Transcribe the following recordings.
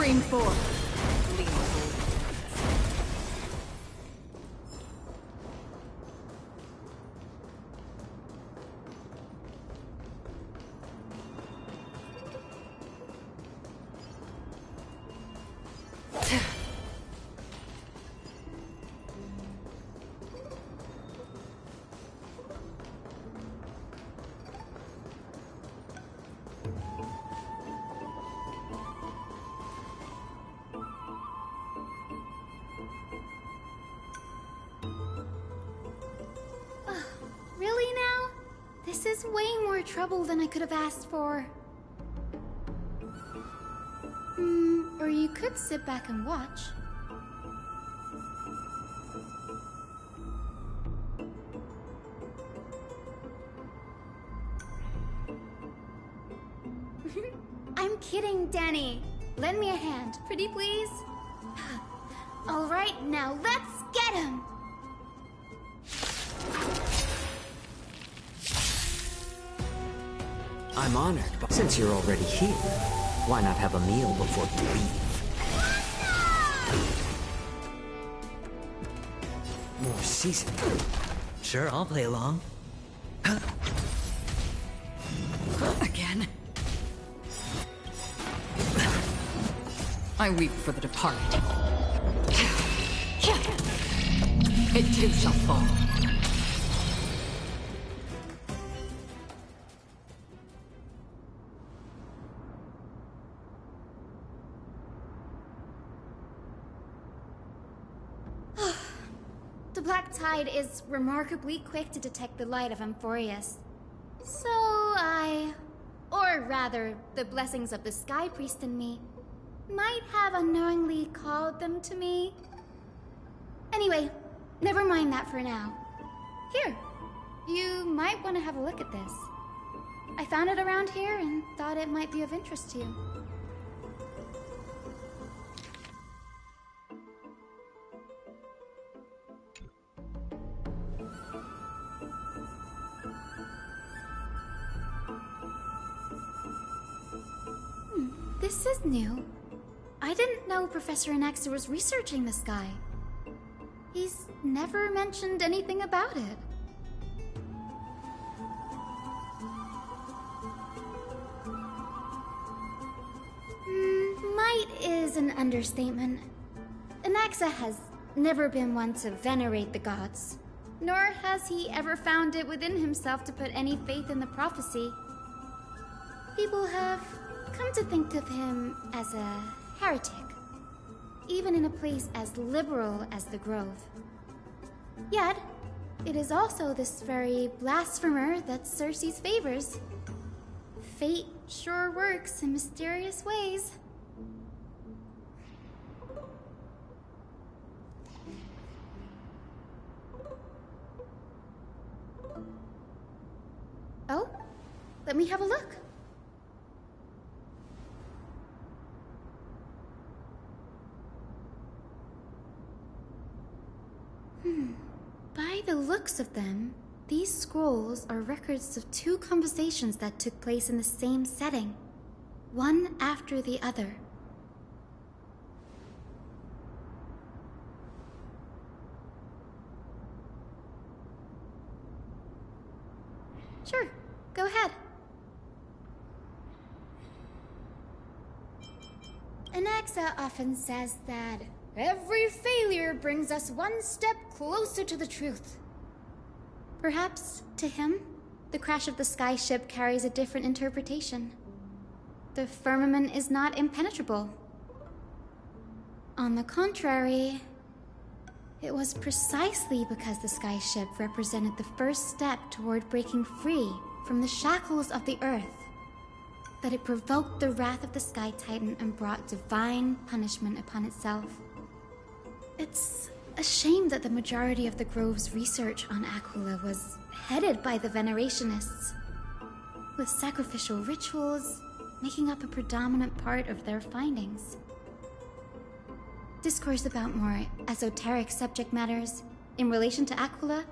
Stream 4. Lean forward. Really now? This is way more trouble than I could have asked for. Or you could sit back and watch. I'm kidding, Danny. Lend me a hand, pretty please? Alright, now let's get him! I'm honored, but since you're already here, why not have a meal before you leave? More seasoned. Sure, I'll play along. Again. I weep for the departed. It too shall fall. The Black Tide is remarkably quick to detect the light of Amphorius. So or rather, the blessings of the Sky Priest in me, might have unknowingly called them to me. Anyway, never mind that for now. Here, you might want to have a look at this. I found it around here and thought it might be of interest to you. This is new. I didn't know Professor Anaxa was researching the sky. He's never mentioned anything about it. Might is an understatement. Anaxa has never been one to venerate the gods, nor has he ever found it within himself to put any faith in the prophecy. People have come to think of him as a heretic, even in a place as liberal as the Grove. Yet, it is also this very blasphemer that Circe's favors. Fate sure works in mysterious ways. Oh, let me have a look. By the looks of them, these scrolls are records of two conversations that took place in the same setting, one after the other. Sure, go ahead. Anaxa often says that every failure brings us one step closer to the truth. Perhaps, to him, the crash of the sky ship carries a different interpretation. The firmament is not impenetrable. On the contrary, it was precisely because the sky ship represented the first step toward breaking free from the shackles of the earth that it provoked the wrath of the Sky Titan and brought divine punishment upon itself. It's a shame that the majority of the Grove's research on Aquila was headed by the Venerationists, with sacrificial rituals making up a predominant part of their findings. Discourse about more esoteric subject matters in relation to Aquila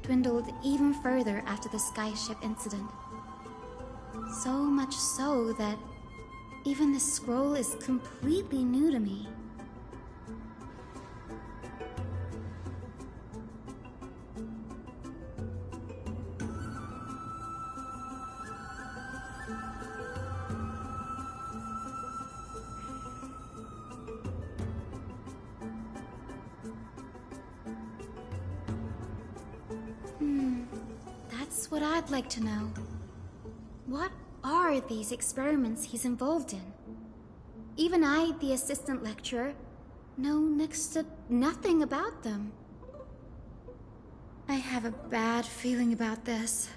dwindled even further after the skyship incident. So much so that Even this scroll is completely new to me. That's what I'd like to know. What are these experiments he's involved in? Even I, the assistant lecturer, know next to nothing about them. I have a bad feeling about this.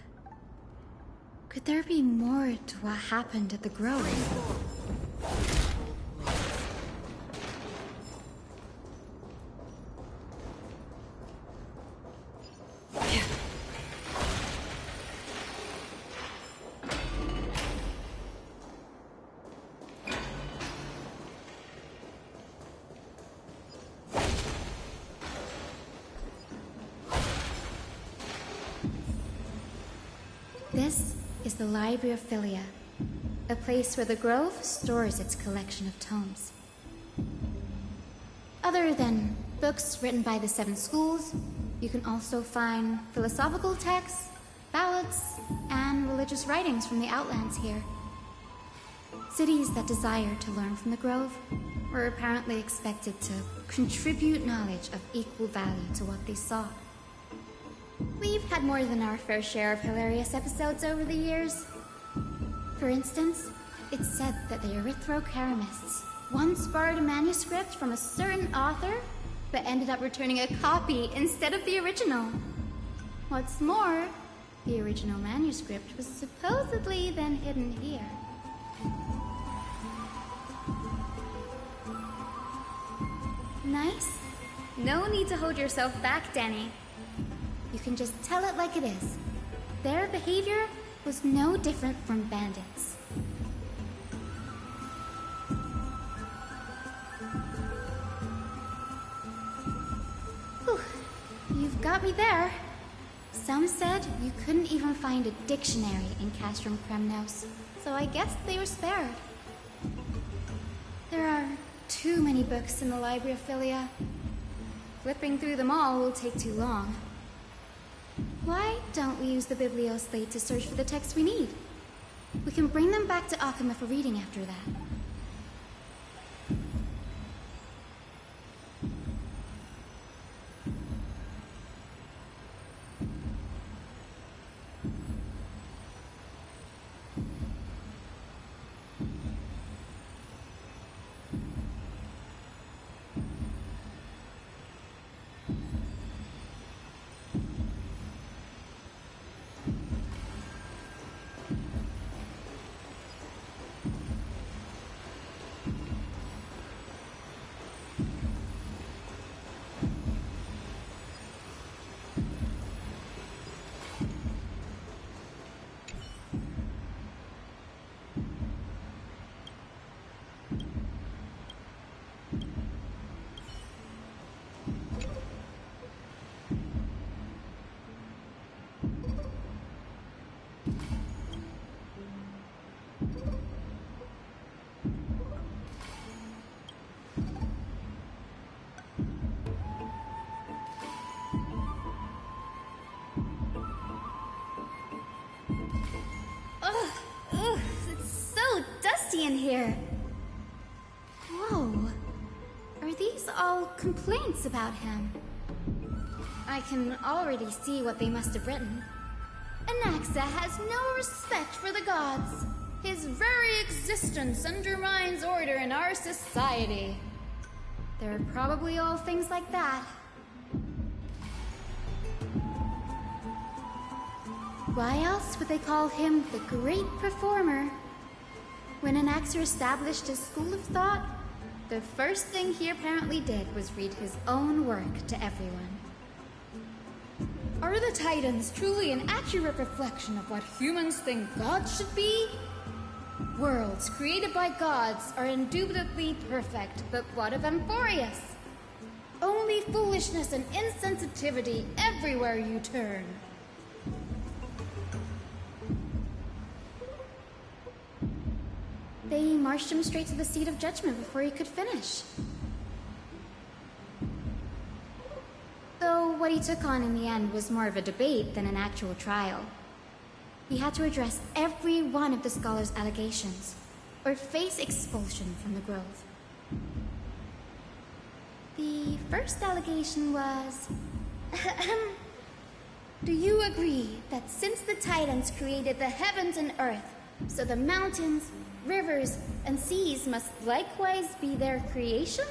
Could there be more to what happened at the Grove? This is the Library of Philia, a place where the Grove stores its collection of tomes. Other than books written by the 7 schools, you can also find philosophical texts, ballads, and religious writings from the Outlands here. Cities that desire to learn from the Grove were apparently expected to contribute knowledge of equal value to what they saw. We've had more than our fair share of hilarious episodes over the years. For instance, it's said that the Erythrocheramists once borrowed a manuscript from a certain author, but ended up returning a copy instead of the original. What's more, the original manuscript was supposedly then hidden here. Nice. No need to hold yourself back, Danny. You can just tell it like it is. Their behavior was no different from bandits. Whew. You've got me there. Some said you couldn't even find a dictionary in Castrum Kremnos, so I guess they were spared. There are too many books in the Library of Philia. Flipping through them all will take too long. Why don't we use the Biblioslate to search for the texts we need? We can bring them back to Akama for reading after that. In here. Whoa. Are these all complaints about him? I can already see what they must have written. Anaxa has no respect for the gods. His very existence undermines order in our society. They're probably all things like that. Why else would they call him the Great Performer? When Anaxer established his school of thought, the first thing he apparently did was read his own work to everyone. Are the Titans truly an accurate reflection of what humans think gods should be? Worlds created by gods are indubitably perfect, but what of Amphorius? Only foolishness and insensitivity everywhere you turn. They marched him straight to the seat of judgment before he could finish. Though what he took on in the end was more of a debate than an actual trial. He had to address every one of the scholar's allegations, or face expulsion from the Grove. The first allegation was... Do you agree that since the Titans created the heavens and earth, so the mountains, rivers, and seas must likewise be their creations?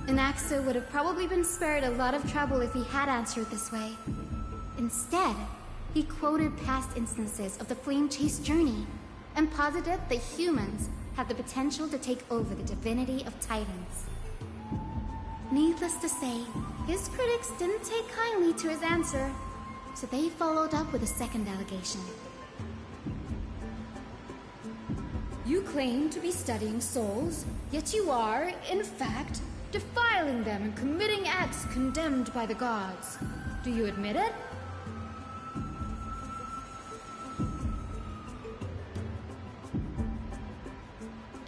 Anaxa would have probably been spared a lot of trouble if he had answered this way. Instead, he quoted past instances of the Flame Chase journey and posited that humans have the potential to take over the divinity of Titans. Needless to say, his critics didn't take kindly to his answer, so they followed up with a second allegation. You claim to be studying souls, yet you are, in fact, defiling them and committing acts condemned by the gods. Do you admit it?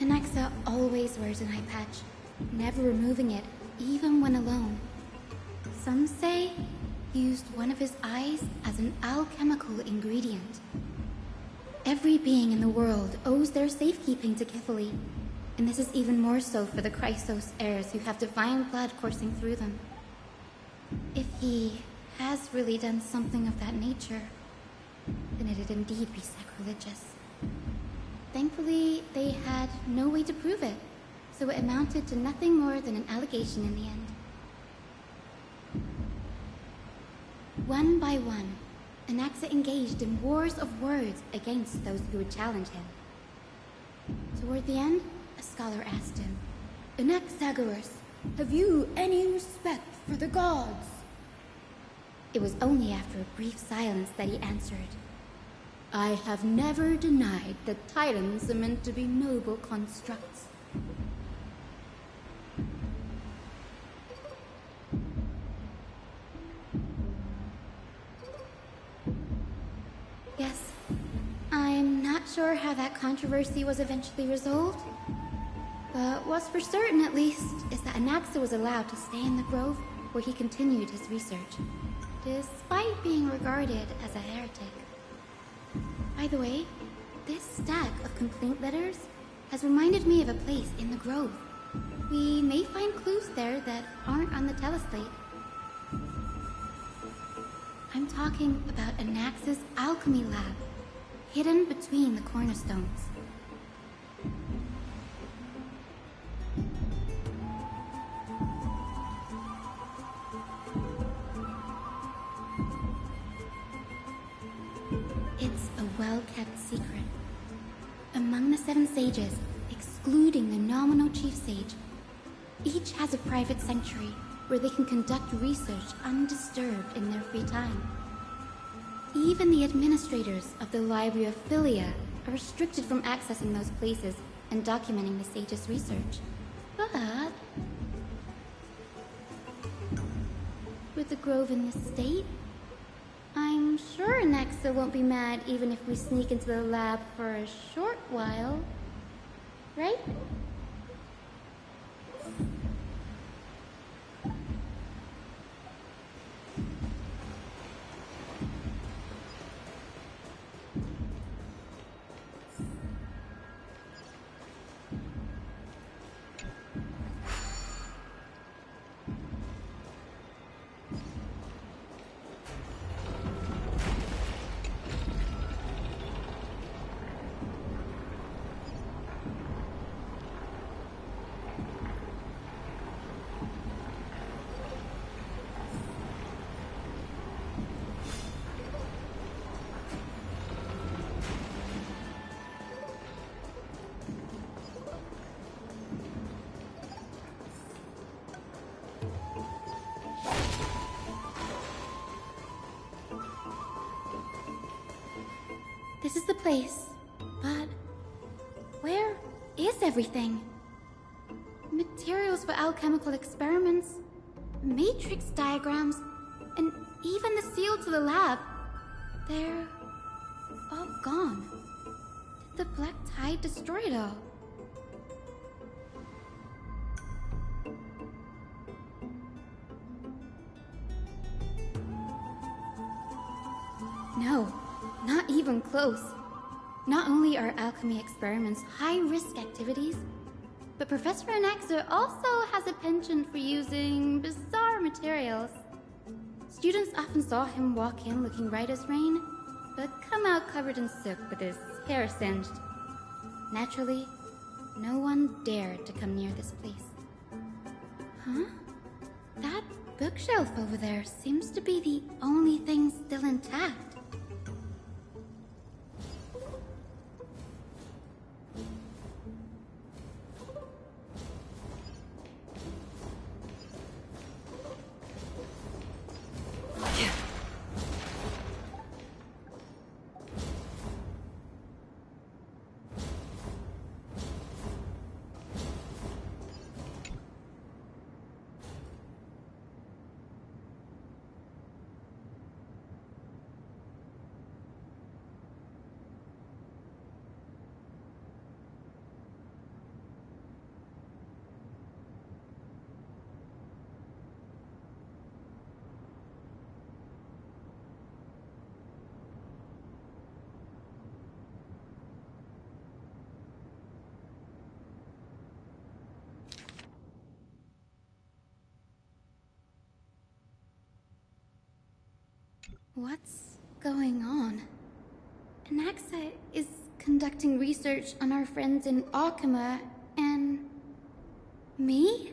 Anaxa always wears an eye patch, never removing it, even when alone. Some say he used one of his eyes as an alchemical ingredient. Every being in the world owes their safekeeping to Kifili, and this is even more so for the Chrysos heirs who have divine blood coursing through them. If he has really done something of that nature, then it'd indeed be sacrilegious. Thankfully, they had no way to prove it, so it amounted to nothing more than an allegation in the end. One by one, Anaxa engaged in wars of words against those who would challenge him. Toward the end, a scholar asked him, Anaxagoras, have you any respect for the gods? It was only after a brief silence that he answered, I have never denied that Titans are meant to be noble constructs. Yes, I'm not sure how that controversy was eventually resolved. But what's for certain, at least, is that Anaxa was allowed to stay in the Grove where he continued his research, despite being regarded as a heretic. By the way, this stack of complaint letters has reminded me of a place in the Grove. We may find clues there that aren't on the teleslate. I'm talking about Anaxa's alchemy lab, hidden between the cornerstones. It's a well-kept secret. Among the 7 sages, excluding the nominal chief sage, each has a private sanctuary where they can conduct research undisturbed in their free time. Even the administrators of the Library of Philia are restricted from accessing those places and documenting the sage's research. But with the Grove in this state, I'm sure Anaxa won't be mad even if we sneak into the lab for a short while, right? This is the place. But where is everything? Materials for alchemical experiments, matrix diagrams, and even the seal to the lab. They're all gone. Did the Black Tide destroy it all? No, not even close. Not only are alchemy experiments high-risk activities, but Professor Anaxa also has a penchant for using bizarre materials. Students often saw him walk in looking right as rain, but come out covered in soot with his hair singed. Naturally, no one dared to come near this place. Huh? That bookshelf over there seems to be the only thing still intact. What's going on? Anaxa is conducting research on our friends in Alchema and... me?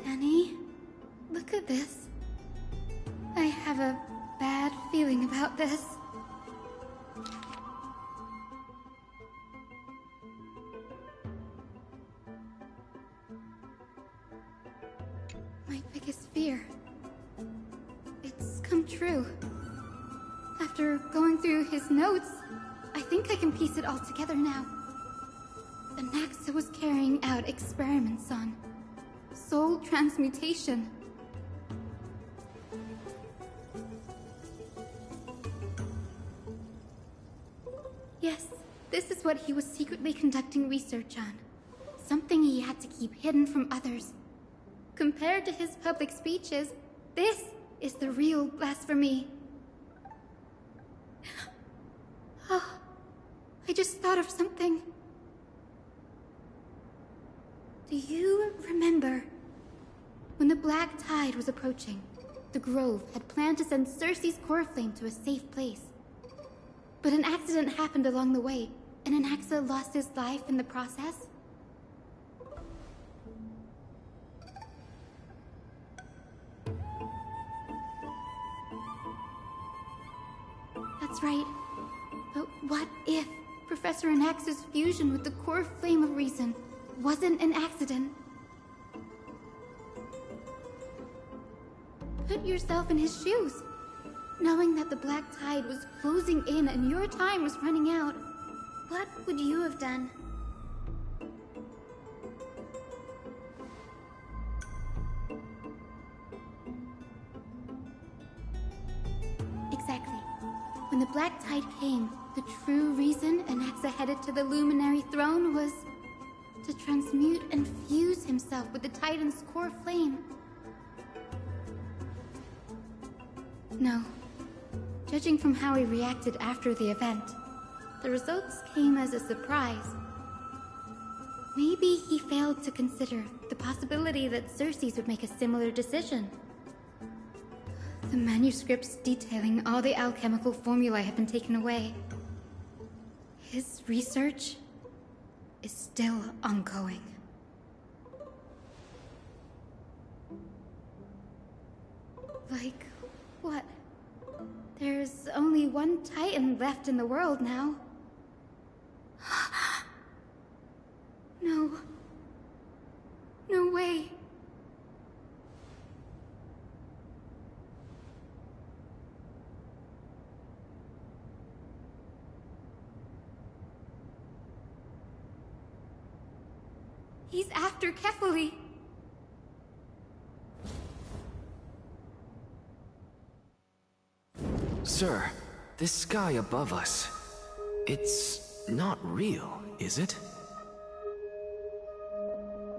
Danny, look at this. I have a bad feeling about this. My biggest fear. It's come true. After going through his notes, I think I can piece it all together now. Anaxa was carrying out experiments on soul transmutation. Yes, this is what he was secretly conducting research on. Something he had to keep hidden from others. Compared to his public speeches, this is the real blasphemy. Oh, I just thought of something. Do you remember when the Black Tide was approaching? The Grove had planned to send Cersei's core flame to a safe place. But an accident happened along the way, and Anaxa lost his life in the process? That's right. But what if Professor Anaxa's fusion with the core flame of reason wasn't an accident? Put yourself in his shoes. Knowing that the Black Tide was closing in and your time was running out, what would you have done? Exactly. When the Black Tide came, the true reason Anaxa headed to the Luminary Throne was to transmute and fuse himself with the Titan's core flame. No. Judging from how he reacted after the event, the results came as a surprise. Maybe he failed to consider the possibility that Xerxes would make a similar decision. The manuscripts detailing all the alchemical formulae have been taken away. His research is still ongoing. Like, what? There's only one Titan left in the world now. No. No way. He's after Kefali. Sir, this sky above us, it's not real, is it?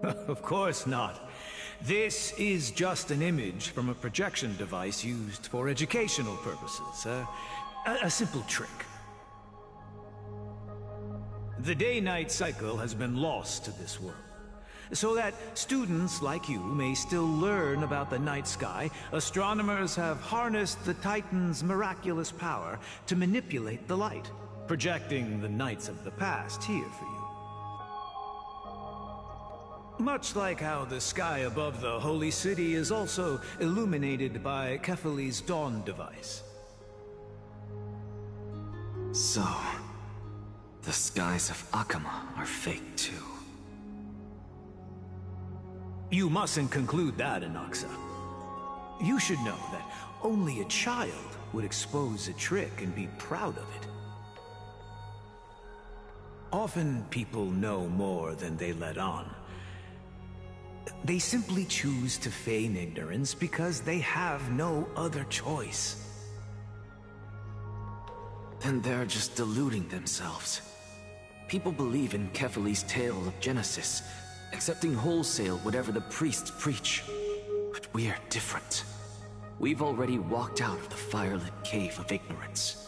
Of course not. This is just an image from a projection device used for educational purposes. A simple trick. The day-night cycle has been lost to this world. So that students like you may still learn about the night sky, astronomers have harnessed the Titan's miraculous power to manipulate the light, projecting the nights of the past here for you. Much like how the sky above the Holy City is also illuminated by Kefali's dawn device. So, the skies of Akama are fake too. You mustn't conclude that, Inoxa. You should know that only a child would expose a trick and be proud of it. Often people know more than they let on. They simply choose to feign ignorance because they have no other choice. Then they're just deluding themselves. People believe in Kefali's tale of Genesis, accepting wholesale whatever the priests preach. But we're different. We've already walked out of the firelit cave of ignorance.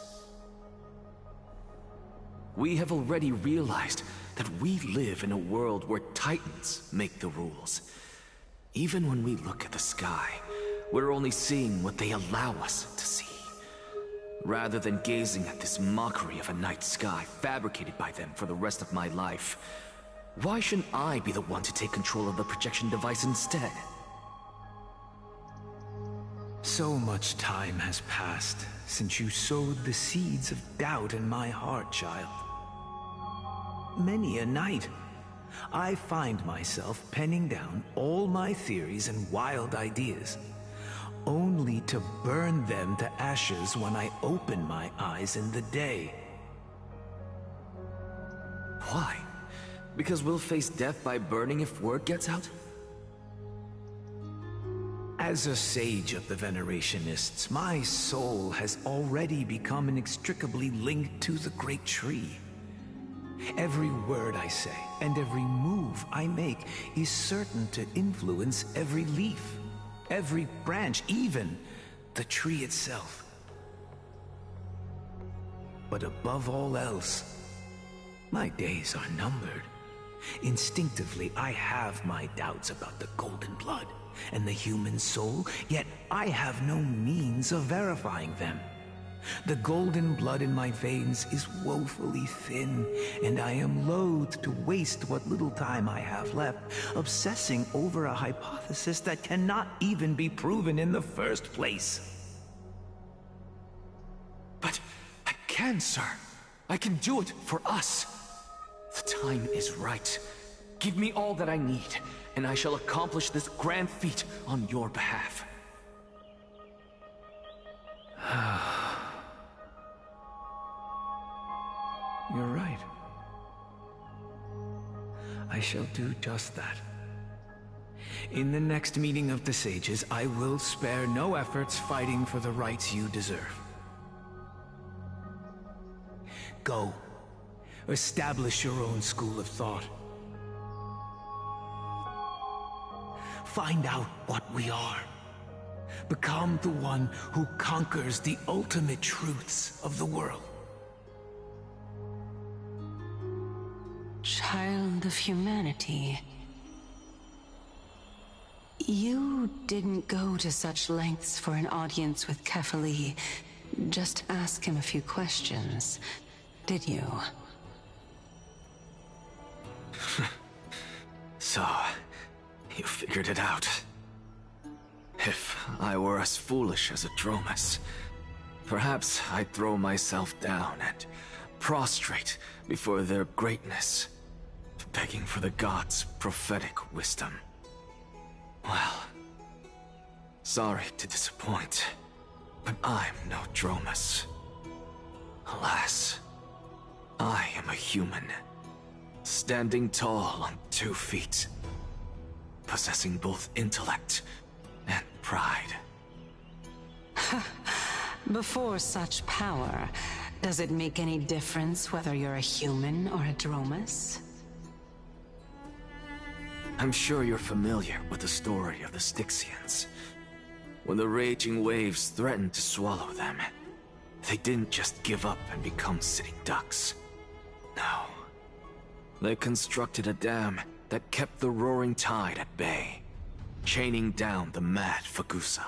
We have already realized that we live in a world where Titans make the rules. Even when we look at the sky, we're only seeing what they allow us to see. Rather than gazing at this mockery of a night sky fabricated by them for the rest of my life, why shouldn't I be the one to take control of the projection device instead? So much time has passed since you sowed the seeds of doubt in my heart, child. Many a night, I find myself penning down all my theories and wild ideas, only to burn them to ashes when I open my eyes in the day. Why? Because we'll face death by burning if word gets out? As a sage of the Venerationists, my soul has already become inextricably linked to the great tree. Every word I say and every move I make is certain to influence every leaf, every branch, even the tree itself. But above all else, my days are numbered. Instinctively, I have my doubts about the golden blood and the human soul, yet I have no means of verifying them. The golden blood in my veins is woefully thin, and I am loath to waste what little time I have left obsessing over a hypothesis that cannot even be proven in the first place. But I can, sir. I can do it for us. The time is right. Give me all that I need, and I shall accomplish this grand feat on your behalf. You're right. I shall do just that. In the next meeting of the sages, I will spare no efforts fighting for the rights you deserve. Go. Establish your own school of thought. Find out what we are. Become the one who conquers the ultimate truths of the world. Child of humanity. You didn't go to such lengths for an audience with Kefali. Just ask him a few questions, did you? So, you figured it out. If I were as foolish as a Dromus, perhaps I'd throw myself down and prostrate before their greatness, begging for the gods' prophetic wisdom. Well, sorry to disappoint, but I'm no Dromus. Alas, I am a human, standing tall on 2 feet, possessing both intellect and pride. Before such power, does it make any difference whether you're a human or a Dromus? I'm sure you're familiar with the story of the Styxians. When the raging waves threatened to swallow them, they didn't just give up and become sitting ducks. No. They constructed a dam that kept the roaring tide at bay, chaining down the mad Fagusa.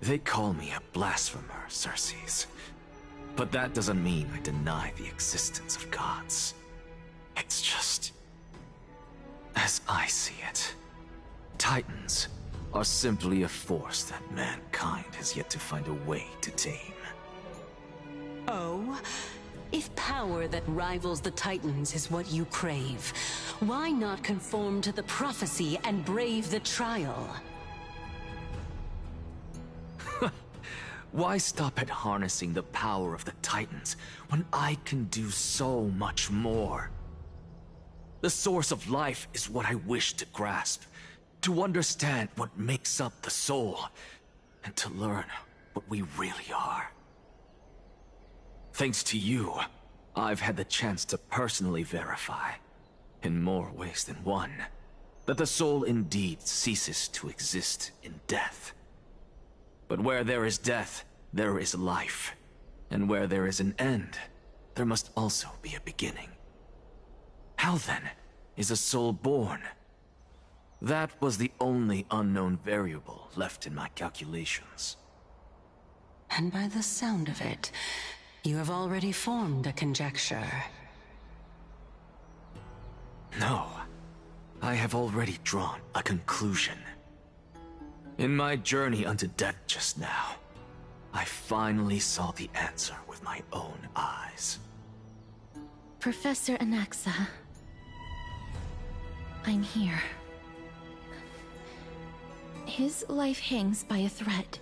They call me a blasphemer, Circes. But that doesn't mean I deny the existence of gods. It's just... as I see it, Titans are simply a force that mankind has yet to find a way to tame. Oh? If power that rivals the Titans is what you crave, why not conform to the prophecy and brave the trial? Why stop at harnessing the power of the Titans when I can do so much more? The source of life is what I wish to grasp, to understand what makes up the soul, and to learn what we really are. Thanks to you, I've had the chance to personally verify, in more ways than one, that the soul indeed ceases to exist in death. But where there is death, there is life. And where there is an end, there must also be a beginning. How then is a soul born? That was the only unknown variable left in my calculations. And by the sound of it, you have already formed a conjecture. No, I have already drawn a conclusion. In my journey unto death just now, I finally saw the answer with my own eyes. Professor Anaxa, I'm here. His life hangs by a thread.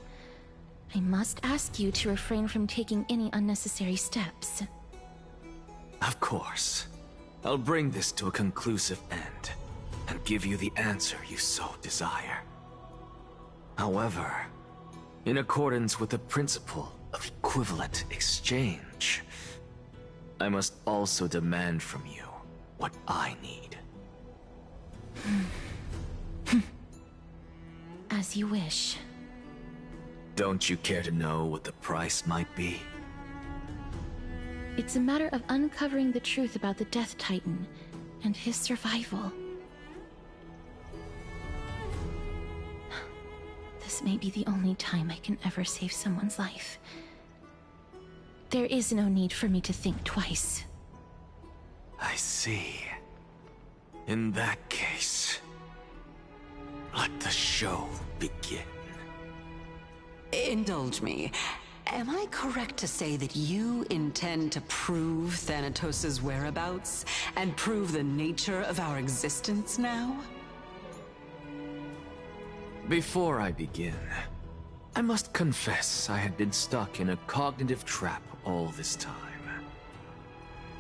I must ask you to refrain from taking any unnecessary steps. Of course. I'll bring this to a conclusive end, and give you the answer you so desire. However, in accordance with the principle of equivalent exchange, I must also demand from you what I need. As you wish. Don't you care to know what the price might be? It's a matter of uncovering the truth about the Death Titan and his survival. This may be the only time I can ever save someone's life. There is no need for me to think twice. I see. In that case, let the show begin. Indulge me. Am I correct to say that you intend to prove Thanatos' whereabouts and prove the nature of our existence now? Before I begin, I must confess I had been stuck in a cognitive trap all this time.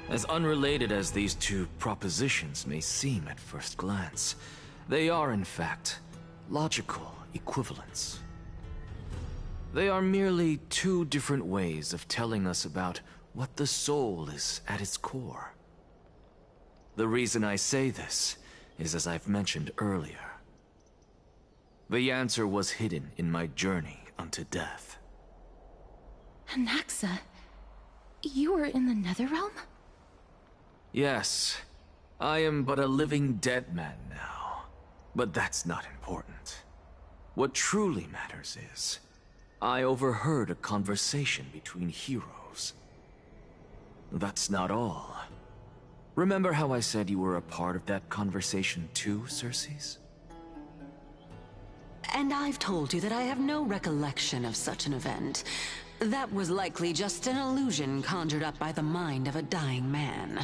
As unrelated as these two propositions may seem at first glance, they are in fact logical equivalents. They are merely two different ways of telling us about what the soul is at its core. The reason I say this is as I've mentioned earlier. The answer was hidden in my journey unto death. Anaxa, you were in the Netherrealm? Yes, I am but a living dead man now. But that's not important. What truly matters is, I overheard a conversation between heroes. That's not all. Remember how I said you were a part of that conversation too, Circes? And I've told you that I have no recollection of such an event. That was likely just an illusion conjured up by the mind of a dying man.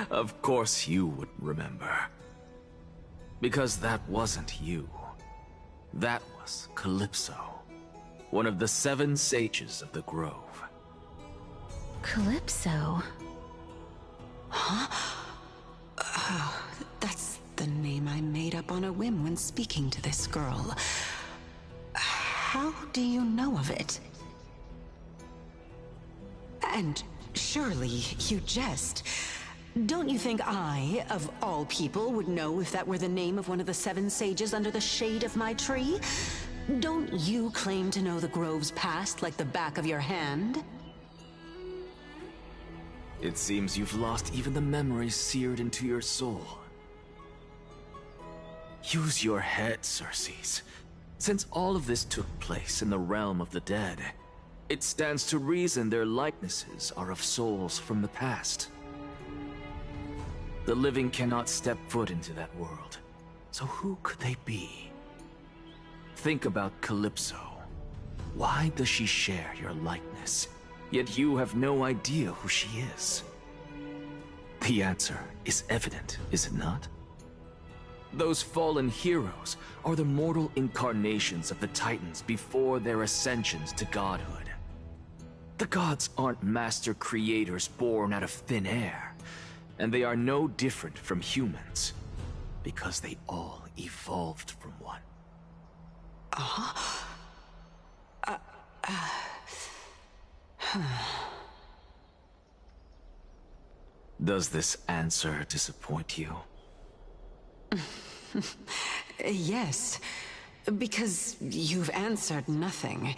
Of course you would remember. Because that wasn't you. That was Calypso, one of the 7 sages of the Grove. Calypso? That's the name I made up on a whim when speaking to this girl. How do you know of it? And surely you jest. Don't you think I, of all people, would know if that were the name of one of the 7 sages under the shade of my tree? Don't you claim to know the Grove's past like the back of your hand? It seems you've lost even the memories seared into your soul. Use your head, Circes. Since all of this took place in the realm of the dead, it stands to reason their likenesses are of souls from the past. The living cannot step foot into that world, so who could they be? Think about Calypso. Why does she share your likeness, yet you have no idea who she is? The answer is evident, is it not? Those fallen heroes are the mortal incarnations of the Titans before their ascensions to godhood. The gods aren't master creators born out of thin air, and they are no different from humans, because they all evolved from one. Does this answer disappoint you? Yes, because you've answered nothing.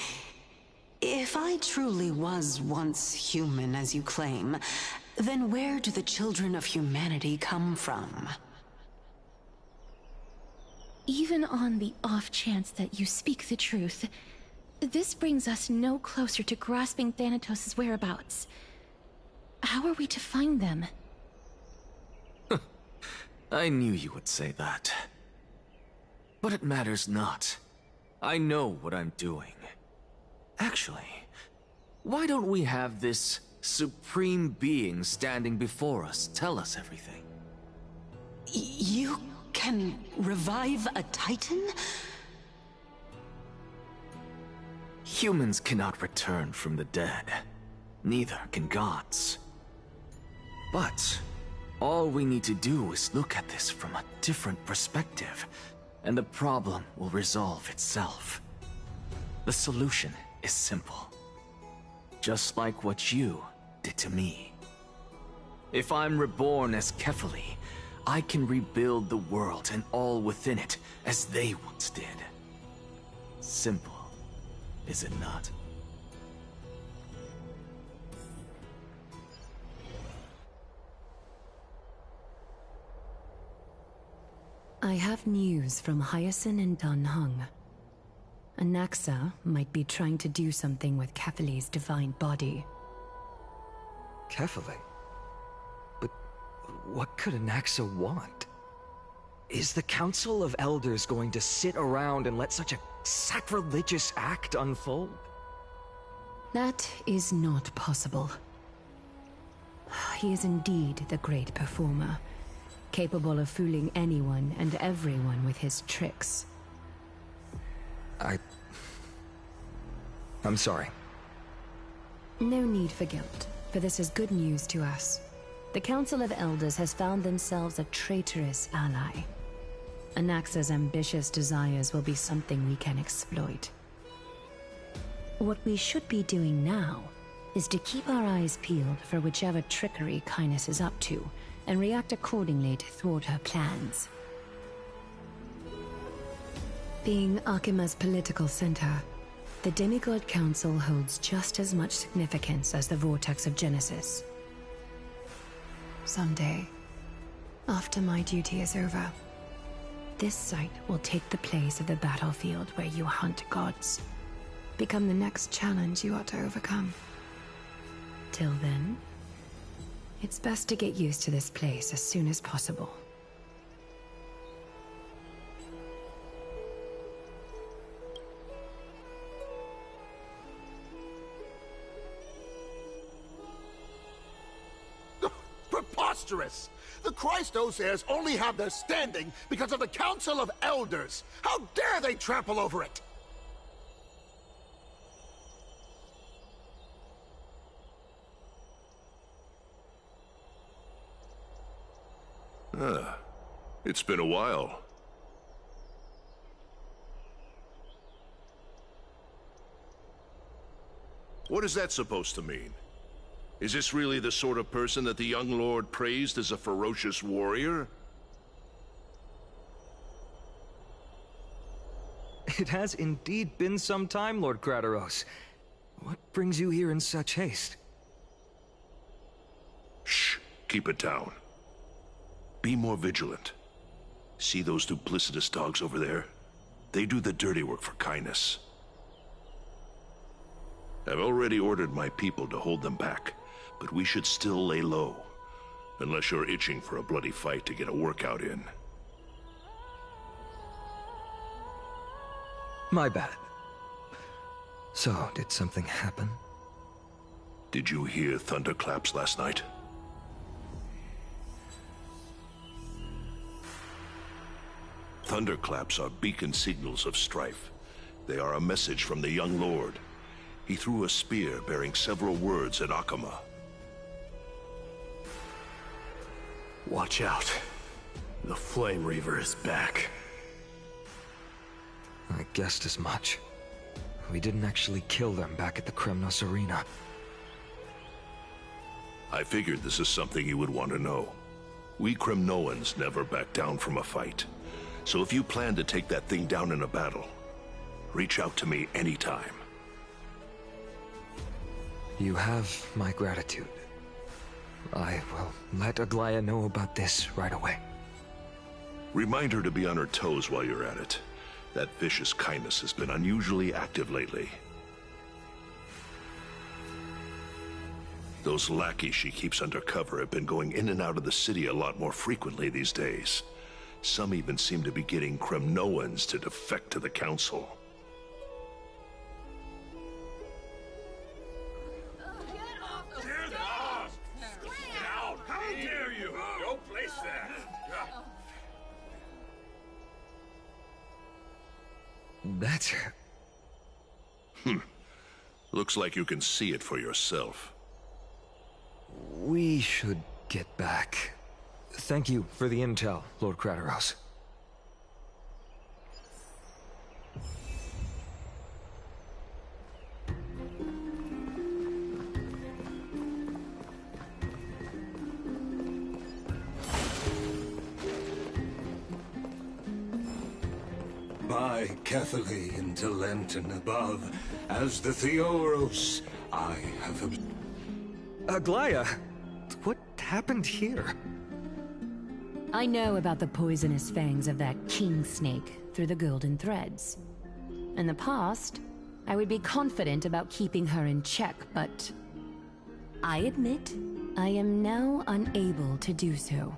If I truly was once human, as you claim, then where do the children of humanity come from? Even on the off chance that you speak the truth, this brings us no closer to grasping Thanatos' whereabouts. How are we to find them? I knew you would say that. But it matters not. I know what I'm doing. Actually, why don't we have this supreme being standing before us tell us everything? You can revive a Titan? Humans cannot return from the dead. Neither can gods. But all we need to do is look at this from a different perspective, and the problem will resolve itself. The solution is simple. Just like what you did to me. If I'm reborn as Kefali, I can rebuild the world and all within it as they once did. Simple, is it not? I have news from Hyacinth and Danheng. Anaxa might be trying to do something with Kefali's divine body. Kefali? But what could Anaxa want? Is the Council of Elders going to sit around and let such a sacrilegious act unfold? That is not possible. He is indeed the great performer, capable of fooling anyone and everyone with his tricks. I'm sorry. No need for guilt, for this is good news to us. The Council of Elders has found themselves a traitorous ally. Anaxa's ambitious desires will be something we can exploit. What we should be doing now is to keep our eyes peeled for whichever trickery Kynus is up to, and react accordingly to thwart her plans. Being Akima's political center, The Demigod Council holds just as much significance as the Vortex of Genesis. Someday, after my duty is over, this site will take the place of the battlefield where you hunt gods. Become the next challenge you ought to overcome. Till then, it's best to get used to this place as soon as possible. Preposterous! The Christos heirs only have their standing because of the Council of Elders! How dare they trample over it! It's been a while. What is that supposed to mean? Is this really the sort of person that the young lord praised as a ferocious warrior? It has indeed been some time, Lord Krateros. What brings you here in such haste? Shh, keep it down. Be more vigilant. See those duplicitous dogs over there? They do the dirty work for kindness. I've already ordered my people to hold them back, but we should still lay low. Unless you're itching for a bloody fight to get a workout in. My bad. So, did something happen? Did you hear thunderclaps last night? Thunderclaps are beacon signals of strife. They are a message from the young lord. He threw a spear bearing several words at Akama. Watch out. The Flame Reaver is back. I guessed as much. We didn't actually kill them back at the Kremnos Arena. I figured this is something you would want to know. We Kremnoans never back down from a fight. So if you plan to take that thing down in a battle, reach out to me anytime. You have my gratitude. I will let Aglaya know about this right away. Remind her to be on her toes while you're at it. That vicious kindness has been unusually active lately. Those lackeys she keeps undercover have been going in and out of the city a lot more frequently these days. Some even seem to be getting Kremnoans to defect to the Council. That's... Looks like you can see it for yourself. We should get back. Thank you for the intel, Lord Krateros. By Catholic into Lenten above, as the Theoros, I have... Aglaya, what happened here? I know about the poisonous fangs of that king snake through the golden threads. In the past, I would be confident about keeping her in check, but... I admit, I am now unable to do so.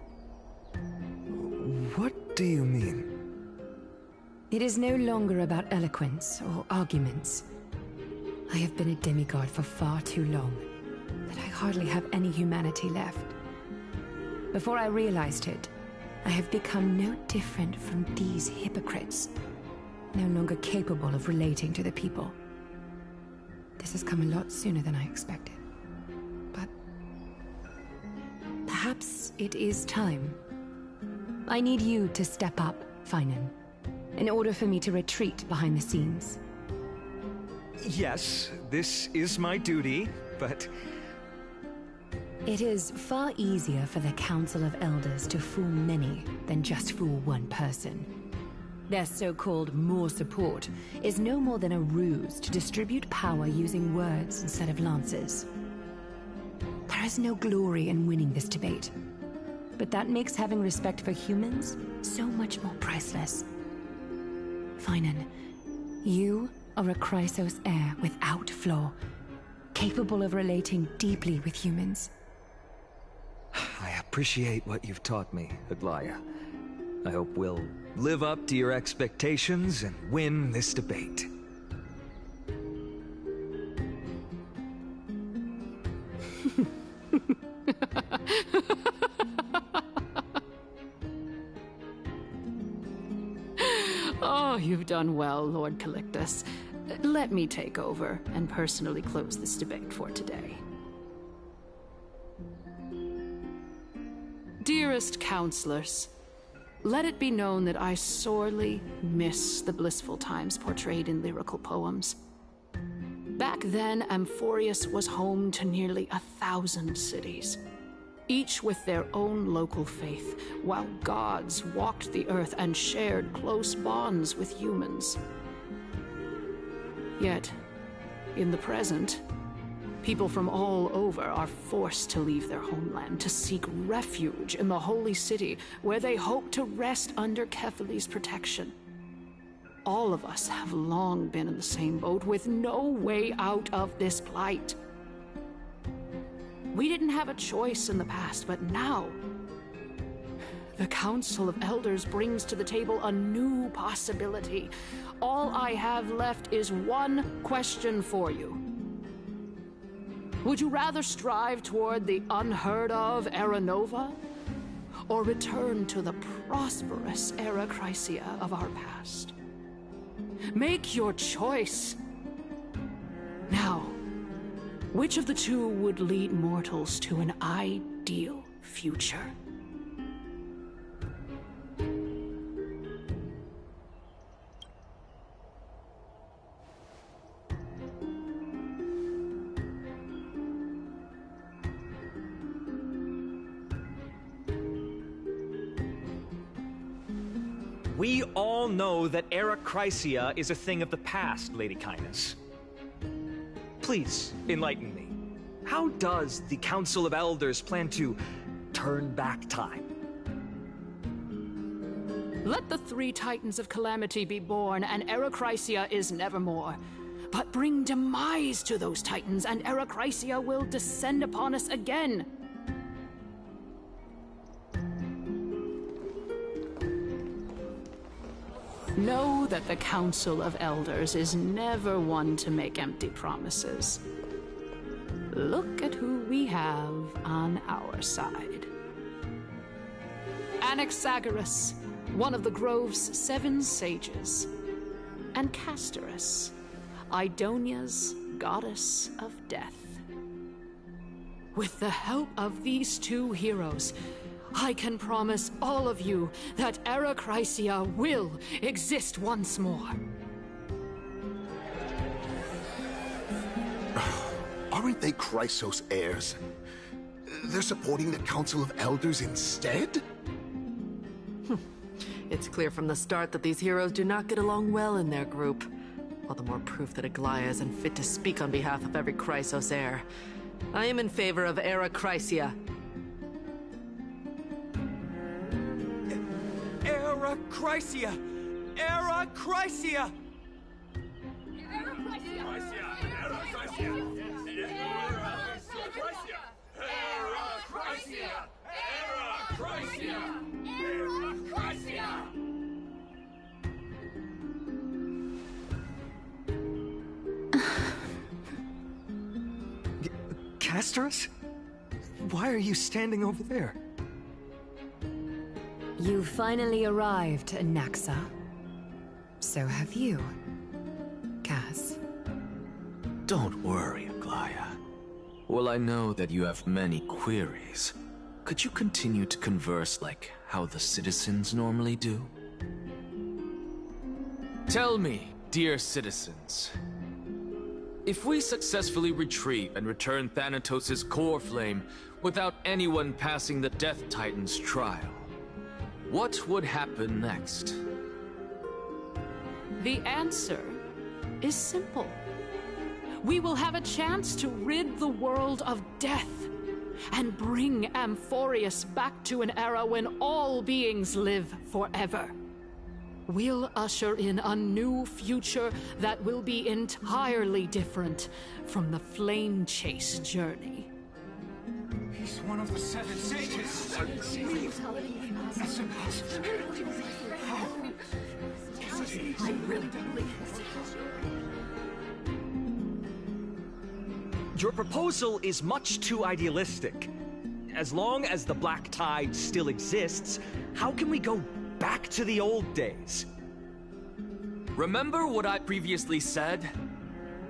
What do you mean? It is no longer about eloquence or arguments. I have been a demigod for far too long, that I hardly have any humanity left. Before I realized it, I have become no different from these hypocrites, no longer capable of relating to the people. This has come a lot sooner than I expected. But perhaps it is time. I need you to step up, Finan, in order for me to retreat behind the scenes. Yes, this is my duty, but... It is far easier for the Council of Elders to fool many than just fool one person. Their so-called more support is no more than a ruse to distribute power using words instead of lances. There is no glory in winning this debate, but that makes having respect for humans so much more priceless. Finan, you are a Chrysos heir without flaw, capable of relating deeply with humans. I appreciate what you've taught me, Aglaya. I hope we'll live up to your expectations and win this debate. Oh, you've done well, Lord Calictus. Let me take over and personally close this debate for today. Dearest counselors, let it be known that I sorely miss the blissful times portrayed in lyrical poems. Back then, Amphorius was home to nearly 1,000 cities, each with their own local faith, while gods walked the earth and shared close bonds with humans. Yet, in the present, people from all over are forced to leave their homeland to seek refuge in the holy city, where they hope to rest under Kefali's protection. All of us have long been in the same boat, with no way out of this plight. We didn't have a choice in the past, but now, the Council of Elders brings to the table a new possibility. All I have left is one question for you. Would you rather strive toward the unheard of Era Nova, or return to the prosperous Era Chrysia of our past? Make your choice. Now, which of the two would lead mortals to an ideal future? We all know that Era Chrysia is a thing of the past, Lady Kindness. Please, enlighten me. How does the Council of Elders plan to turn back time? Let the three Titans of Calamity be born, and Era Chrysia is nevermore. But bring demise to those Titans, and Era Chrysia will descend upon us again. Know that the Council of Elders is never one to make empty promises. Look at who we have on our side. Anaxagoras, one of the Grove's 7 sages, and Castorus, Idonia's goddess of death. With the help of these 2 heroes, I can promise all of you that Era Chrysia will exist once more. Aren't they Chrysos heirs? They're supporting the Council of Elders instead? It's clear from the start that these heroes do not get along well in their group. All the more proof that Aglaya isn't fit to speak on behalf of every Chrysos heir. I am in favor of Era Chrysia. Era Chrysia! Era Chrysia! Era Chrysia! Era Chrysia! Era Chrysia! Era Chrysia! Era Chrysia! Castorus? Why are you standing over there? You finally arrived, Naxa. So have you, Cass. Don't worry, Aglaya. Well, I know that you have many queries. Could you continue to converse like how the citizens normally do? Tell me, dear citizens, if we successfully retrieve and return Thanatos' core flame without anyone passing the Death Titan's trial, what would happen next? The answer is simple. We will have a chance to rid the world of death and bring Amphorius back to an era when all beings live forever. We'll usher in a new future that will be entirely different from the Flame Chase journey. He's one of the seven sages. I really don't believe it. Your proposal is much too idealistic. As long as the Black Tide still exists, how can we go back to the old days? Remember what I previously said?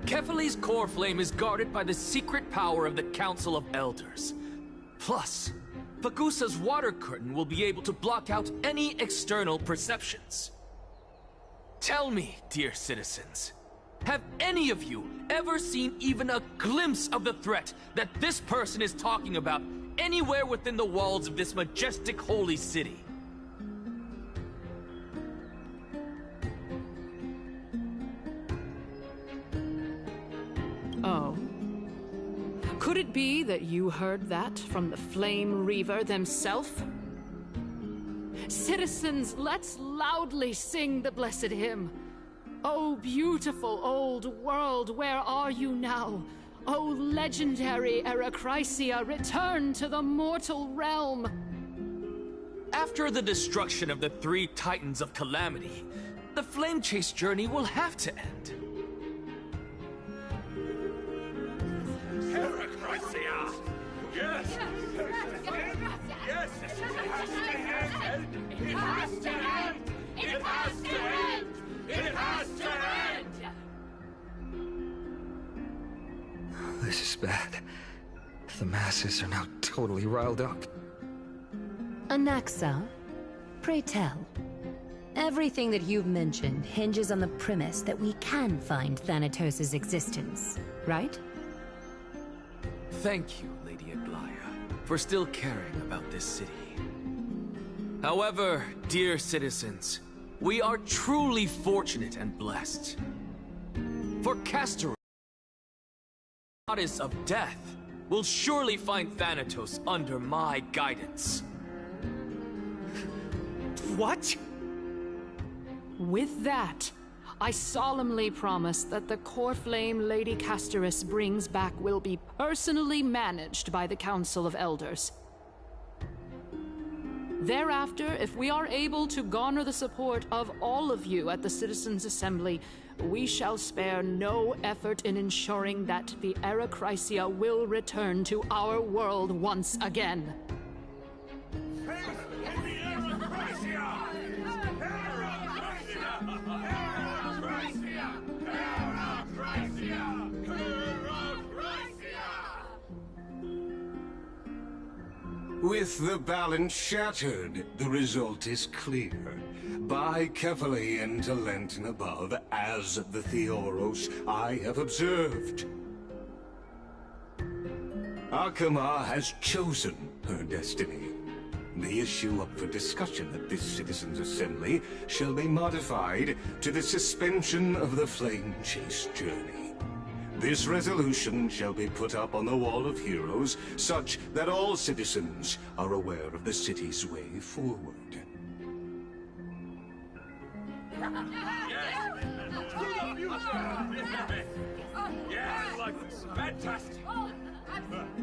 Kefali's core flame is guarded by the secret power of the Council of Elders. Plus, Pagusa's water curtain will be able to block out any external perceptions. Tell me, dear citizens, have any of you ever seen even a glimpse of the threat that this person is talking about anywhere within the walls of this majestic holy city? Oh. Could it be that you heard that from the Flame Reaver themselves? Citizens, let's loudly sing the blessed hymn. Oh, beautiful old world, where are you now? Oh, legendary Erechrysia, return to the mortal realm! After the destruction of the 3 Titans of Calamity, the Flame Chase journey will have to end. Erechrysia! Yes! Yes! It has to end! It has to end! It has to end! This is bad. The masses are now totally riled up. Anaxa, pray tell. Everything that you've mentioned hinges on the premise that we can find Thanatos' existence, right? Thank you, Lady Aglaya, for still caring about this city. However, dear citizens, we are truly fortunate and blessed. For Castor, goddess of death, will surely find Thanatos under my guidance. What? With that, I solemnly promise that the core flame Lady Castorus brings back will be personally managed by the Council of Elders. Thereafter, if we are able to garner the support of all of you at the Citizens' Assembly, we shall spare no effort in ensuring that the Erechrysia will return to our world once again. With the balance shattered, the result is clear. By Kefali and Talentin above, as the Theoros I have observed. Akama has chosen her destiny. The issue up for discussion at this Citizens' Assembly shall be modified to the suspension of the Flame Chase journey. This resolution shall be put up on the Wall of Heroes, such that all citizens are aware of the city's way forward. Yeah, I like this. Fantastic.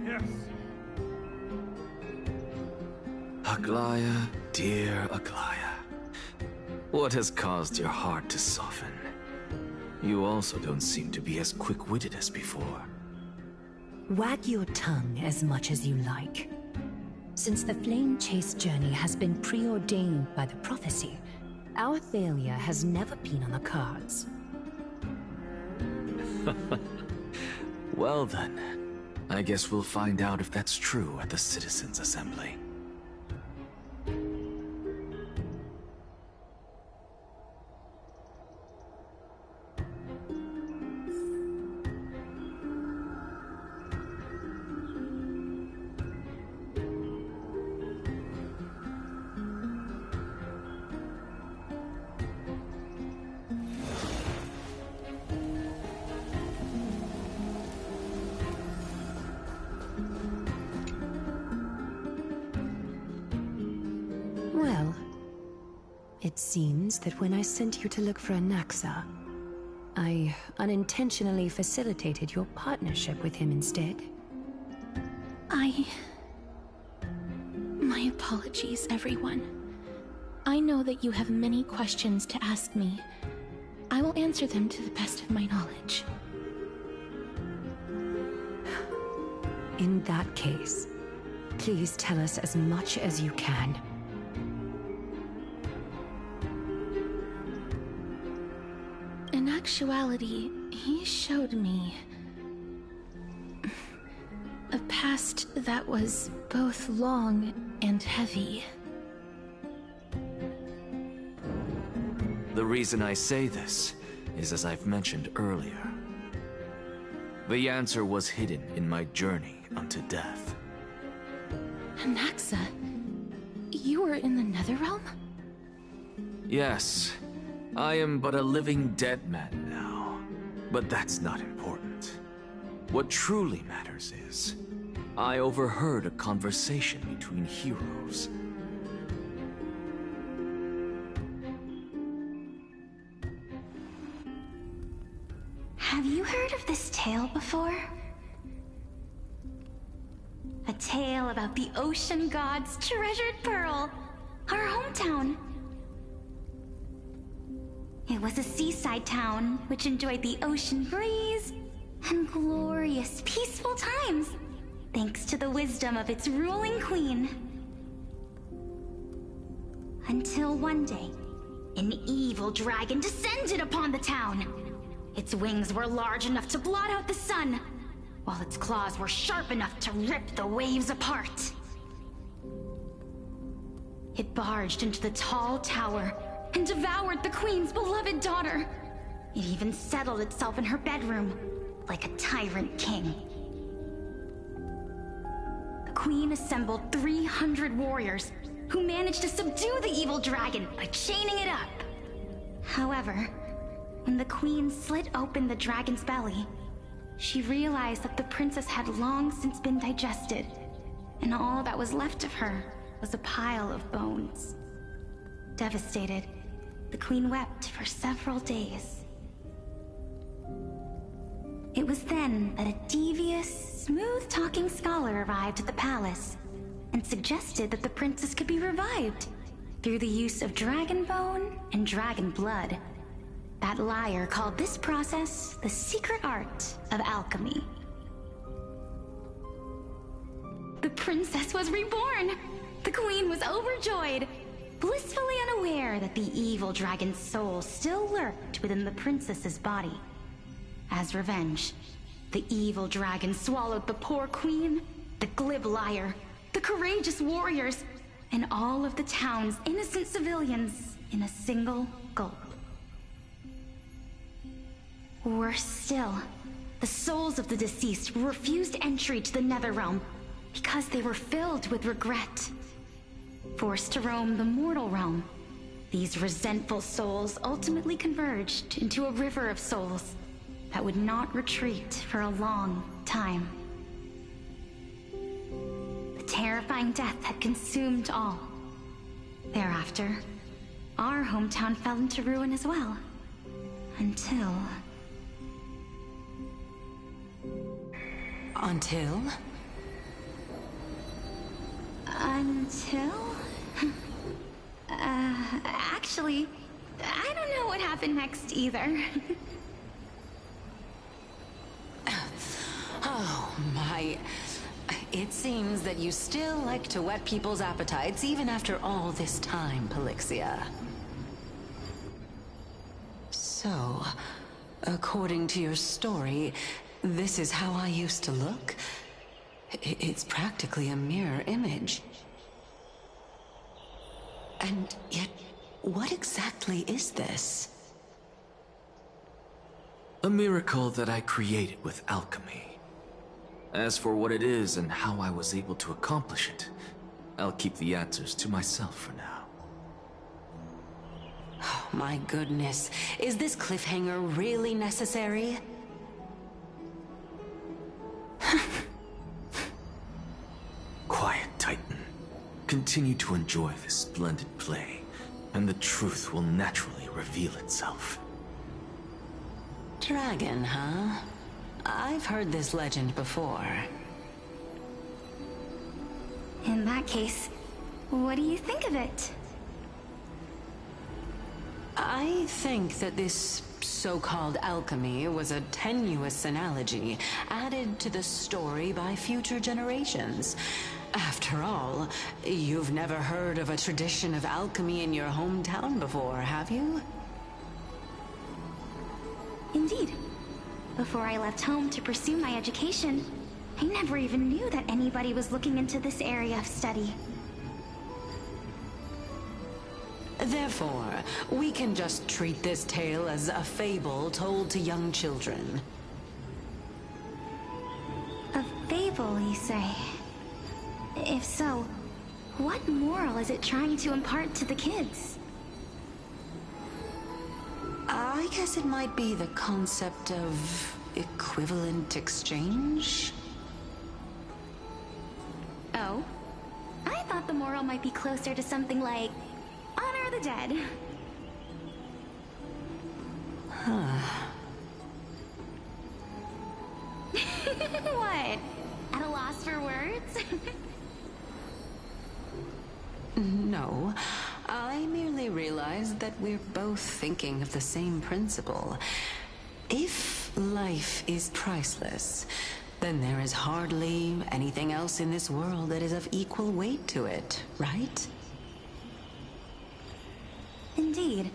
Yes. Aglaya, dear Aglaya, what has caused your heart to soften? You also don't seem to be as quick-witted as before. Wag your tongue as much as you like. Since the Flame Chase journey has been preordained by the prophecy, our failure has never been on the cards. Well then, I guess we'll find out if that's true at the Citizens' Assembly. It seems that when I sent you to look for Anaxa, I unintentionally facilitated your partnership with him instead. My apologies, everyone. I know that you have many questions to ask me. I will answer them to the best of my knowledge. In that case, please tell us as much as you can. In actuality, he showed me a past that was both long and heavy. The reason I say this is as I've mentioned earlier. The answer was hidden in my journey unto death. Anaxa, you were in the Netherrealm? Yes, I am but a living dead man now. But that's not important. What truly matters is, I overheard a conversation between heroes. Have you heard of this tale before? A tale about the ocean god's treasured pearl, our hometown. It was a seaside town which enjoyed the ocean breeze and glorious, peaceful times, thanks to the wisdom of its ruling queen. Until one day, an evil dragon descended upon the town. Its wings were large enough to blot out the sun, while its claws were sharp enough to rip the waves apart. It barged into the tall tower and devoured the queen's beloved daughter. It even settled itself in her bedroom, like a tyrant king. The queen assembled 300 warriors who managed to subdue the evil dragon by chaining it up. However, when the queen slit open the dragon's belly, she realized that the princess had long since been digested, and all that was left of her was a pile of bones. Devastated, the queen wept for several days. It was then that a devious, smooth-talking scholar arrived at the palace and suggested that the princess could be revived through the use of dragon bone and dragon blood. That liar called this process the secret art of alchemy. The princess was reborn! The queen was overjoyed, blissfully unaware that the evil dragon's soul still lurked within the princess's body. As revenge, the evil dragon swallowed the poor queen, the glib liar, the courageous warriors, and all of the town's innocent civilians in a single gulp. Worse still, the souls of the deceased refused entry to the Netherrealm because they were filled with regret. Forced to roam the mortal realm, these resentful souls ultimately converged into a river of souls that would not retreat for a long time. The terrifying death had consumed all. Thereafter, our hometown fell into ruin as well. Until... Actually, I don't know what happened next either. Oh, my... It seems that you still like to whet people's appetites even after all this time, Pelixia. So, according to your story, this is how I used to look? It's practically a mirror image. And yet, what exactly is this? A miracle that I created with alchemy. As for what it is and how I was able to accomplish it, I'll keep the answers to myself for now. Oh, my goodness. Is this cliffhanger really necessary? Quiet, Titan. Continue to enjoy this splendid play, and the truth will naturally reveal itself. Dragon, huh? I've heard this legend before. In that case, what do you think of it? I think that this so-called alchemy was a tenuous analogy added to the story by future generations. After all, you've never heard of a tradition of alchemy in your hometown before, have you? Indeed. Before I left home to pursue my education, I never even knew that anybody was looking into this area of study. Therefore, we can just treat this tale as a fable told to young children. A fable, you say? If so, what moral is it trying to impart to the kids? I guess it might be the concept of equivalent exchange? Oh? I thought the moral might be closer to something like honor the dead. Huh. What? At a loss for words? No, I merely realized that we're both thinking of the same principle. If life is priceless, then there is hardly anything else in this world that is of equal weight to it, right? Indeed.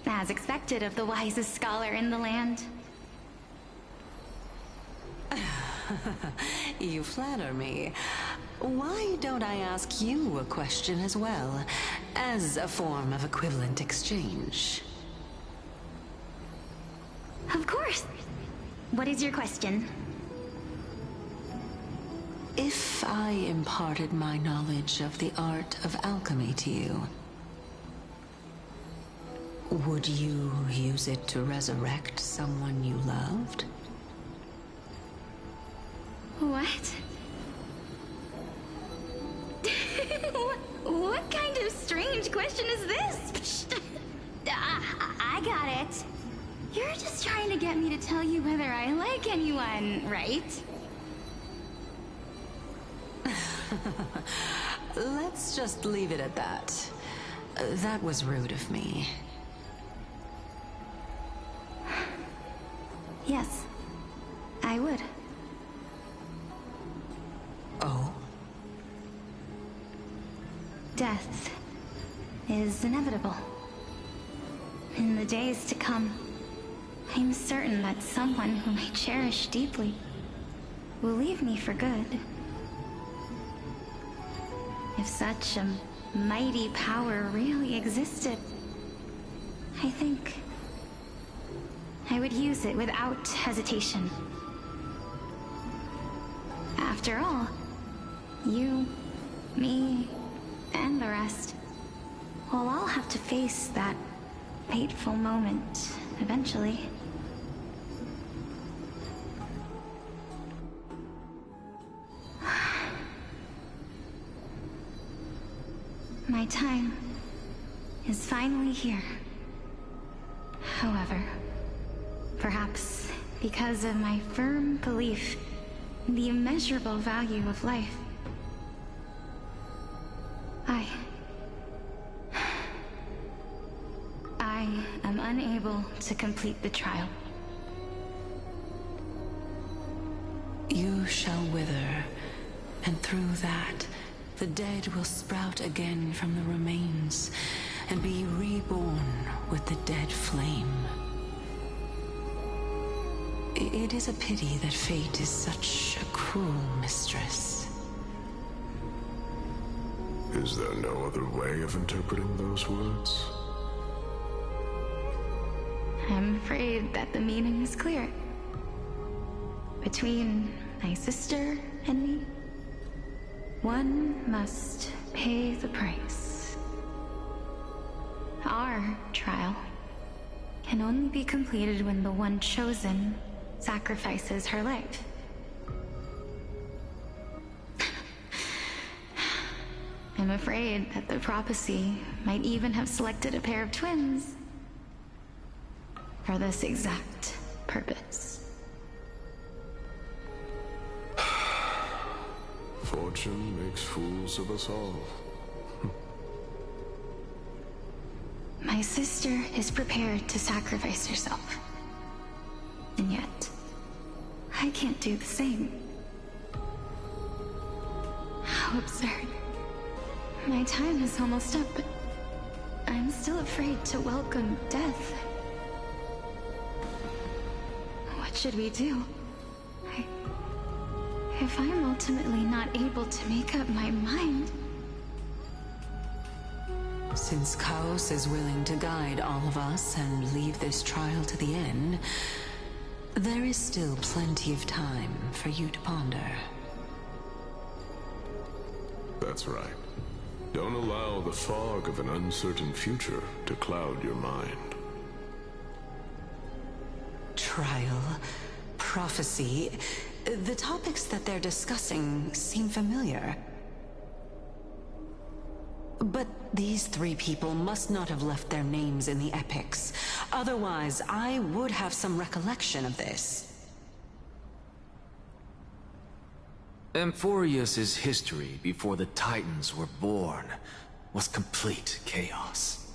As expected of the wisest scholar in the land. You flatter me. Why don't I ask you a question as well, as a form of equivalent exchange? Of course. What is your question? If I imparted my knowledge of the art of alchemy to you, would you use it to resurrect someone you loved? What? What kind of strange question is this? I got it. You're just trying to get me to tell you whether I like anyone, right? Let's just leave it at that. That was rude of me. Yes, I would. Oh? Death is inevitable. In the days to come, I'm certain that someone whom I cherish deeply will leave me for good. If such a mighty power really existed, I think I would use it without hesitation. After all, you, me, and the rest will all have to face that fateful moment eventually. My time is finally here. However, perhaps because of my firm belief in the immeasurable value of life, I am unable to complete the trial. You shall wither, and through that, the dead will sprout again from the remains, and be reborn with the dead flame. It is a pity that fate is such a cruel mistress. Is there no other way of interpreting those words? I'm afraid that the meaning is clear. Between my sister and me, one must pay the price. Our trial can only be completed when the one chosen sacrifices her life. I'm afraid that the prophecy might even have selected a pair of twins for this exact purpose. Fortune makes fools of us all. My sister is prepared to sacrifice herself. And yet, I can't do the same. How absurd. My time is almost up, but I'm still afraid to welcome death. What should we do? If I'm ultimately not able to make up my mind... Since Chaos is willing to guide all of us and leave this trial to the end, there is still plenty of time for you to ponder. That's right. Don't allow the fog of an uncertain future to cloud your mind. Trial, prophecy, the topics that they're discussing seem familiar. But these three people must not have left their names in the epics. Otherwise, I would have some recollection of this. Amphorius's history before the Titans were born was complete chaos.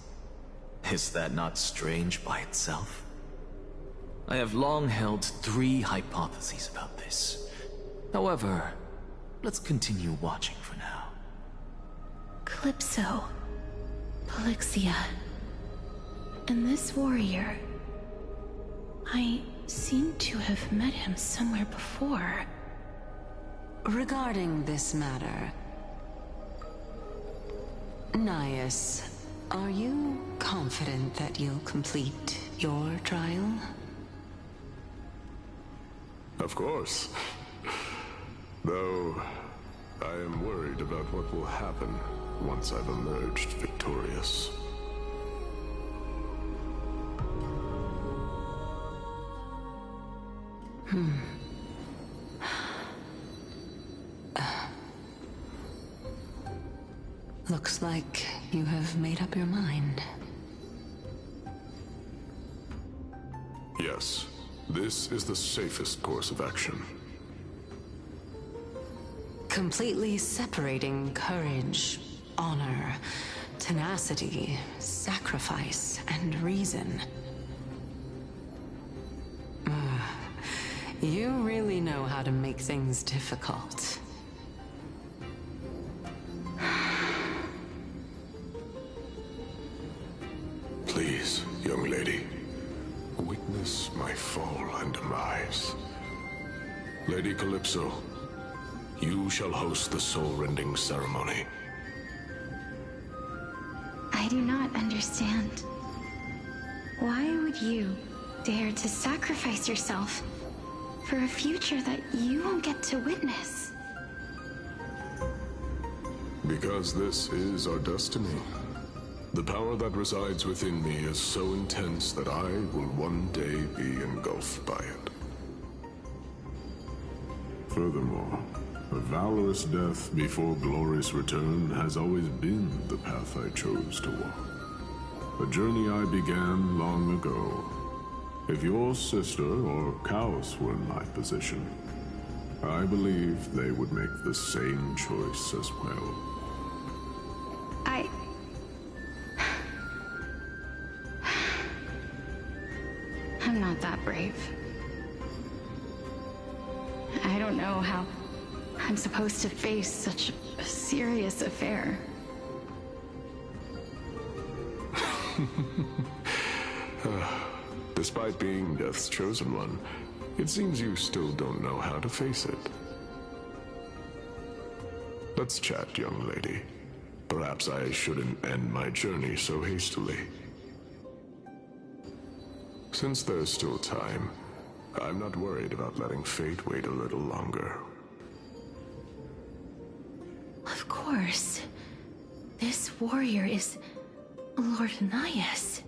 Is that not strange by itself? I have long held 3 hypotheses about this. However, let's continue watching for now. Calypso, Polixia, and this warrior. I seem to have met him somewhere before. Regarding this matter, Nias, are you confident that you'll complete your trial? Of course. Though, I am worried about what will happen once I've emerged victorious. Looks like you have made up your mind. Yes, this is the safest course of action. Completely separating courage, honor, tenacity, sacrifice, and reason. You really know how to make things difficult. Please, young lady, witness my fall and demise. Lady Calypso, you shall host the soul-rending ceremony. I do not understand. Why would you dare to sacrifice yourself for a future that you won't get to witness? Because this is our destiny. The power that resides within me is so intense that I will one day be engulfed by it. Furthermore, a valorous death before glorious return has always been the path I chose to walk. A journey I began long ago. If your sister or Chaos were in my position, I believe they would make the same choice as well. I'm not that brave. I don't know how I'm supposed to face such a serious affair. Despite being Death's chosen one, it seems you still don't know how to face it. Let's chat, young lady. Perhaps I shouldn't end my journey so hastily. Since there's still time, I'm not worried about letting fate wait a little longer. Of course. This warrior is Lord Nias.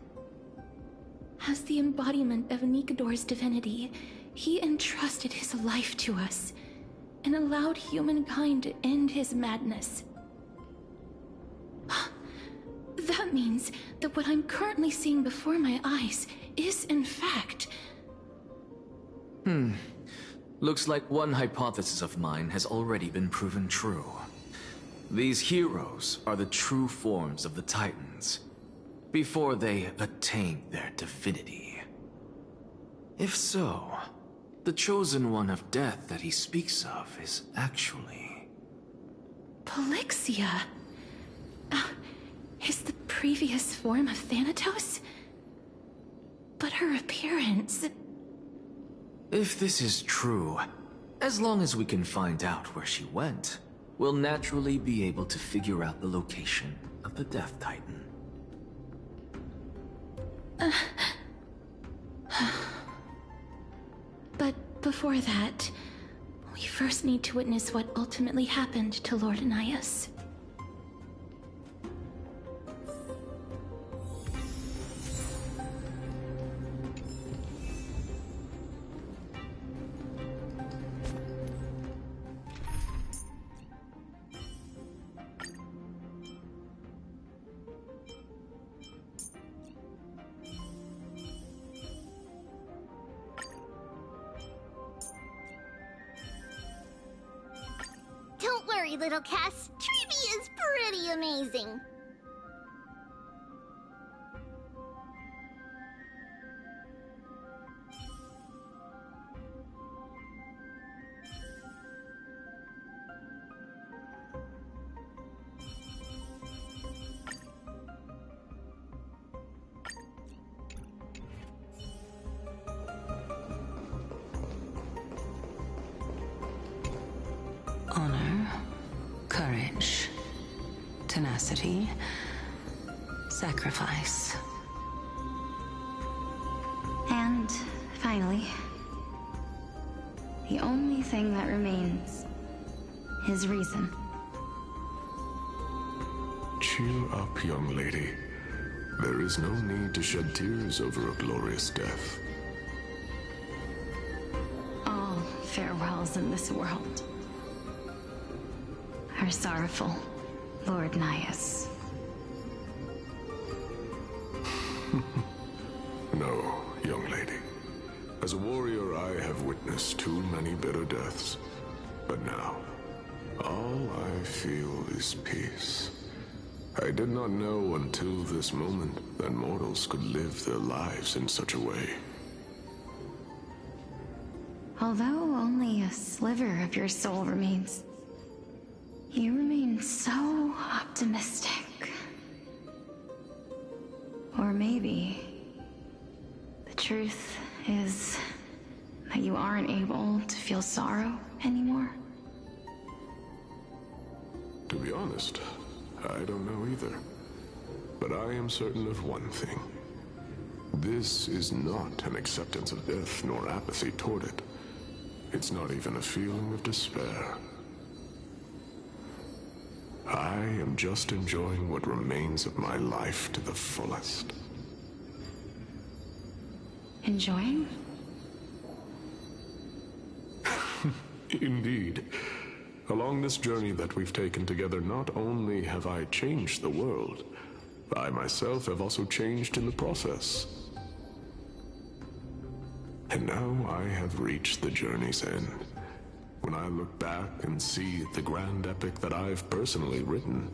As the embodiment of Nikador's divinity, he entrusted his life to us and allowed humankind to end his madness. means that what I'm currently seeing before my eyes is, in fact... Looks like one hypothesis of mine has already been proven true. These heroes are the true forms of the Titans, before they attained their divinity. If so, the chosen one of death that he speaks of is actually... Polixia? Is the previous form of Thanatos? But her appearance... If this is true, as long as we can find out where she went, we'll naturally be able to figure out the location of the Death Titan. But before that, we first need to witness what ultimately happened to Lord Anaias. Don't worry, little Cass. Trivia is pretty amazing. Honor, courage, tenacity, sacrifice. And finally, the only thing that remains is reason. Cheer up, young lady. There is no need to shed tears over a glorious death. All farewells in this world are sorrowful, Lord Anaias. No, young lady. As a warrior, I have witnessed too many bitter deaths. But now, all I feel is peace. I did not know until this moment that mortals could live their lives in such a way. Although only a sliver of your soul remains, you remain so optimistic. Or maybe the truth is that you aren't able to feel sorrow anymore. To be honest, I don't know either. But I am certain of one thing. This is not an acceptance of death nor apathy toward it. It's not even a feeling of despair. I am just enjoying what remains of my life to the fullest. Enjoying? Indeed. Along this journey that we've taken together, not only have I changed the world, I myself have also changed in the process. And now I have reached the journey's end. When I look back and see the grand epic that I've personally written,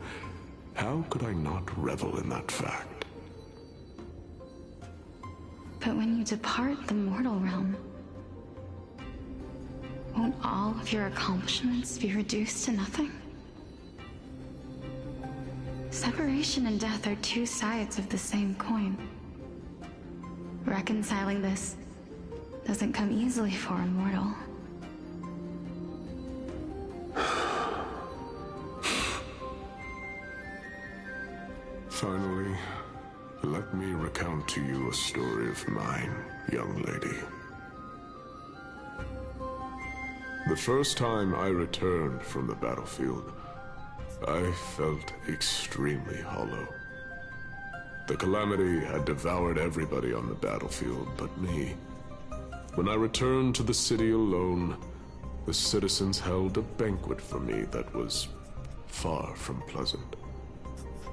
how could I not revel in that fact? But when you depart the mortal realm, won't all of your accomplishments be reduced to nothing? Separation and death are two sides of the same coin. Reconciling this doesn't come easily for a mortal. Finally, let me recount to you a story of mine, young lady. The first time I returned from the battlefield, I felt extremely hollow. The calamity had devoured everybody on the battlefield but me. When I returned to the city alone, the citizens held a banquet for me that was far from pleasant.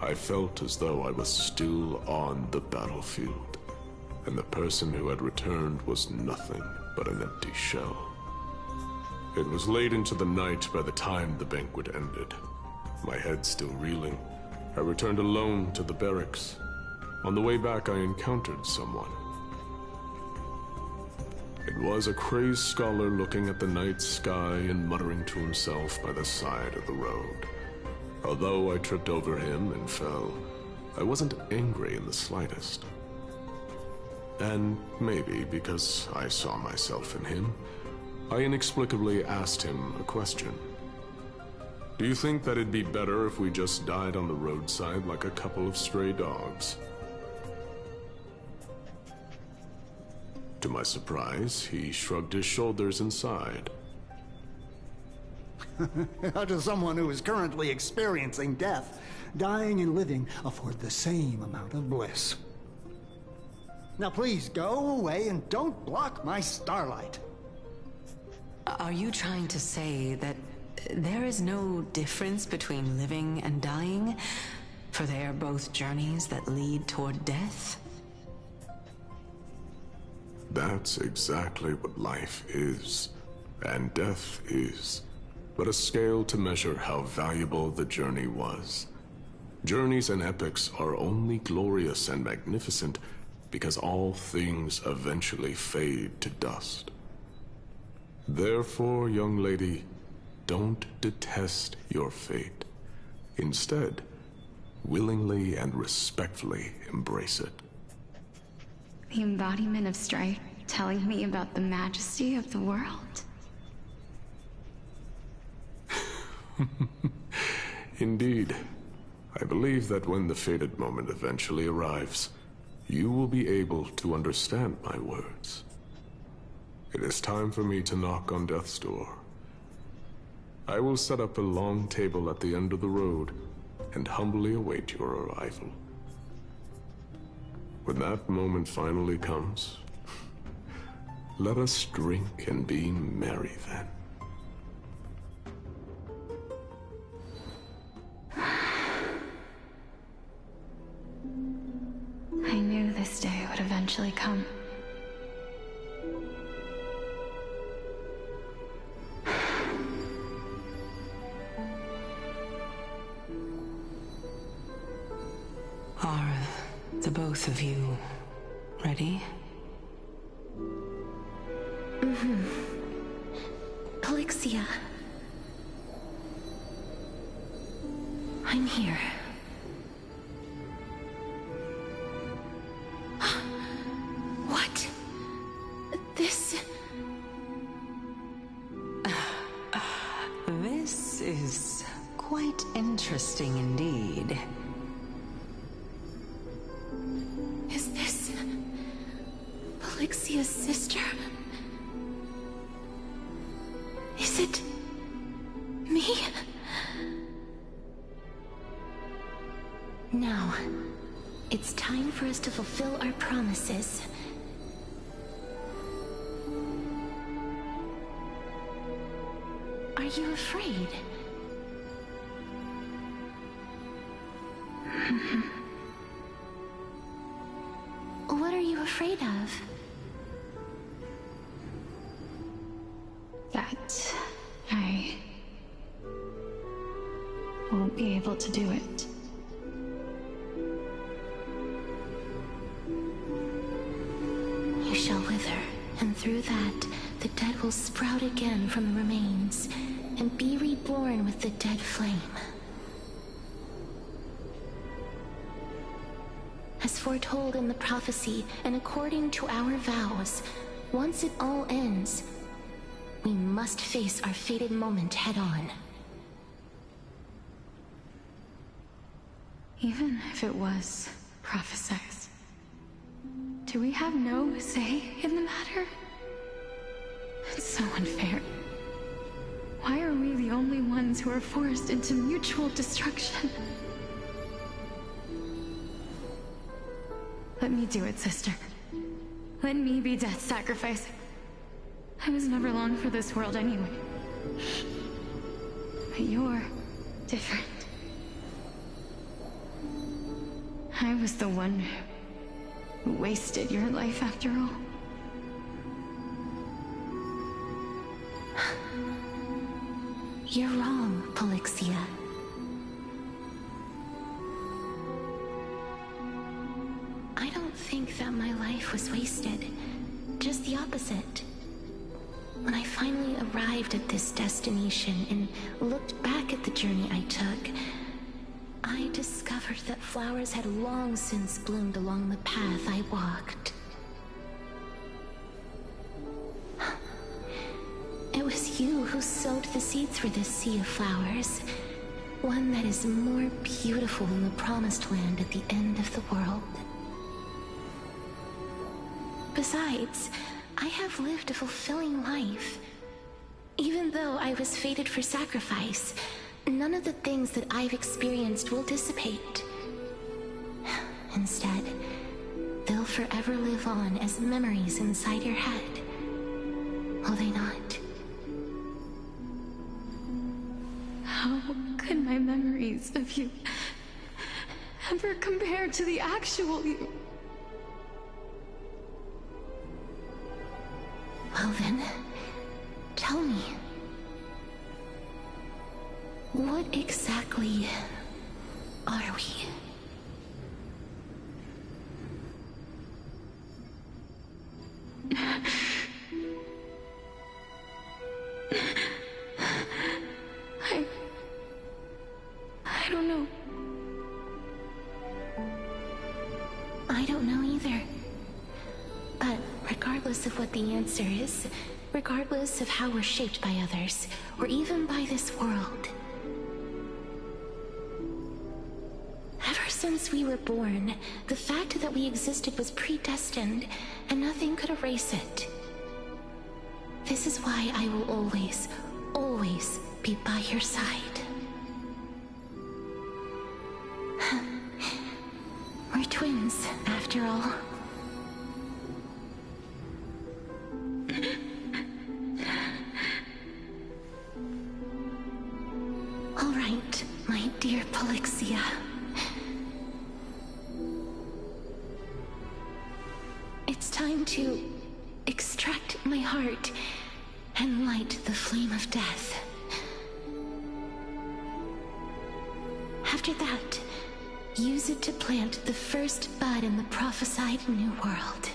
I felt as though I was still on the battlefield, and the person who had returned was nothing but an empty shell. It was late into the night by the time the banquet ended. My head still reeling, I returned alone to the barracks. On the way back, I encountered someone. It was a crazed scholar looking at the night sky and muttering to himself by the side of the road. Although I tripped over him and fell, I wasn't angry in the slightest. And maybe because I saw myself in him, I inexplicably asked him a question. Do you think that it'd be better if we just died on the roadside like a couple of stray dogs? To my surprise, he shrugged his shoulders and sighed. How does someone who is currently experiencing death, dying and living, afford the same amount of bliss? Now please, go away and don't block my starlight. Are you trying to say that there is no difference between living and dying? For they are both journeys that lead toward death? That's exactly what life is, and death is, but a scale to measure how valuable the journey was. Journeys and epics are only glorious and magnificent because all things eventually fade to dust. Therefore, young lady, don't detest your fate. Instead, willingly and respectfully embrace it. The embodiment of strife, telling me about the majesty of the world. Indeed. I believe that when the fated moment eventually arrives, you will be able to understand my words. It is time for me to knock on death's door. I will set up a long table at the end of the road and humbly await your arrival. When that moment finally comes, let us drink and be merry then. I knew this day would eventually come. Are the both of you ready? Mm-hmm. Elixia. I'm here. What? This... This is quite interesting indeed. Is this... Elixia's sister? Is it... me? Now, it's time for us to fulfill our promises. Are you afraid? What are you afraid of? That I won't be able to do it. You shall wither, and through that, the dead will sprout again from the remains, and be reborn with the dead flame. As foretold in the prophecy, and according to our vows, once it all ends, we must face our fated moment head-on. Even if it was prophesied, do we have no say in the matter? It's so unfair. Why are we the only ones who are forced into mutual destruction? Let me do it, sister. Let me be death's sacrifice. I was never long for this world anyway. But you're different. I was the one who wasted your life after all. You're wrong, Polixia. I don't think that my life was wasted. Just the opposite. When I finally arrived at this destination and looked back at the journey I took, I discovered that flowers had long since bloomed along the path I walked. It was you who sowed the seeds for this sea of flowers, one that is more beautiful than the promised land at the end of the world. Besides, I have lived a fulfilling life. Even though I was fated for sacrifice, none of the things that I've experienced will dissipate. Instead, they'll forever live on as memories inside your head. Will they not? How could my memories of you ever compare to the actual you? Well then, tell me. What exactly are we? I don't know. I don't know either. But regardless of what the answer is, regardless of how we're shaped by others, or even by this world, ever since we were born, the fact that we existed was predestined, and nothing could erase it. This is why I will always, always be by your side. We're twins, after all. All right, my dear Polixia. It's time to extract my heart and light the flame of death. After that, use it to plant the first bud in the prophesied new world.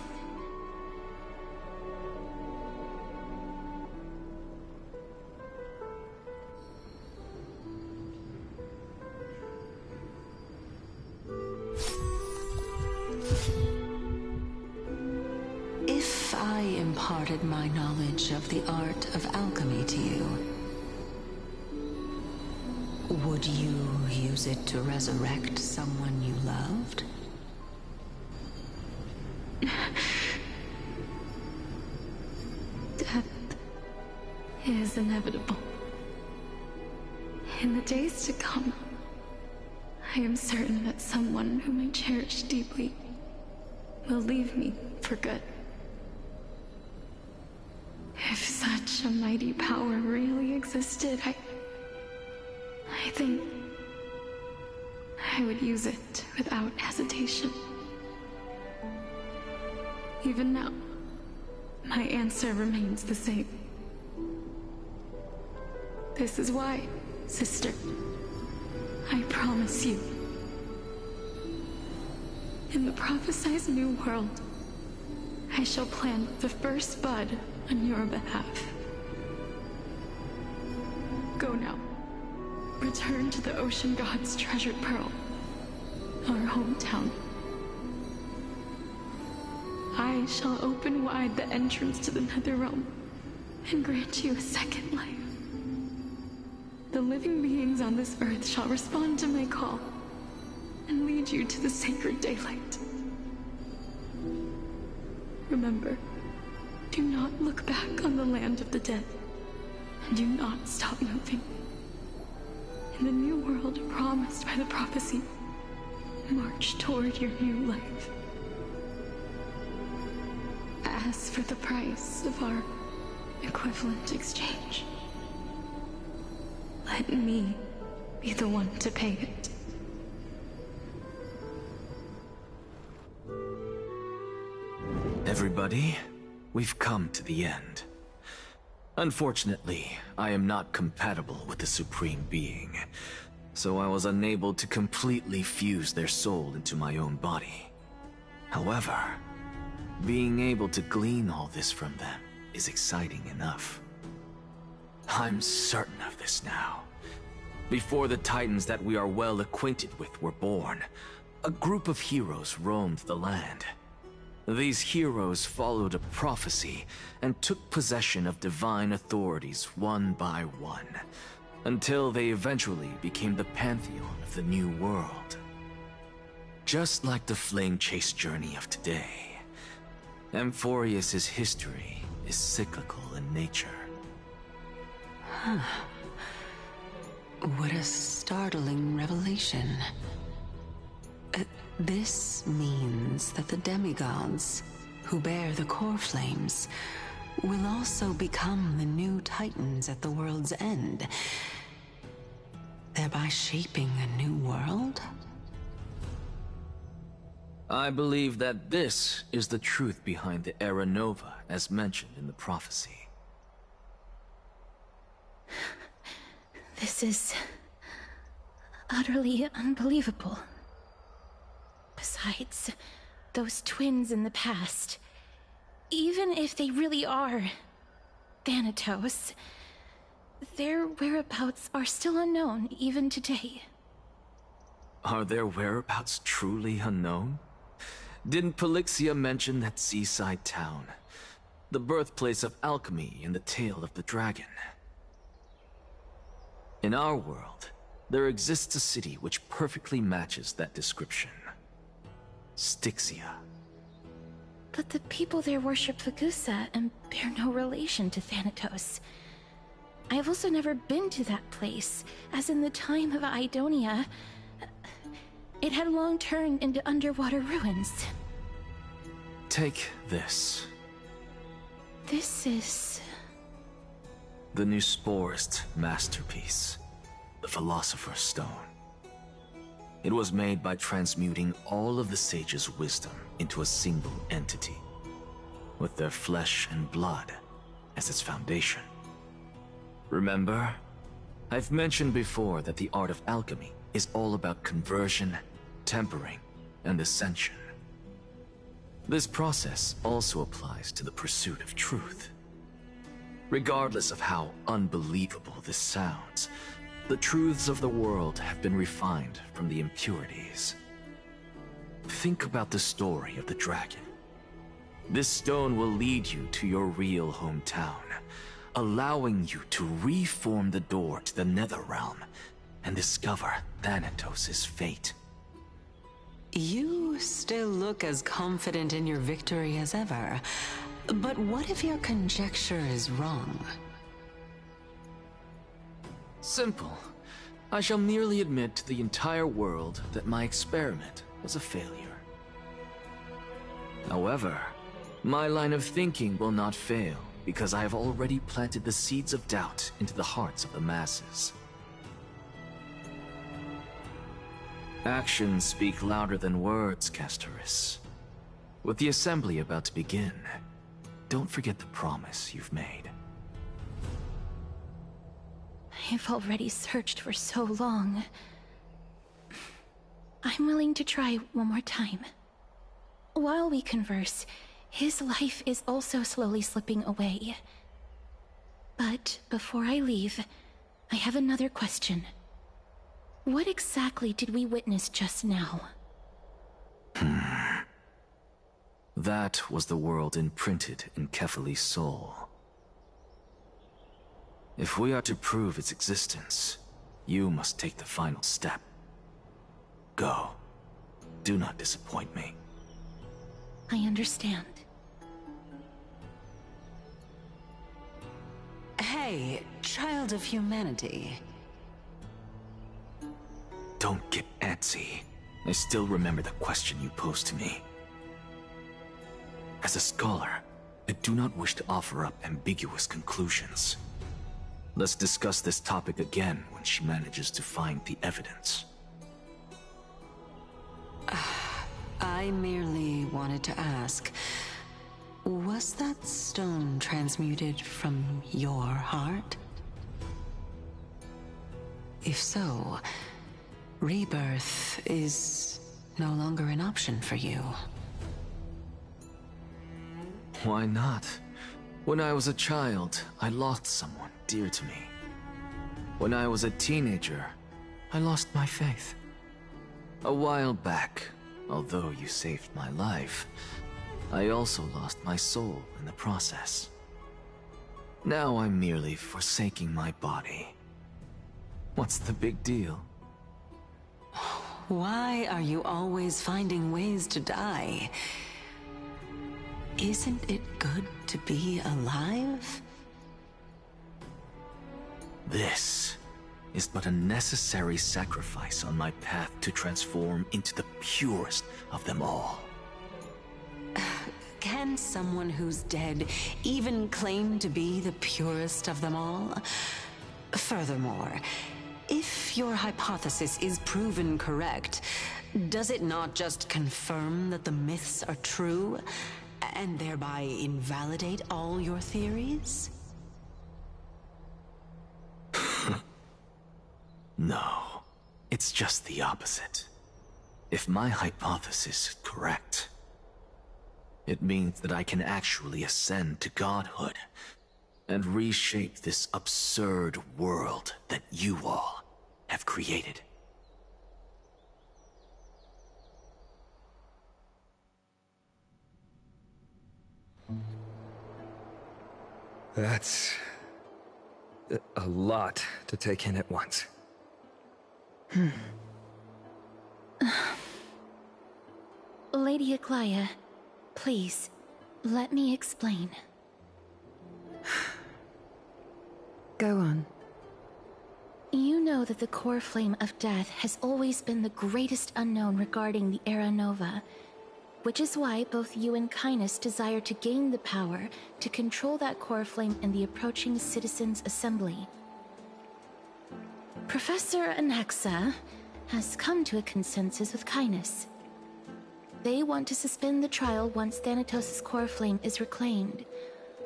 If I imparted my knowledge of the art of alchemy to you, would you use it to resurrect someone you loved? Death is inevitable. In the days to come, I am certain that someone whom I cherish deeply will leave me for good. If such a mighty power really existed, I think I would use it without hesitation. Even now, my answer remains the same. This is why, sister, I promise you, in the prophesied new world, I shall plant the first bud on your behalf. Go now. Return to the Ocean God's treasured pearl, our hometown. I shall open wide the entrance to the Netherrealm and grant you a second life. The living beings on this earth shall respond to my call and lead you to the sacred daylight. Remember, do not look back on the land of the dead, and do not stop moving. In the new world promised by the prophecy, march toward your new life. As for the price of our equivalent exchange, let me be the one to pay it. everybody. We've come to the end. Unfortunately, I am not compatible with the Supreme Being, so I was unable to completely fuse their soul into my own body. However, being able to glean all this from them is exciting enough. I'm certain of this now. Before the Titans that we are well acquainted with were born, a group of heroes roamed the land. These heroes followed a prophecy and took possession of divine authorities one by one, until they eventually became the pantheon of the New World. Just like the flame chase journey of today, Amphorius's history is cyclical in nature. Huh. What a startling revelation. This means that the demigods, who bear the core flames, will also become the new Titans at the world's end, thereby shaping a new world? I believe that this is the truth behind the Era Nova, as mentioned in the prophecy. This is utterly unbelievable. Besides, those twins in the past, even if they really are Thanatos, their whereabouts are still unknown even today. Are their whereabouts truly unknown? Didn't Polixia mention that seaside town, the birthplace of alchemy in the Tale of the Dragon? In our world, there exists a city which perfectly matches that description. Styxia. But the people there worship Fagusa and bear no relation to Thanatos. I have also never been to that place, as in the time of Idonia, it had long turned into underwater ruins. Take this. This is... the new Sporist masterpiece, the Philosopher's Stone. It was made by transmuting all of the sages' wisdom into a single entity, with their flesh and blood as its foundation. Remember, I've mentioned before that the art of alchemy is all about conversion, tempering, and ascension. This process also applies to the pursuit of truth. Regardless of how unbelievable this sounds, the truths of the world have been refined from the impurities. Think about the story of the dragon. This stone will lead you to your real hometown, allowing you to reform the door to the Netherrealm and discover Thanatos' fate. You still look as confident in your victory as ever. But what if your conjecture is wrong? Simple. I shall merely admit to the entire world that my experiment was a failure. However, my line of thinking will not fail because I have already planted the seeds of doubt into the hearts of the masses. Actions speak louder than words, Castoris. With the assembly about to begin, don't forget the promise you've made. I've already searched for so long. I'm willing to try one more time. While we converse, his life is also slowly slipping away. But before I leave, I have another question. What exactly did we witness just now? That was the world imprinted in Kefali's soul. If we are to prove its existence, you must take the final step. Go. Do not disappoint me. I understand. Hey, child of humanity. Don't get antsy. I still remember the question you posed to me. As a scholar, I do not wish to offer up ambiguous conclusions. Let's discuss this topic again when she manages to find the evidence. I merely wanted to ask, Was that stone transmuted from your heart? If so, rebirth is no longer an option for you. Why not? When I was a child, I lost someone dear to me. When I was a teenager, I lost my faith. A while back, although you saved my life, I also lost my soul in the process. Now I'm merely forsaking my body. What's the big deal? Why are you always finding ways to die? Isn't it good to be alive? This is but a necessary sacrifice on my path to transform into the purest of them all. Can someone who's dead even claim to be the purest of them all? Furthermore, if your hypothesis is proven correct, does it not just confirm that the myths are true, and thereby invalidate all your theories? No, it's just the opposite. If my hypothesis is correct, it means that I can actually ascend to godhood and reshape this absurd world that you all have created. That's a lot to take in at once. Lady Aglaia, please, let me explain. Go on. You know that the core flame of death has always been the greatest unknown regarding the Era Nova, which is why both you and Kindness desire to gain the power to control that core flame in the approaching Citizens' Assembly. Professor Anaxa has come to a consensus with Kindness. They want to suspend the trial once Thanatos' core flame is reclaimed,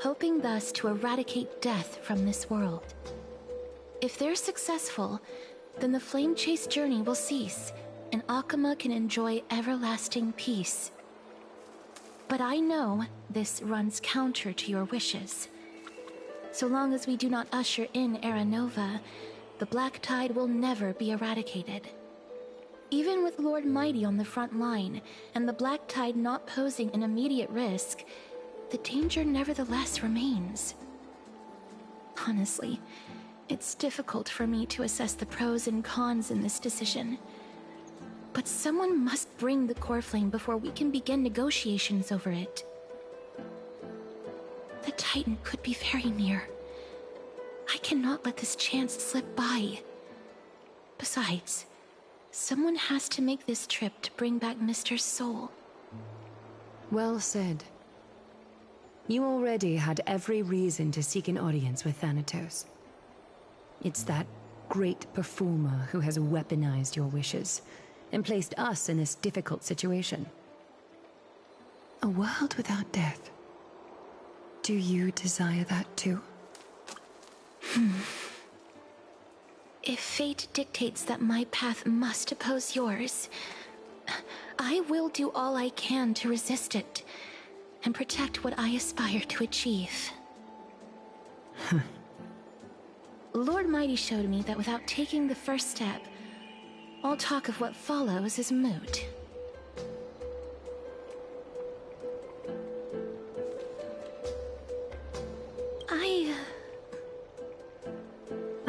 hoping thus to eradicate death from this world. If they're successful, then the flame chase journey will cease, and Akama can enjoy everlasting peace. But I know this runs counter to your wishes. So long as we do not usher in Era Nova, the Black Tide will never be eradicated. Even with Lord Mighty on the front line, and the Black Tide not posing an immediate risk, the danger nevertheless remains. Honestly, it's difficult for me to assess the pros and cons in this decision. But someone must bring the core flame before we can begin negotiations over it. The Titan could be very near. I cannot let this chance slip by. Besides, someone has to make this trip to bring back Mr. Soul. Well said. You already had every reason to seek an audience with Thanatos. It's that great performer who has weaponized your wishes and placed us in this difficult situation. A world without death. Do you desire that too? If fate dictates that my path must oppose yours, I will do all I can to resist it and protect what I aspire to achieve. Lord Mighty showed me that without taking the first step, all talk of what follows is moot.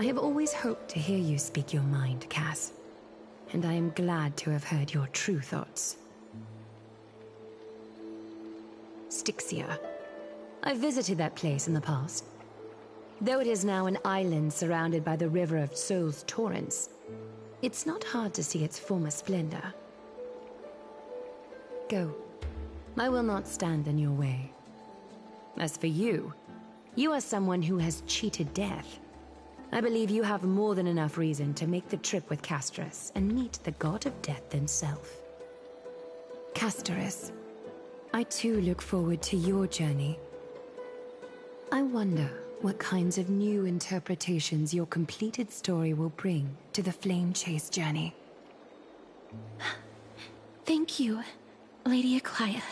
I have always hoped to hear you speak your mind, Cass. And I am glad to have heard your true thoughts. Styxia. I visited that place in the past. Though it is now an island surrounded by the river of Soul's torrents, it's not hard to see its former splendor. Go. I will not stand in your way. As for you, you are someone who has cheated death. I believe you have more than enough reason to make the trip with Casterus and meet the god of death himself. Casterus, I too look forward to your journey I wonder what kinds of new interpretations your completed story will bring to the Flame Chase journey. Thank you, Lady Aklaya.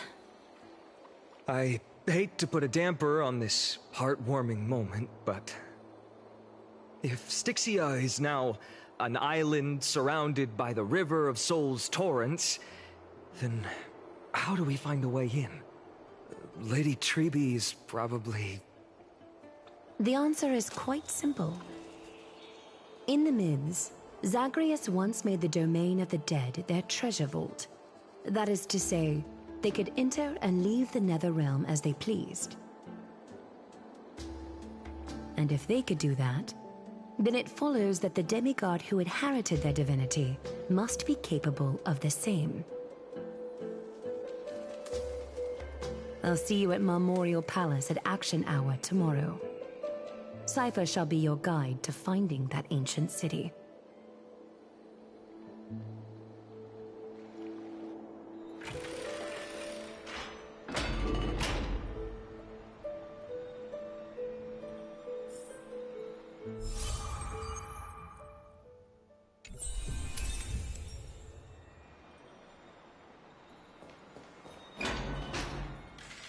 I hate to put a damper on this heartwarming moment, but if Styxia is now an island surrounded by the River of Souls torrents, then how do we find a way in? Lady Trebe is probably... The answer is quite simple. In the myths, Zagreus once made the domain of the dead their treasure vault. That is to say, they could enter and leave the Netherrealm as they pleased. And if they could do that, then it follows that the demigod who inherited their divinity must be capable of the same. I'll see you at Marmorial Palace at Action Hour tomorrow. Cypher shall be your guide to finding that ancient city.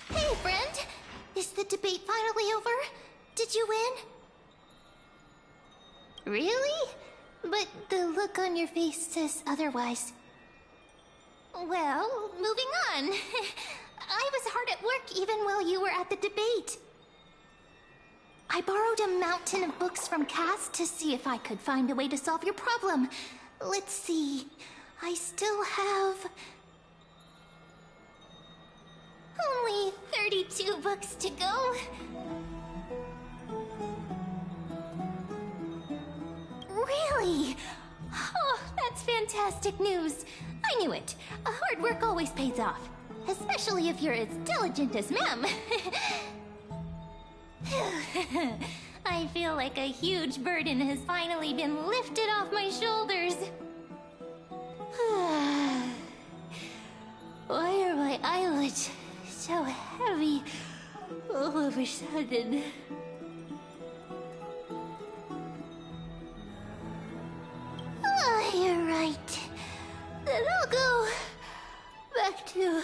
Hey, friend! Is the debate finally over? Did you win? Really? But the look on your face says otherwise. Well, moving on. I was hard at work even while you were at the debate. I borrowed a mountain of books from Cass to see if I could find a way to solve your problem. Let's see. I still have... only 32 books to go. Really? Oh, that's fantastic news. I knew it. Hard work always pays off. Especially if you're as diligent as Mem. I feel like a huge burden has finally been lifted off my shoulders. Why are my eyelids so heavy all of a sudden? You're right. Then I'll go back to...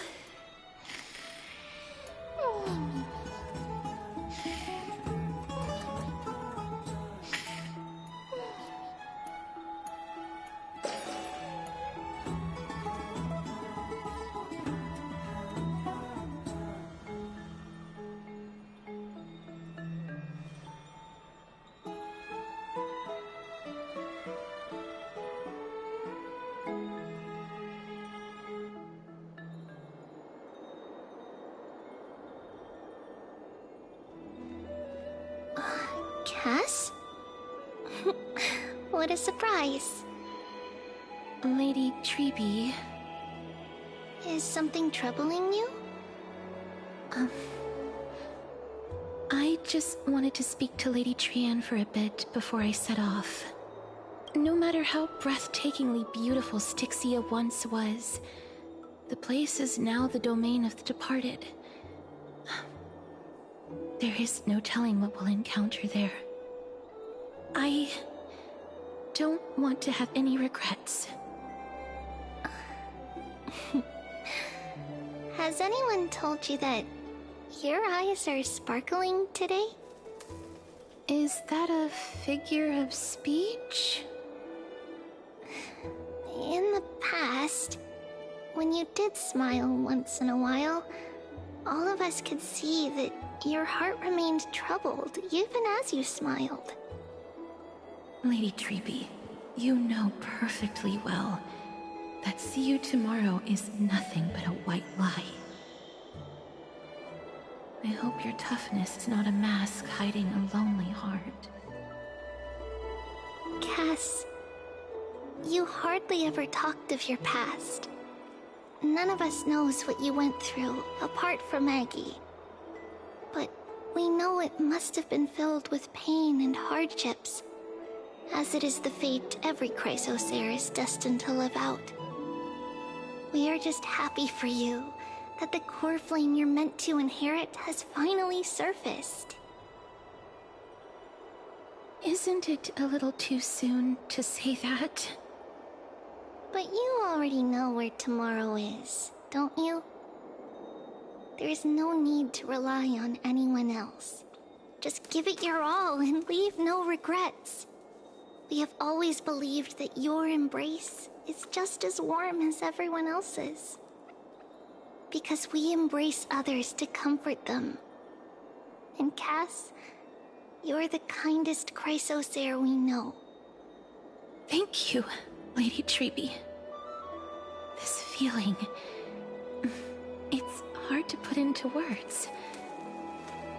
Cass? What a surprise. Lady Trebe... Is something troubling you? I just wanted to speak to Lady Trian for a bit before I set off. No matter how breathtakingly beautiful Styxia once was, the place is now the domain of the departed. There is no telling what we'll encounter there. I don't want to have any regrets. Has anyone told you that your eyes are sparkling today? Is that a figure of speech? In the past, when you did smile once in a while, all of us could see that your heart remained troubled, even as you smiled. Lady Trebe, you know perfectly well that see you tomorrow is nothing but a white lie. I hope your toughness is not a mask hiding a lonely heart. Cass, you hardly ever talked of your past. None of us knows what you went through, apart from Maggie. But we know it must have been filled with pain and hardships, as it is the fate every Chrysosaur is destined to live out. We are just happy for you that the core flame you're meant to inherit has finally surfaced. Isn't it a little too soon to say that? But you already know where tomorrow is, don't you? There's no need to rely on anyone else. Just give it your all and leave no regrets. We have always believed that your embrace is just as warm as everyone else's. Because we embrace others to comfort them. And Cass, you're the kindest Chrysosaur we know. Thank you, Lady Treeby. This feeling... it's hard to put into words.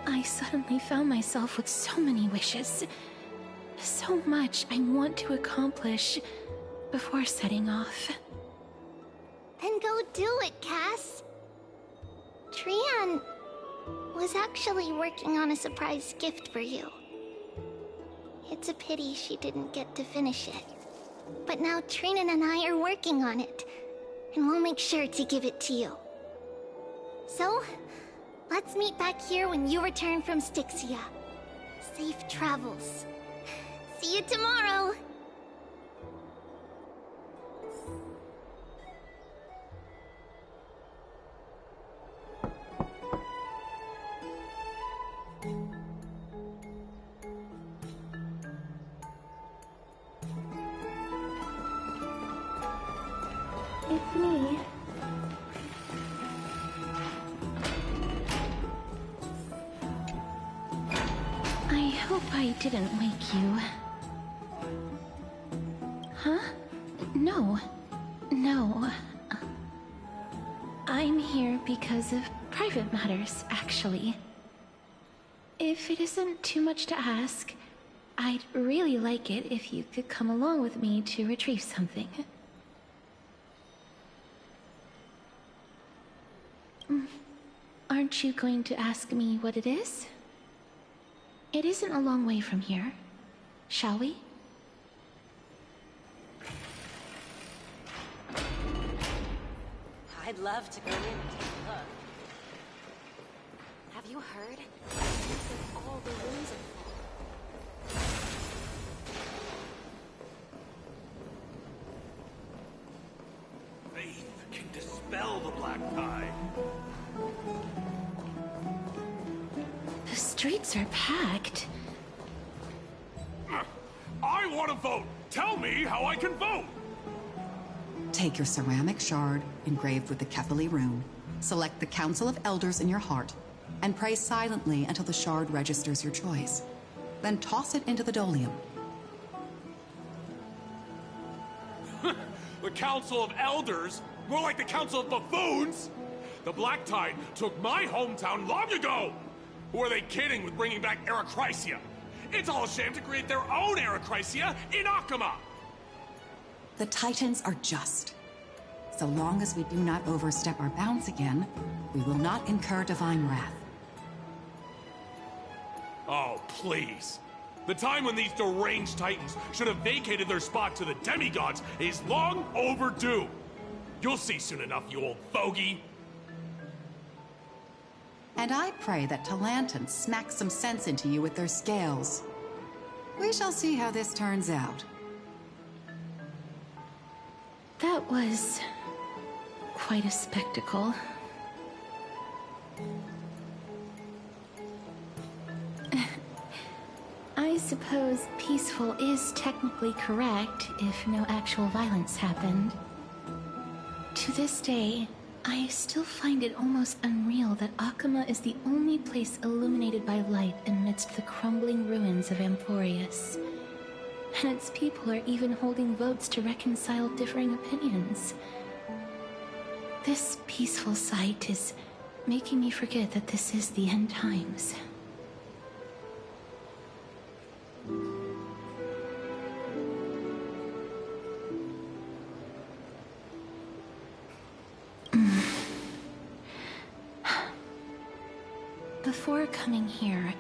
I suddenly found myself with so many wishes. So much I want to accomplish before setting off. Then go do it, Cass. Trian was actually working on a surprise gift for you. It's a pity she didn't get to finish it. But now Trinan and I are working on it, and we'll make sure to give it to you. So, let's meet back here when you return from Styxia. Safe travels. See you tomorrow! It's me. I hope I didn't wake you. Huh? No. No. I'm here because of private matters, actually. If it isn't too much to ask, I'd really like it if you could come along with me to retrieve something. Aren't you going to ask me what it is? It isn't a long way from here. Shall we? I'd love to go in and take a look. Have you heard? It seems like all the rooms are full. Faith can dispel the black tide. The streets are packed. I want to vote! Tell me how I can vote! Take your ceramic shard, engraved with the Kefali rune, select the Council of Elders in your heart, and pray silently until the shard registers your choice. Then toss it into the Dolium. The Council of Elders? More like the Council of Buffoons? The Black Tide took my hometown long ago! Who are they kidding with bringing back Arachrysia? It's all a sham to create their own Arachrysia in Akama! The Titans are just. So long as we do not overstep our bounds again, we will not incur divine wrath. Oh, please. The time when these deranged Titans should have vacated their spot to the demigods is long overdue. You'll see soon enough, you old fogey. And I pray that Talanton smacks some sense into you with their scales. We shall see how this turns out. That was quite a spectacle. I suppose peaceful is technically correct if no actual violence happened. To this day, I still find it almost unreal that Akama is the only place illuminated by light amidst the crumbling ruins of Amphorius. And its people are even holding votes to reconcile differing opinions. This peaceful sight is making me forget that this is the end times. Before coming here,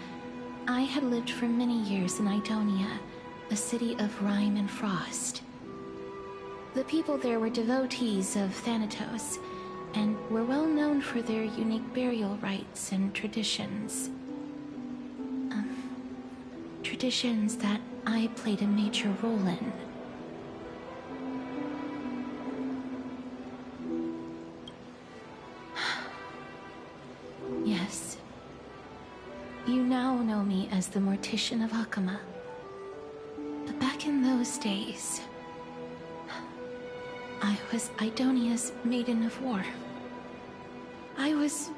I had lived for many years in Idonia, a city of rime and frost. The people there were devotees of Thanatos, and were well known for their unique burial rites and traditions. Traditions that I played a major role in. Yes. You now know me as the Mortician of Akama. But back in those days, I was Idonia's Maiden of War. I was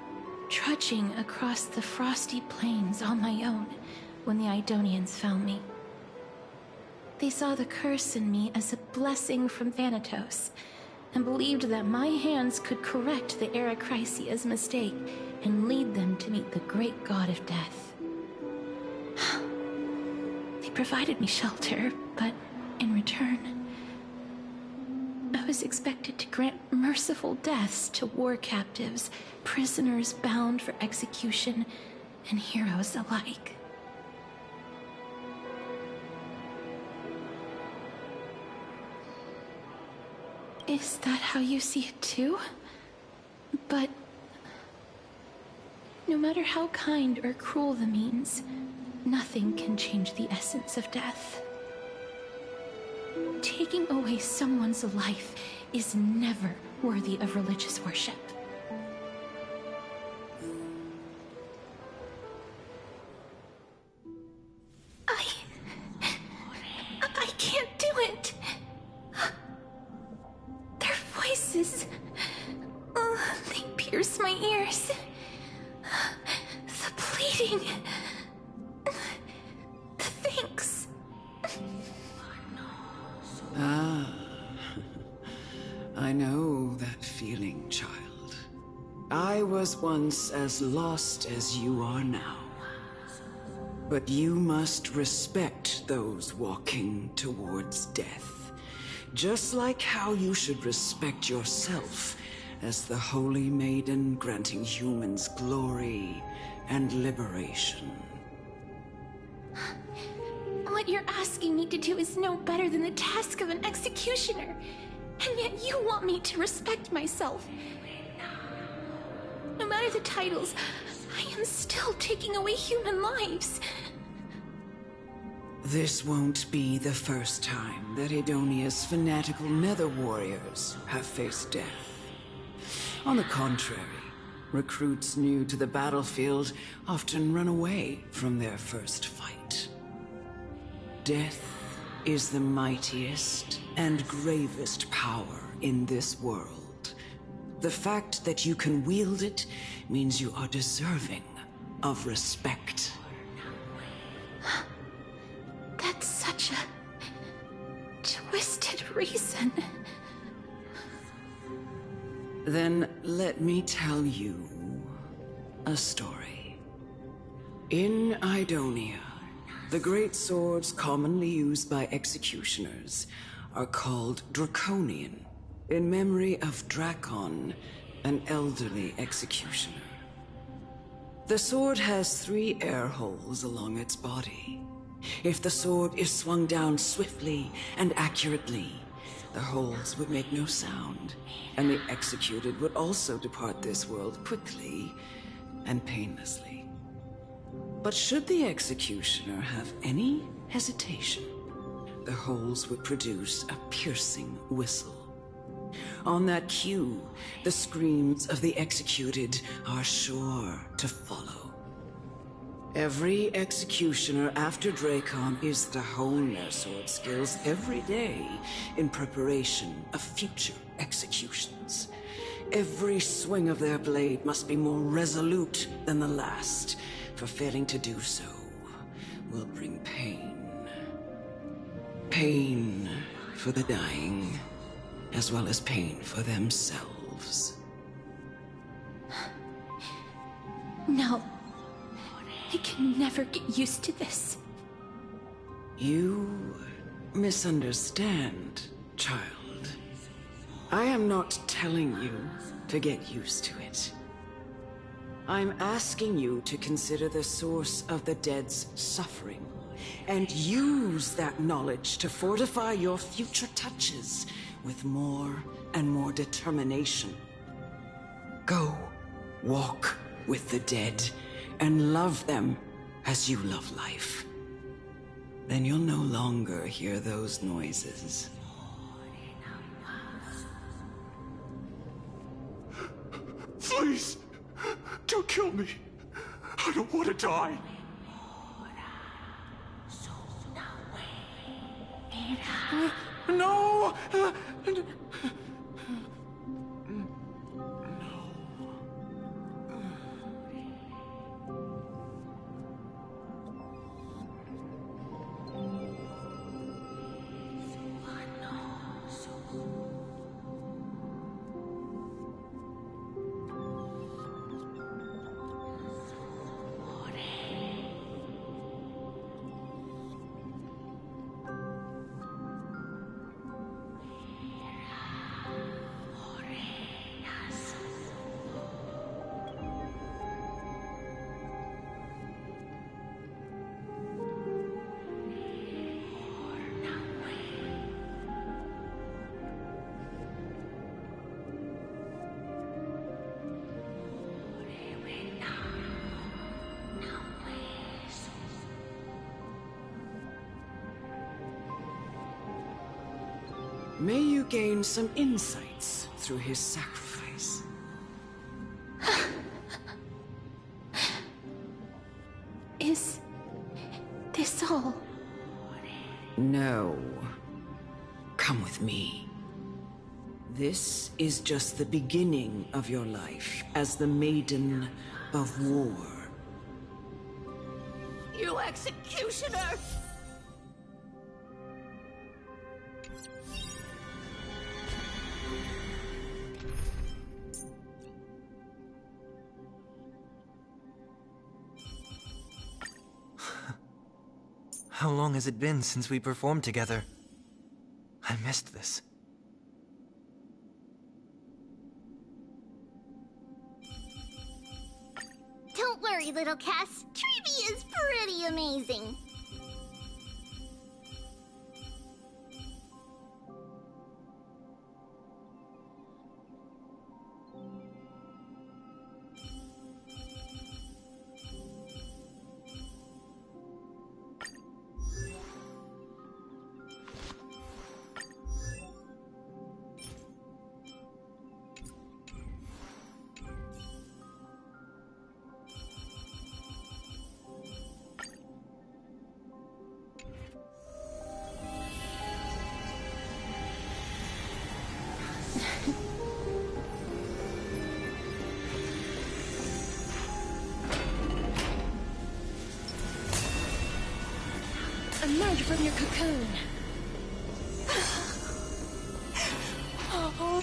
trudging across the frosty plains on my own when the Idonians found me. They saw the curse in me as a blessing from Thanatos, and believed that my hands could correct the Arachrysia's mistake and lead them to meet the great god of death. They provided me shelter, but in return, I was expected to grant merciful deaths to war captives, prisoners bound for execution, and heroes alike. Is that how you see it too? But no matter how kind or cruel the means, nothing can change the essence of death. Taking away someone's life is never worthy of religious worship. I can't do it. Their voices, they pierce my ears. The pleading, the thanks. Ah, I know that feeling, child. I was once as lost as you are now. But you must respect those walking towards death, just like how you should respect yourself as the Holy Maiden granting humans glory and liberation. What you're asking me to do is no better than the task of an executioner, and yet you want me to respect myself. No matter the titles, I am still taking away human lives. This won't be the first time that Edonia's fanatical nether warriors have faced death. On the contrary, recruits new to the battlefield often run away from their first fight. Death is the mightiest and gravest power in this world. The fact that you can wield it means you are deserving of respect. That's such a twisted reason. Then let me tell you a story. In Idonia, the great swords commonly used by executioners are called Draconian, in memory of Drakon, an elderly executioner. The sword has 3 air holes along its body. If the sword is swung down swiftly and accurately, the holes would make no sound, and the executed would also depart this world quickly and painlessly. But should the executioner have any hesitation, the holes would produce a piercing whistle. On that cue, the screams of the executed are sure to follow. Every executioner after Drakon is to hone their sword skills every day in preparation of future executions. Every swing of their blade must be more resolute than the last, for failing to do so will bring pain. Pain for the dying, as well as pain for themselves. No. I can never get used to this. You misunderstand, child. I am not telling you to get used to it. I'm asking you to consider the source of the dead's suffering, and use that knowledge to fortify your future touches with more and more determination. Go, walk with the dead, and love them as you love life. then you'll no longer hear those noises. Please! Don't kill me! I don't want to die! No! May you gain some insights through his sacrifice. Is this all? No. Come with me. This is just the beginning of your life as the Maiden of War. You executioner! How long has it been since we performed together? I missed this. Don't worry, little Cass. Treeby is pretty amazing. Emerge from your cocoon. Oh.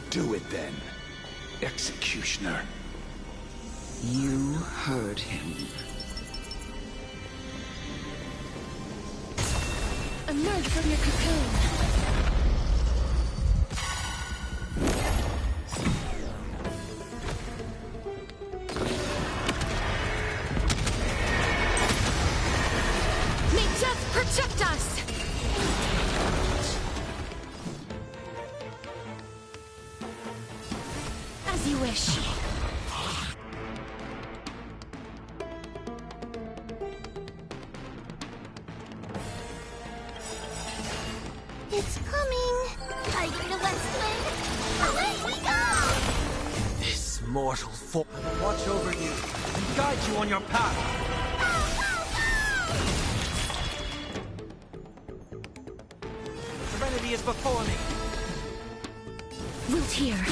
Do it then, Executioner. You heard him. Emerge from your cocoon. Protect us! As you wish. It's coming. Tiger to West Wind. Away we go! This mortal form will watch over you and guide you on your path. Serenity is before me. Root here.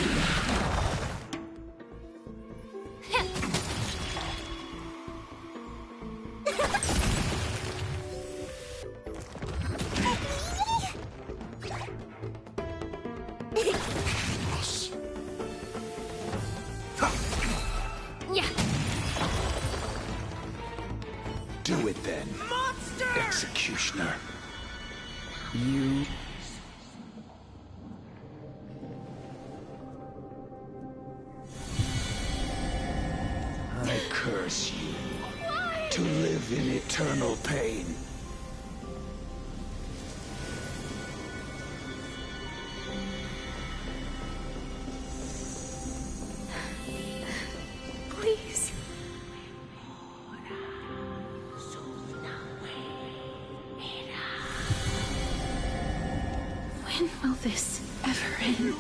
Yeah. Do it then, Monster! Executioner. You... I curse you to live in eternal pain. this ever end?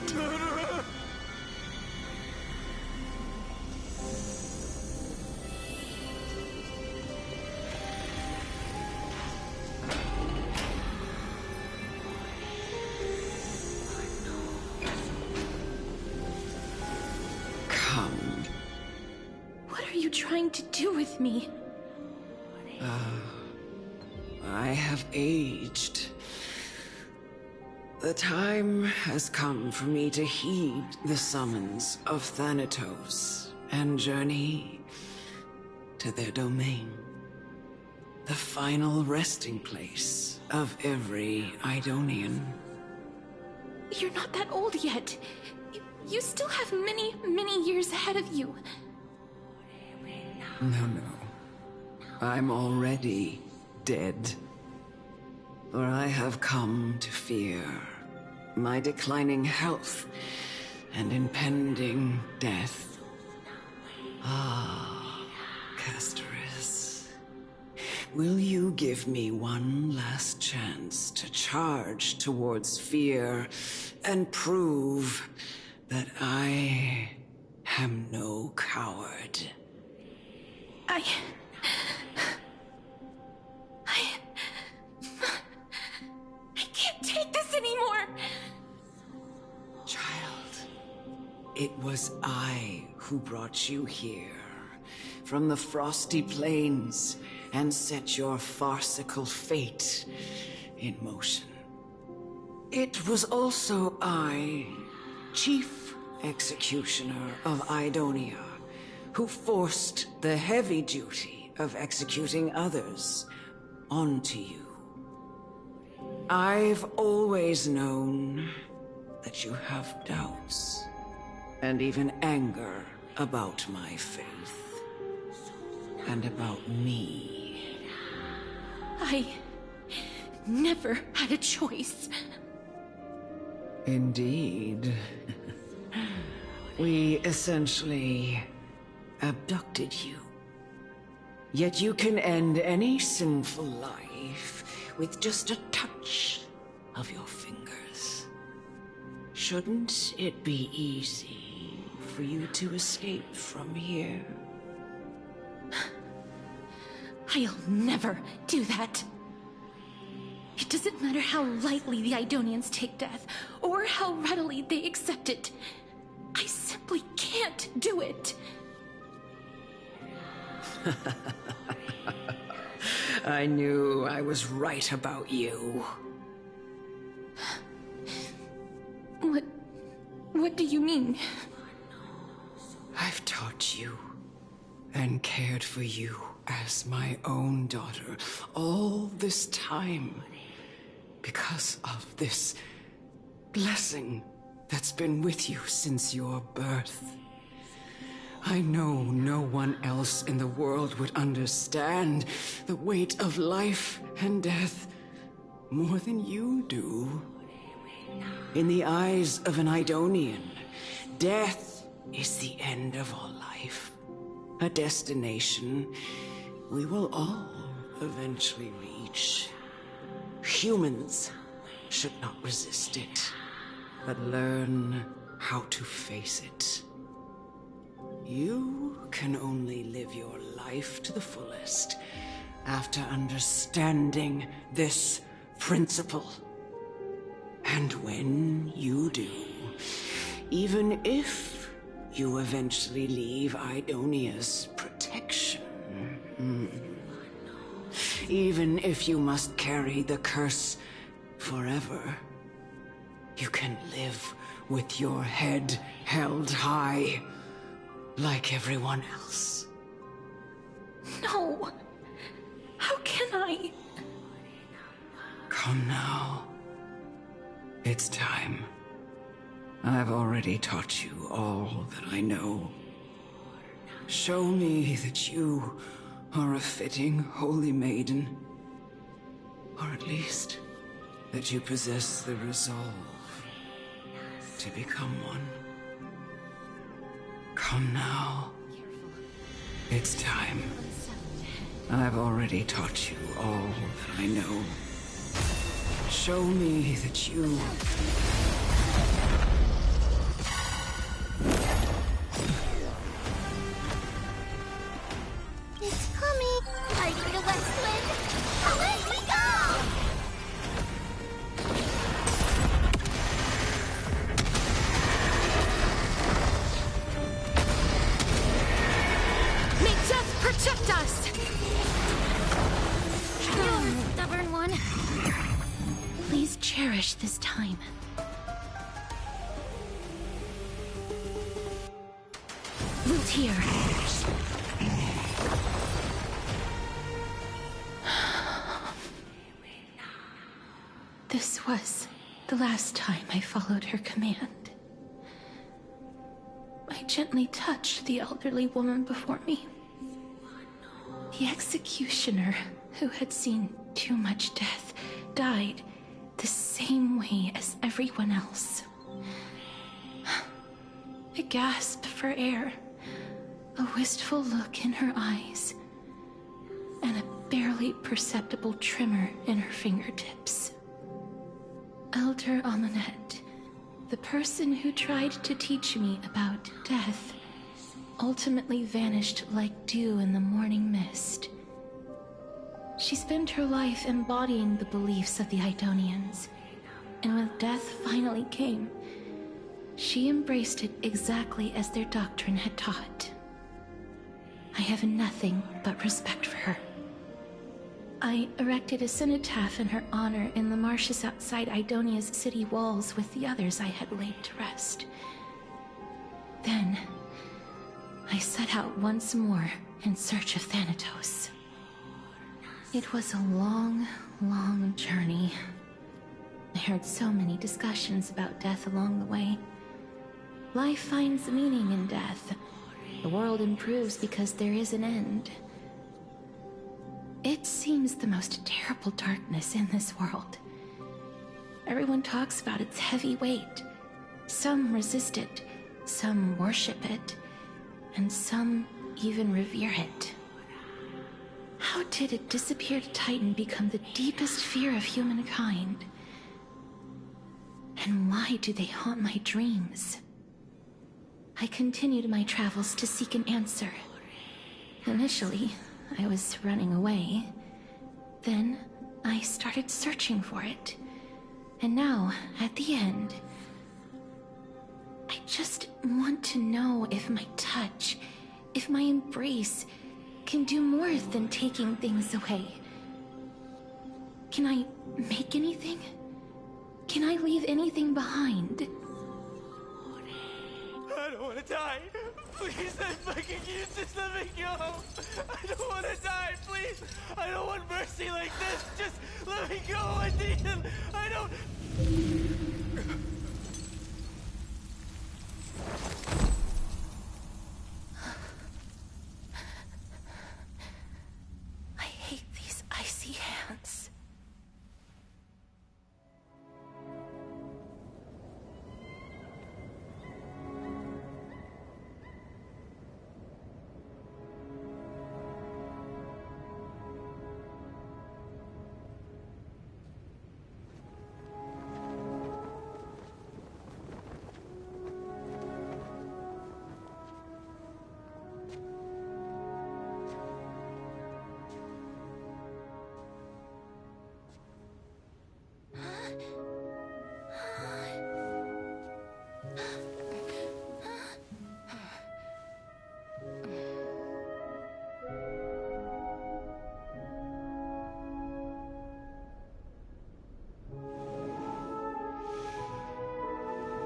Come. What are you trying to do with me? I have aged. The time has come for me to heed the summons of Thanatos and journey to their domain. The final resting place of every Idonian. You're not that old yet. You still have many, many years ahead of you. No. I'm already dead. For I have come to fear my declining health and impending death. Ah, Castorus. Will you give me one last chance to charge towards fear and prove that I am no coward? I can't take this anymore! Child, it was I who brought you here, from the frosty plains, and set your farcical fate in motion. It was also I, Chief Executioner of Idonia, who forced the heavy duty of executing others onto you. I've always known that you have doubts, and even anger about my faith, and about me. I never had a choice. Indeed. We essentially abducted you. Yet you can end any sinful life with just a touch of your fingers. Shouldn't it be easy for you to escape from here? I'll never do that. It doesn't matter how lightly the Idonians take death, or how readily they accept it. I simply can't do it. I knew I was right about you. What do you mean? I've taught you and cared for you as my own daughter all this time because of this blessing that's been with you since your birth. I know no one else in the world would understand the weight of life and death more than you do. In the eyes of an Idonian, death is the end of all life. A destination we will all eventually reach. Humans should not resist it, but learn how to face it. You can only live your life to the fullest after understanding this principle. And when you do, even if you eventually leave Idonia's protection, even if you must carry the curse forever, you can live with your head held high, like everyone else. No! How can I? Come now. It's time. I've already taught you all that I know. Show me that you are a fitting holy maiden. Or at least, that you possess the resolve to become one. Come now. It's time. I've already taught you all that I know. Show me that you... It's coming! Ready for the west wind? Away we go! May death protect us! Stubborn one. Please cherish this time. Loot here. This was the last time I followed her command. I gently touched the elderly woman before me. The executioner, who had seen too much death, died the same way as everyone else. I gasped for air, a wistful look in her eyes, and a barely perceptible tremor in her fingertips. Elder Amunet, the person who tried to teach me about death, ultimately vanished like dew in the morning mist. She spent her life embodying the beliefs of the Idonians, and when death finally came, she embraced it exactly as their doctrine had taught. I have nothing but respect for her. I erected a cenotaph in her honor in the marshes outside Idonia's city walls with the others I had laid to rest. Then, I set out once more in search of Thanatos. It was a long, long journey. I heard so many discussions about death along the way. Life finds meaning in death. The world improves because there is an end. It seems the most terrible darkness in this world. Everyone talks about its heavy weight. Some resist it, some worship it, and some even revere it. How did a disappeared titan become the deepest fear of humankind? And why do they haunt my dreams? I continued my travels to seek an answer. Initially, I was running away. Then, I started searching for it. And now, at the end, I just want to know if my touch, if my embrace, can do more than taking things away. Can I make anything? Can I leave anything behind? I don't want to die. Please, I'm begging you, just let me go. I don't want to die, please. I don't want mercy like this. Just let me go. I need him. I don't... I hate these icy hands.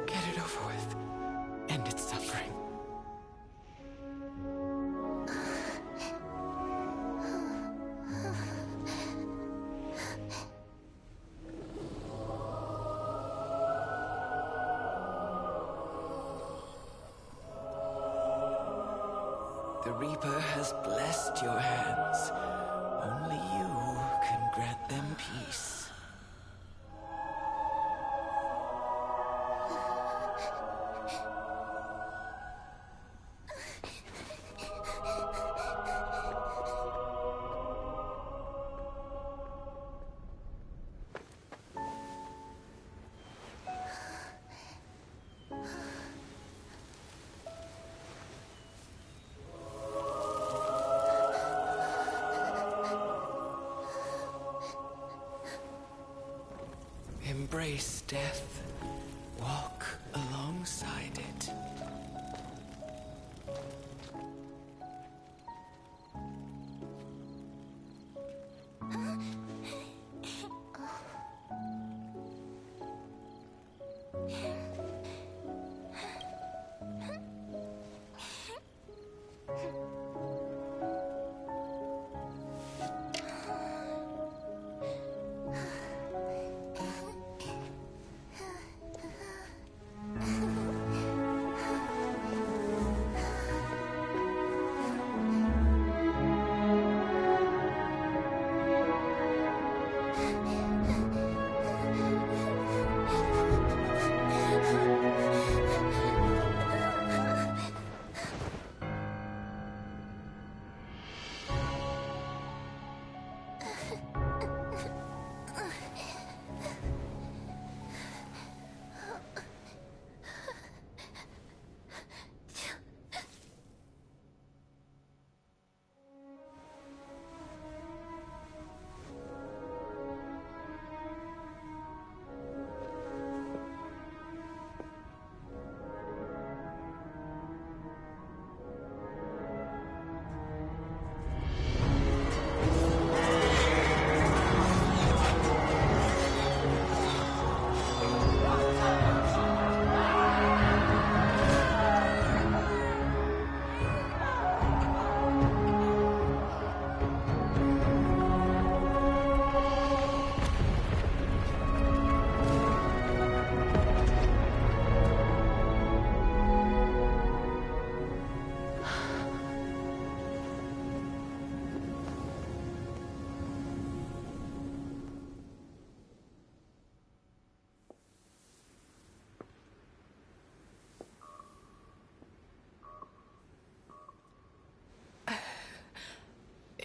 Get it over with. End its suffering. The Reaper has blessed your hands. Only you can grant them peace. embrace death. Walk alongside it.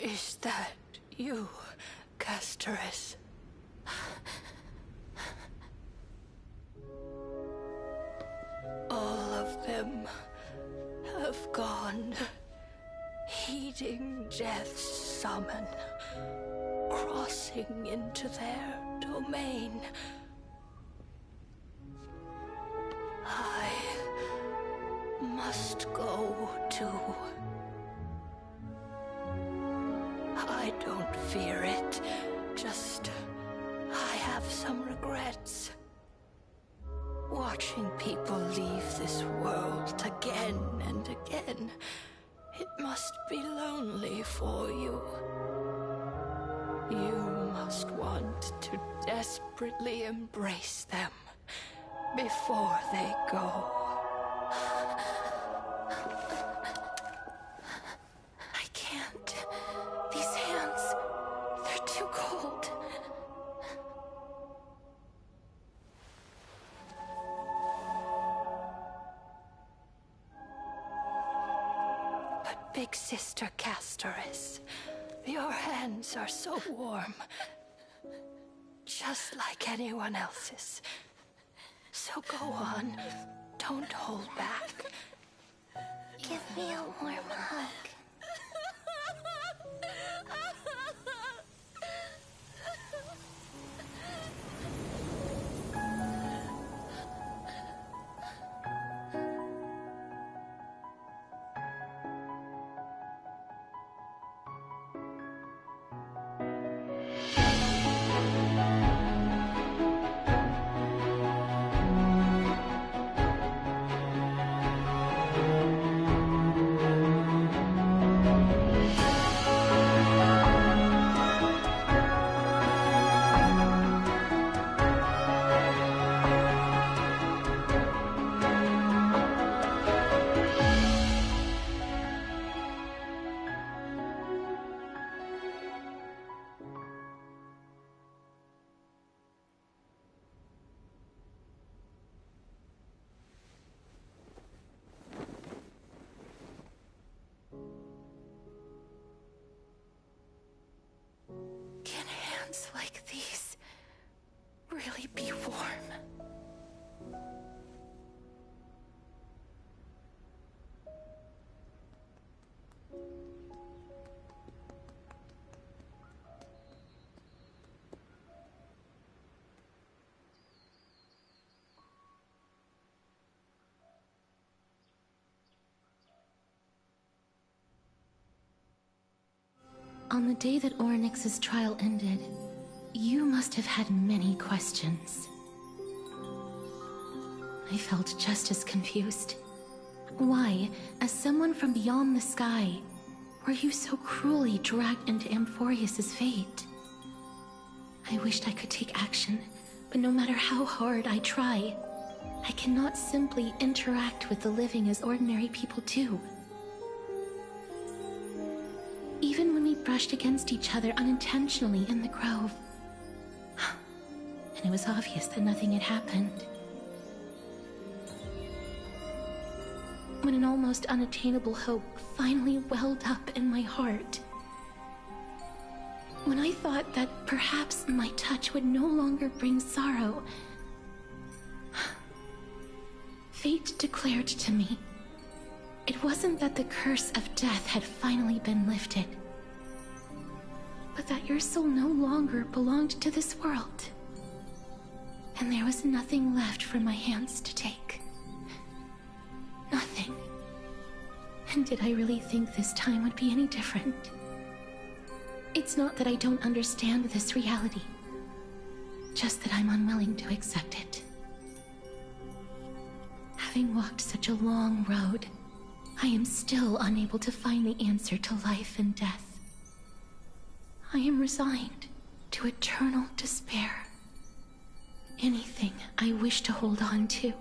Is that you, Casteress? All of them have gone, heeding death's summon, crossing into their domain. I must go too. I don't fear it, just I have some regrets. Watching people leave this world again and again, it must be lonely for you. You must want to desperately embrace them before they go. I can't. These hands, they're too cold. But Big Sister Casteress, your hands are so warm. Just like anyone else's. So go on. Don't hold back. Give me a warm hug. On the day that Oryx's trial ended, you must have had many questions. I felt just as confused. Why, as someone from beyond the sky, were you so cruelly dragged into Amphorius's fate? I wished I could take action, but no matter how hard I try, I cannot simply interact with the living as ordinary people do. Even when we brushed against each other unintentionally in the grove, and it was obvious that nothing had happened. When an almost unattainable hope finally welled up in my heart. When I thought that perhaps my touch would no longer bring sorrow, fate declared to me, it wasn't that the curse of death had finally been lifted, but that your soul no longer belonged to this world. And there was nothing left for my hands to take. Nothing. And did I really think this time would be any different? It's not that I don't understand this reality, just that I'm unwilling to accept it. Having walked such a long road, I am still unable to find the answer to life and death. I am resigned to eternal despair. Anything I wish to hold on to,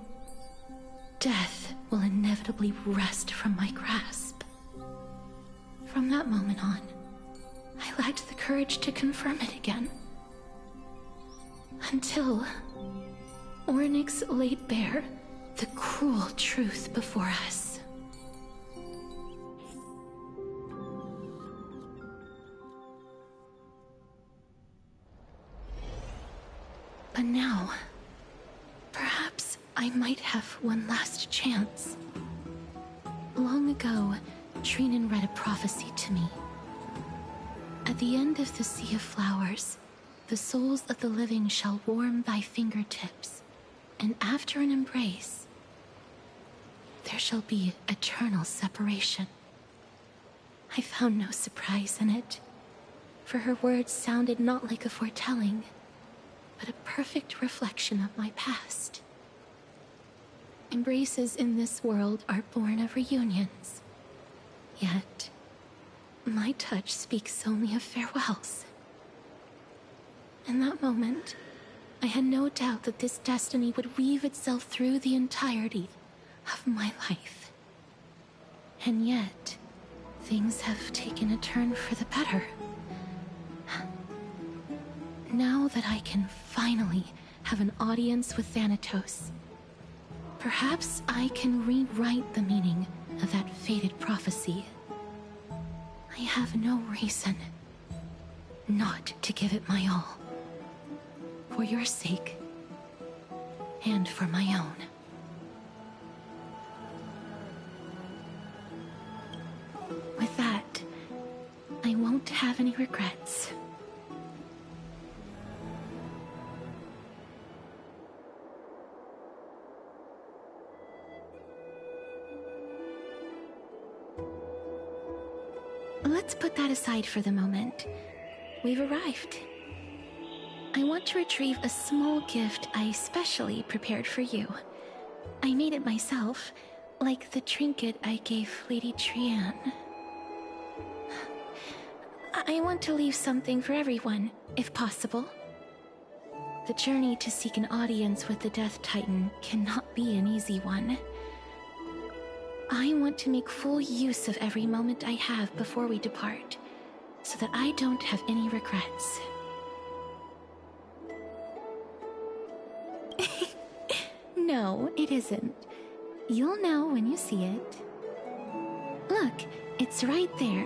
death will inevitably wrest from my grasp. From that moment on, I lacked the courage to confirm it again. Until Oryx laid bare the cruel truth before us. But now, perhaps I might have one last chance. Long ago, Trinan read a prophecy to me. At the end of the Sea of Flowers, the souls of the living shall warm thy fingertips, and after an embrace, there shall be eternal separation. I found no surprise in it, for her words sounded not like a foretelling, but a perfect reflection of my past. Embraces in this world are born of reunions, yet my touch speaks only of farewells. In that moment, I had no doubt that this destiny would weave itself through the entirety of my life. And yet, things have taken a turn for the better. Now that I can finally have an audience with Thanatos, perhaps I can rewrite the meaning of that fated prophecy. I have no reason not to give it my all. For your sake, and for my own. With that, I won't have any regrets. Let's put that aside for the moment. We've arrived. I want to retrieve a small gift I specially prepared for you. I made it myself, like the trinket I gave Lady Trian. I want to leave something for everyone, if possible. The journey to seek an audience with the Death Titan cannot be an easy one. I want to make full use of every moment I have before we depart, so that I don't have any regrets. No, it isn't. You'll know when you see it. Look, it's right there.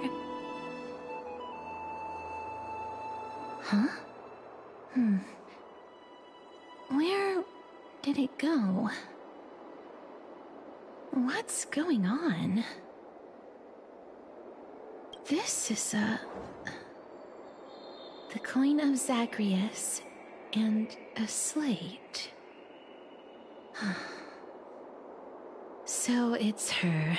Huh? Where did it go? What's going on? This is the coin of Zagreus and a slate. So it's her.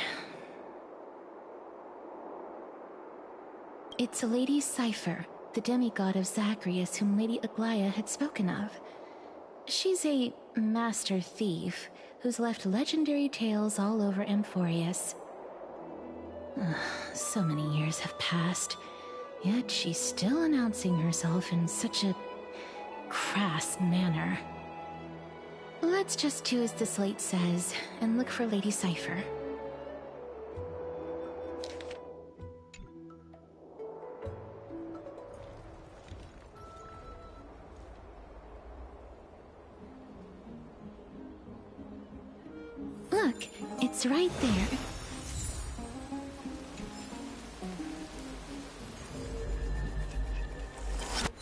It's Lady Cypher, the demigod of Zacharias whom Lady Aglaia had spoken of. She's a master thief who's left legendary tales all over Amphorius. So many years have passed, yet she's still announcing herself in such a crass manner. Let's just do as the slate says and look for Lady Cypher. Look, it's right there.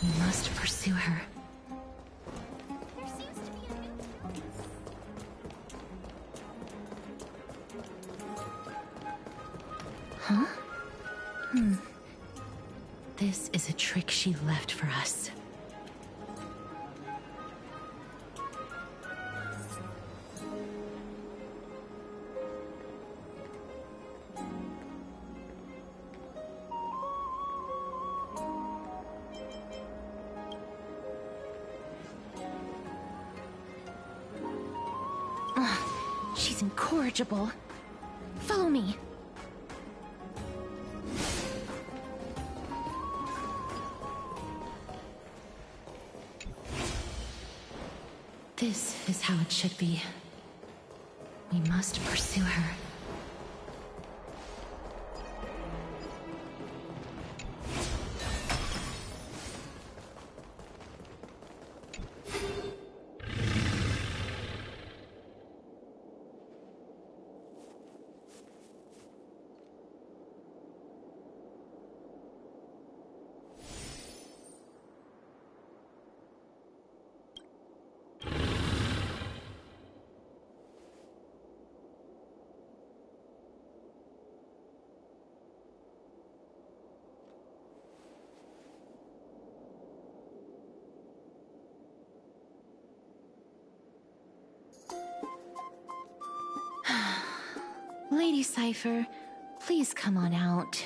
We must pursue her. Huh? This is a trick she left for us. She's incorrigible. Follow me. This is how it should be. We must pursue her. Lady Cypher, please come on out.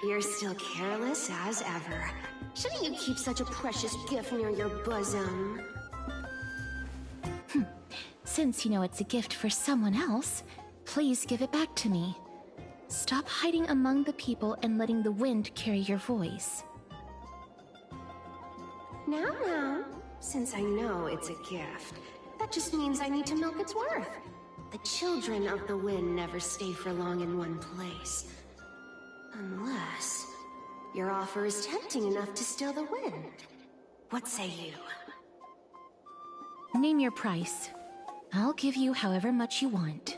You're still careless as ever. Shouldn't you keep such a precious gift near your bosom? Since you know it's a gift for someone else, please give it back to me. Stop hiding among the people and letting the wind carry your voice. Now, since I know it's a gift, that just means I need to milk its worth. The children of the wind never stay for long in one place. Unless your offer is tempting enough to still the wind. What say you? Name your price. I'll give you however much you want.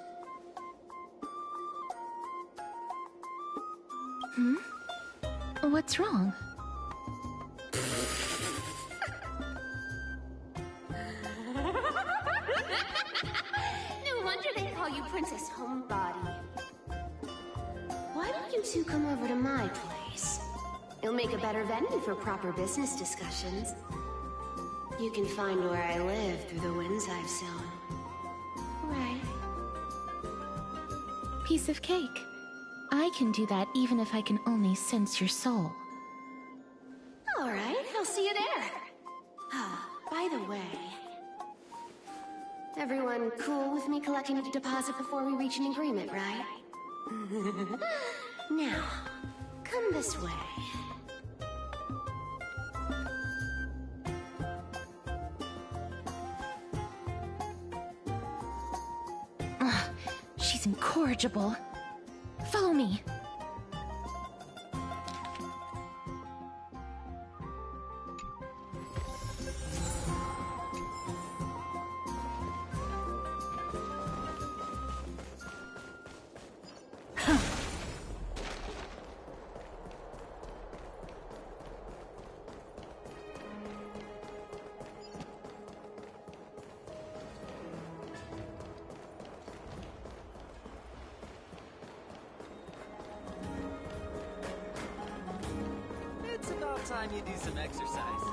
What's wrong? No wonder they call you Princess Homebody. Why don't you two come over to my place? It'll make a better venue for proper business discussions. You can find where I live through the winds I've sown. Right. Piece of cake. I can do that even if I can only sense your soul. Alright, I'll see you there. By the way, everyone cool with me collecting a deposit before we reach an agreement, right? Now, come this way. She's incorrigible. Follow me. It's about time you do some exercise.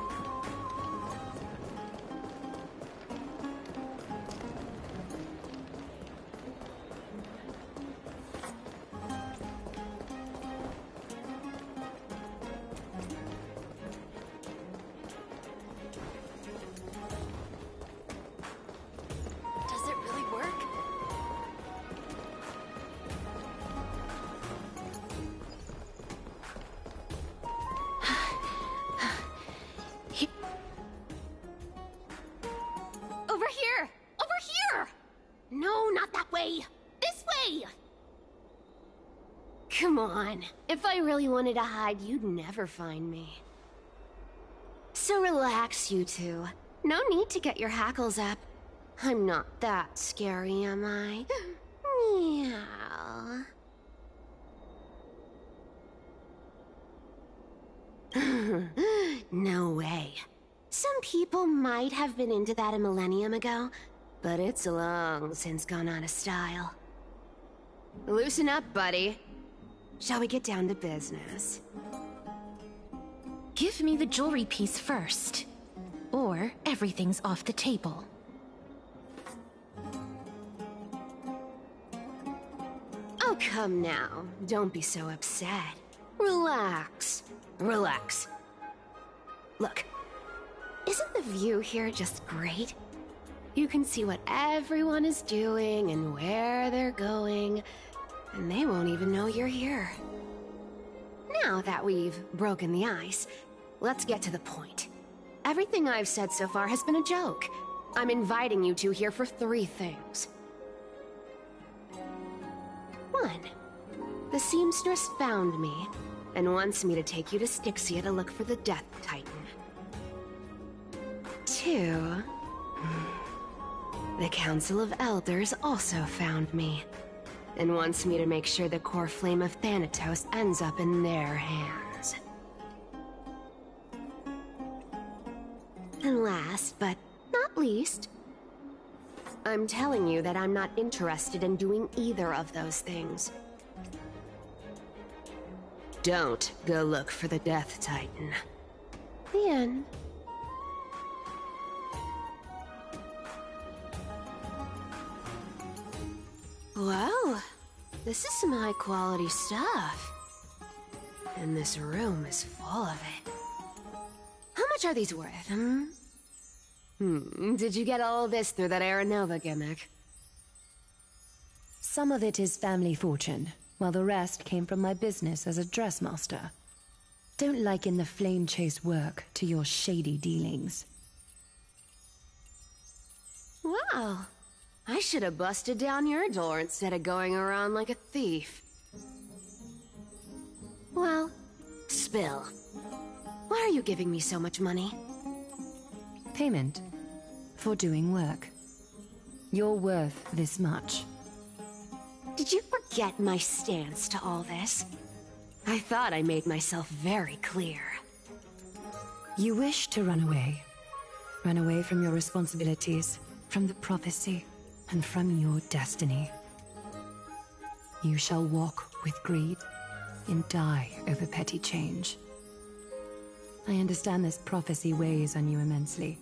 way! This way! Come on. If I really wanted to hide, you'd never find me. So relax, you two. No need to get your hackles up. I'm not that scary, am I? Meow. No way. Some people might have been into that a millennium ago, but it's long since gone out of style. Loosen up, buddy. Shall we get down to business? Give me the jewelry piece first, or everything's off the table. Oh, come now. Don't be so upset. Relax. Relax. Look, isn't the view here just great? You can see what everyone is doing and where they're going, and they won't even know you're here. Now that we've broken the ice, let's get to the point. Everything I've said so far has been a joke. I'm inviting you two here for 3 things. 1. The seamstress found me and wants me to take you to Styxia to look for the Death Titan. 2. The Council of Elders also found me and wants me to make sure the core flame of Thanatos ends up in their hands. And last, but not least, I'm telling you that I'm not interested in doing either of those things. Don't go look for the Death Titan. The end. Wow, this is some high-quality stuff. And this room is full of it. How much are these worth, Did you get all this through that Aranova gimmick? Some of it is family fortune, while the rest came from my business as a dressmaster. Don't liken the flame chase work to your shady dealings. Wow. I should have busted down your door instead of going around like a thief. Well, spill. Why are you giving me so much money? Payment for doing work. You're worth this much. Did you forget my stance to all this? I thought I made myself very clear. You wish to run away. Run away from your responsibilities, from the prophecy, and from your destiny. You shall walk with greed and die over petty change. I understand this prophecy weighs on you immensely.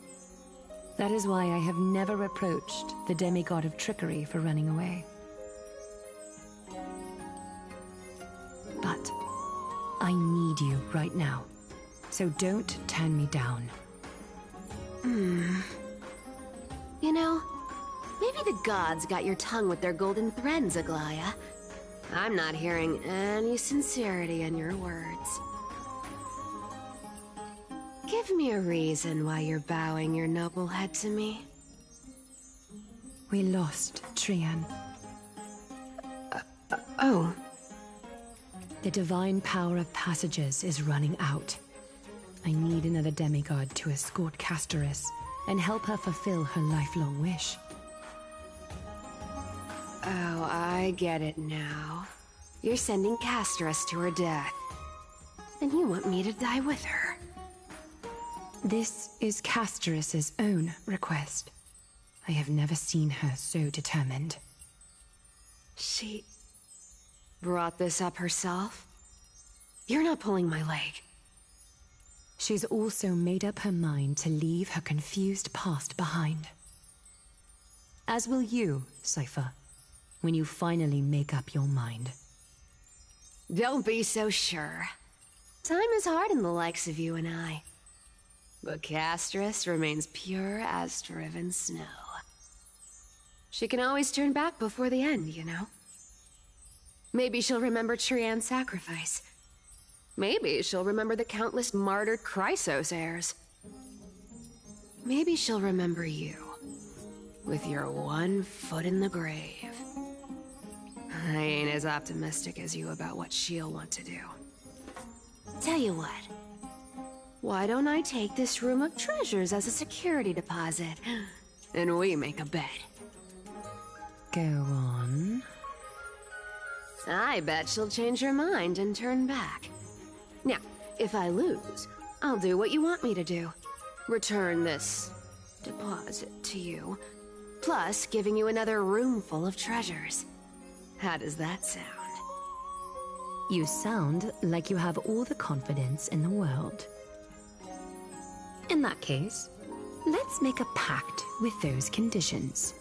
That is why I have never reproached the demigod of trickery for running away. But I need you right now, so don't turn me down. You know, maybe the gods got your tongue with their golden threads, Aglaya. I'm not hearing any sincerity in your words. Give me a reason why you're bowing your noble head to me. We lost Trian. Oh. The divine power of passages is running out. I need another demigod to escort Castoris and help her fulfill her lifelong wish. Oh, I get it now. You're sending Castoris to her death. And you want me to die with her. This is Castoris' own request. I have never seen her so determined. She brought this up herself? You're not pulling my leg. She's also made up her mind to leave her confused past behind. As will you, Cypher, when you finally make up your mind. Don't be so sure. Time is hard in the likes of you and I. But Castoris remains pure as driven snow. She can always turn back before the end, you know? Maybe she'll remember Trian's sacrifice. Maybe she'll remember the countless martyred Chrysos heirs. Maybe she'll remember you, with your one foot in the grave. as optimistic as you about what she'll want to do. Tell you what. Why don't I take this room of treasures as a security deposit? And we make a bet. Go on. I bet she'll change her mind and turn back. Now, if I lose, I'll do what you want me to do. Return this deposit to you, plus giving you another room full of treasures. How does that sound? You sound like you have all the confidence in the world. In that case, let's make a pact with those conditions.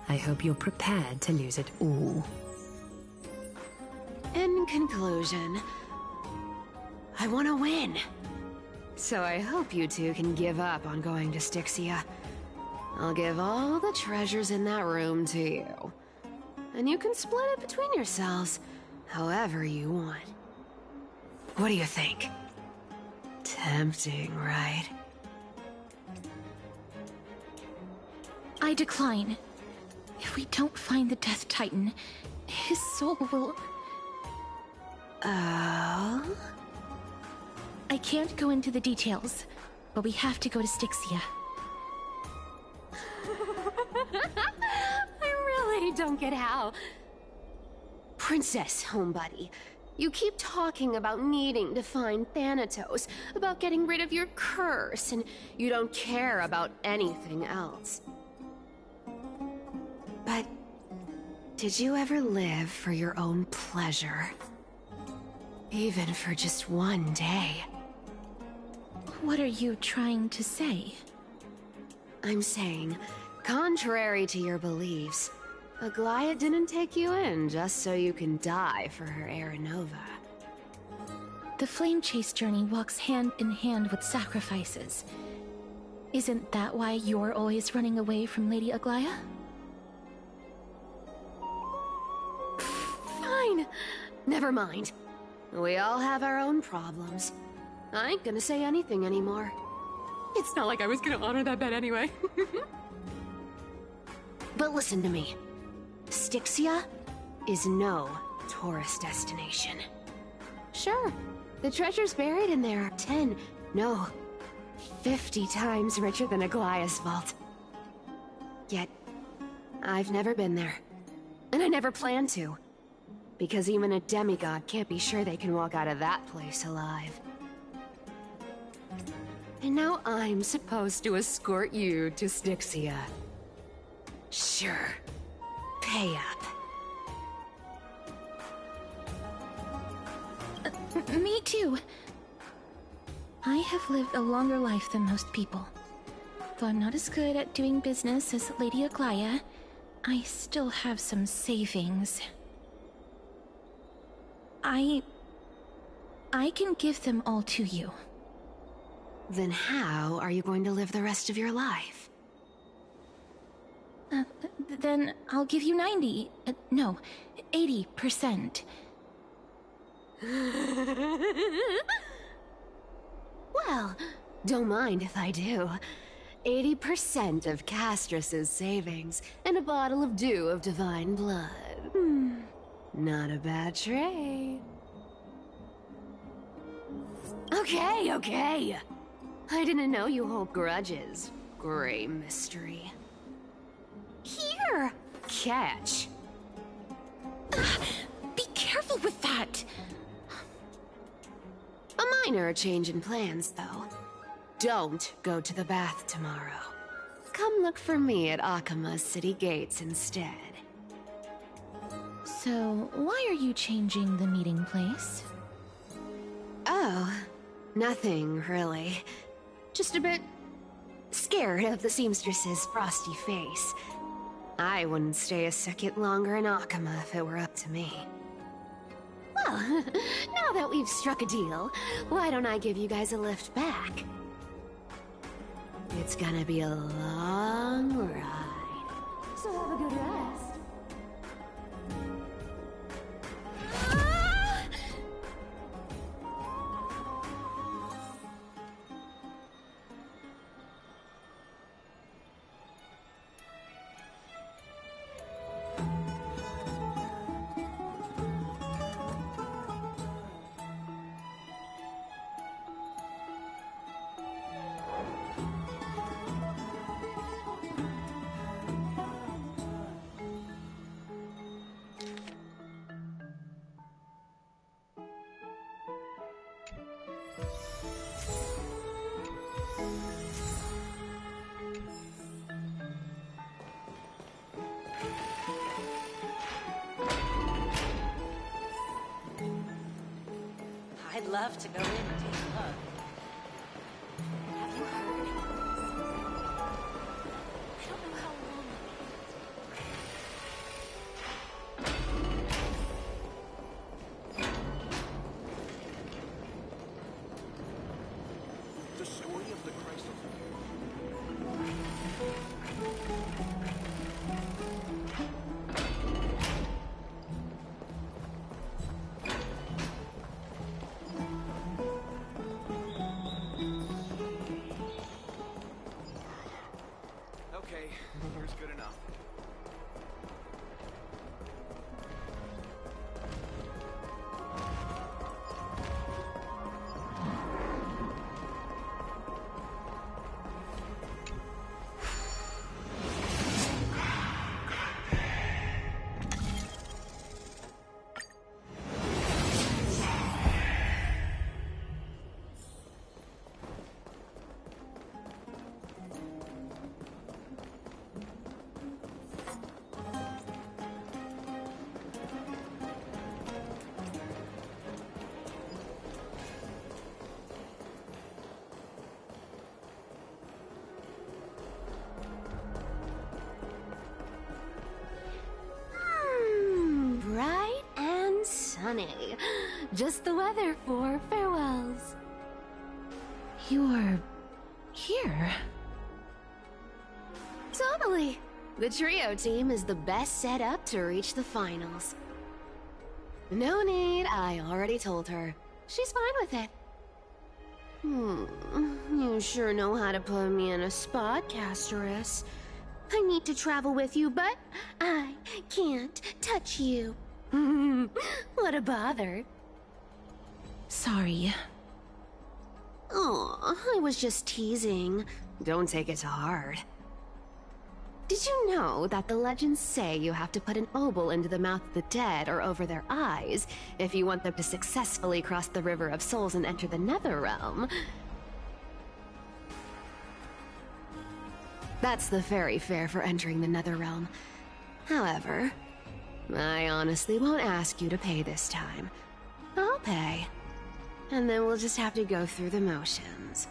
I hope you're prepared to lose it all. In conclusion, I want to win. So I hope you two can give up on going to Styxia. I'll give all the treasures in that room to you. And you can split it between yourselves however you want. What do you think? Tempting, right? I decline. If we don't find the Death Titan, his soul will... Oh? I can't go into the details, but we have to go to Styxia. I really don't get how. Princess, homebuddy, you keep talking about needing to find Thanatos, about getting rid of your curse, and you don't care about anything else. But did you ever live for your own pleasure? Even for just one day? What are you trying to say? I'm saying, contrary to your beliefs, Aglaia didn't take you in just so you can die for her Aranova. The flame chase journey walks hand in hand with sacrifices. Isn't that why you're always running away from Lady Aglaia? Fine. Never mind. We all have our own problems. I ain't gonna say anything anymore. It's not like I was gonna honor that bet anyway. But listen to me. Styxia is no tourist destination. Sure, the treasures buried in there are 10, no, 50 times richer than Aglaia's vault. Yet, I've never been there. And I never plan to. Because even a demigod can't be sure they can walk out of that place alive. And now I'm supposed to escort you to Styxia. Sure. Pay up. Me too. I have lived a longer life than most people. Though I'm not as good at doing business as Lady Aglaia, I still have some savings. I can give them all to you. Then how are you going to live the rest of your life? Then I'll give you 90, no, 80%. Well, don't mind if I do. 80% of Castrus's savings and a bottle of dew of divine blood. Not a bad trade. Okay. I didn't know you hold grudges. Gray mystery. Here! Catch. Be careful with that! A minor change in plans, though. Don't go to the bath tomorrow. Come look for me at Akima's city gates instead. So, why are you changing the meeting place? Oh, nothing, really. Just a bit scared of the seamstress's frosty face. I wouldn't stay a second longer in Akima if it were up to me. Well, now that we've struck a deal, why don't I give you guys a lift back? It's gonna be a long ride. So have a good rest. love to go in and take a look. Have you heard? I don't know how long. The story of the Christ of Okay, here's good enough. Bright and sunny. Just the weather for farewells. You're here. Totally. The trio team is the best set up to reach the finals. No need, I already told her. She's fine with it. You sure know how to put me in a spot, Casterus. I need to travel with you, but I can't touch you. What a bother. Sorry. Aw, I was just teasing. Don't take it to heart. Did you know that the legends say you have to put an obol into the mouth of the dead or over their eyes if you want them to successfully cross the River of Souls and enter the Netherrealm? That's the fairy fare for entering the Netherrealm. However, I honestly won't ask you to pay this time. I'll pay. And then we'll just have to go through the motions.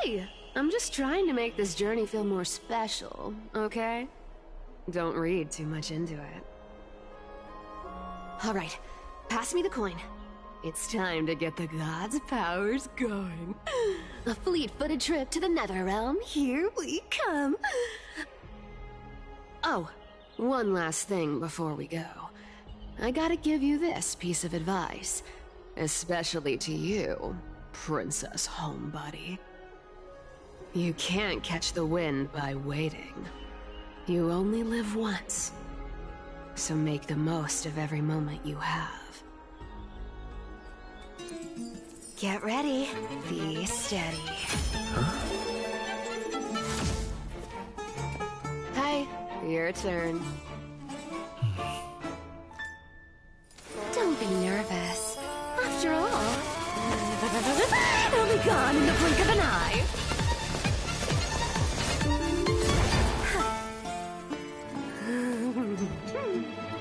Hey! I'm just trying to make this journey feel more special, okay? Don't read too much into it. Alright, pass me the coin. It's time to get the gods' powers going. A fleet-footed trip to the Netherrealm, here we come! Oh, one last thing before we go. I gotta give you this piece of advice. Especially to you, Princess Homebody. You can't catch the wind by waiting. You only live once. So make the most of every moment you have. Get ready. Be steady. Hi, your turn. Don't be nervous. After all, it'll be gone in the blink of an eye.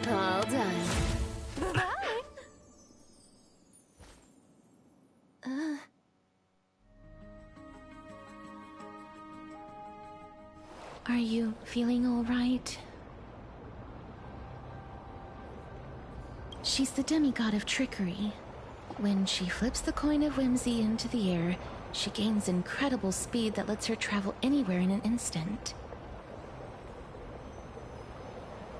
All done. Bye-bye. feeling all right? She's the demigod of trickery. When she flips the coin of whimsy into the air, she gains incredible speed that lets her travel anywhere in an instant.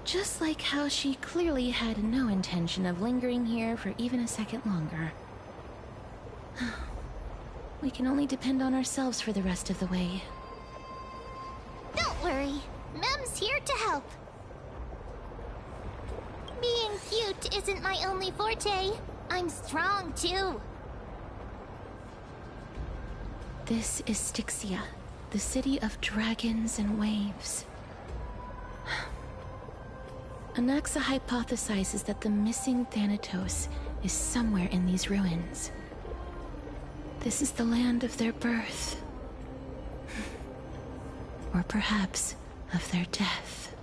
Just like how she clearly had no intention of lingering here for even a second longer. We can only depend on ourselves for the rest of the way. Don't worry. Mem's here to help. Being cute isn't my only forte. I'm strong, too. This is Styxia, the city of dragons and waves. Anaxa hypothesizes that the missing Thanatos is somewhere in these ruins. This is the land of their birth. Or perhaps of their death.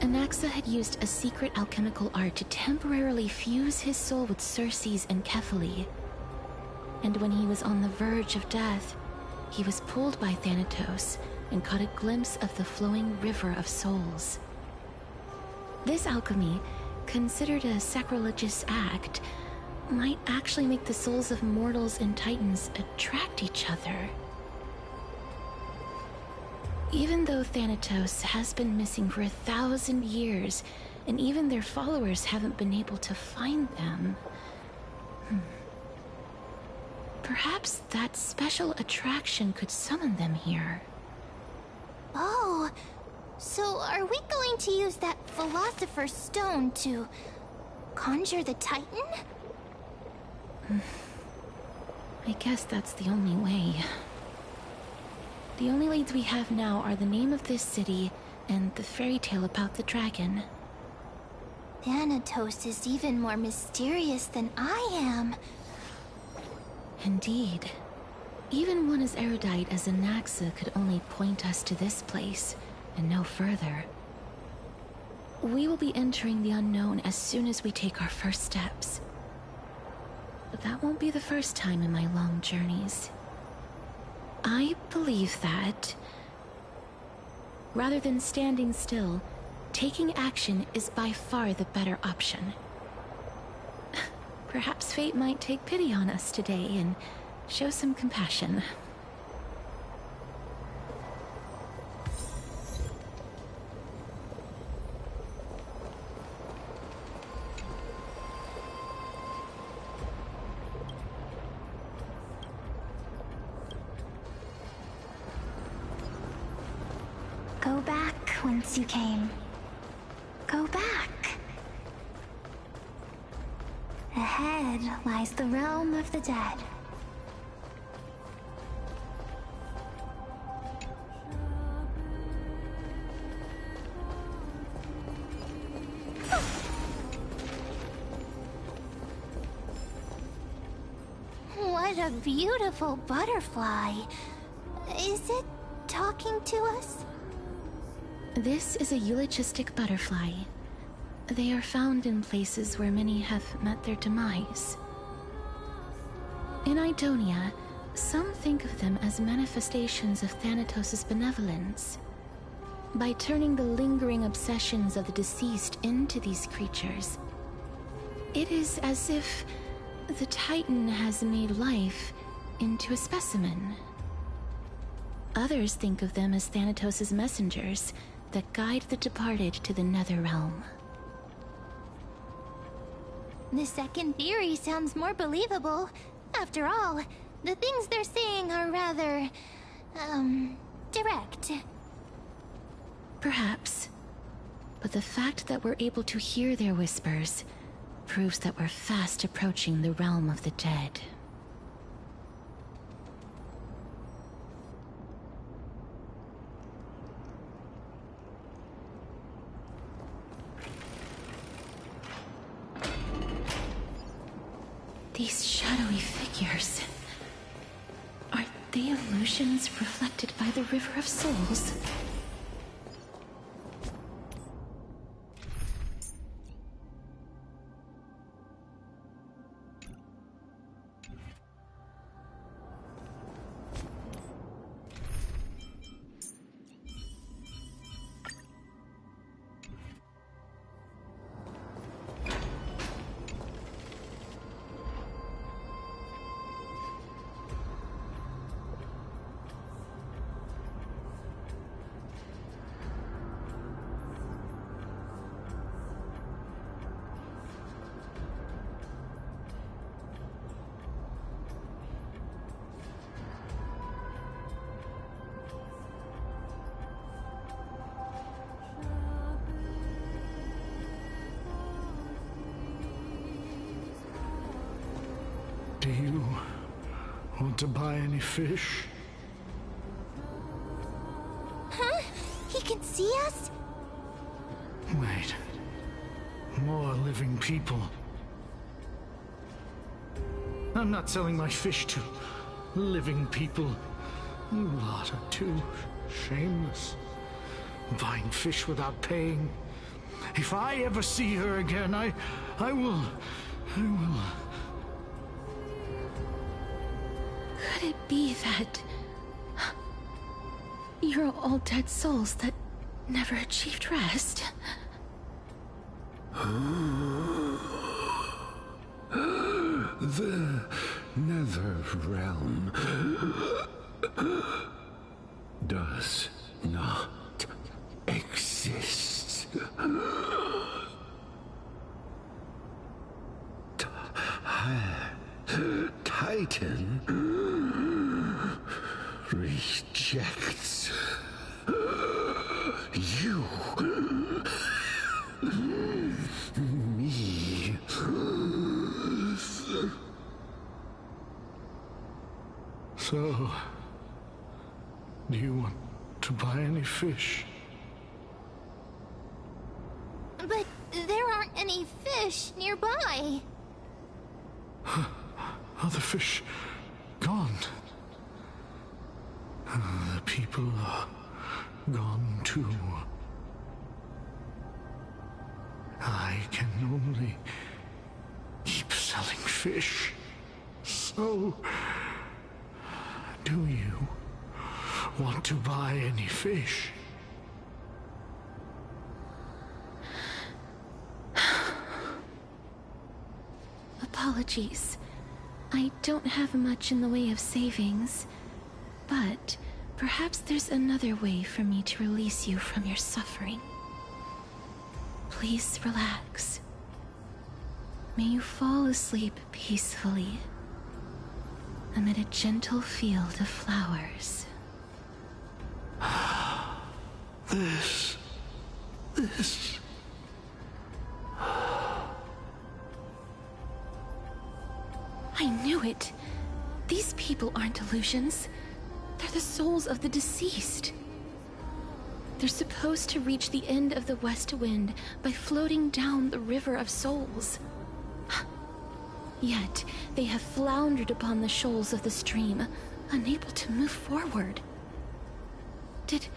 Anaxa had used a secret alchemical art to temporarily fuse his soul with Circe's and Kefali. And when he was on the verge of death, he was pulled by Thanatos and caught a glimpse of the flowing river of souls. This alchemy, considered a sacrilegious act, might actually make the souls of mortals and titans attract each other. Even though Thanatos has been missing for 1,000 years, and even their followers haven't been able to find them, perhaps that special attraction could summon them here. Oh, so are we going to use that Philosopher's Stone to conjure the Titan? I guess that's the only way. The only leads we have now are the name of this city and the fairy tale about the dragon. Thanatos is even more mysterious than I am. Indeed. Even one as erudite as Anaxa could only point us to this place, and no further. We will be entering the unknown as soon as we take our first steps. But that won't be the first time in my long journeys. I believe that, rather than standing still, taking action is by far the better option. Perhaps fate might take pity on us today and show some compassion. Go back whence you came. Go back. Ahead lies the realm of the dead. What a beautiful butterfly. Is it talking to us? This is a eulogistic butterfly. They are found in places where many have met their demise. In Idonia, some think of them as manifestations of Thanatos' benevolence. By turning the lingering obsessions of the deceased into these creatures, it is as if the Titan has made life into a specimen. Others think of them as Thanatos' messengers that guide the departed to the nether realm. The second theory sounds more believable. After all, the things they're saying are rather, direct. Perhaps. But the fact that we're able to hear their whispers proves that we're fast approaching the realm of the dead. These shadowy figures... are they illusions reflected by the River of Souls? Do you want to buy any fish? Huh? He can see us? Wait. More living people. I'm not selling my fish to living people. You lot are too shameless. Buying fish without paying. If I ever see her again, I will... Could it be that you're all dead souls that never achieved rest? The Nether Realm does not exist. Titan rejects you. Me. So, do you want to buy any fish? But there aren't any fish nearby. Other fish gone. The people are gone too. I can only keep selling fish. So, do you want to buy any fish? Apologies. I don't have much in the way of savings, but perhaps there's another way for me to release you from your suffering. Please relax. May you fall asleep peacefully amid a gentle field of flowers. This... I knew it. These people aren't illusions. They're the souls of the deceased. They're supposed to reach the end of the West Wind by floating down the River of Souls. Yet, they have floundered upon the shoals of the stream, unable to move forward. Did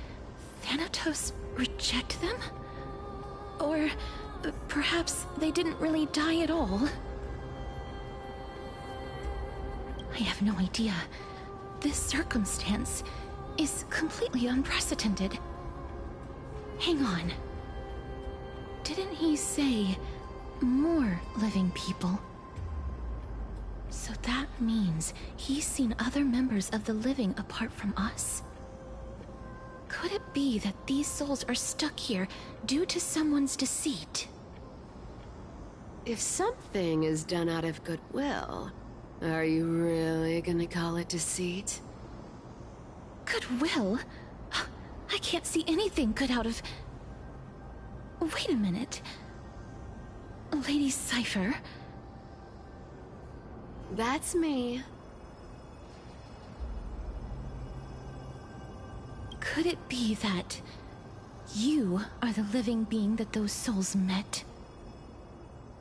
Thanatos reject them? Or perhaps they didn't really die at all? I have no idea. This circumstance is completely unprecedented. Hang on. Didn't he say more living people? So that means he's seen other members of the living apart from us? Could it be that these souls are stuck here due to someone's deceit? If something is done out of goodwill, are you really gonna call it deceit? Goodwill? I can't see anything good out of... Wait a minute. Lady Cypher? That's me. Could it be that you are the living being that those souls met?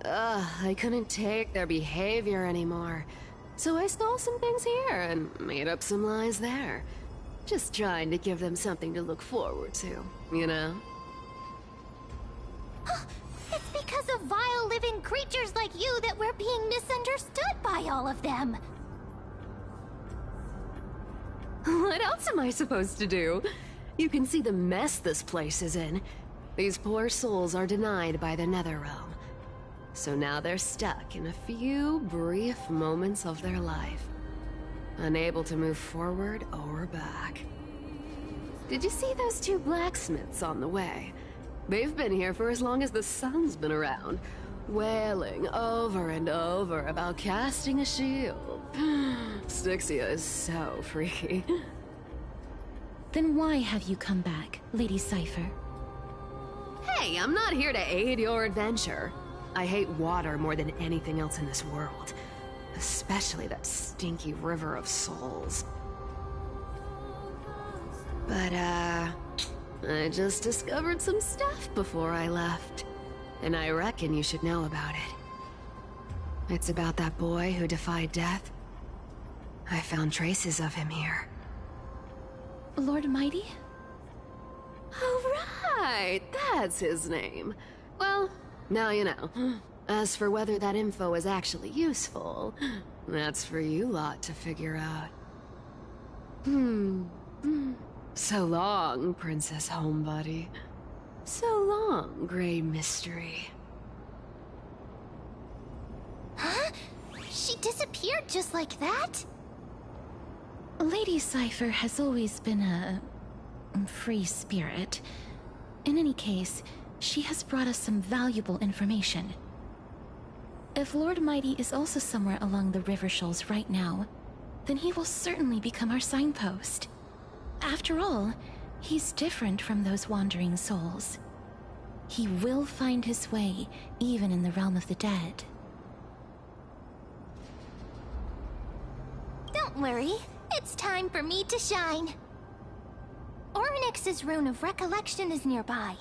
I couldn't take their behavior anymore. So I stole some things here and made up some lies there. Just trying to give them something to look forward to, you know? It's because of vile living creatures like you that we're being misunderstood by all of them. What else am I supposed to do? You can see the mess this place is in. These poor souls are denied by the Netherrealm. So now they're stuck in a few brief moments of their life, unable to move forward or back. Did you see those two blacksmiths on the way? They've been here for as long as the sun's been around, wailing over and over about casting a shield. Styxia is so freaky. Then why have you come back, Lady Cypher? Hey, I'm not here to aid your adventure. I hate water more than anything else in this world. Especially that stinky river of souls. But, I just discovered some stuff before I left. And I reckon you should know about it. It's about that boy who defied death. I found traces of him here. Lord Mighty? Oh, right! That's his name. Well, now you know. As for whether that info is actually useful, that's for you lot to figure out. So long, Princess Homebody. So long, Grey Mystery. Huh? She disappeared just like that? Lady Cypher has always been a free spirit. In any case, she has brought us some valuable information. If Lord Mighty is also somewhere along the river shoals right now, then he will certainly become our signpost. After all, he's different from those wandering souls. He will find his way, even in the realm of the dead. Don't worry, it's time for me to shine. Ornyx's Rune of Recollection is nearby.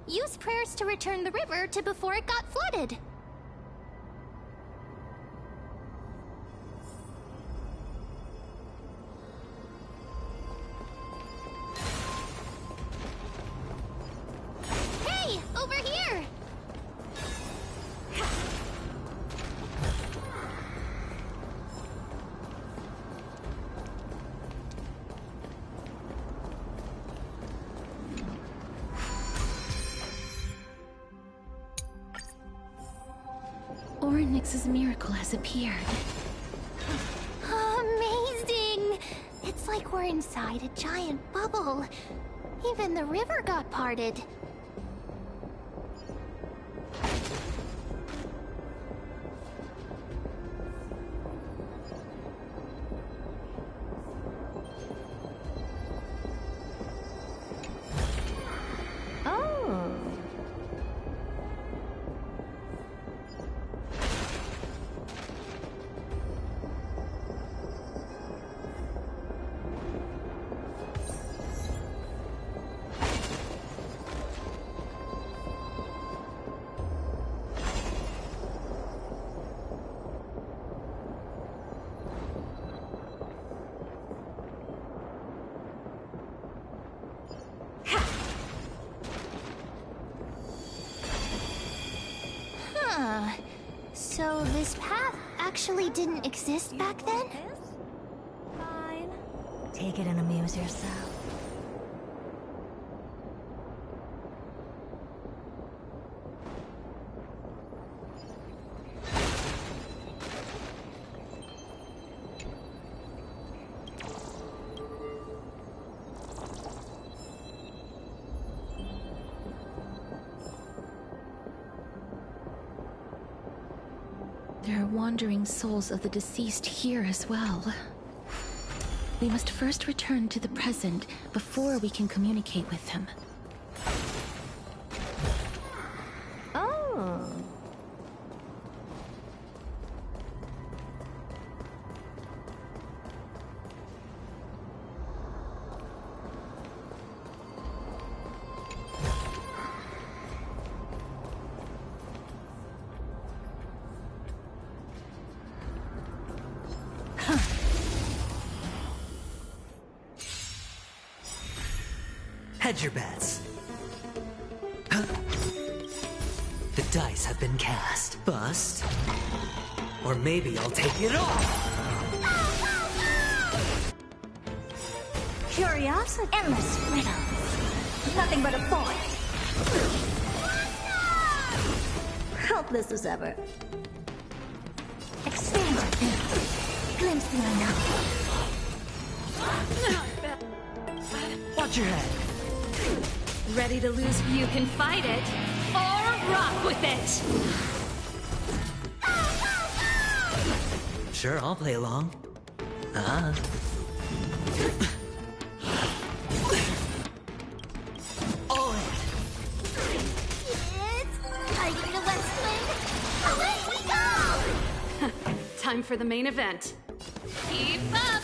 Use prayers to return the river to before it got flooded. Hey, over here! Ornyx's miracle has appeared. Amazing! It's like we're inside a giant bubble. Even the river got parted. Oh. Huh. So this path actually didn't exist back then? Fine. Take it and amuse yourself. There are wandering souls of the deceased here as well. We must first return to the present before we can communicate with them. Oh. Hedge your bets. The dice have been cast. Bust. Or maybe I'll take it all. Curiosity. Endless riddles. Nothing but a void. Helpless as ever. Expand your field. Glimpse the unknown. Watch your head. Ready to lose you can fight it, or rock with it! Sure, I'll play along. Ah. All in. Kids, are you the West Wind? Away we go! Time Time for the main event. Keep up!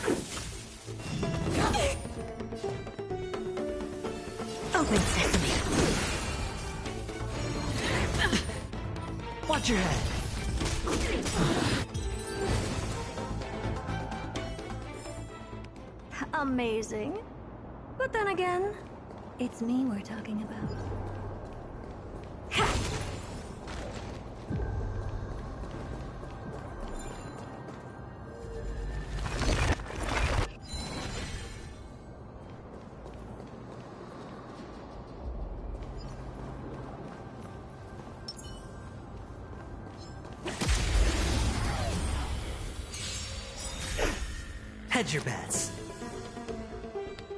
Open sesame. Watch your head. Amazing. But then again, it's me we're talking about. Hedge your bets.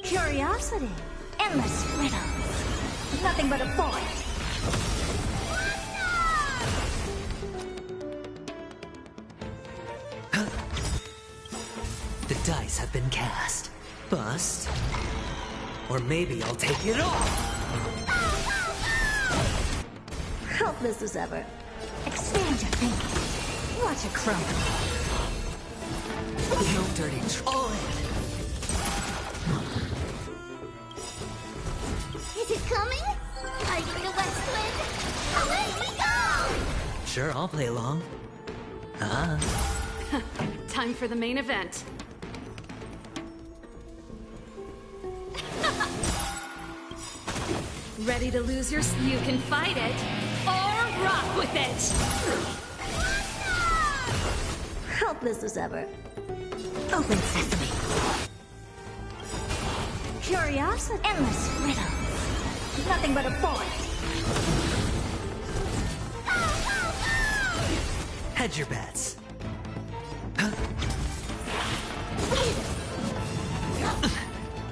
Curiosity. Endless riddles. Nothing but a void. The dice have been cast. Bust. Or maybe I'll take it all. Helpless as ever. Expand your thinking. Watch it crumble. No dirty all in. Is it coming? Are you the West Wind? Away we go! Sure, I'll play along. Time for the main event. Ready to lose your... You can fight it, or rock with it! Helpless as ever. Open sesame. Curiosity. Endless riddles. Nothing but a void. Hedge your bets.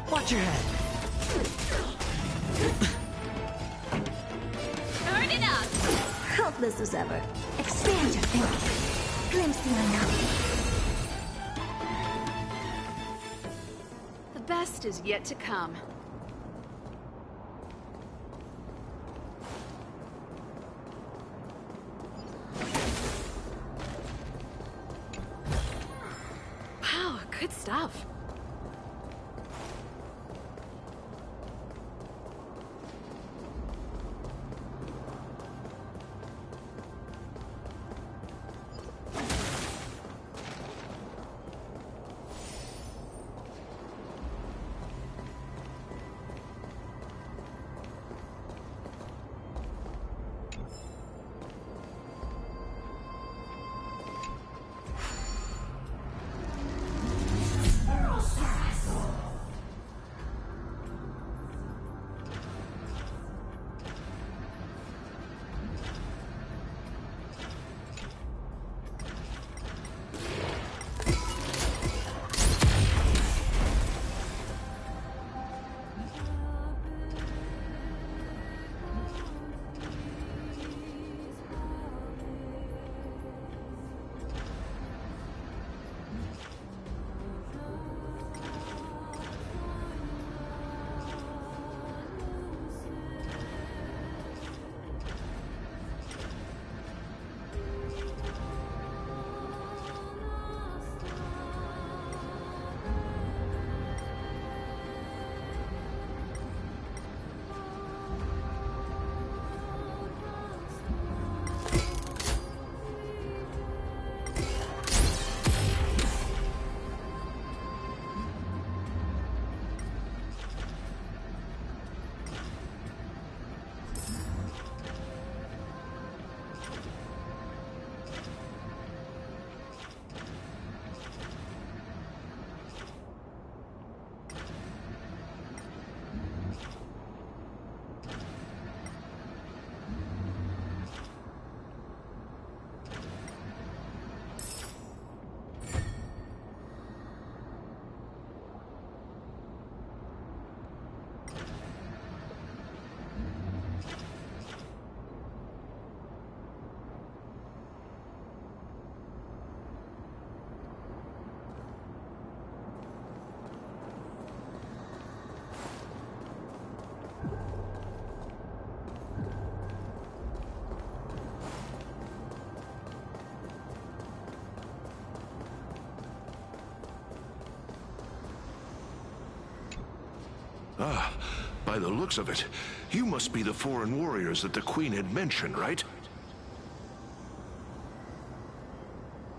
Watch your head. Turn it up! Helpless as ever. Expand your thinking. Glimpse the unknown. The best is yet to come. Wow, good stuff. Ah, by the looks of it, you must be the foreign warriors that the Queen had mentioned, right?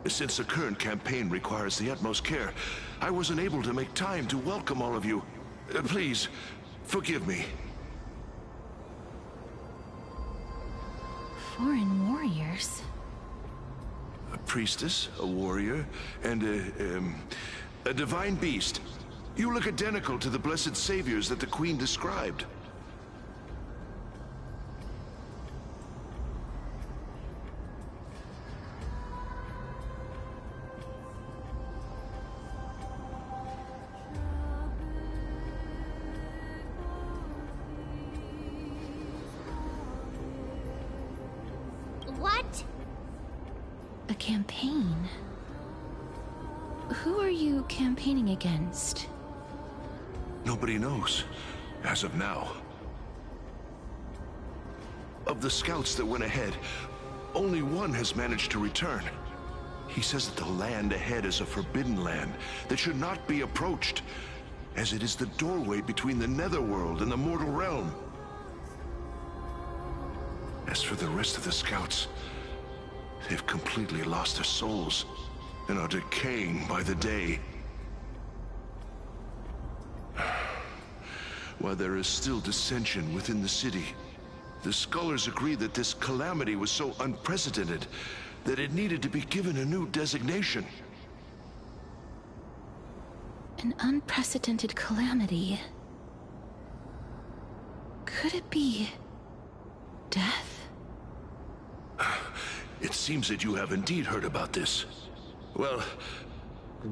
Since the current campaign requires the utmost care, I wasn't able to make time to welcome all of you. Please, forgive me. Foreign warriors? A priestess, a warrior, and a divine beast. You look identical to the blessed saviors that the Queen described. What? A campaign? Who are you campaigning against? Nobody knows, as of now. Of the scouts that went ahead, only one has managed to return. He says that the land ahead is a forbidden land that should not be approached, as it is the doorway between the netherworld and the mortal realm. As for the rest of the scouts, they've completely lost their souls and are decaying by the day. While there is still dissension within the city, the scholars agree that this calamity was so unprecedented that it needed to be given a new designation. An unprecedented calamity. Could it be death? It seems that you have indeed heard about this. Well,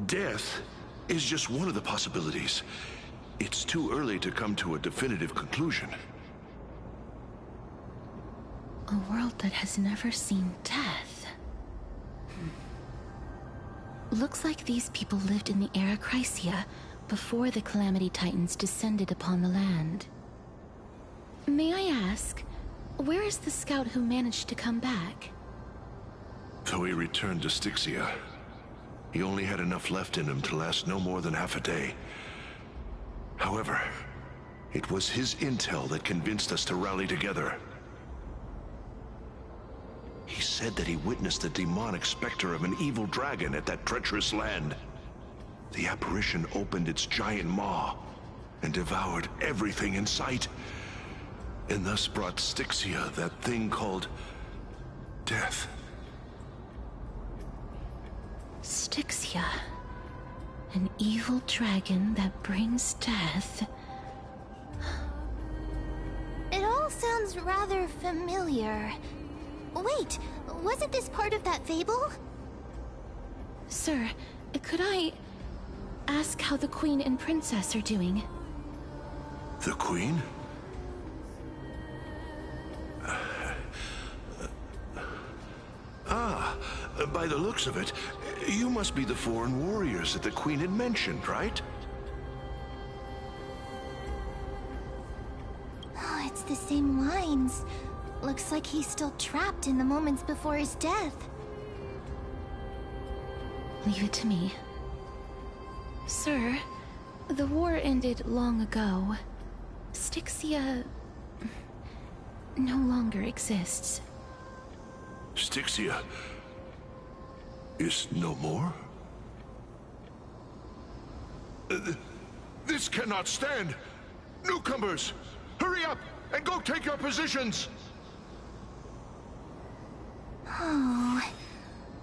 death is just one of the possibilities. It's too early to come to a definitive conclusion. A world that has never seen death. Looks like these people lived in the era Chrysia before the Calamity Titans descended upon the land. May I ask, where is the scout who managed to come back? So he returned to Styxia. He only had enough left in him to last no more than half a day. However, it was his intel that convinced us to rally together. He said that he witnessed the demonic specter of an evil dragon at that treacherous land. The apparition opened its giant maw and devoured everything in sight, and thus brought Styxia that thing called death. Styxia. An evil dragon that brings death. It all sounds rather familiar. Wait, wasn't this part of that fable? Sir, could I ask how the Queen and Princess are doing? The Queen? By the looks of it, you must be the foreign warriors that the Queen had mentioned, right? Oh, it's the same lines. Looks like he's still trapped in the moments before his death. Leave it to me. Sir, the war ended long ago. Styxia no longer exists. Styxia is no more? This cannot stand! Newcomers, hurry up and go take your positions! Oh,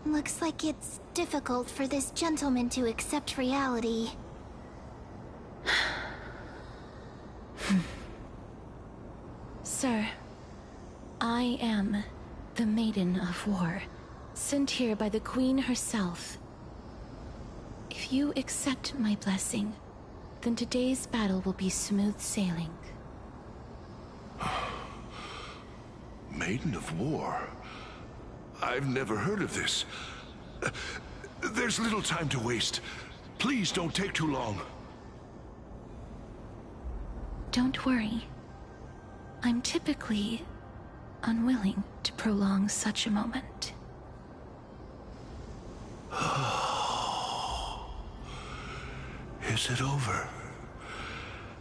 looks like it's difficult for this gentleman to accept reality. Sir, I am the Maiden of War, sent here by the Queen herself. If you accept my blessing, then today's battle will be smooth sailing. Maiden of War? I've never heard of this. There's little time to waste. Please don't take too long. Don't worry. I'm typically unwilling to prolong such a moment. Is it over?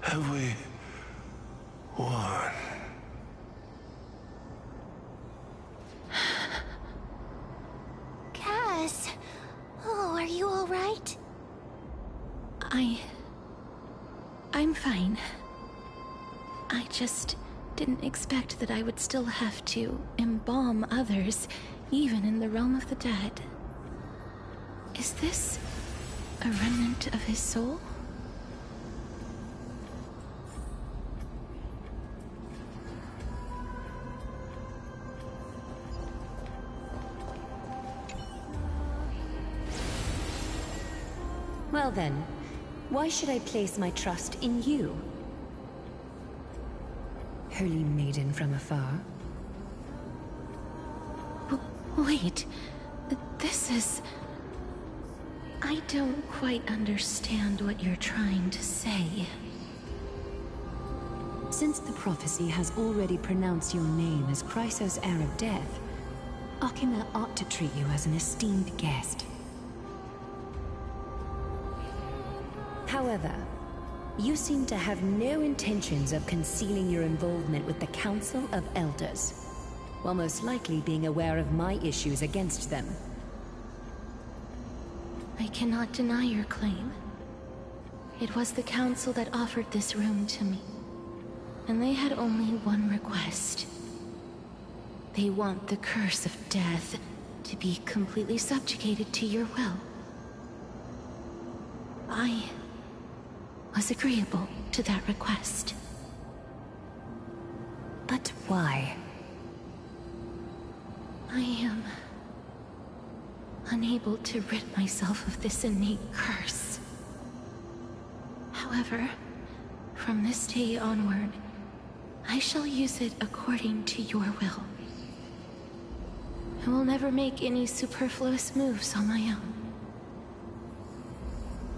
Have we one. Cass! Oh, are you alright? I'm fine. I just didn't expect that I would still have to embalm others, even in the realm of the dead. Is this a remnant of his soul? Well then, why should I place my trust in you? Holy maiden from afar. Wait, this is... I don't quite understand what you're trying to say. Since the prophecy has already pronounced your name as Chrysos, heir of death, Akima ought to treat you as an esteemed guest. However, you seem to have no intentions of concealing your involvement with the Council of Elders, while most likely being aware of my issues against them. I cannot deny your claim. It was the Council that offered this room to me, and they had only one request. They want the curse of death to be completely subjugated to your will. I was agreeable to that request. But why? I am unable to rid myself of this innate curse. However, from this day onward, I shall use it according to your will. I will never make any superfluous moves on my own.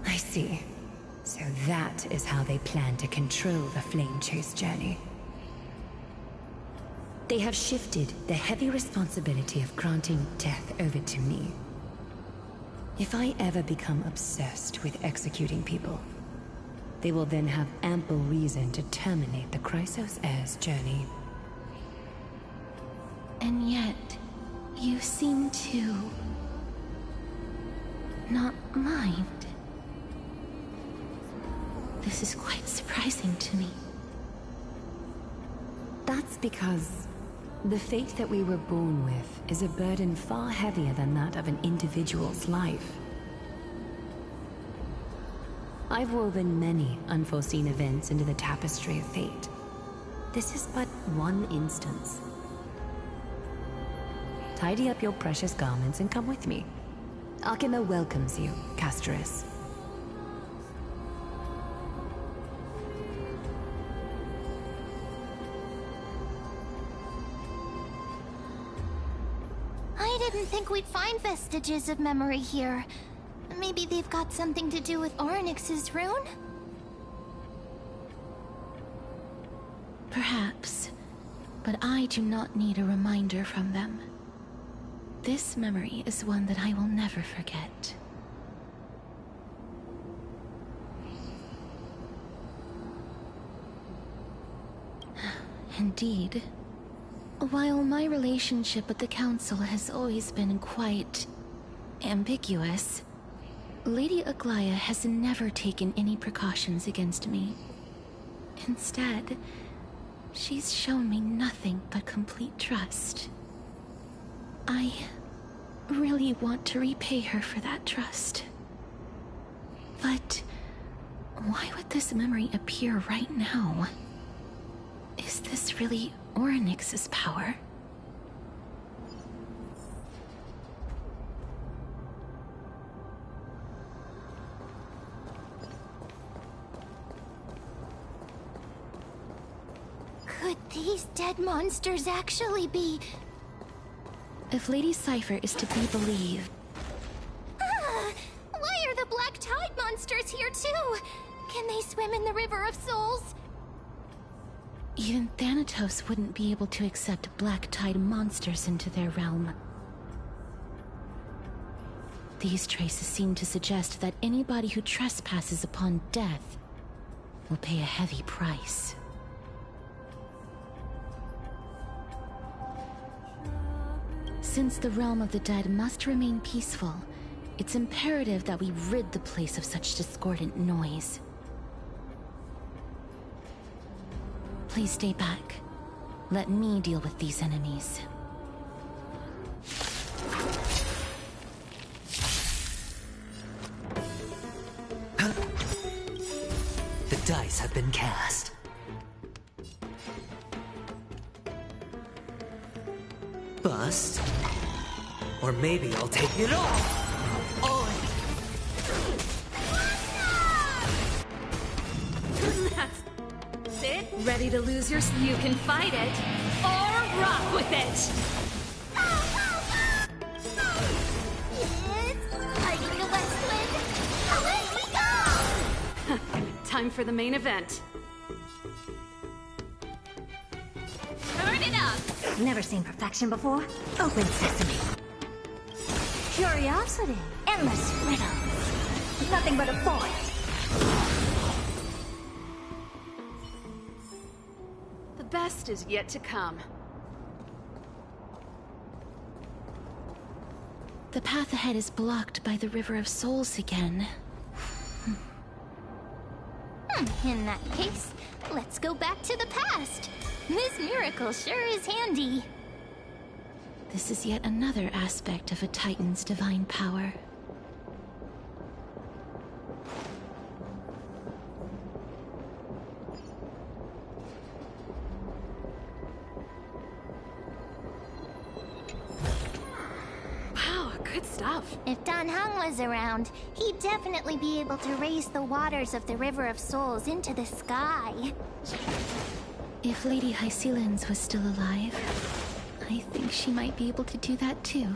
I see. So that is how they plan to control the Flame Chase journey. They have shifted the heavy responsibility of granting death over to me. If I ever become obsessed with executing people, they will then have ample reason to terminate the Chrysos heir's journey. And yet, you seem to not mind. This is quite surprising to me. That's because the fate that we were born with is a burden far heavier than that of an individual's life. I've woven many unforeseen events into the tapestry of fate. This is but one instance. Tidy up your precious garments and come with me. Akima welcomes you, Castoris. I didn't think we'd find vestiges of memory here. Maybe they've got something to do with Orynyx's rune? Perhaps, but I do not need a reminder from them. This memory is one that I will never forget. Indeed. While my relationship with the Council has always been quite ambiguous, Lady Aglaya has never taken any precautions against me. Instead, she's shown me nothing but complete trust. I really want to repay her for that trust. But why would this memory appear right now? Is this really Orynyx's power? Could these dead monsters actually be... If Lady Cypher is to be believed... Ah! Why are the Black Tide monsters here too? Can they swim in the River of Souls? Even Thanatos wouldn't be able to accept Black Tide monsters into their realm. These traces seem to suggest that anybody who trespasses upon death will pay a heavy price. Since the realm of the dead must remain peaceful, it's imperative that we rid the place of such discordant noise. Please stay back. Let me deal with these enemies. The dice have been cast. Bust. Or maybe I'll take it all. That's it? Ready to lose your... You can fight it, or rock with it! It's fighting the West Wind! Away we go! Time for the main event. Turn it up! Never seen perfection before? Open sesame. Curiosity. Endless riddles. Nothing but a void. The best is yet to come. The path ahead is blocked by the River of Souls again. In that case, let's go back to the past. This miracle sure is handy. This is yet another aspect of a Titan's divine power. Wow, good stuff. If Dan Heng was around, he'd definitely be able to raise the waters of the River of Souls into the sky. If Lady Hycelens was still alive, I think she might be able to do that too.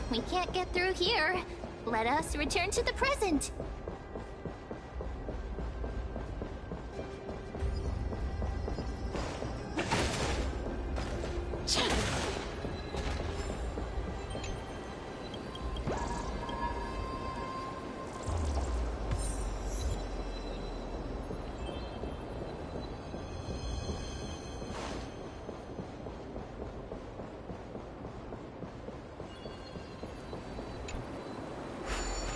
We can't get through here. Let us return to the present.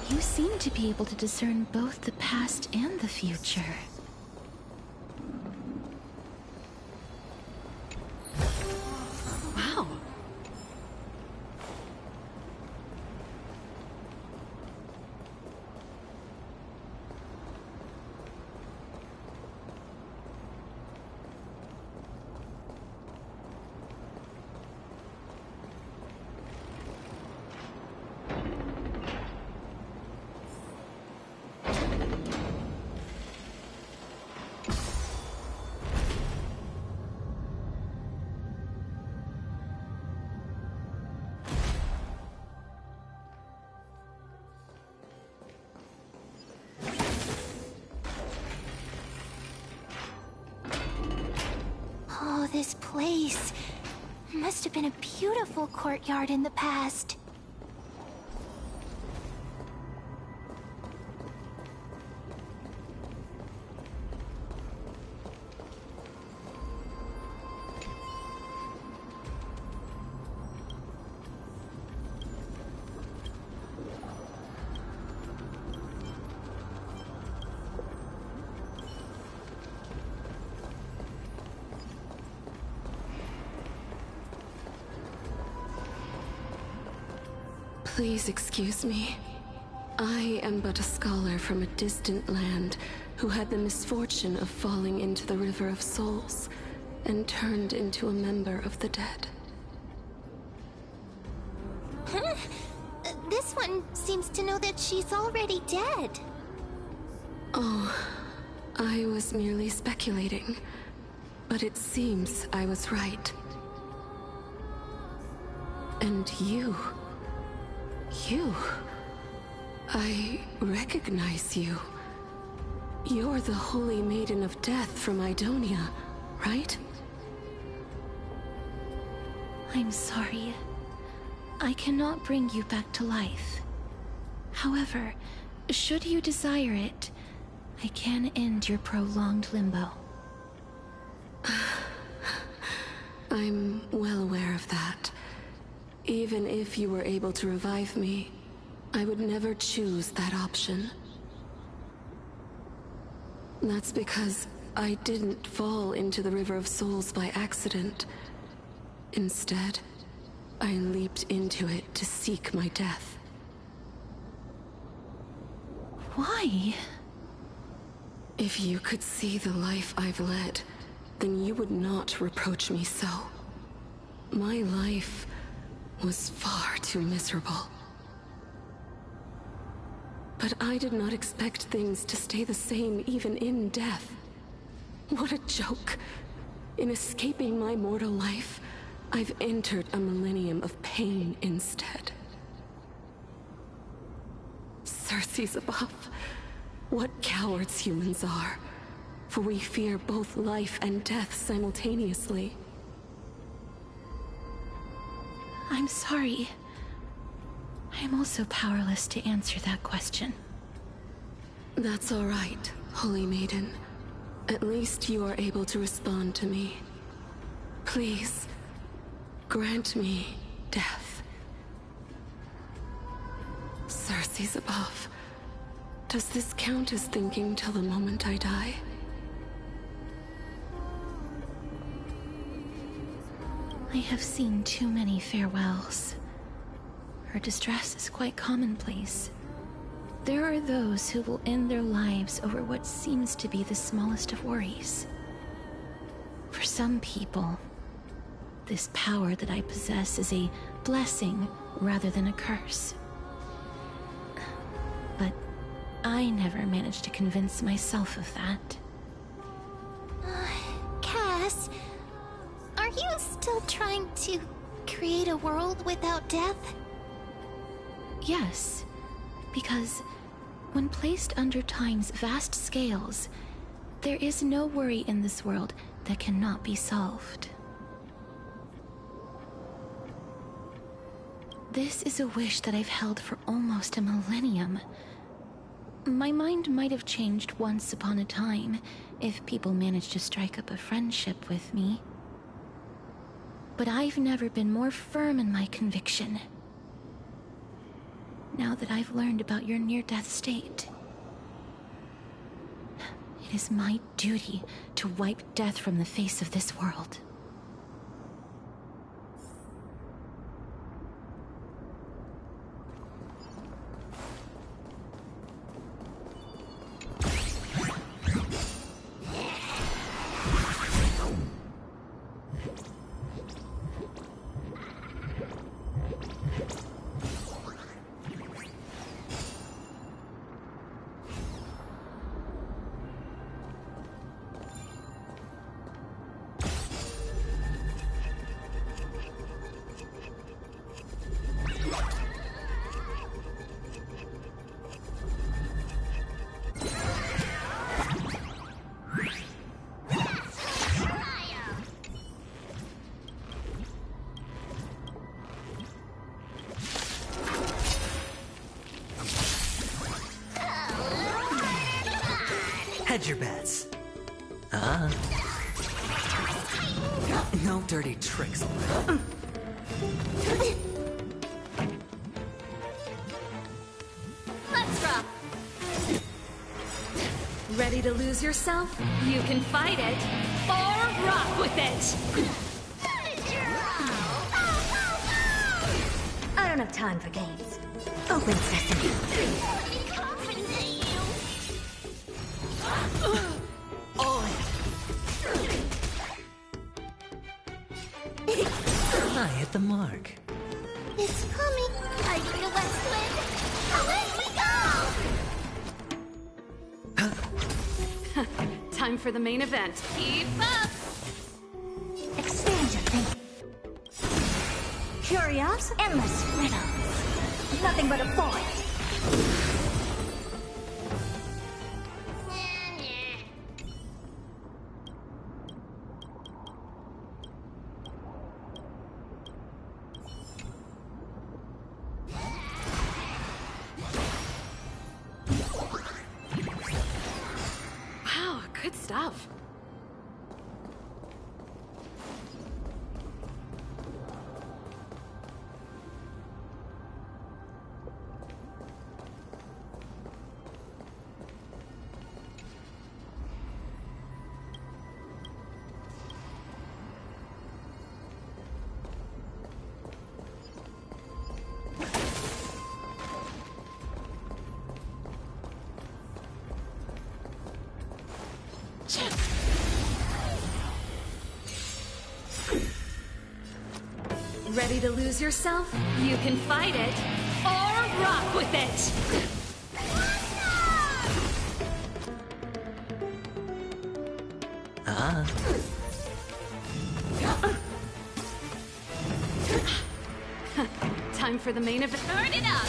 You seem to be able to discern both the past and the future. Wow. Oh, this place must have been a beautiful courtyard in the past. Please excuse me. I am but a scholar from a distant land who had the misfortune of falling into the River of Souls and turned into a member of the dead. Huh? This one seems to know that she's already dead. Oh, I was merely speculating, but it seems I was right. And you... I recognize you. You're the Holy Maiden of Death from Idonia, right? I'm sorry. I cannot bring you back to life. However, should you desire it, I can end your prolonged limbo. I'm well aware of that. Even if you were able to revive me, I would never choose that option. That's because I didn't fall into the River of Souls by accident. Instead, I leaped into it to seek my death. Why? If you could see the life I've led, then you would not reproach me so. My life was far too miserable. But I did not expect things to stay the same even in death. What a joke. In escaping my mortal life, I've entered a millennium of pain instead. Circe's above. What cowards humans are. For we fear both life and death simultaneously. I'm sorry. I am also powerless to answer that question. That's all right, Holy Maiden. At least you are able to respond to me. Please, grant me death. Circe's above. Does this count as thinking till the moment I die? I have seen too many farewells. Her distress is quite commonplace. There are those who will end their lives over what seems to be the smallest of worries. For some people, this power that I possess is a blessing rather than a curse. But I never managed to convince myself of that. Cass, are you still trying to create a world without death? Yes, because when placed under time's vast scales, there is no worry in this world that cannot be solved. This is a wish that I've held for almost a millennium. My mind might have changed once upon a time if people managed to strike up a friendship with me. But I've never been more firm in my conviction. Now that I've learned about your near-death state, it is my duty to wipe death from the face of this world. Hedge your bets. No dirty tricks. Let's rock! Ready to lose yourself? You can fight it, or rock with it! I don't have time for games. Open sesame. I hit the mark. It's coming. Are you the West Wind? Away we go! Time for the main event. Keep up! Expand your thinking. Curiosity? Endless riddles. Nothing but a void. Wow, good stuff. Ready to lose yourself? You can fight it, or rock with it! Time for the main event. Turn it up!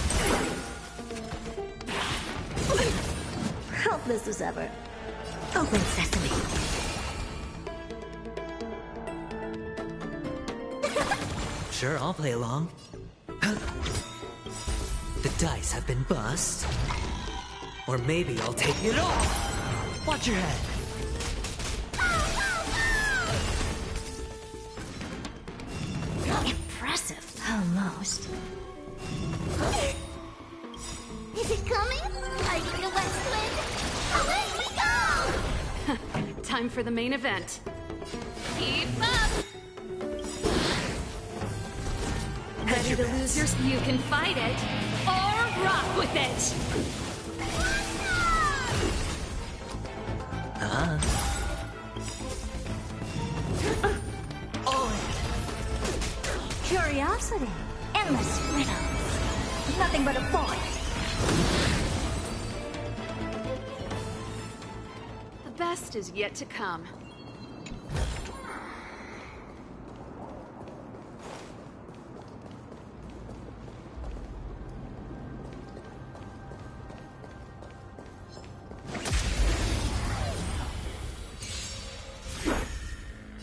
Helpless as ever. Open sesame. Sure, I'll play along. The dice have been bust. Or maybe I'll take it all. Watch your head. Impressive. Almost. Is it coming? Are you the West Wind? Away we go! Time for the main event. Keep up! Ready to lose yourself? You can fight it, or rock with it! Curiosity. Endless riddles. Nothing but a void. The best is yet to come.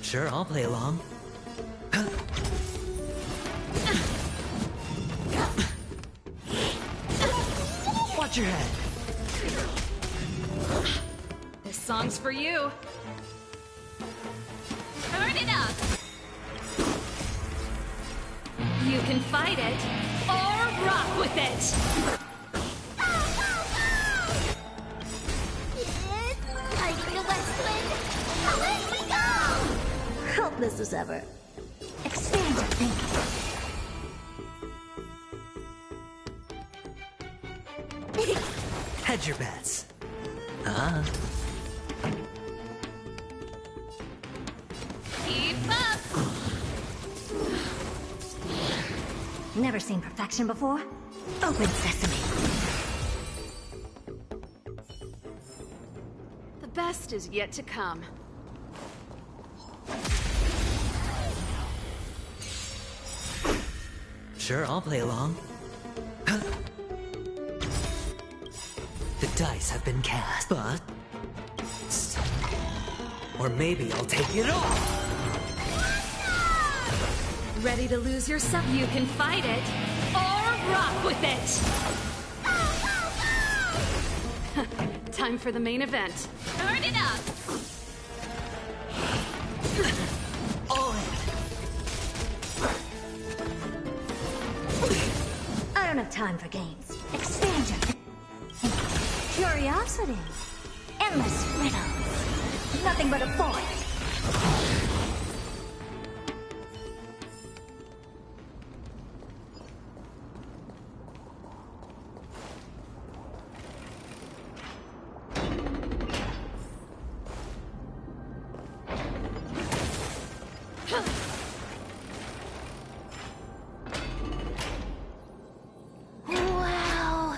Sure, I'll play along. Watch your head. This song's for you. Turn it up! You can fight it, or rock with it! Are you the West Wind? Away we go! Helpless as ever. Expand your thinking. Hedge your bets. Keep up! Never seen perfection before? Open sesame. The best is yet to come. Sure, I'll play along. The dice have been cast, but... Or maybe I'll take it all! Ready to lose yourself? You can fight it, or rock with it! Time for the main event. Turn it up! All in. I don't have time for games. Expand your curiosity. Endless riddles. Nothing but a void. Wow,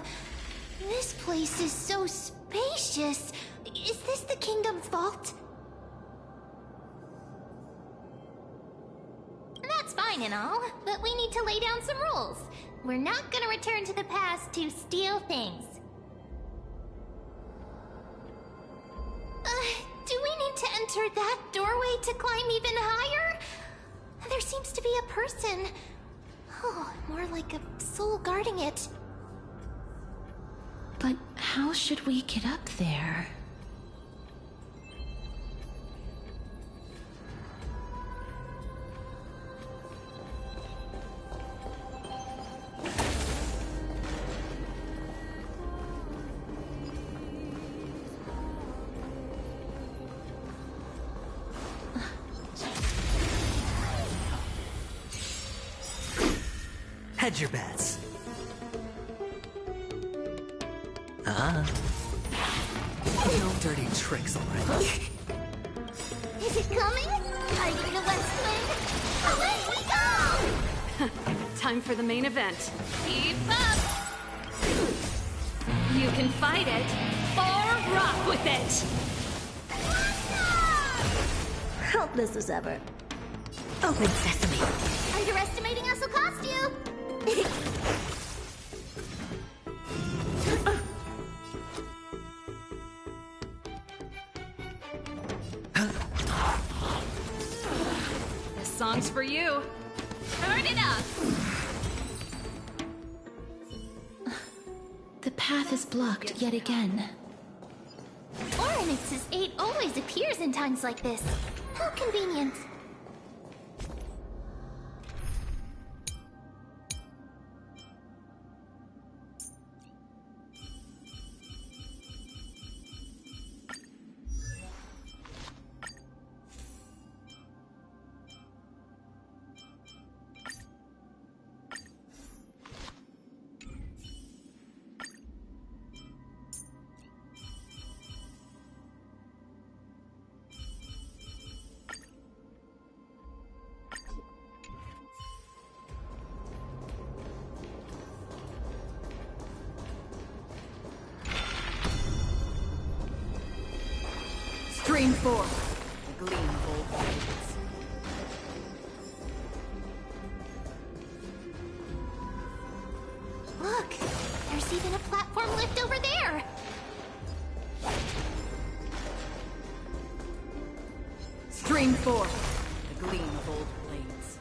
this place is so spacious. Is this the kingdom's fault? That's fine and all, but we need to lay down some rules. We're not gonna return to the past to steal things. Do we need to enter that doorway to climb even higher? There seems to be a person. Oh, more like a soul guarding it. But how should we get up there? Hedge your bets. No dirty tricks already. Is it coming? Are you the West Wind? Away we go! Time for the main event. Keep up! You can fight it, or rock with it! Helpless as ever. Open sesame. Underestimating us will cost you! This song's for you. Turn it up! The path is blocked yet again. Oryx's 8 always appears in times like this. How convenient. Stream 4. The gleam of old blades. Look! There's even a platform lift over there! Stream 4. The gleam of old blades.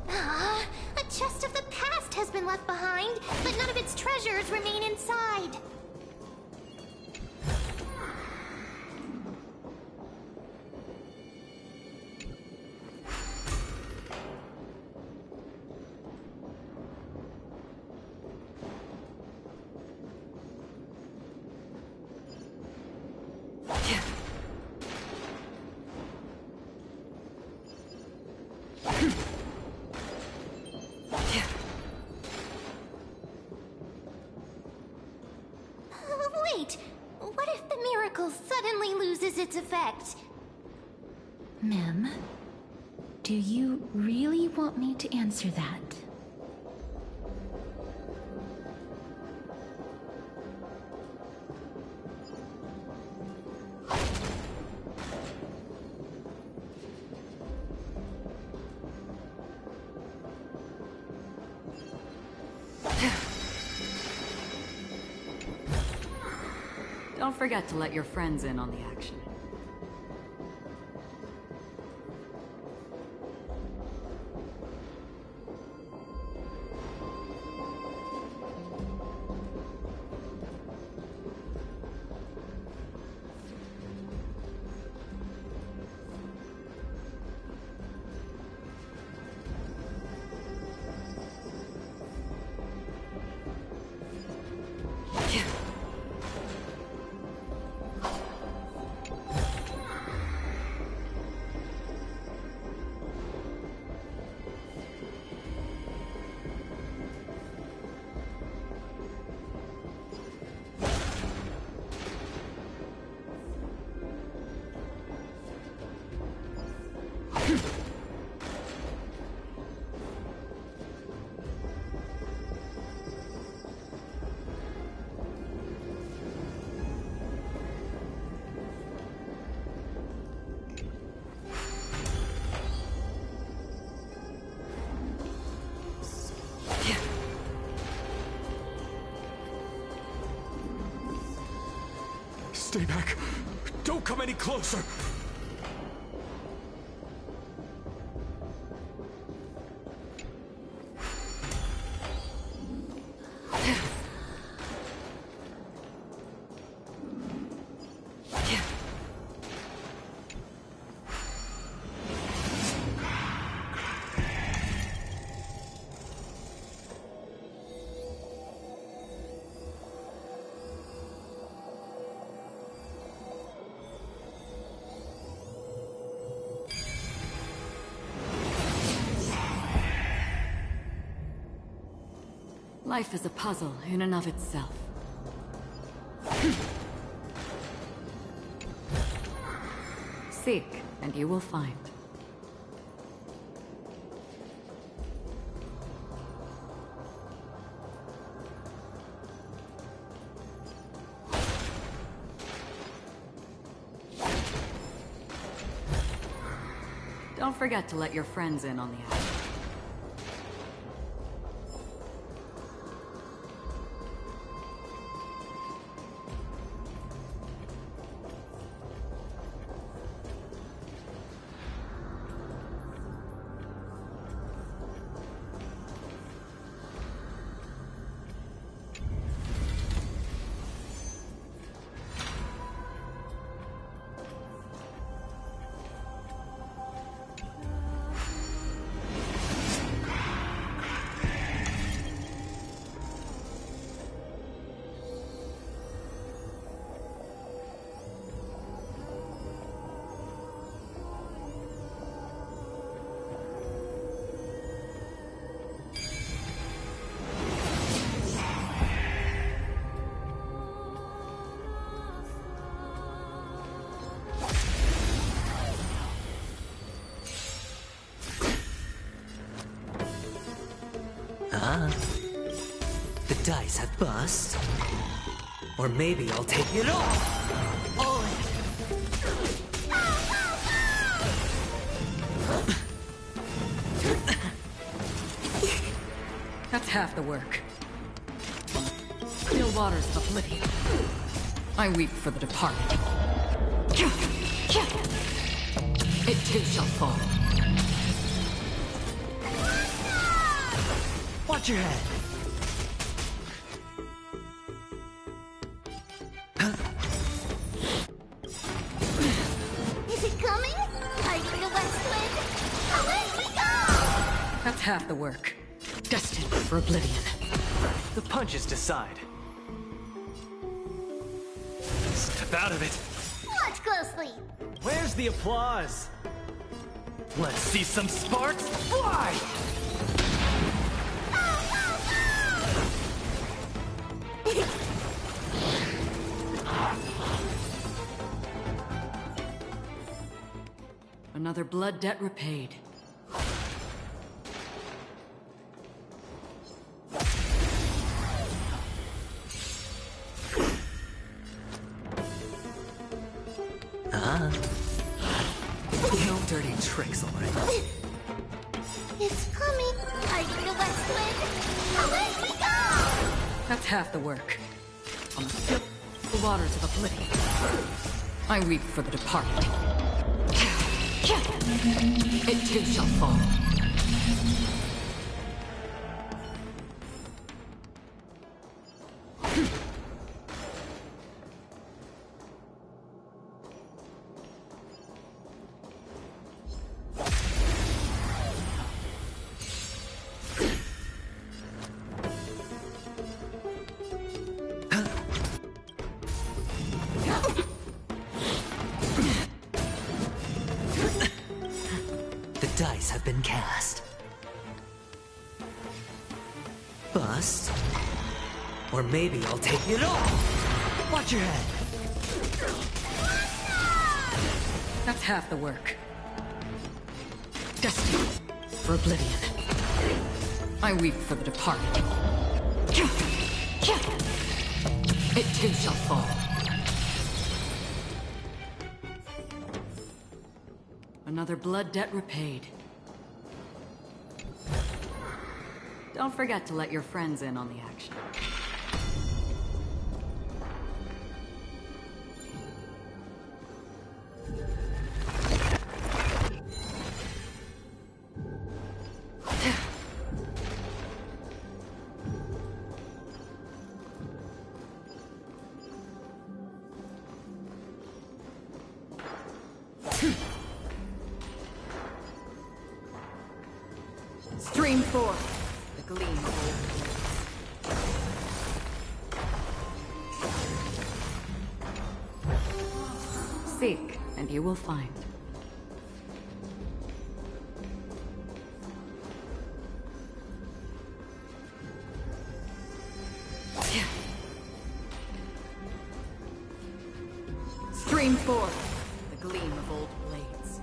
A chest of the past has been left behind, but none of its treasures remain inside. Wait, what if the miracle suddenly loses its effect? Mem, do you really want me to answer that? Don't forget to let your friends in on the action. Stay back. Don't come any closer. Life is a puzzle in and of itself. Seek, and you will find. Don't forget to let your friends in on the action. The dice have bust. Or maybe I'll take it all. All in. That's half the work. Still waters of oblivion. I weep for the departed. It too shall fall. Watch your head. Is it coming? Fighting the west wind. Away we go! That's half the work. Destined for oblivion. The punches decide. Step out of it. Watch closely. Where's the applause? Let's see some sparks fly! Another blood debt repaid. No dirty tricks, all right. It's coming. Fighting the west wind. Away we go! That's half the work. On the still the waters of oblivion. I weep for the departed. It too shall fall. The dice have been cast. Bust. Or maybe I'll take it all. Watch your head. That's half the work. Destined for oblivion. I weep for the departed. It too shall fall. Another blood debt repaid. Don't forget to let your friends in on the action. Stream forth the gleam of old. Seek, and you will find. Stream forth the gleam of old blades.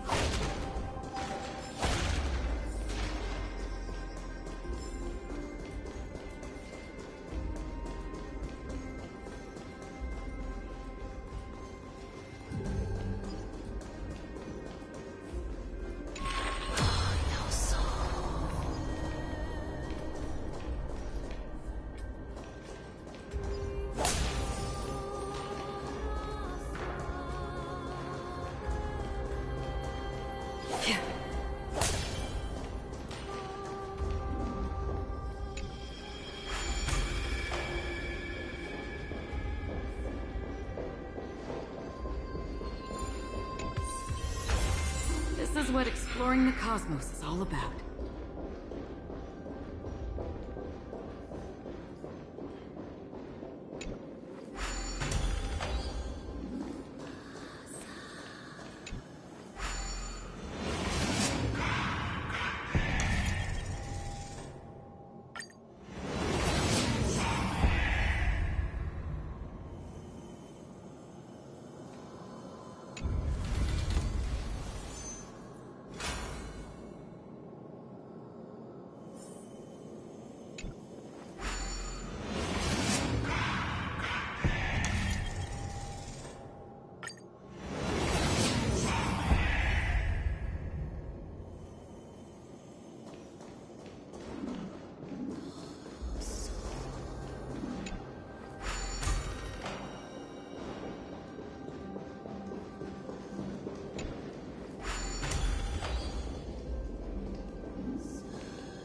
This is what exploring the cosmos is all about.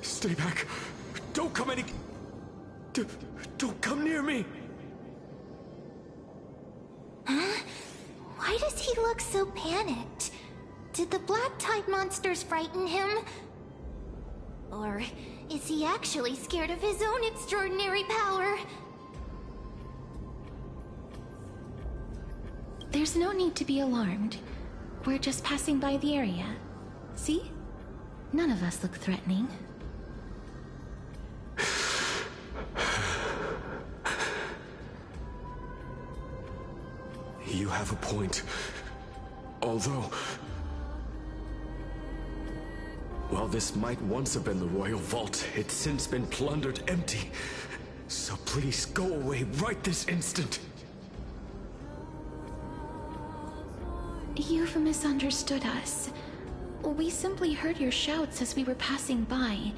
Stay back. Don't come any... Don't come near me. Huh? Why does he look so panicked? Did the black tide monsters frighten him? Or is he actually scared of his own extraordinary power? There's no need to be alarmed. We're just passing by the area. See? None of us look threatening. You have a point. Although... while this might once have been the royal vault, it's since been plundered empty. So please go away right this instant. You've misunderstood us. We simply heard your shouts as we were passing by,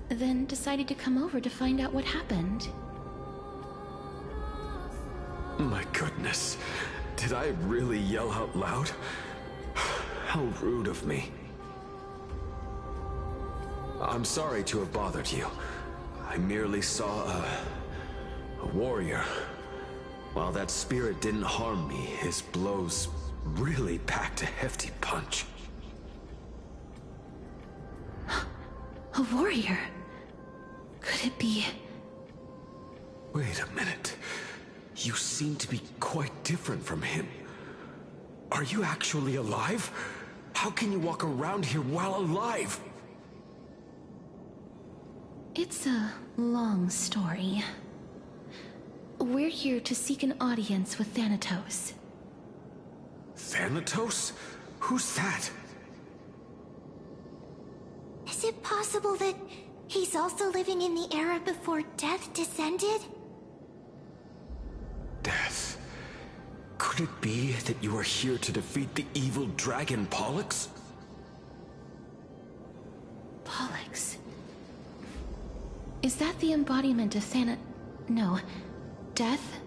then decided to come over to find out what happened. My goodness. Did I really yell out loud? How rude of me. I'm sorry to have bothered you. I merely saw a warrior. While that spirit didn't harm me, his blows really packed a hefty punch. A warrior? Could it be... Wait a minute. You seem to be quite different from him. Are you actually alive? How can you walk around here while alive? It's a long story. We're here to seek an audience with Thanatos. Thanatos? Who's that? Is it possible that he's also living in the era before death descended? Death? Could it be that you are here to defeat the evil dragon Pollux? Pollux. Is that the embodiment of No. Death?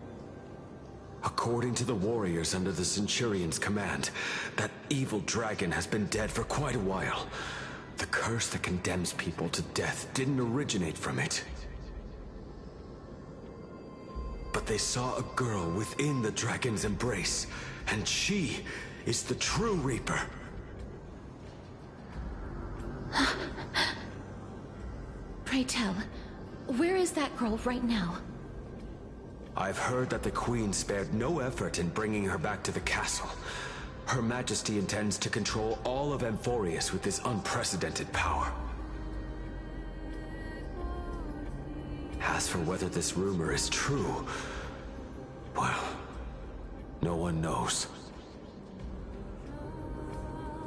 According to the warriors under the Centurion's command, that evil dragon has been dead for quite a while. The curse that condemns people to death didn't originate from it. But they saw a girl within the dragon's embrace, and she is the true Reaper. Pray tell, where is that girl right now? I've heard that the Queen spared no effort in bringing her back to the castle. Her Majesty intends to control all of Amphorius with this unprecedented power. As for whether this rumor is true, well, no one knows.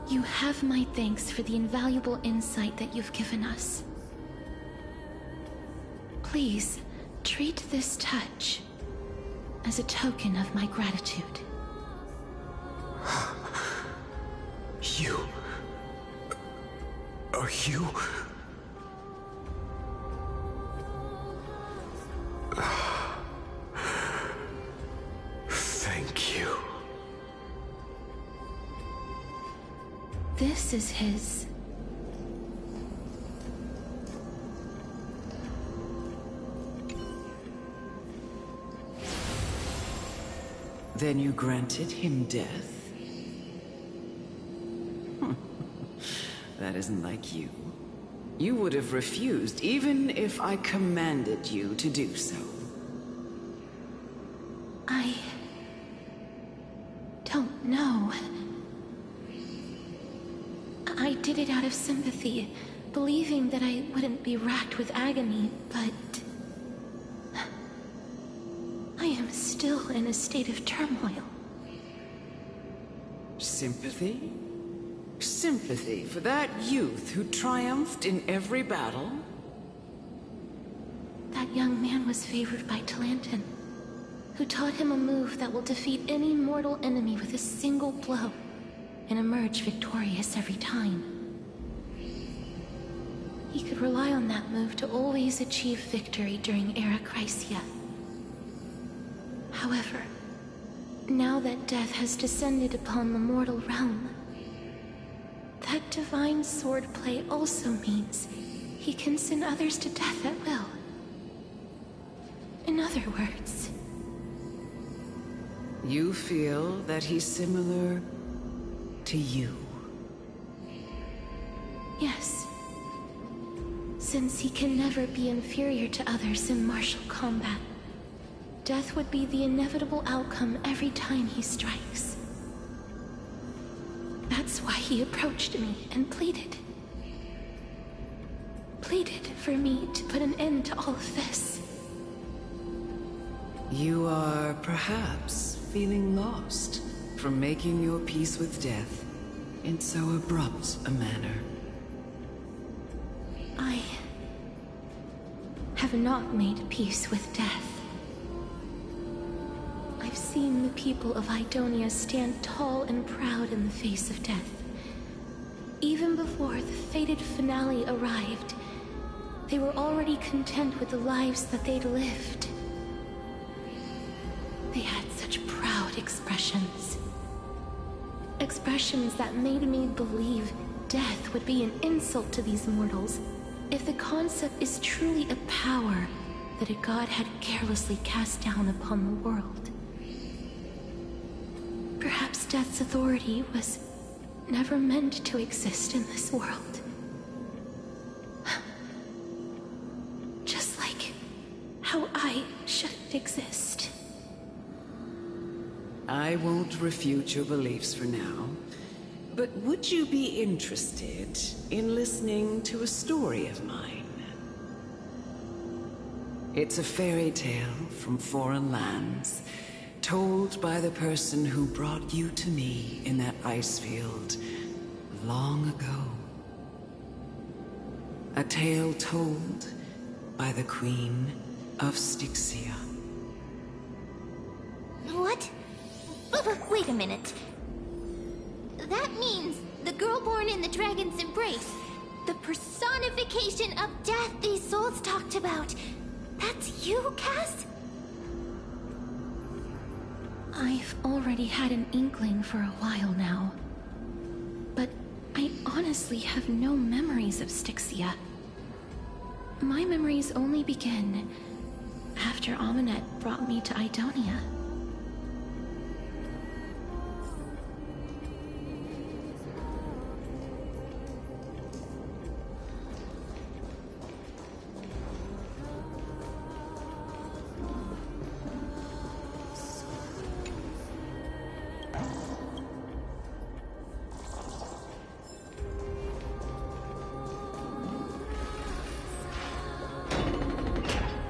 You have my thanks for the invaluable insight that you've given us. Please, treat this touch as a token of my gratitude. You... Are you... Thank you. This is his... Then you granted him death? That isn't like you. You would have refused even if I commanded you to do so. I don't know. I did it out of sympathy, believing that I wouldn't be racked with agony, but... I am still in a state of turmoil. Sympathy? Sympathy for that youth who triumphed in every battle? That young man was favored by Talantin, who taught him a move that will defeat any mortal enemy with a single blow and emerge victorious every time. He could rely on that move to always achieve victory during Era Chrysia. However, now that death has descended upon the mortal realm, that divine swordplay also means he can send others to death at will. In other words... You feel that he's similar to you? Yes. Since he can never be inferior to others in martial combat, death would be the inevitable outcome every time he strikes. That's why he approached me and pleaded. Pleaded for me to put an end to all of this. You are perhaps feeling lost from making your peace with death in so abrupt a manner. I have not made peace with death. I've seen the people of Idonia stand tall and proud in the face of death. Even before the fated finale arrived, they were already content with the lives that they'd lived. They had such proud expressions. Expressions that made me believe death would be an insult to these mortals if the concept is truly a power that a god had carelessly cast down upon the world. Perhaps death's authority was never meant to exist in this world. Just like how I shouldn't exist. I won't refute your beliefs for now, but would you be interested in listening to a story of mine? It's a fairy tale from foreign lands, told by the person who brought you to me in that ice field long ago. A tale told by the Queen of Styxia. What? Wait a minute. That means the girl born in the dragon's embrace, the personification of death these souls talked about. That's you, Cass? I've already had an inkling for a while now. But I honestly have no memories of Styxia. My memories only begin after Amunet brought me to Idonia.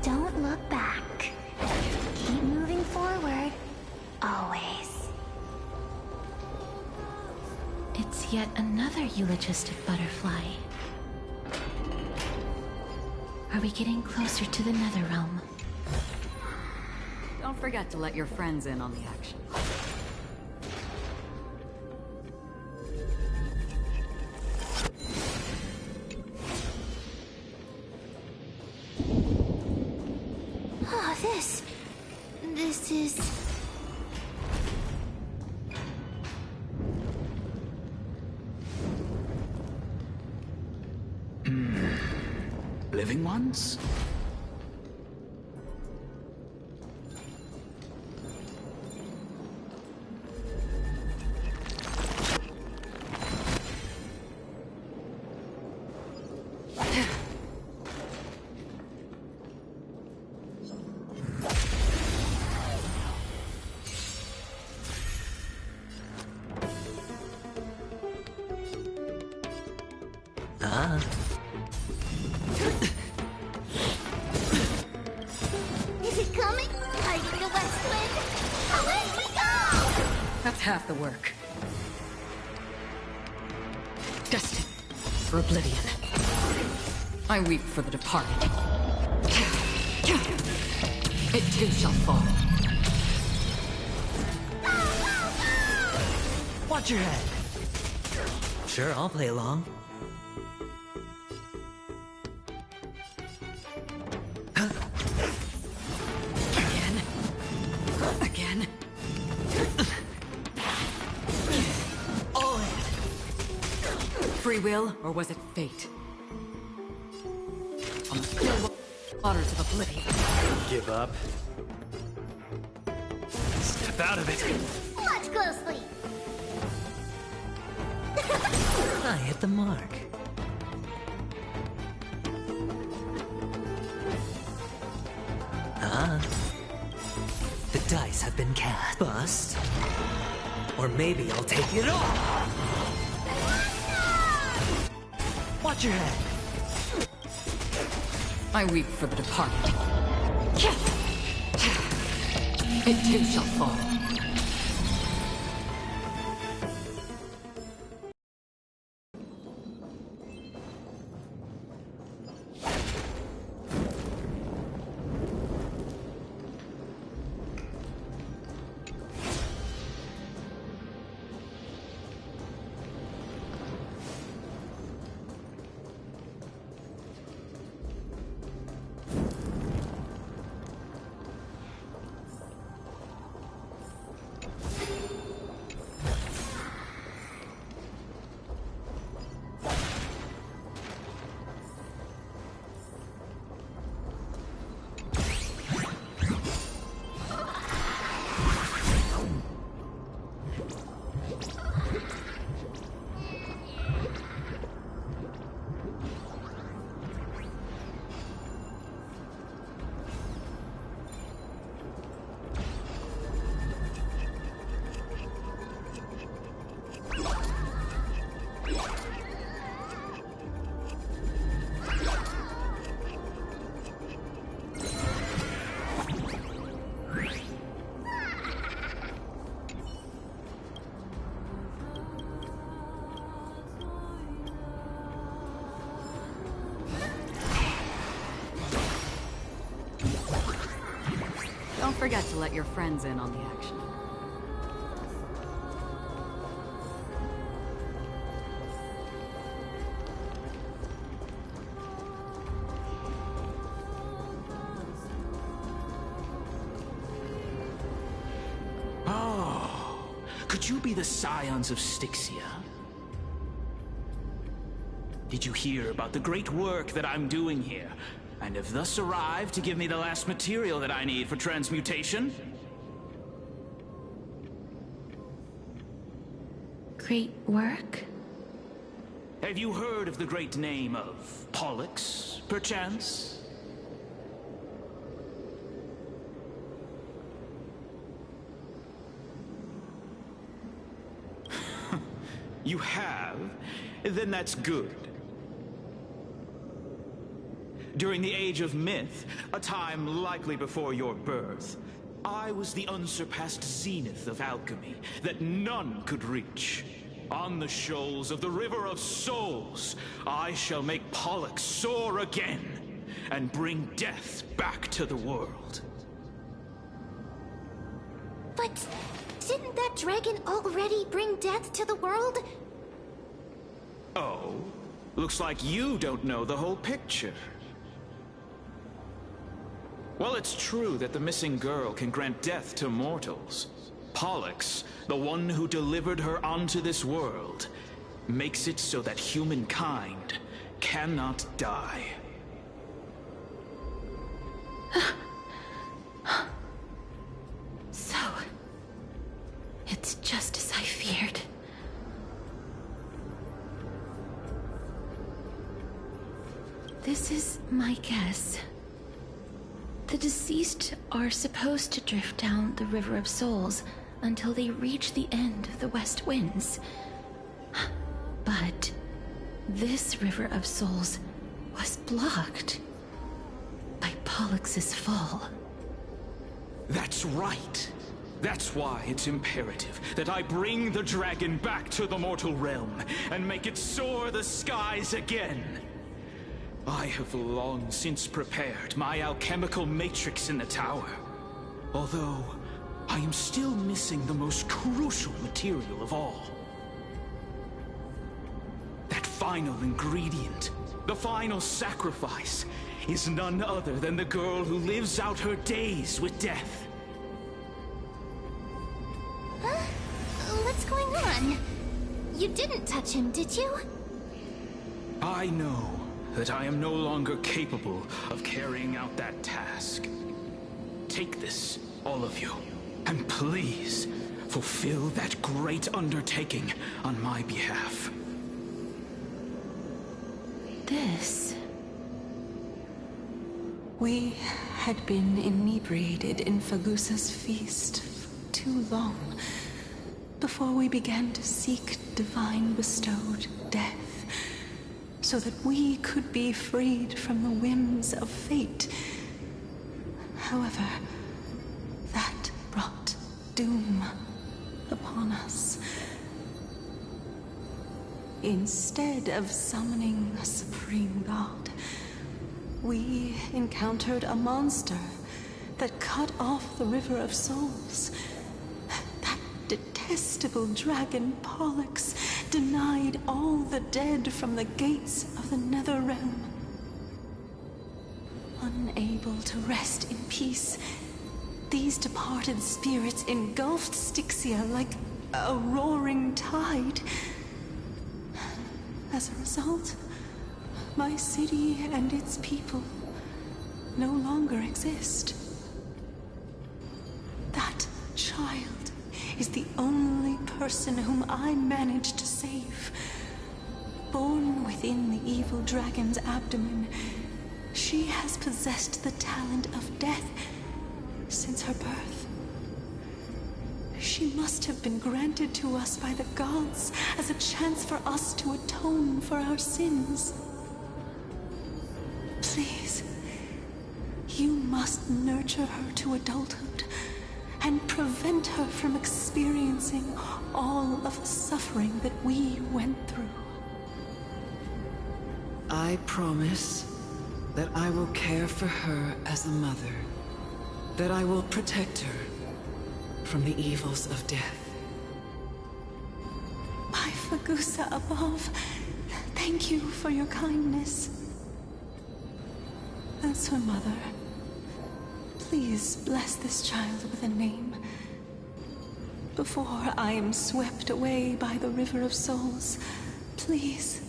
Don't look back. Keep moving forward. Always. It's yet another eulogistic butterfly. Are we getting closer to the Netherrealm? Don't forget to let your friends in on the action. Oh, this is... Living ones? Is it coming? Fighting the west wind? Away we go! That's half the work. Destined for oblivion. I weep for the departed. It too shall fall. Watch your head. Sure, I'll play along. Again. All in. Free will, or was it fate? On the still waters of oblivion. Give up. Step out of it. Watch closely! I hit the mark. The dice have been cast. Bust. Or maybe I'll take it all. Watch your head. I weep for the departed. It too shall fall. forget to let your friends in on the action. Oh, could you be the scions of Styxia? Did you hear about the great work that I'm doing here, and have thus arrived to give me the last material that I need for transmutation? Great work? Have you heard of the great name of Pollux, perchance? You have? Then that's good. During the Age of Myth, a time likely before your birth, I was the unsurpassed zenith of alchemy that none could reach. On the shoals of the River of Souls, I shall make Pollux soar again and bring death back to the world. But didn't that dragon already bring death to the world? Oh, looks like you don't know the whole picture. Well, it's true that the missing girl can grant death to mortals. Pollux, the one who delivered her onto this world, makes it so that humankind cannot die. So, it's just as I feared. This is my guess. The deceased are supposed to drift down the River of Souls until they reach the end of the West Winds. But this River of Souls was blocked by Pollux's fall. That's right. That's why it's imperative that I bring the dragon back to the mortal realm and make it soar the skies again. I have long since prepared my alchemical matrix in the tower. Although, I am still missing the most crucial material of all. That final ingredient, the final sacrifice, is none other than the girl who lives out her days with death. Huh? What's going on? You didn't touch him, did you? I know that I am no longer capable of carrying out that task. Take this, all of you, and please fulfill that great undertaking on my behalf. This... We had been inebriated in Fagusa's feast for too long before we began to seek divine bestowed death, so that we could be freed from the whims of fate. However, that brought doom upon us. Instead of summoning a supreme god, we encountered a monster that cut off the River of Souls. That detestable dragon Pollux denied all the dead from the gates of the Nether Realm. Unable to rest in peace, these departed spirits engulfed Styxia like a roaring tide. As a result, my city and its people no longer exist. That child is the only person whom I managed to save. Born within the evil dragon's abdomen, she has possessed the talent of death since her birth. She must have been granted to us by the gods as a chance for us to atone for our sins. Please, you must nurture her to adulthood and prevent her from experiencing all of the suffering that we went through. I promise that I will care for her as a mother. that I will protect her from the evils of death. My Fagusa above, thank you for your kindness. As her mother, please bless this child with a name before I am swept away by the River of Souls. Please,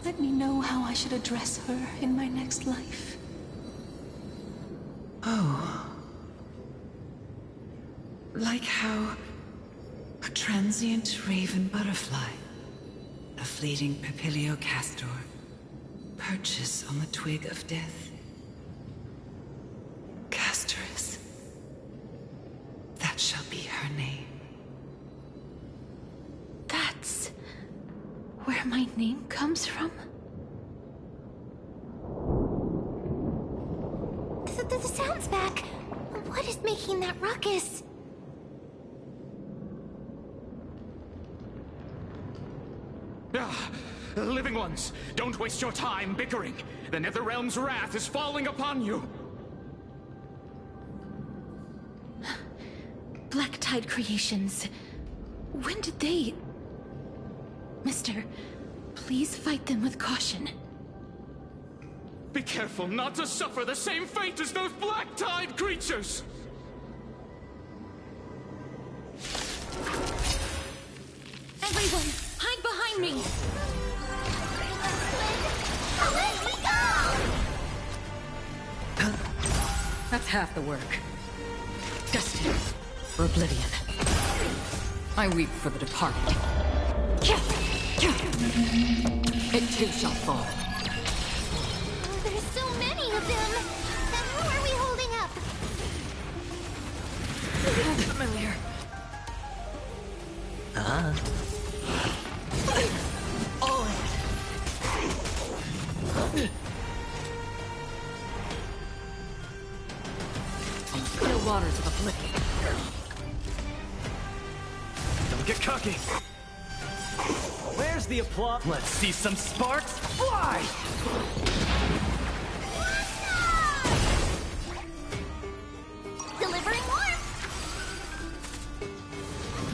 let me know how I should address her in my next life. Oh. Like how a transient raven butterfly, a fleeting papilio castor, perches on the twig of death. Castorus. That shall be her name. That's where my name comes from? The sound's back. What is making that ruckus? Living ones, don't waste your time bickering. The Netherrealm's wrath is falling upon you. Black Tide Creations. When did they... Mister, please fight them with caution. Be careful not to suffer the same fate as those Black Tide creatures! Everyone, hide behind me! Let me go! That's half the work. Destiny for oblivion. I weep for the departed. It too shall fall. There's so many of them! And who are we holding up? Sounds familiar. Still water to the flick. Don't get cocky. Where's the applause? Let's see some sparks fly! Delivering warmth!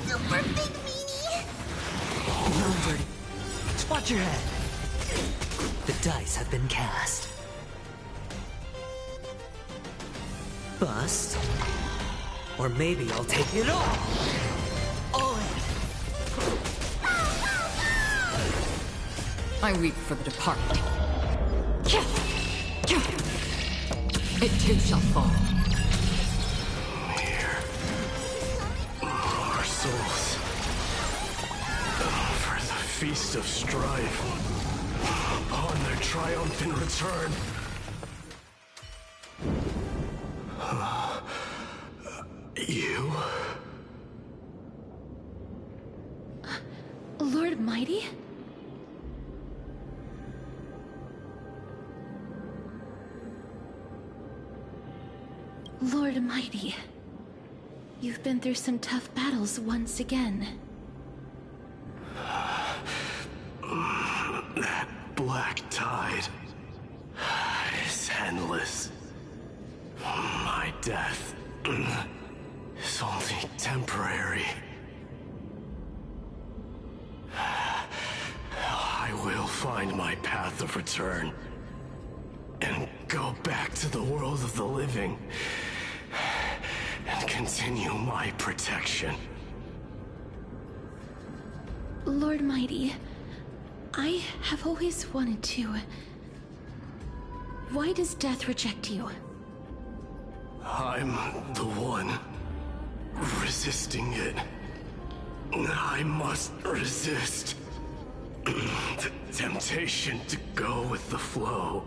Super big meanie! No, Birdie. Watch your head. The dice have been cast. Bust. Or maybe I'll take it all. I weep for the departed. It too shall fall. Here. Our souls. For the feast of strife. Upon their triumphant return. You? Lord Mighty? Lord Mighty, you've been through some tough battles once again. That black tide is endless. My death is only temporary. I will find my path of return and go back to the world of the living and continue my protection. Lord Mighty, I have always wanted to... Why does death reject you? I'm the one resisting it. I must resist the temptation to go with the flow.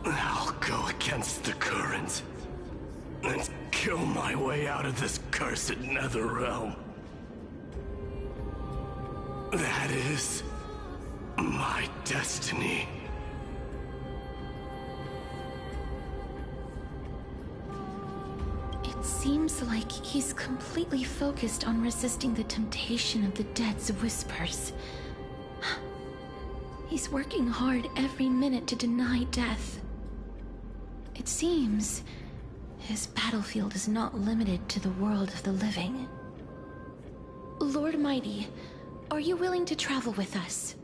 I'll go against the current and kill my way out of this cursed Netherrealm. That is my destiny. It seems like he's completely focused on resisting the temptation of the dead's whispers. He's working hard every minute to deny death. It seems his battlefield is not limited to the world of the living. Lord Mighty, are you willing to travel with us?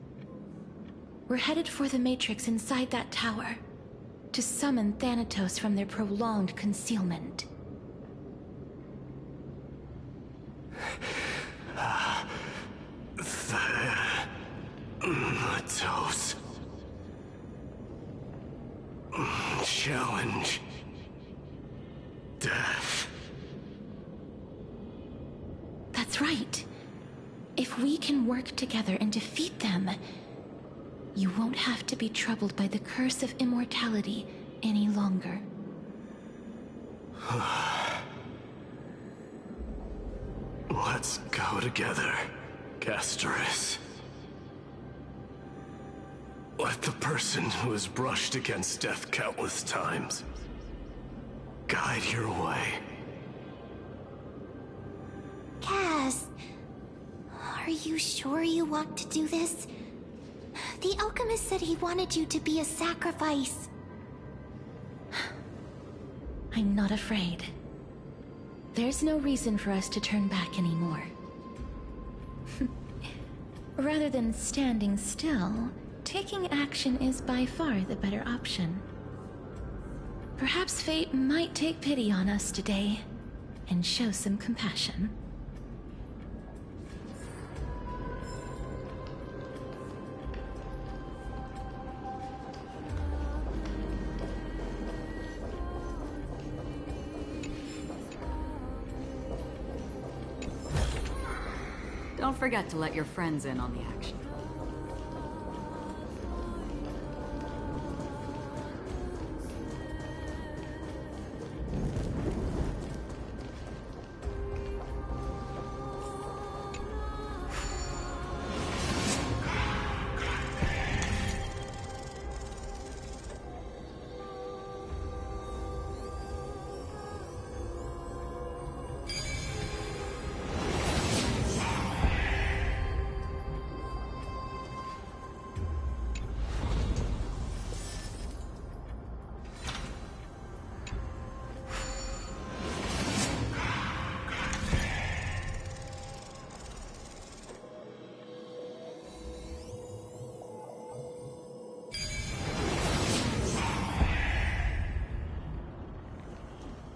We're headed for the Matrix inside that tower, to summon Thanatos from their prolonged concealment. Thanatos. Challenge. Death. That's right. If we can work together and defeat them, you won't have to be troubled by the curse of immortality any longer. Let's go together, Castorus. Let the person who has brushed against death countless times guide your way. Cass, are you sure you want to do this? The alchemist said he wanted you to be a sacrifice. I'm not afraid. There's no reason for us to turn back anymore. Rather than standing still, taking action is by far the better option. Perhaps fate might take pity on us today and show some compassion. Don't forget to let your friends in on the action.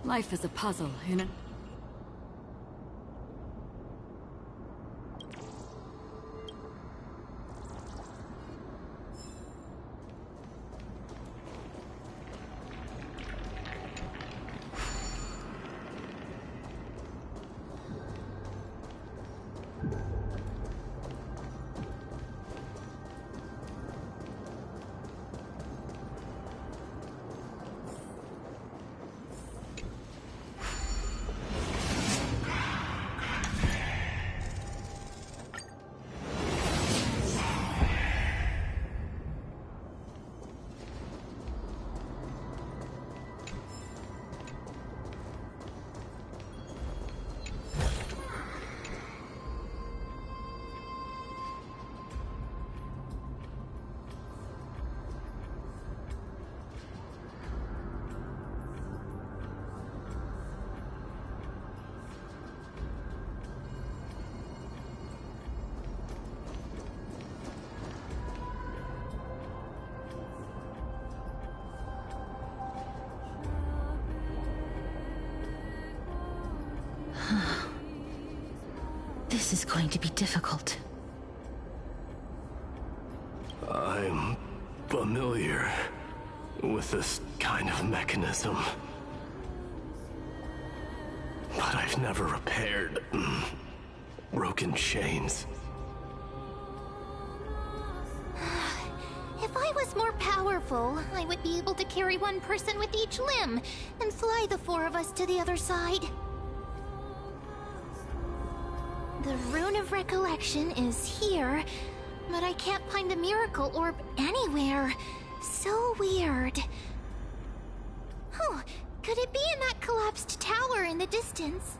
Life is a puzzle, isn't it? This is going to be difficult. I'm familiar with this kind of mechanism. But I've never repaired broken chains. If I was more powerful, I would be able to carry one person with each limb and fly the four of us to the other side. The Rune of Recollection is here, but I can't find the miracle orb anywhere. So weird. Oh, could it be in that collapsed tower in the distance?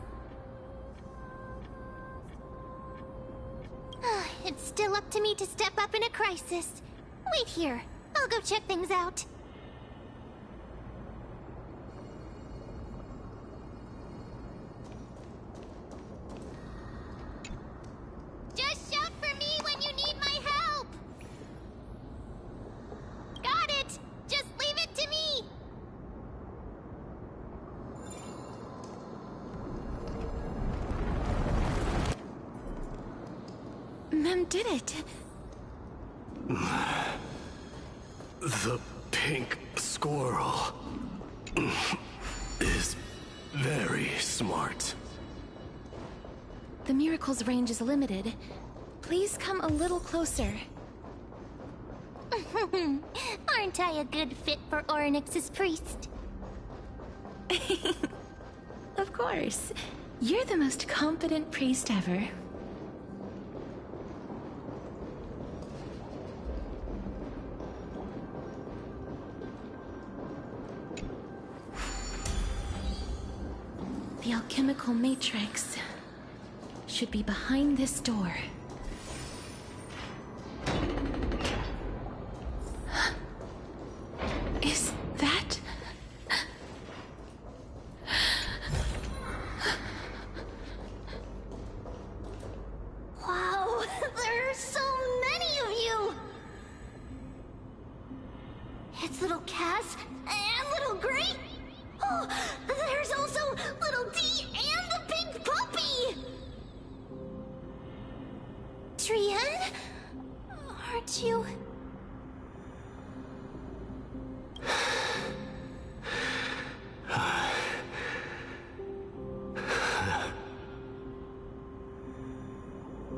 It's still up to me to step up in a crisis. Wait here. I'll go check things out. Trian did it. The pink squirrel is very smart. The miracle's range is limited. Please come a little closer. Aren't I a good fit for Orynyx's priest? Of course. You're the most competent priest ever. The alchemical matrix should be behind this door. Is that... Wow, there are so many of you! It's little Cass and little Grape. Oh, there's also little D and the pink puppy! Trian? Aren't you...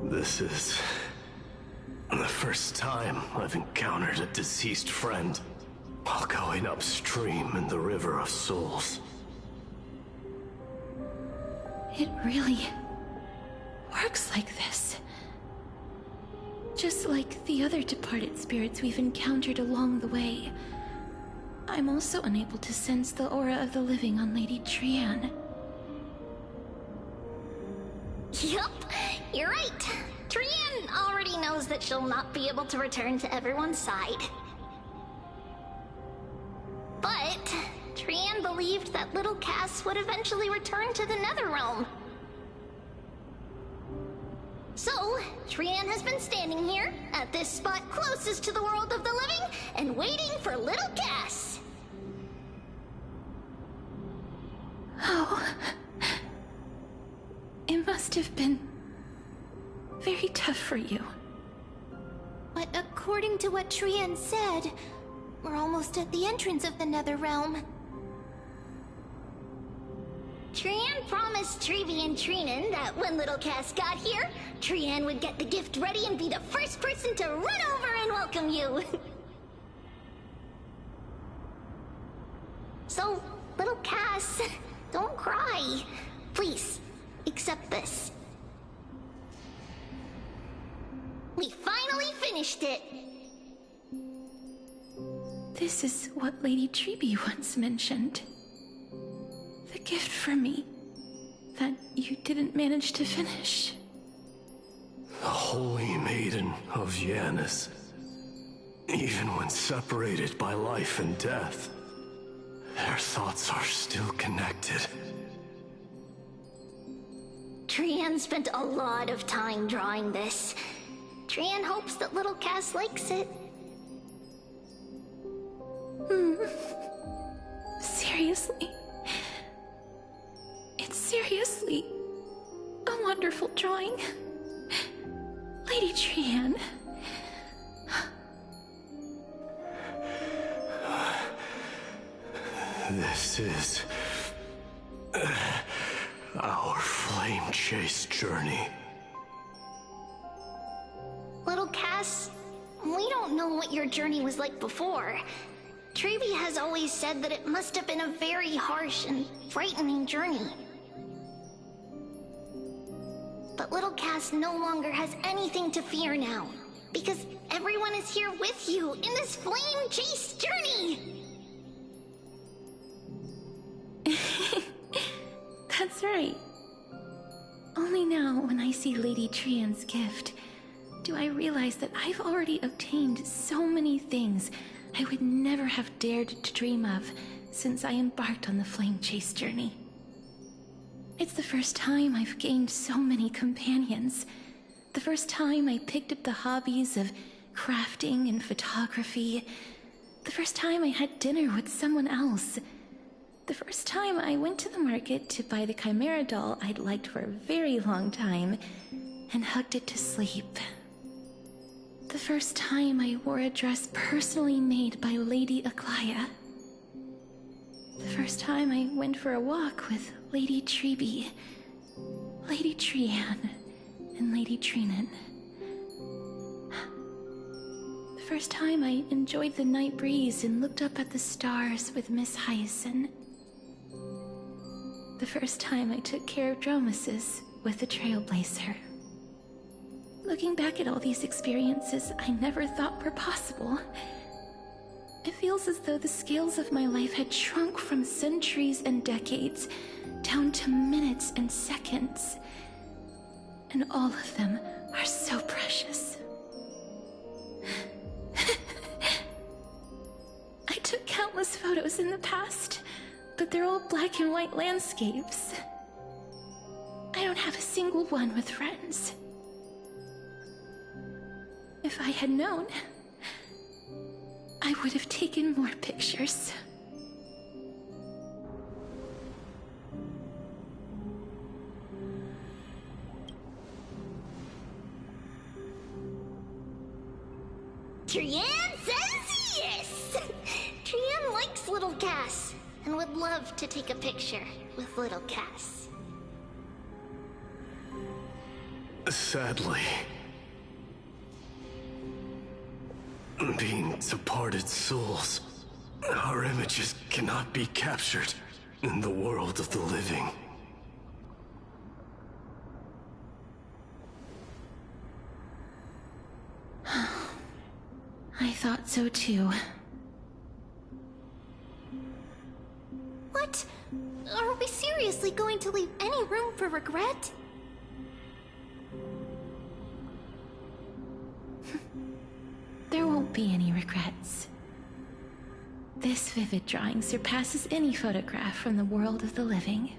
This is the first time I've encountered a deceased friend while going upstream in the River of Souls. It really works like this. Just like the other departed spirits we've encountered along the way. I'm also unable to sense the aura of the living on Lady Trian. Yup, you're right. Trian already knows that she'll not be able to return to everyone's side. But Trian believed that little Cass would eventually return to the Netherrealm. So, Trian has been standing here, at this spot closest to the world of the living, and waiting for little Cass. Oh. It must have been very tough for you. But according to what Trian said, we're almost at the entrance of the Netherrealm. Trian promised Trevi and Trinan that when little Cass got here, Trian would get the gift ready and be the first person to run over and welcome you. So, little Cass, don't cry. Please, accept this. We finally finished it! This is what Lady Trevi once mentioned. The gift for me that you didn't manage to finish. The Holy Maiden of Yanis. Even when separated by life and death, their thoughts are still connected. Trian spent a lot of time drawing this. Trian hopes that little Cass likes it. Seriously? It's seriously a wonderful drawing. Lady Trian. This is our flame chase journey. Little Cass, we don't know what your journey was like before. Trevi has always said that it must have been a very harsh and frightening journey. But little Cass no longer has anything to fear now, because everyone is here with you in this flame chase journey! That's right. Only now, when I see Lady Trian's gift, do I realize that I've already obtained so many things I would never have dared to dream of since I embarked on the flame chase journey. It's the first time I've gained so many companions. The first time I picked up the hobbies of crafting and photography. The first time I had dinner with someone else. The first time I went to the market to buy the Chimera doll I'd liked for a very long time and hugged it to sleep. first time I wore a dress personally made by Lady Aglaya. The first time I went for a walk with Lady Treeby, Lady Trianne, and Lady Trinan. The first time I enjoyed the night breeze and looked up at the stars with Miss Hyacinth. The first time I took care of Dromesis with the Trailblazer. Looking back at all these experiences I never thought were possible, it feels as though the scales of my life had shrunk from centuries and decades down to minutes and seconds. And all of them are so precious. I took countless photos in the past, but they're all black and white landscapes. I don't have a single one with friends. If I had known, I would have taken more pictures. Trianne says yes! Trianne likes little Cass, and would love to take a picture with little Cass. Sadly, being departed souls, our images cannot be captured in the world of the living. I thought so too. What? Are we seriously going to leave any room for regret? There won't be any regrets. This vivid drawing surpasses any photograph from the world of the living.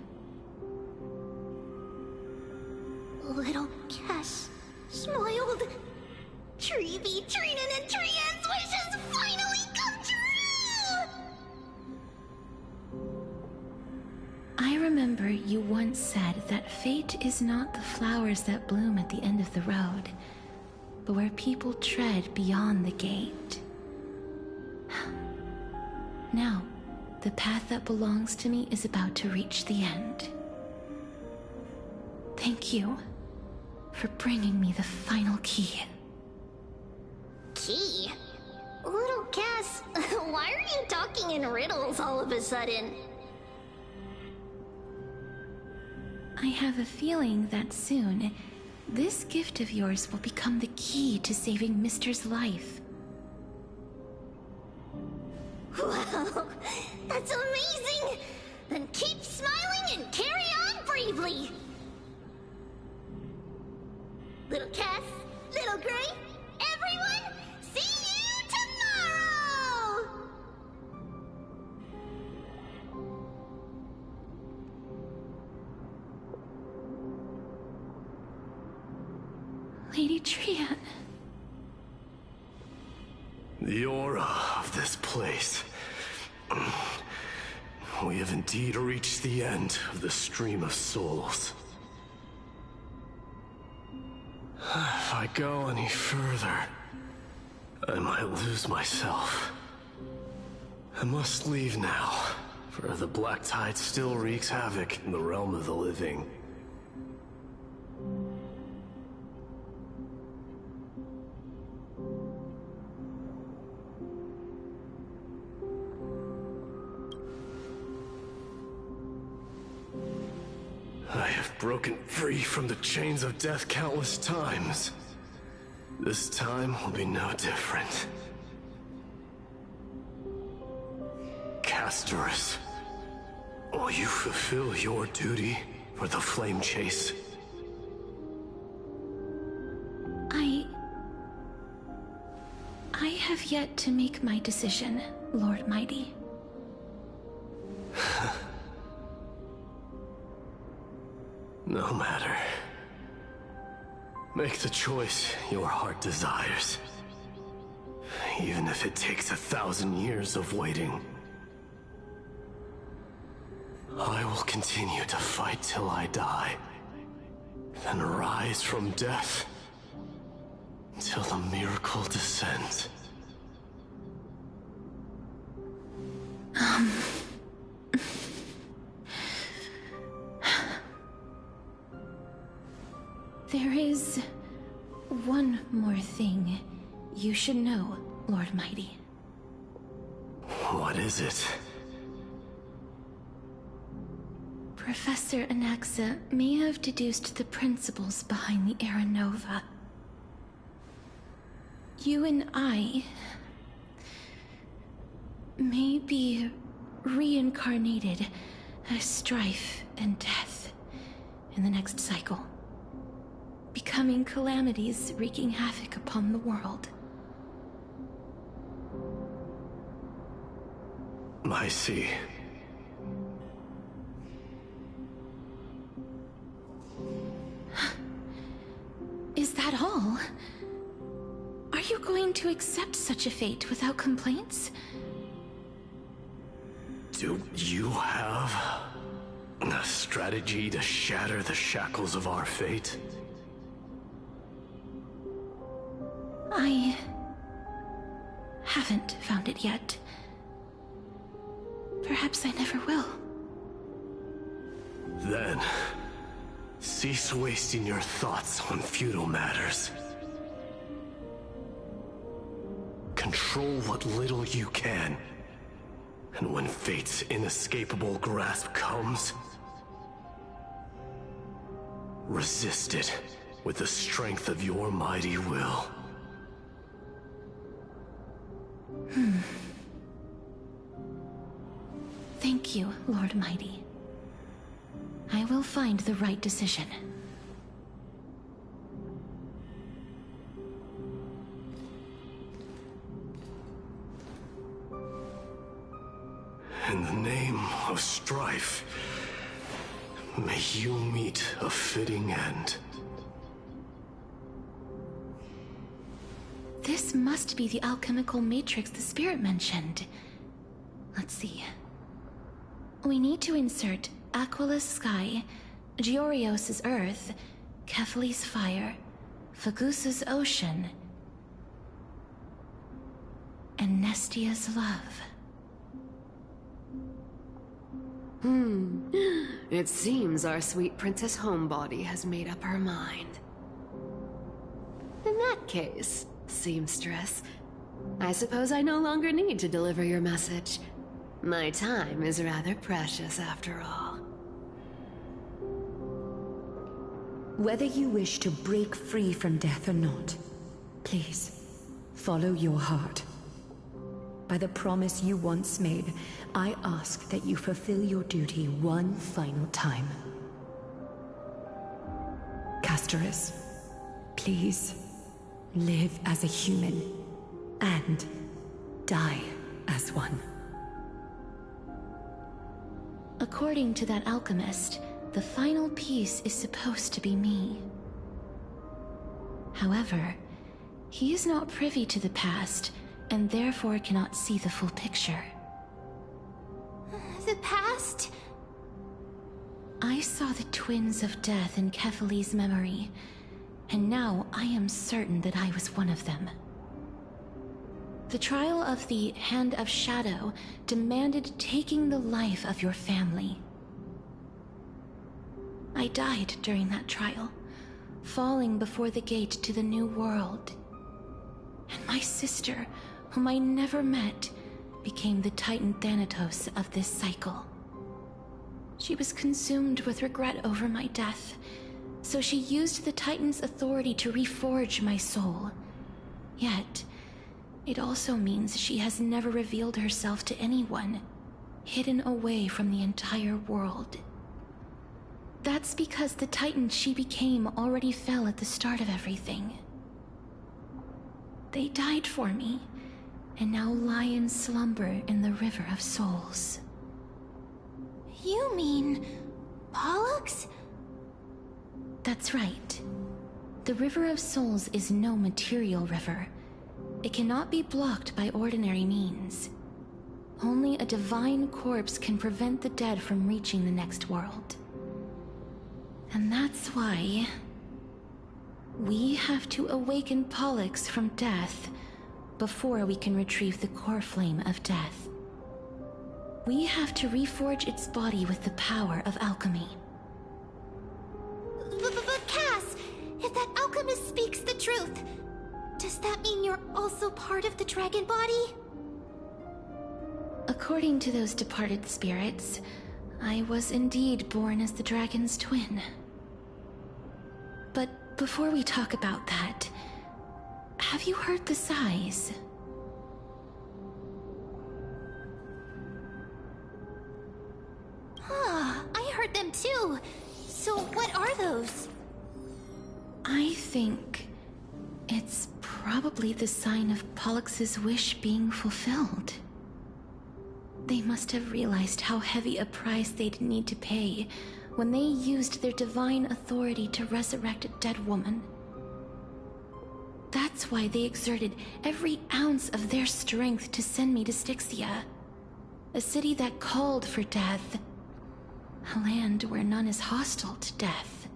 Little Cass smiled. Treeby, Trinan, and Trianne's wishes finally come true! I remember you once said that fate is not the flowers that bloom at the end of the road, but where people tread beyond the gate. Now, the path that belongs to me is about to reach the end. Thank you for bringing me the final key. Key? Little Cass, why are you talking in riddles all of a sudden? I have a feeling that soon, this gift of yours will become the key to saving Mister's life. Wow, that's amazing! Then keep smiling and carry on bravely! Little Cass, Little Gray, everyone, see you tomorrow! Lady Trianne. The aura of this place. We have indeed reached the end of the stream of souls. If I go any further, I might lose myself. I must leave now, for the black tide still wreaks havoc in the realm of the living. I have broken free from the chains of death countless times. This time will be no different. Castorus, will you fulfill your duty for the flame chase? I have yet to make my decision, Lord Mighty. No matter. Make the choice your heart desires. Even if it takes 1,000 years of waiting. I will continue to fight till I die. Then rise from death till the miracle descends. There is one more thing you should know, Lord Mighty. What is it? Professor Anaxa may have deduced the principles behind the Era Nova. You and I may be reincarnated as strife and death in the next cycle, becoming calamities wreaking havoc upon the world. I see. Is that all? Are you going to accept such a fate without complaints? Do you have a strategy to shatter the shackles of our fate? I haven't found it yet. Perhaps I never will. Then, cease wasting your thoughts on futile matters. Control what little you can. And when fate's inescapable grasp comes, resist it with the strength of your mighty will. Thank you, Lord Mighty. I will find the right decision. In the name of strife, may you meet a fitting end. This must be the alchemical matrix the spirit mentioned. Let's see. We need to insert Aquila's sky, Georios' earth, Kefali's fire, Fagusa's ocean, and Nestia's love. It seems our sweet Princess Homebody has made up her mind. In that case, seamstress, I suppose I no longer need to deliver your message. My time is rather precious after all. Whether you wish to break free from death or not, please, follow your heart. By the promise you once made, I ask that you fulfill your duty one final time. Castorus, please, live as a human, and die as one. According to that alchemist, the final piece is supposed to be me. However, he is not privy to the past, and therefore cannot see the full picture. The past? I saw the twins of death in Kefali's memory, and now I am certain that I was one of them. The trial of the Hand of Shadow demanded taking the life of your family. I died during that trial, falling before the gate to the new world. And my sister, whom I never met, became the Titan Thanatos of this cycle. She was consumed with regret over my death, so she used the Titan's authority to reforge my soul. Yet, it also means she has never revealed herself to anyone, hidden away from the entire world. That's because the Titan she became already fell at the start of everything. They died for me, and now lie in slumber in the River of Souls. You mean Pollux? That's right. The River of Souls is no material river. It cannot be blocked by ordinary means. Only a divine corpse can prevent the dead from reaching the next world. And that's why We have to awaken Pollux from death before we can retrieve the core flame of death. We have to reforge its body with the power of alchemy. But Cass, if that alchemist speaks the truth, does that mean you're also part of the dragon body? According to those departed spirits, I was indeed born as the dragon's twin. But before we talk about that, have you heard the sighs? I heard them too. So what are those? I think it's probably the sign of Pollux's wish being fulfilled. They must have realized how heavy a price they'd need to pay when they used their divine authority to resurrect a dead woman. That's why they exerted every ounce of their strength to send me to Styxia, a city that called for death, a land where none is hostile to death.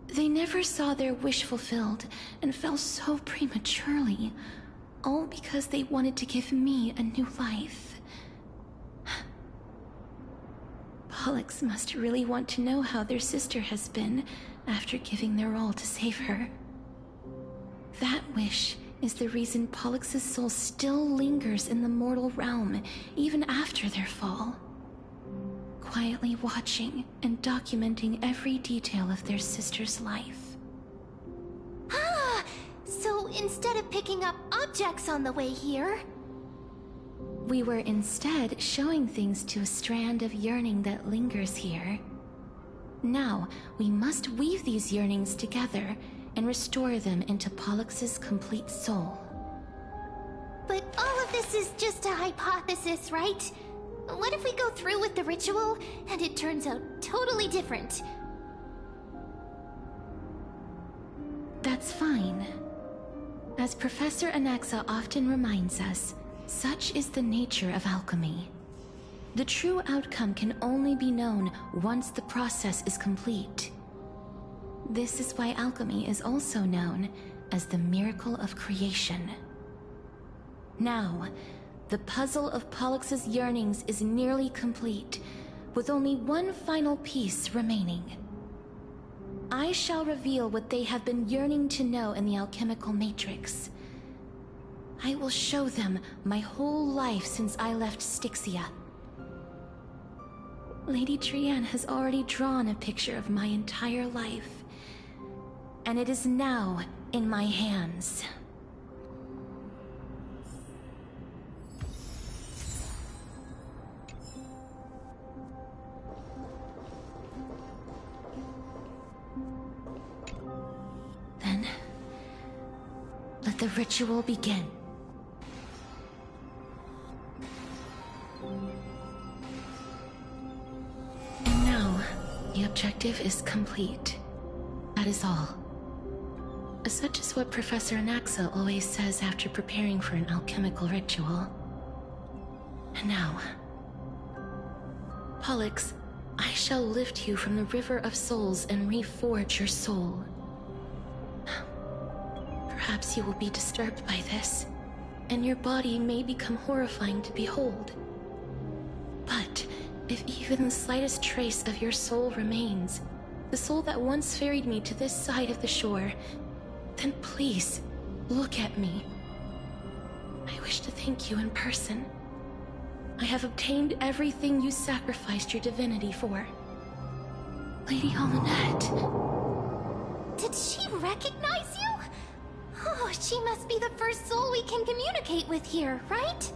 They never saw their wish fulfilled and fell so prematurely, all because they wanted to give me a new life. Pollux must really want to know how their sister has been after giving their all to save her. That wish is the reason Pollux's soul still lingers in the mortal realm even after their fall, quietly watching and documenting every detail of their sister's life. So instead of picking up objects on the way here, we were instead showing things to a strand of yearning that lingers here. Now, we must weave these yearnings together and restore them into Pollux's complete soul. but all of this is just a hypothesis, right? What if we go through with the ritual and it turns out totally different? That's fine. As Professor Anaxa often reminds us, such is the nature of alchemy. The true outcome can only be known once the process is complete. This is why alchemy is also known as the miracle of creation. Now, the puzzle of Pollux's yearnings is nearly complete, with only one final piece remaining. I shall reveal what they have been yearning to know in the alchemical matrix. I will show them my whole life since I left Styxia. Lady Trianne has already drawn a picture of my entire life, and it is now in my hands. Then, let the ritual begin. And now, the objective is complete. That is all. Such is what Professor Anaxa always says after preparing for an alchemical ritual. And now, Pollux, I shall lift you from the River of Souls and reforge your soul. Perhaps you will be disturbed by this, and your body may become horrifying to behold. But if even the slightest trace of your soul remains, the soul that once ferried me to this side of the shore, then please, look at me. I wish to thank you in person. I have obtained everything you sacrificed your divinity for. Lady Almanette. Did she recognize you? Oh, she must be the first soul we can communicate with here, right?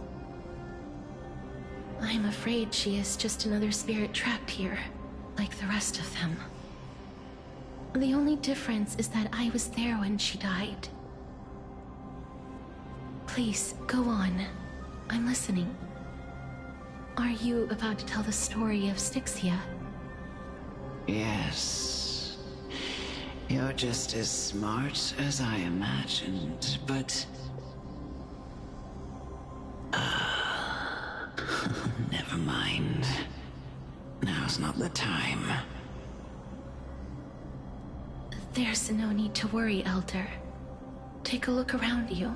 I'm afraid she is just another spirit trapped here, like the rest of them. The only difference is that I was there when she died. Please, go on. I'm listening. Are you about to tell the story of Styxia? Yes. You're just as smart as I imagined, but... never mind. Now's not the time. There's no need to worry, Elder. Take a look around you.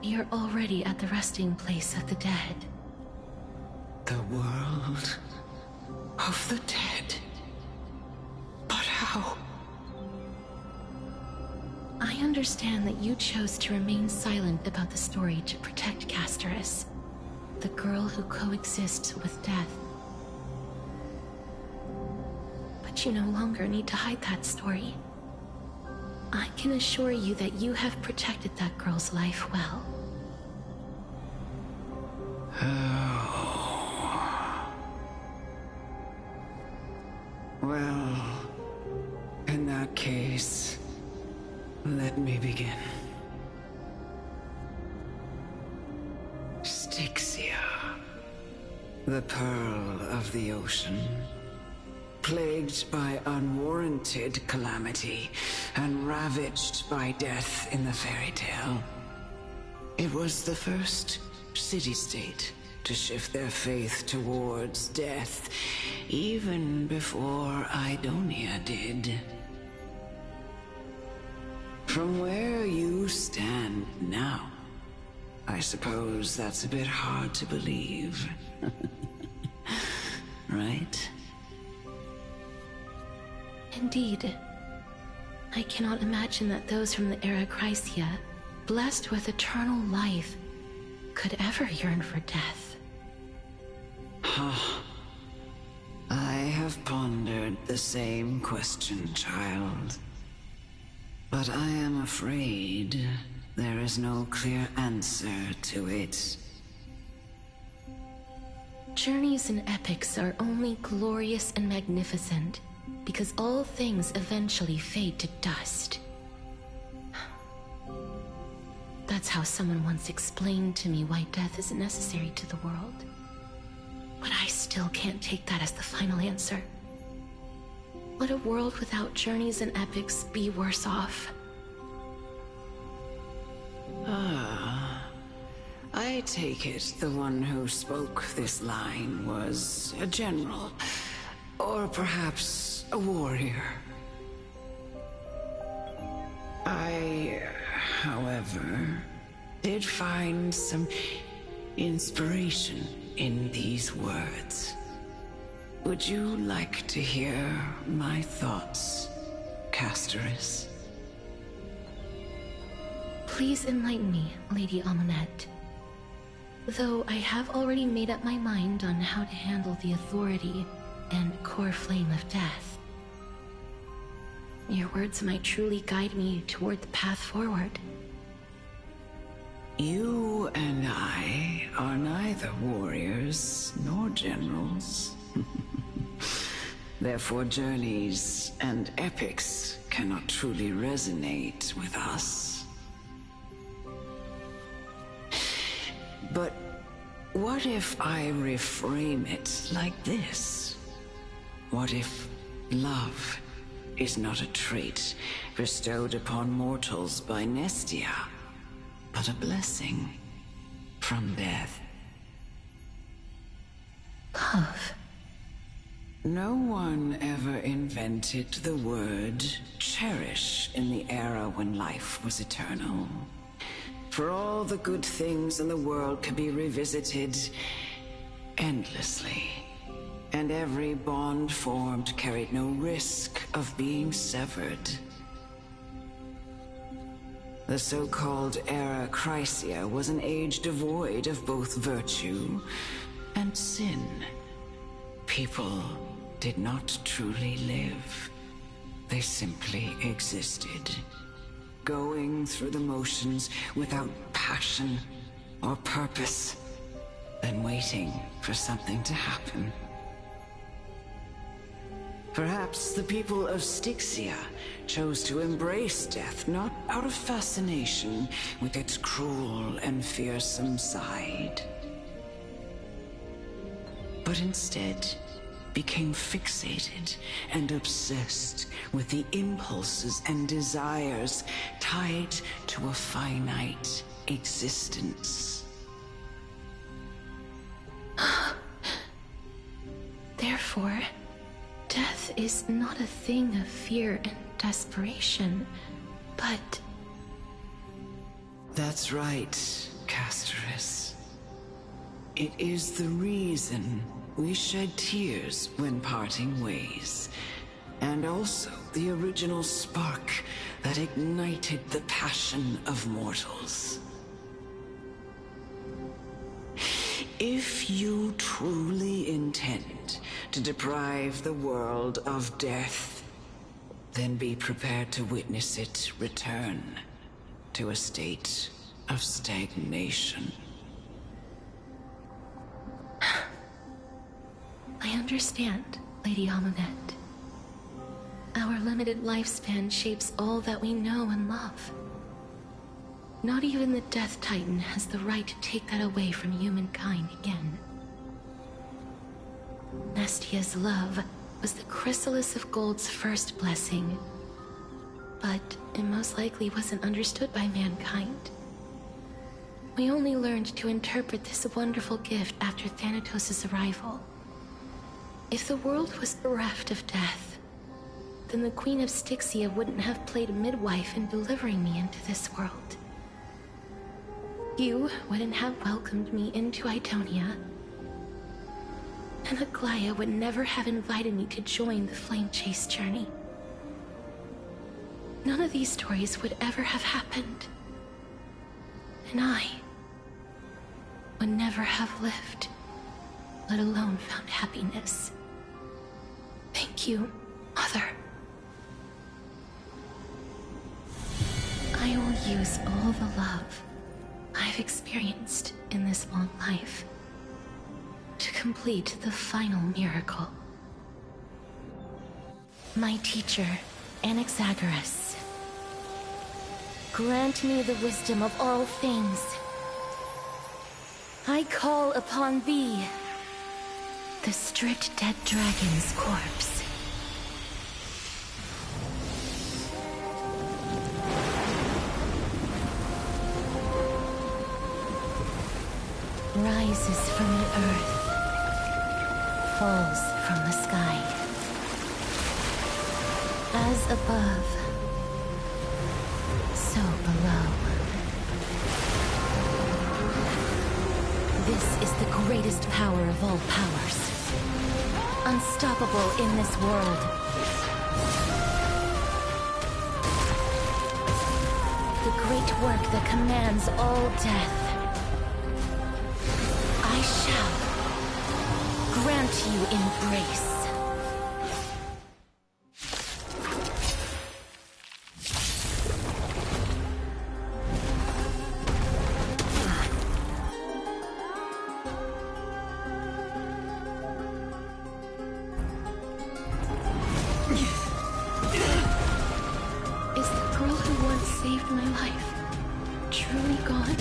You're already at the resting place of the dead. The world of the dead? But how? I understand that you chose to remain silent about the story to protect Castorus, the girl who coexists with death. But you no longer need to hide that story. I can assure you that you have protected that girl's life well. Well, in that case, let me begin. Styxia, the pearl of the ocean, plagued by unwarranted calamity and ravaged by death in the fairy tale. It was the first city-state to shift their faith towards death, even before Idonia did. From where you stand now, I suppose that's a bit hard to believe. Right? Indeed. I cannot imagine that those from the Era Chrysia, blessed with eternal life, could ever yearn for death. I have pondered the same question, child. But I am afraid there is no clear answer to it. Journeys and epics are only glorious and magnificent because all things eventually fade to dust. That's how someone once explained to me why death is necessary to the world. But I still can't take that as the final answer. Would a world without journeys and epics be worse off? I take it the one who spoke this line was a general, or perhaps a warrior. I, however, did find some inspiration in these words. Would you like to hear my thoughts, Castorus? Please enlighten me, Lady Amunet. Though I have already made up my mind on how to handle the authority and core flame of death. Your words might truly guide me toward the path forward. You and I are neither warriors nor generals. Therefore, journeys and epics cannot truly resonate with us. But what if I reframe it like this? What if love is not a trait bestowed upon mortals by Nestia, but a blessing from death? Love. No one ever invented the word cherish in the era when life was eternal. For all the good things in the world could be revisited endlessly, and every bond formed carried no risk of being severed. The so-called Era Chrysia was an age devoid of both virtue and sin. People did not truly live. They simply existed, going through the motions without passion or purpose, then waiting for something to happen. Perhaps the people of Styxia chose to embrace death not out of fascination with its cruel and fearsome side, but instead became fixated and obsessed with the impulses and desires tied to a finite existence. Therefore, death is not a thing of fear and desperation, but... That's right, Casterus. It is the reason we shed tears when parting ways. And also the original spark that ignited the passion of mortals. If you truly intend to deprive the world of death, then be prepared to witness it return to a state of stagnation. I understand, Lady Amunet. Our limited lifespan shapes all that we know and love. Not even the Death Titan has the right to take that away from humankind again. Nestia's love was the chrysalis of Gold's first blessing, but it most likely wasn't understood by mankind. We only learned to interpret this wonderful gift after Thanatos' arrival. If the world was bereft of death, then the Queen of Styxia wouldn't have played a midwife in delivering me into this world. You wouldn't have welcomed me into Itonia, and Aglaia would never have invited me to join the Flame Chase journey. None of these stories would ever have happened, and I would never have lived, let alone found happiness. Thank you, Mother. I will use all the love I've experienced in this long life to complete the final miracle. My teacher, Anaxagoras, grant me the wisdom of all things. I call upon thee, the stripped dead dragon's corpse. Rises from the earth, falls from the sky. As above, so below. This is the greatest power of all powers. Unstoppable in this world. The great work that commands all death. I shall grant you embrace. Is the girl who once saved my life truly gone?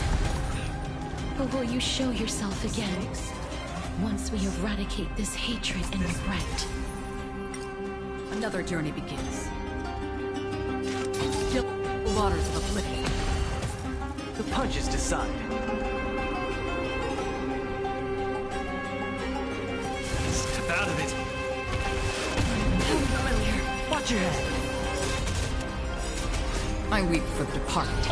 Or will you show yourself again, once we eradicate this hatred and regret? Another journey begins. Still waters of oblivion. The punches decide. Step out of it. Familiar. Watch your head. I weep for the departed.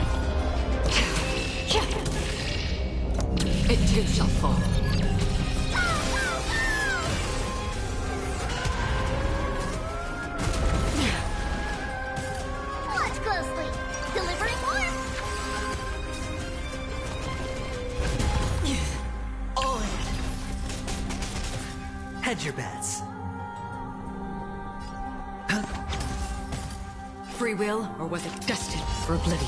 It too shall fall. Watch closely. Delivering more. All in. Hedge your bets. Huh? Free will, or was it destined for oblivion?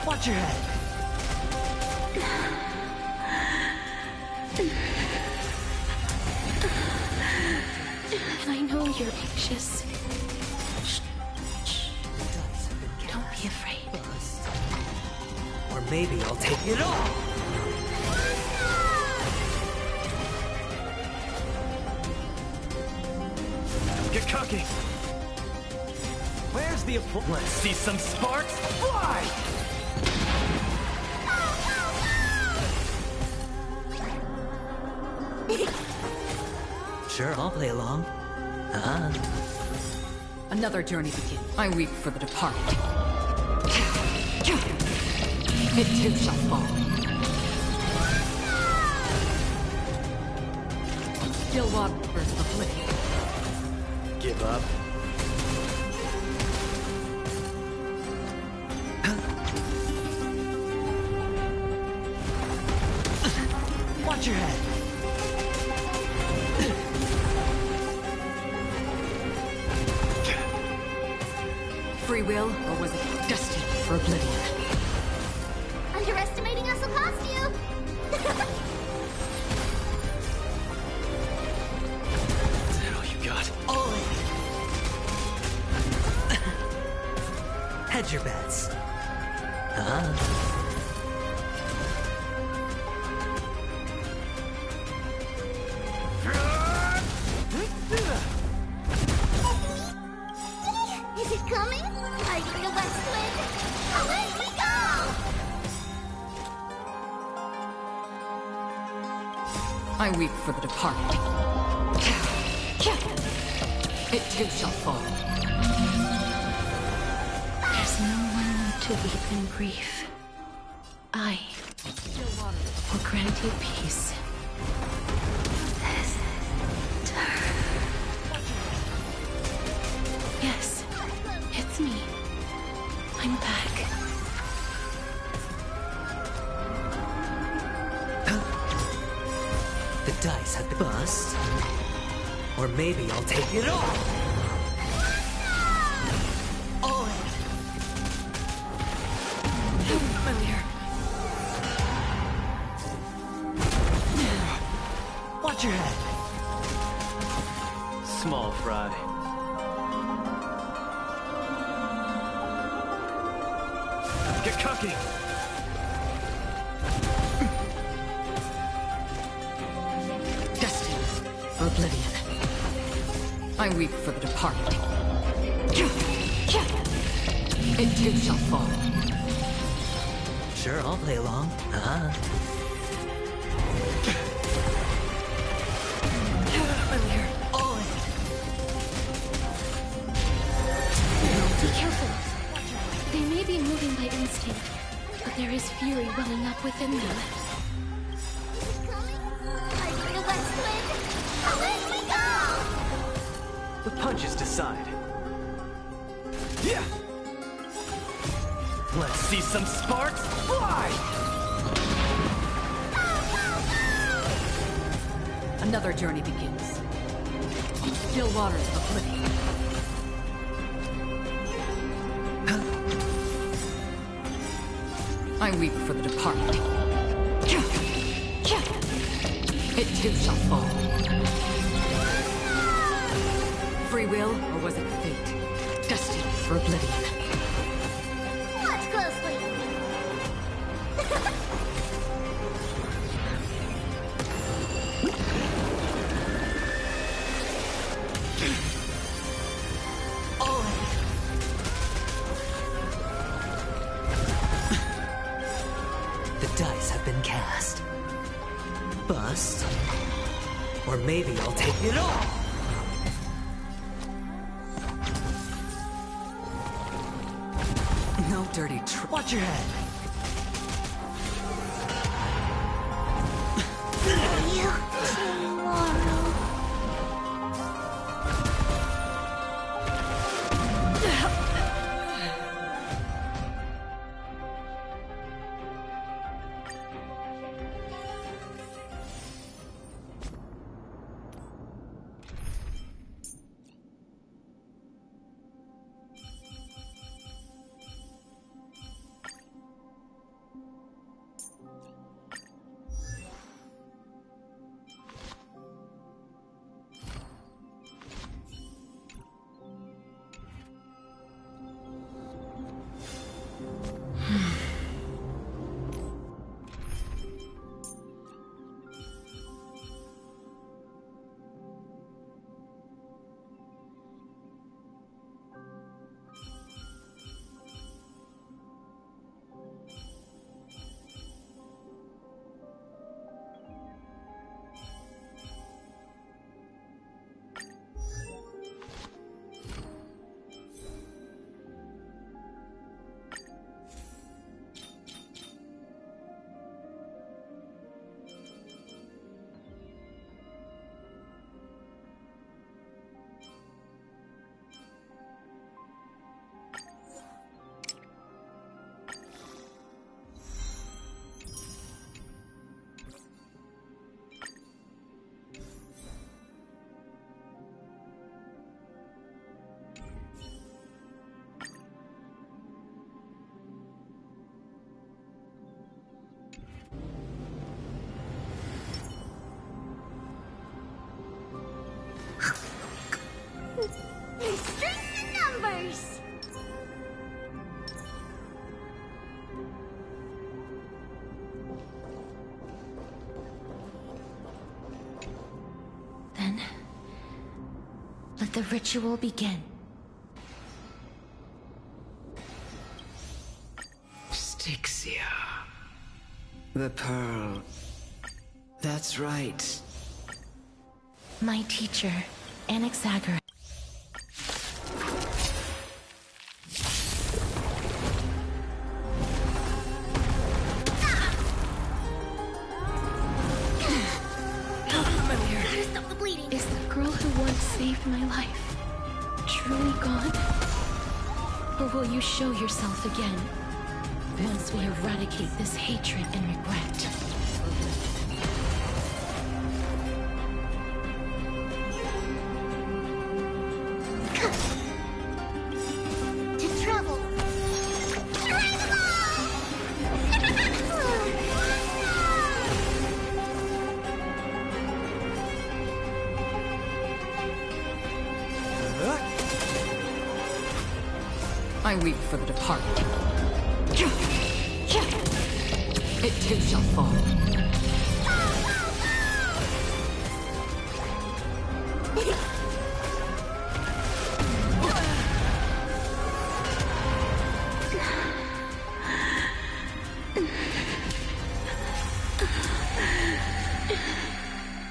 Watch your head. And I know you're anxious. Don't be afraid. Or maybe I'll take it all. Get cooking. Where's the applause? Let's see some sparks fly! Sure, I'll play along. Another journey begins. I weep for the departed. It too shall fall. Still waters the flame. Give up. Watch your head. Free will, or was it destined for oblivion? Underestimating us will cost you! Is that all you got? All in. Hedge your bets. Is it coming? Are you the West Wind? Away we go! I weep for the departed. It too shall fall. There's no one to weep in grief. I will grant you peace. Yes, it's me. I'm back. The dice have been bust. Or maybe I'll take it all. All in. Familiar. Watch your head. Small fry. Get cocky! Destined for oblivion. I weep for the departed. It too shall fall. Sure, I'll play along. Familiar. All in. Be careful. They may be moving by instinct, but there is fury welling up within them. Are you the West Wind? Away we go! The punches decide. Yeah! Let's see some sparks fly! Another journey begins. Still waters of oblivion. I weep for the departed. It too shall fall. Free will, or was it fate? Destined for oblivion. Watch closely! All in. The dice have been cast. Bust. Or maybe I'll take it all. No dirty Watch your head. See you tomorrow. Let the ritual begin. Styxia. The pearl. That's right. My teacher, Anaxagoras. Stop the bleeding. Is the girl who once saved my life truly gone? Or will you show yourself again once we eradicate this hatred and regret? To travel. I weep for the departed. It too shall fall.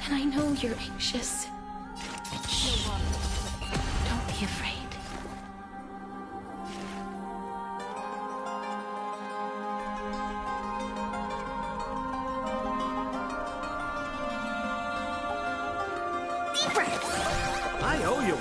And I know you're anxious. Shh. Don't be afraid. I owe you.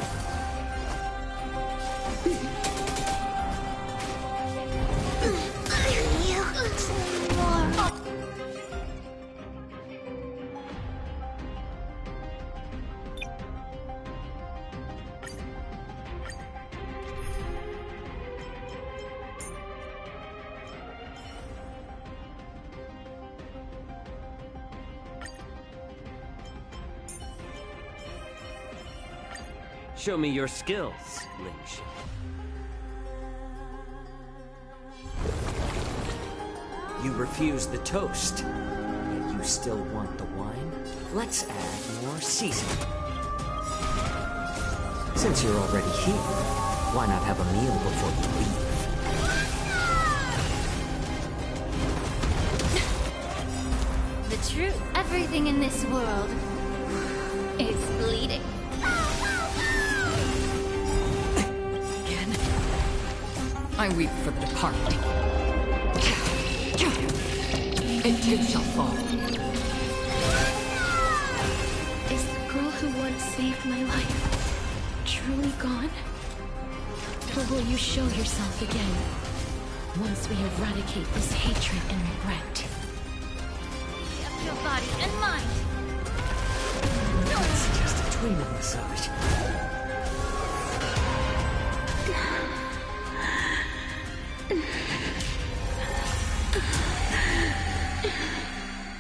Show me your skills, Lynch. You refused the toast, yet you still want the wine? Let's add more seasoning. Since you're already here, why not have a meal before you leave? The truth. Everything in this world is bleeding. I weep for the departed. It too shall fall. Is the girl who once saved my life truly gone? Or will you show yourself again once we eradicate this hatred and regret? Your body and mind. It's just a tweener massage.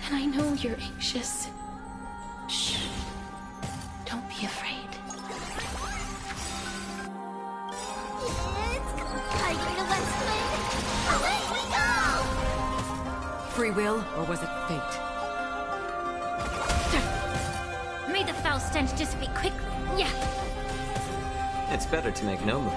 And I know you're anxious. Shh. Don't be afraid. Tiger to West Wind. Away we go! Free will, or was it fate? May the foul stench dissipate quickly. Yeah. It's better to make no move.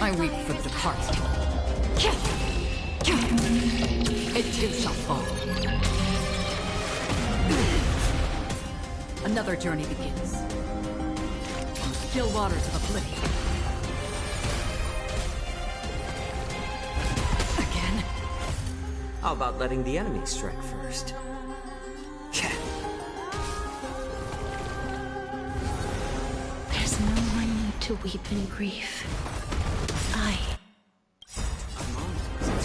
I weep for the departed. It too shall fall. Another journey begins. On the still waters of oblivion. Again? How about letting the enemy strike first? There's no more need to weep in grief. I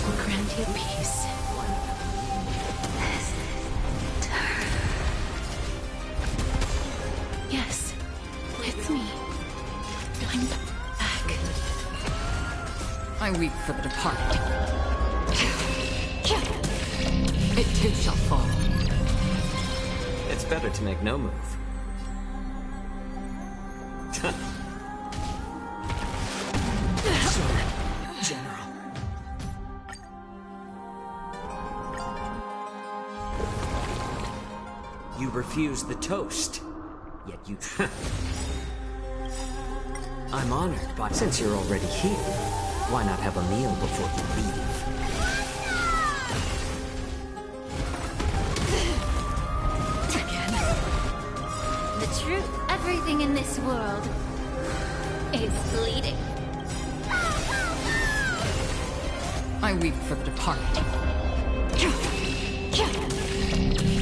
will grant you peace. Yes, it's me. I'm back. I weep for the departed. It too shall fall. It's better to make no move. General. You refused the toast, yet you... I'm honored, but since you're already here, why not have a meal before you leave? The truth, everything in this world is bleeding. I weep for the departed.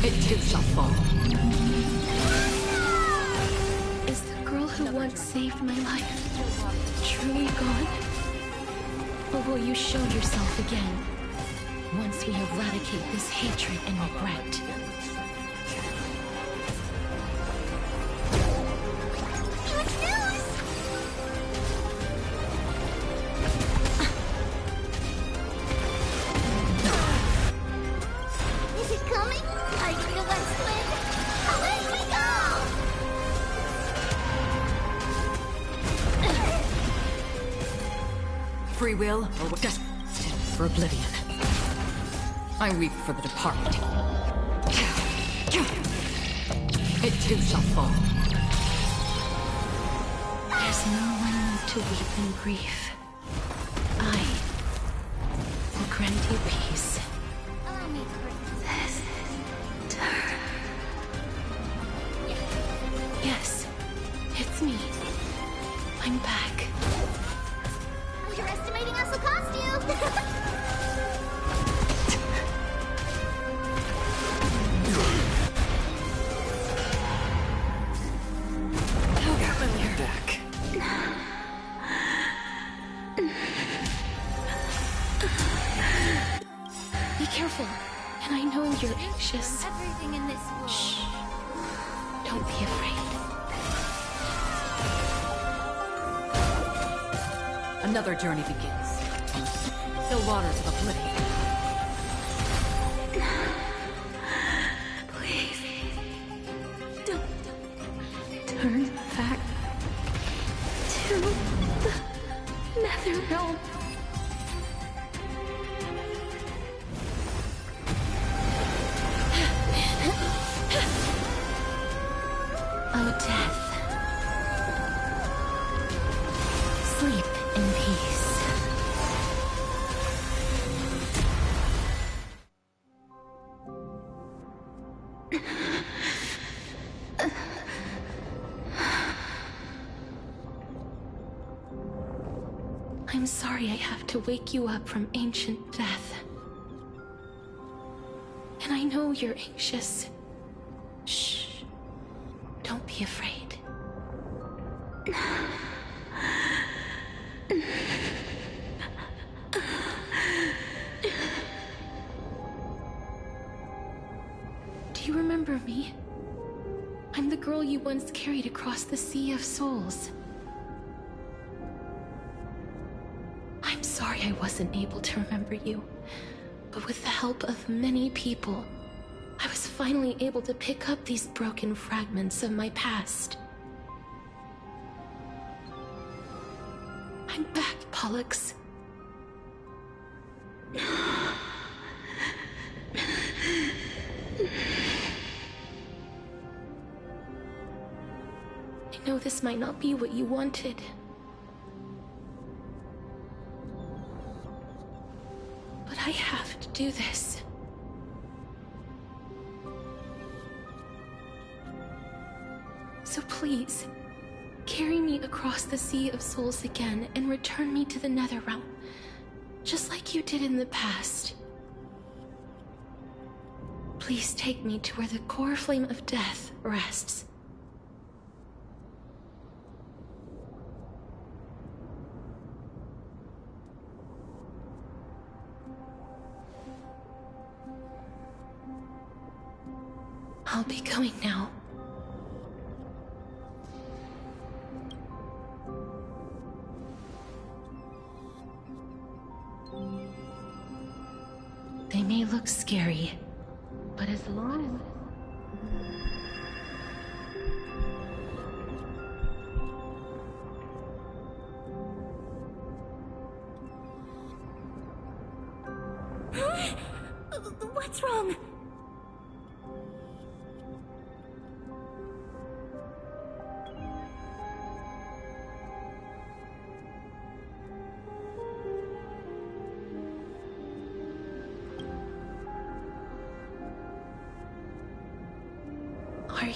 It too shall fall. Is the girl who once saved my life truly gone? Or will you show yourself again once we eradicate this hatred and regret? Is it coming? I feel that swing. Away we go! Free will or destined for oblivion. I weep for the departed. It too shall fall. There's no one to weep in grief. I will grant you peace. Allow me to bring This turn. Yes, it's me. I'm back. Underestimating us will cost you! You're back. Be careful. And I know you're anxious. Everything in this world. Shh. Don't be afraid. Another journey begins. On the still waters of oblivion. Please. Don't turn back to the Nether Realm. Oh, death. Sleep in peace. I'm sorry I have to wake you up from ancient death. And I know you're anxious. Shh. Don't be afraid. Do you remember me? I'm the girl you once carried across the Sea of Souls. I'm sorry I wasn't able to remember you, but with the help of many people, I was finally able to pick up these broken fragments of my past. I'm back, Pollux. I know this might not be what you wanted. But I have to do this. So please, carry me across the Sea of Souls again and return me to the Netherrealm, just like you did in the past. Please take me to where the core flame of death rests. I'll be going now. They may look scary, but as long What's wrong?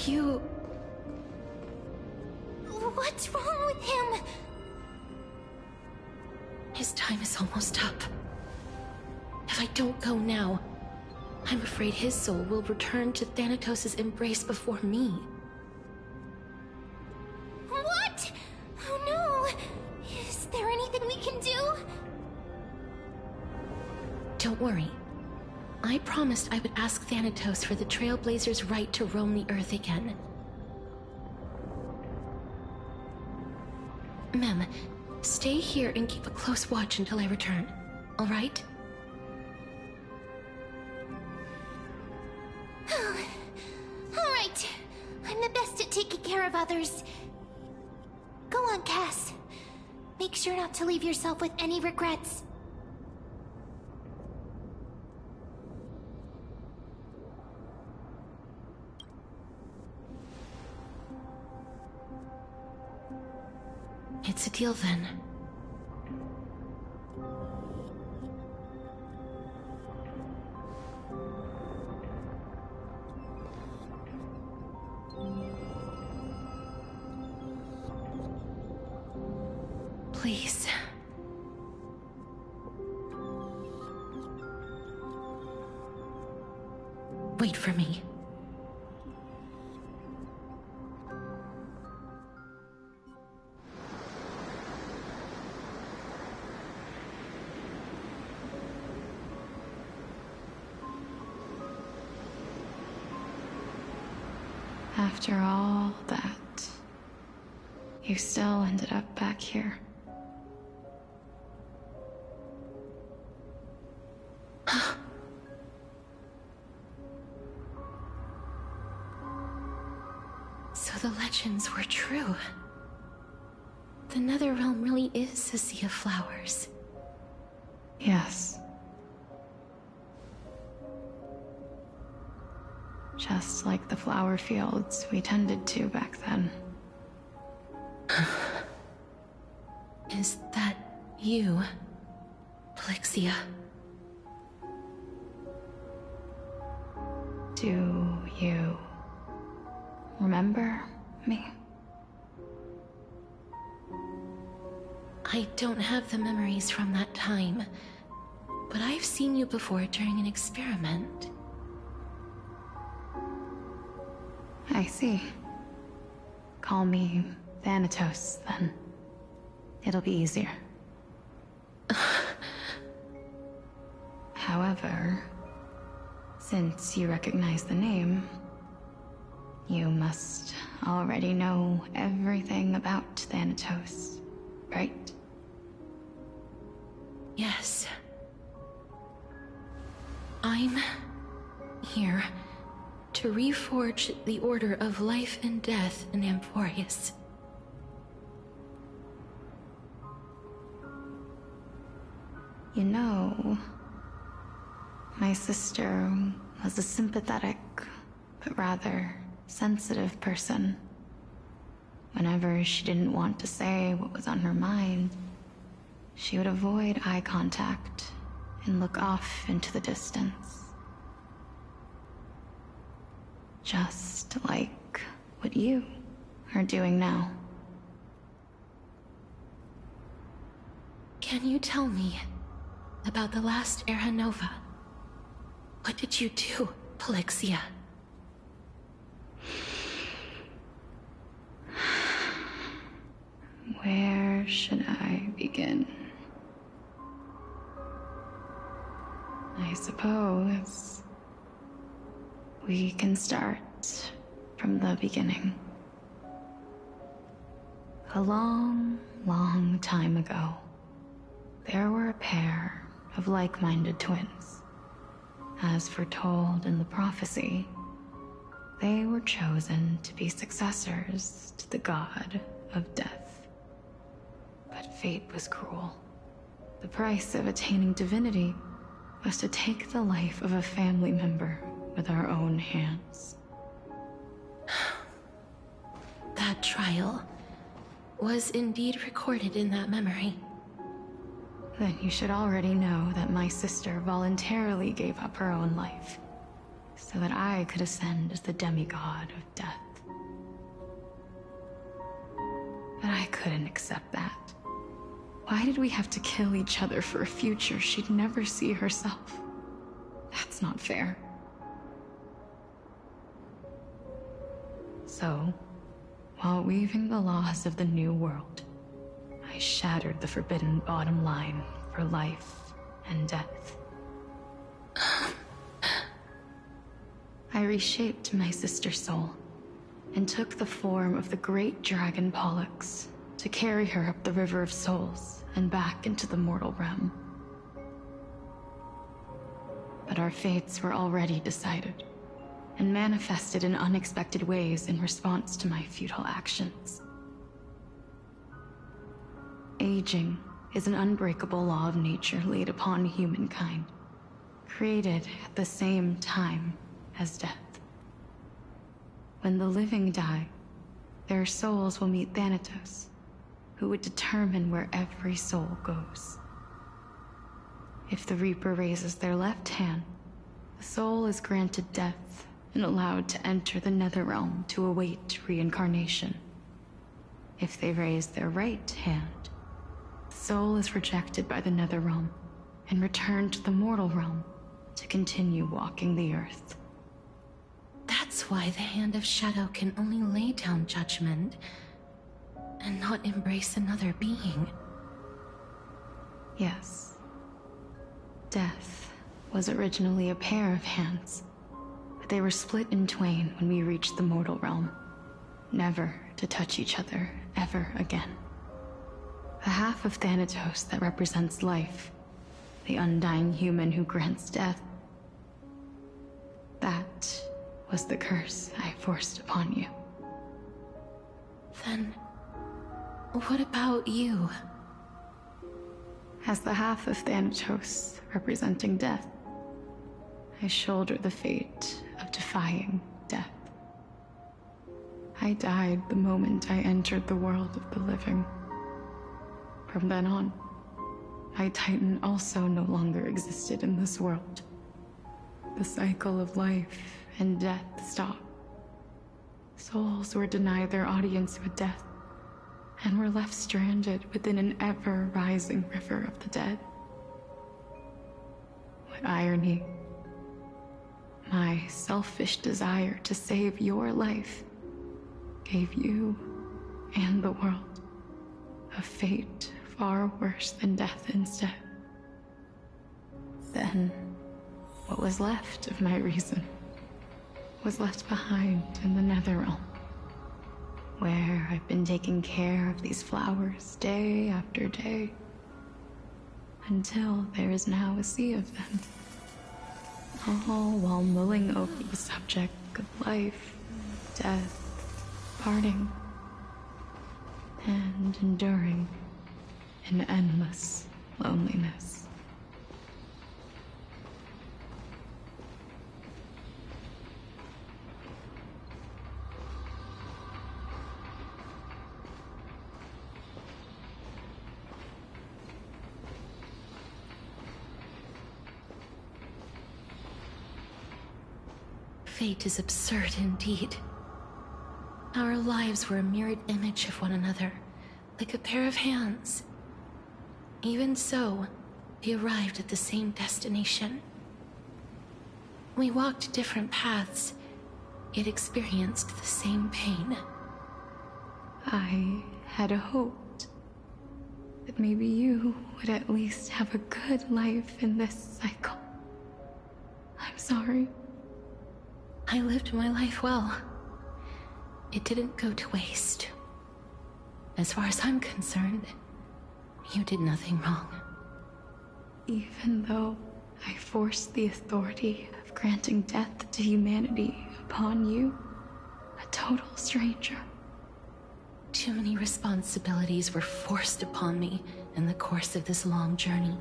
you... What's wrong with him? His time is almost up. If I don't go now, I'm afraid his soul will return to Thanatos' embrace before me. What? Oh no! Is there anything we can do? Don't worry. I promised I would ask Thanatos for the Trailblazers' right to roam the Earth again. Mem, stay here and keep a close watch until I return, all right? All right. I'm the best at taking care of others. Go on, Cass. Make sure not to leave yourself with any regrets. It's a deal then. Please. Wait for me. After all that, you still ended up back here. So the legends were true. The Netherrealm really is a sea of flowers. Yes. Just like the flower fields we tended to back then. Is that you, Plixia? Do you remember me? I don't have the memories from that time, but I've seen you before during an experiment. I see. Call me Thanatos, then. It'll be easier. However, since you recognize the name, you must already know everything about Thanatos, right? Yes. I'm here to reforge the order of life and death in Amphorius. You know, my sister was a sympathetic, but rather sensitive person. Whenever she didn't want to say what was on her mind, she would avoid eye contact and look off into the distance. Just like what you are doing now. Can you tell me about the last Era Nova? What did you do, Plixia? Where should I begin? I suppose we can start from the beginning. A long, long time ago, there were a pair of like-minded twins. As foretold in the prophecy, they were chosen to be successors to the god of death. But fate was cruel. The price of attaining divinity was to take the life of a family member with our own hands. That trial was indeed recorded in that memory. Then you should already know that my sister voluntarily gave up her own life, so that I could ascend as the demigod of death. couldn't accept that. Why did we have to kill each other for a future she'd never see herself? That's not fair. So, while weaving the laws of the new world, I shattered the forbidden bottom line for life and death. I reshaped my sister's soul and took the form of the great dragon Pollux to carry her up the River of Souls and back into the mortal realm. But our fates were already decided and manifested in unexpected ways in response to my futile actions. Aging is an unbreakable law of nature laid upon humankind, created at the same time as death. When the living die, their souls will meet Thanatos, who would determine where every soul goes. If the Reaper raises their left hand, the soul is granted death and allowed to enter the Netherrealm to await reincarnation. If they raise their right hand, the soul is rejected by the Netherrealm and returned to the mortal realm to continue walking the earth. That's why the Hand of Shadow can only lay down judgment and not embrace another being. Yes. Death was originally a pair of hands, but they were split in twain when we reached the mortal realm, never to touch each other ever again. The half of Thanatos that represents life, the undying human who grants death, that was the curse I forced upon you. Then, what about you? As the half of Thanatos representing death, I shoulder the fate of defying death. I died the moment I entered the world of the living. From then on, my Titan also no longer existed in this world. The cycle of life and death stopped. Souls were denied their audience with death, and were left stranded within an ever-rising river of the dead. What irony. My selfish desire to save your life gave you and the world a fate far worse than death instead. Then, what was left of my reason was left behind in the Netherrealm, where I've been taking care of these flowers day after day, until there is now a sea of them, all while mulling over the subject of life, death, parting, and enduring an endless loneliness. Fate is absurd indeed. Our lives were a mirrored image of one another, like a pair of hands. Even so, we arrived at the same destination. We walked different paths, yet experienced the same pain. I had hoped that maybe you would at least have a good life in this cycle. I'm sorry. I lived my life well. It didn't go to waste. As far as I'm concerned, you did nothing wrong. Even though I forced the authority of granting death to humanity upon you, a total stranger. Too many responsibilities were forced upon me in the course of this long journey.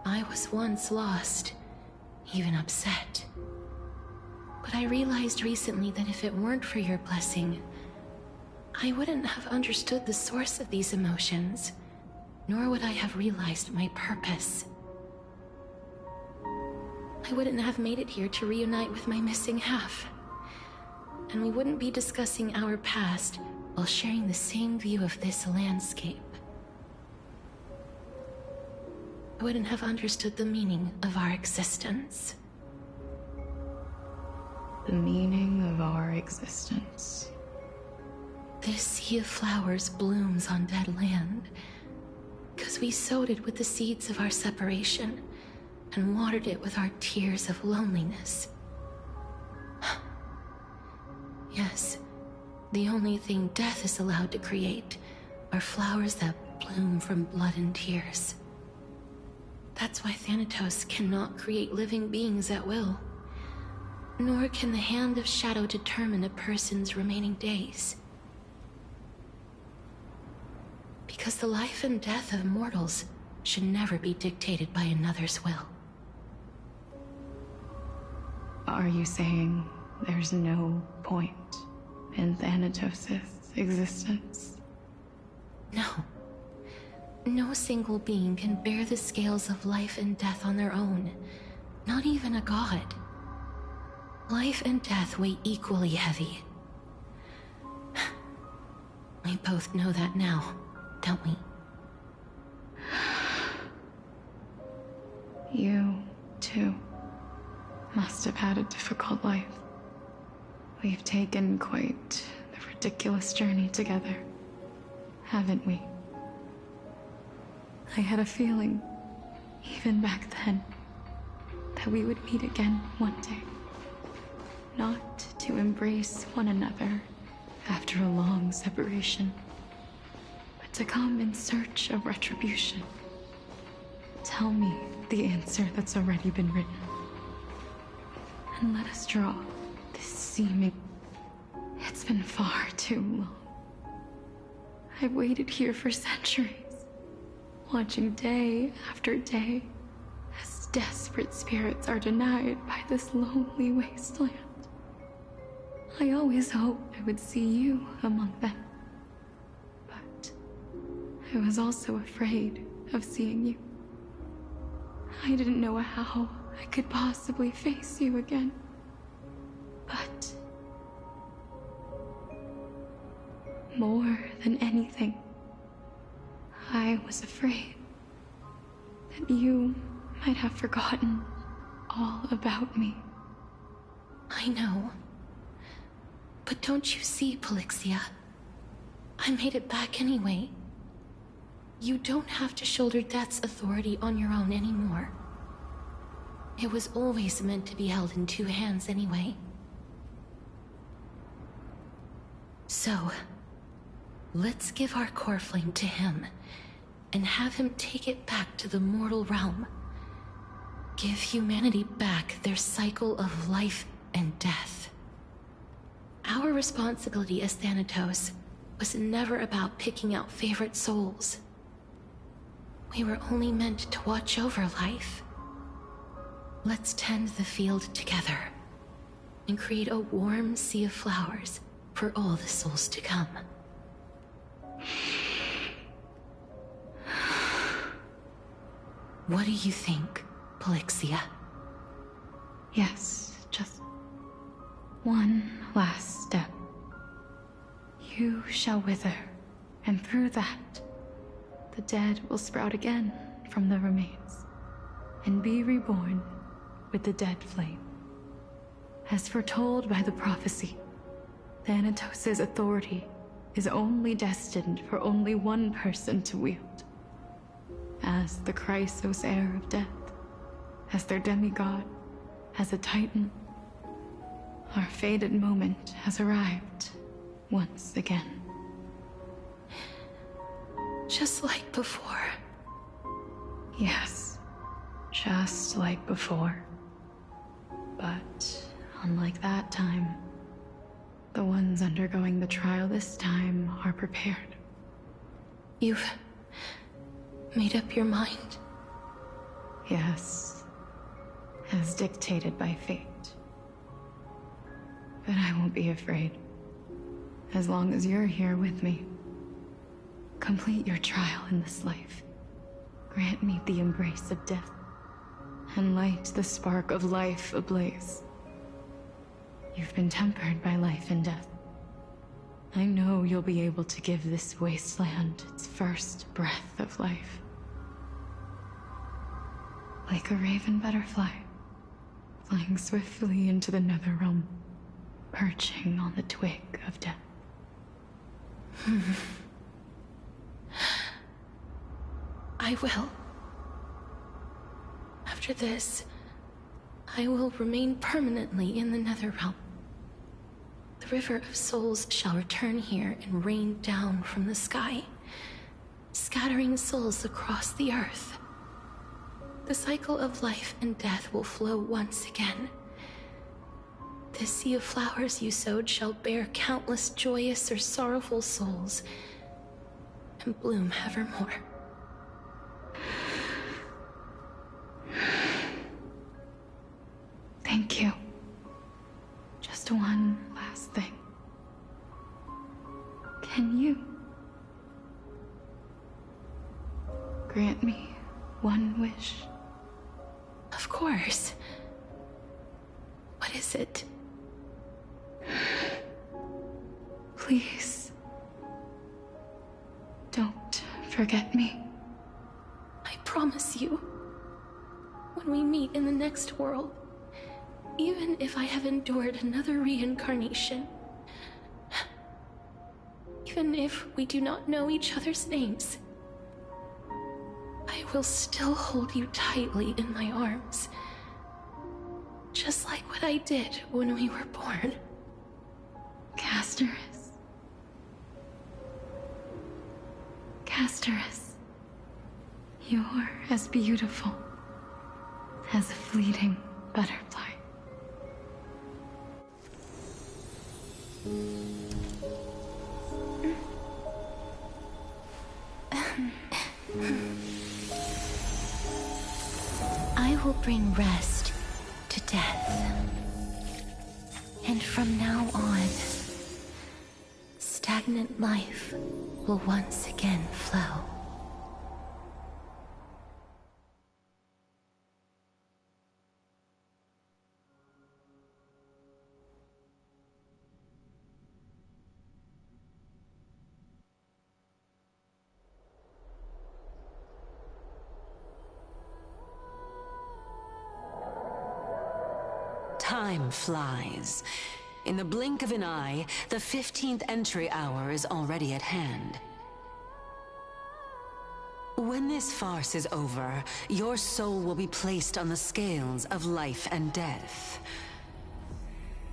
I was once lost, even upset. But I realized recently that if it weren't for your blessing, I wouldn't have understood the source of these emotions, nor would I have realized my purpose. I wouldn't have made it here to reunite with my missing half, and we wouldn't be discussing our past while sharing the same view of this landscape, I wouldn't have understood the meaning of our existence. The meaning of our existence. This sea of flowers blooms on dead land because we sowed it with the seeds of our separation and watered it with our tears of loneliness. Yes, the only thing death is allowed to create are flowers that bloom from blood and tears. That's why Thanatos cannot create living beings at will. Nor can the Hand of Shadow determine a person's remaining days. Because the life and death of mortals should never be dictated by another's will. Are you saying there's no point in Thanatos' existence? No. No single being can bear the scales of life and death on their own. Not even a god. Life and death weigh equally heavy. We both know that now, don't we? You, too, must have had a difficult life. We've taken quite the ridiculous journey together, haven't we? I had a feeling, even back then, that we would meet again one day. Not to embrace one another after a long separation, but to come in search of retribution. Tell me the answer that's already been written. And let us draw this seeming... It's been far too long. I've waited here for centuries, watching day after day as desperate spirits are denied by this lonely wasteland. I always hoped I would see you among them. But I was also afraid of seeing you. I didn't know how I could possibly face you again. But more than anything, I was afraid that you might have forgotten all about me. I know. But don't you see, Polixia? I made it back anyway. You don't have to shoulder death's authority on your own anymore. It was always meant to be held in two hands anyway. So, let's give our core flame to him, and have him take it back to the mortal realm. Give humanity back their cycle of life and death. Our responsibility as Thanatos was never about picking out favorite souls. We were only meant to watch over life. Let's tend the field together, and create a warm sea of flowers for all the souls to come. What do you think, Polixia? Yes, just one last step. You shall wither, and through that, the dead will sprout again from the remains, and be reborn with the dead flame. As foretold by the prophecy, Thanatos' authority is only destined for only one person to wield. As the Chrysos heir of death, as their demigod, as a titan, our fated moment has arrived once again. Just like before. Yes, just like before. But unlike that time, the ones undergoing the trial this time are prepared. You've made up your mind? Yes, as dictated by fate. But I won't be afraid, as long as you're here with me. Complete your trial in this life. Grant me the embrace of death, and light the spark of life ablaze. You've been tempered by life and death, I know you'll be able to give this wasteland its first breath of life. Like a raven butterfly, flying swiftly into the Netherrealm, perching on the twig of death. I will. After this, I will remain permanently in the Netherrealm. The River of Souls shall return here and rain down from the sky, scattering souls across the earth. The cycle of life and death will flow once again. This sea of flowers you sowed shall bear countless joyous or sorrowful souls, and bloom evermore. Thank you. Just one last thing. Can you grant me one wish? Of course. What is it? Please, don't forget me. I promise you, when we meet in the next world, even if I have endured another reincarnation, even if we do not know each other's names, I will still hold you tightly in my arms, just like what I did when we were born. Casterus. Casterus. You're as beautiful as a fleeting butterfly. I will bring rest to death. And from now on, stagnant life will once again flow. Time flies. In the blink of an eye, the 15th entry hour is already at hand. When this farce is over, your soul will be placed on the scales of life and death.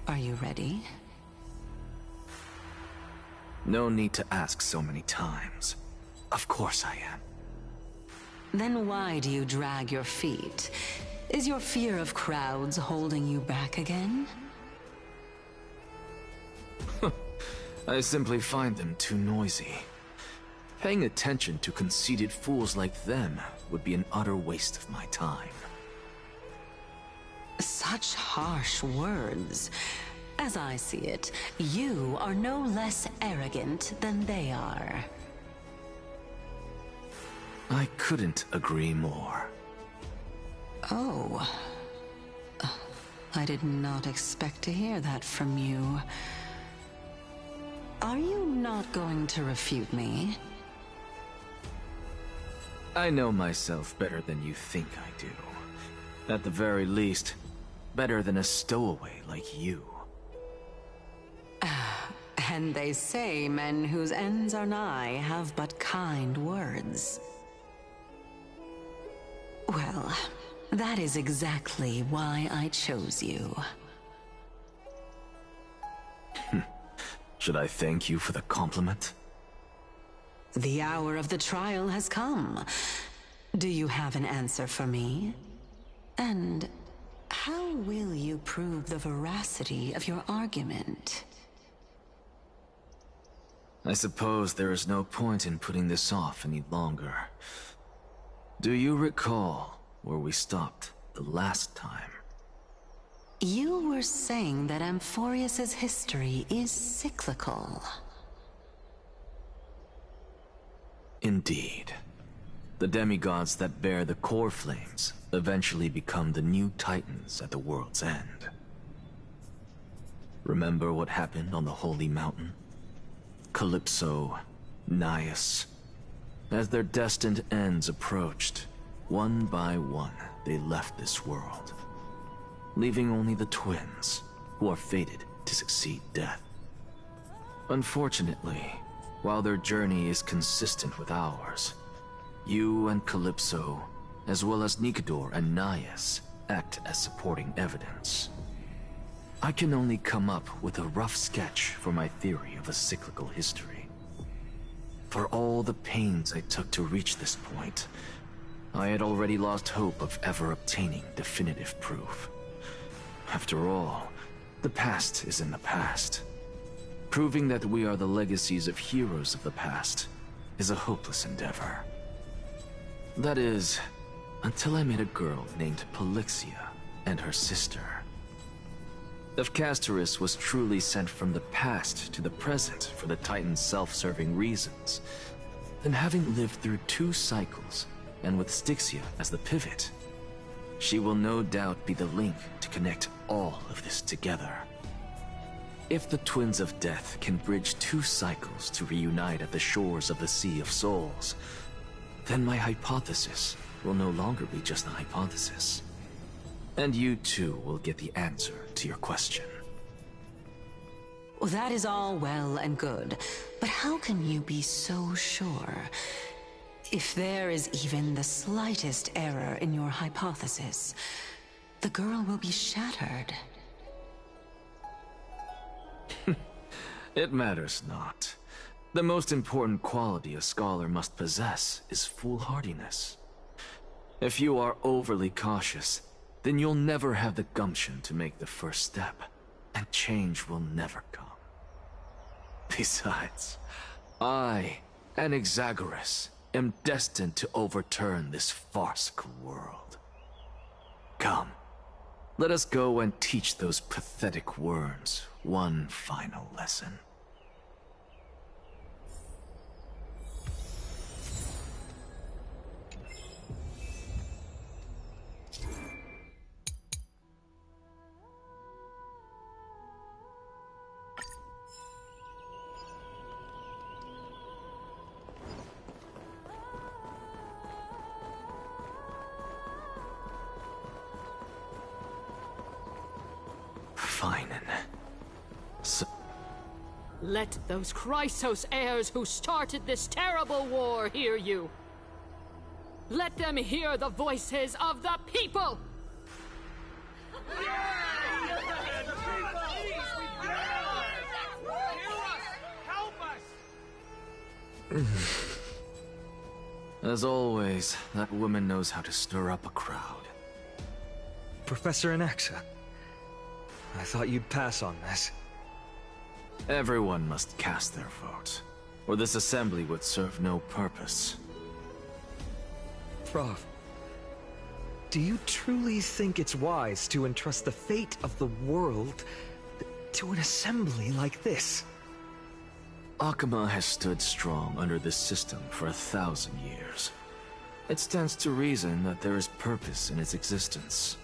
Are you ready? No need to ask so many times. Of course I am. Then why do you drag your feet? Is your fear of crowds holding you back again? I simply find them too noisy. Paying attention to conceited fools like them would be an utter waste of my time. Such harsh words. As I see it, you are no less arrogant than they are. I couldn't agree more. Oh. I did not expect to hear that from you. Are you not going to refute me? I know myself better than you think I do. At the very least, better than a stowaway like you. And they say men whose ends are nigh have but kind words. Well, that is exactly why I chose you. Should I thank you for the compliment? The hour of the trial has come. Do you have an answer for me? And how will you prove the veracity of your argument? I suppose there is no point in putting this off any longer. Do you recall where we stopped the last time? You were saying that Amphorius's history is cyclical. Indeed. The demigods that bear the core flames eventually become the new titans at the world's end. Remember what happened on the Holy Mountain? Calypso, Naias. As their destined ends approached, one by one they left this world, leaving only the twins, who are fated to succeed death. Unfortunately, while their journey is consistent with ours, you and Calypso, as well as Nikador and Naias, act as supporting evidence. I can only come up with a rough sketch for my theory of a cyclical history. For all the pains I took to reach this point, I had already lost hope of ever obtaining definitive proof. After all, the past is in the past. Proving that we are the legacies of heroes of the past is a hopeless endeavor. That is, until I met a girl named Polixia and her sister. If Castoris was truly sent from the past to the present for the Titan's self-serving reasons, then having lived through 2 cycles, and with Styxia as the pivot, she will no doubt be the link to connect all of this together. If the Twins of Death can bridge 2 cycles to reunite at the shores of the Sea of Souls, then my hypothesis will no longer be just a hypothesis. And you too will get the answer to your question. Well, that is all well and good, but how can you be so sure? If there is even the slightest error in your hypothesis, the girl will be shattered. It matters not. The most important quality a scholar must possess is foolhardiness. If you are overly cautious, then you'll never have the gumption to make the first step, and change will never come. Besides, I, an Exagoras, am destined to overturn this farcical world. Come, let us go and teach those pathetic worms one final lesson. Let those Chrysos heirs who started this terrible war hear you. Let them hear the voices of the people! As always, that woman knows how to stir up a crowd. Professor Anaxa, I thought you'd pass on this. Everyone must cast their vote, or this assembly would serve no purpose. Prof, do you truly think it's wise to entrust the fate of the world to an assembly like this? Akama has stood strong under this system for 1,000 years. It stands to reason that there is purpose in its existence.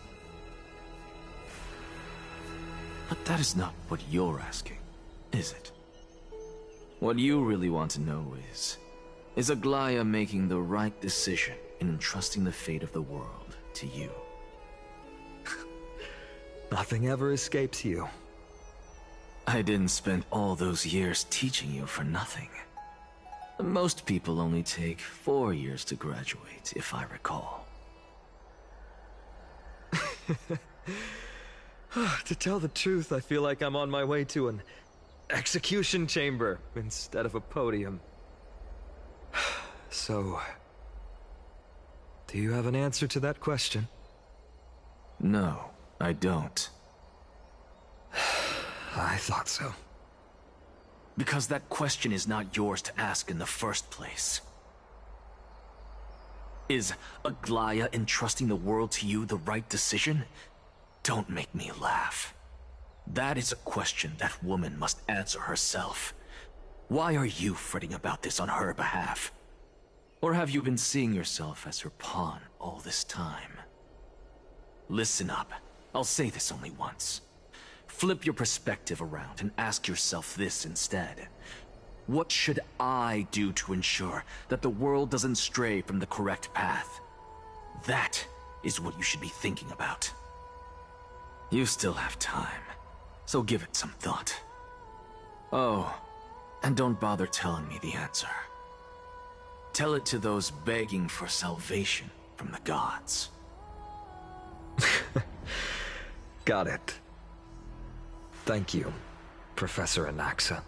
But that is not what you're asking, is it? What you really want to know is Aglaya making the right decision in entrusting the fate of the world to you? Nothing ever escapes you. I didn't spend all those years teaching you for nothing. Most people only take 4 years to graduate, if I recall. To tell the truth, I feel like I'm on my way to an execution chamber instead of a podium. So, do you have an answer to that question? No, I don't. I thought so. Because that question is not yours to ask in the first place. Is Aglaya entrusting the world to you the right decision? Don't make me laugh. That is a question that woman must answer herself. Why are you fretting about this on her behalf? Or have you been seeing yourself as her pawn all this time? Listen up. I'll say this only once. Flip your perspective around and ask yourself this instead. What should I do to ensure that the world doesn't stray from the correct path? That is what you should be thinking about. You still have time, so give it some thought. Oh, and don't bother telling me the answer. Tell it to those begging for salvation from the gods. Got it. Thank you, Professor Anaxa.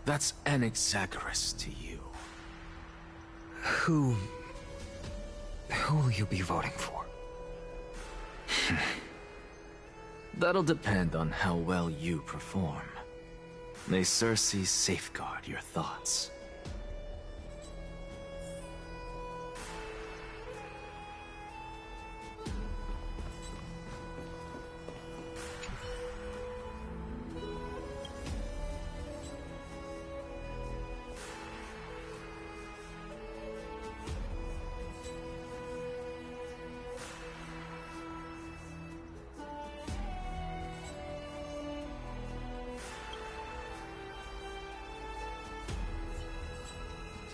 That's Anaxagoras to you. Who will you be voting for? That'll depend on how well you perform. May Circe safeguard your thoughts.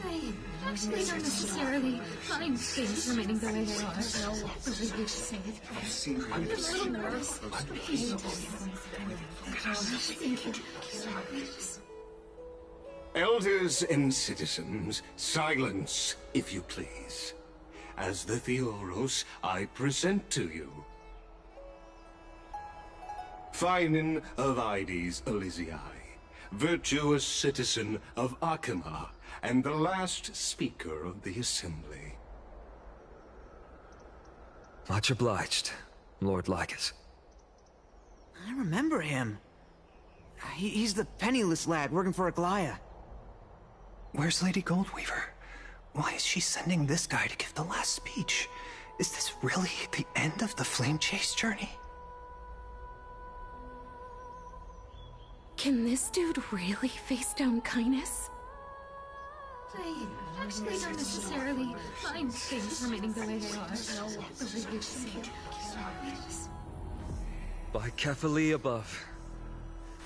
I actually don't necessarily mind things remaining the way they are. Whatever you say. I'm a little nervous. Thank you. Elders and citizens, silence, if you please. As the Theoros, I present to you Phinin of Ides Elysiae, virtuous citizen of Akima, and the last speaker of the Assembly. Much obliged, Lord Lycus. I remember him. He's the penniless lad working for Aglaya. Where's Lady Goldweaver? Why is she sending this guy to give the last speech? Is this really the end of the Flame Chase journey? Can this dude really face down kindness? I actually don't necessarily mind things remaining the way they are. Whatever you say. By Kefali above,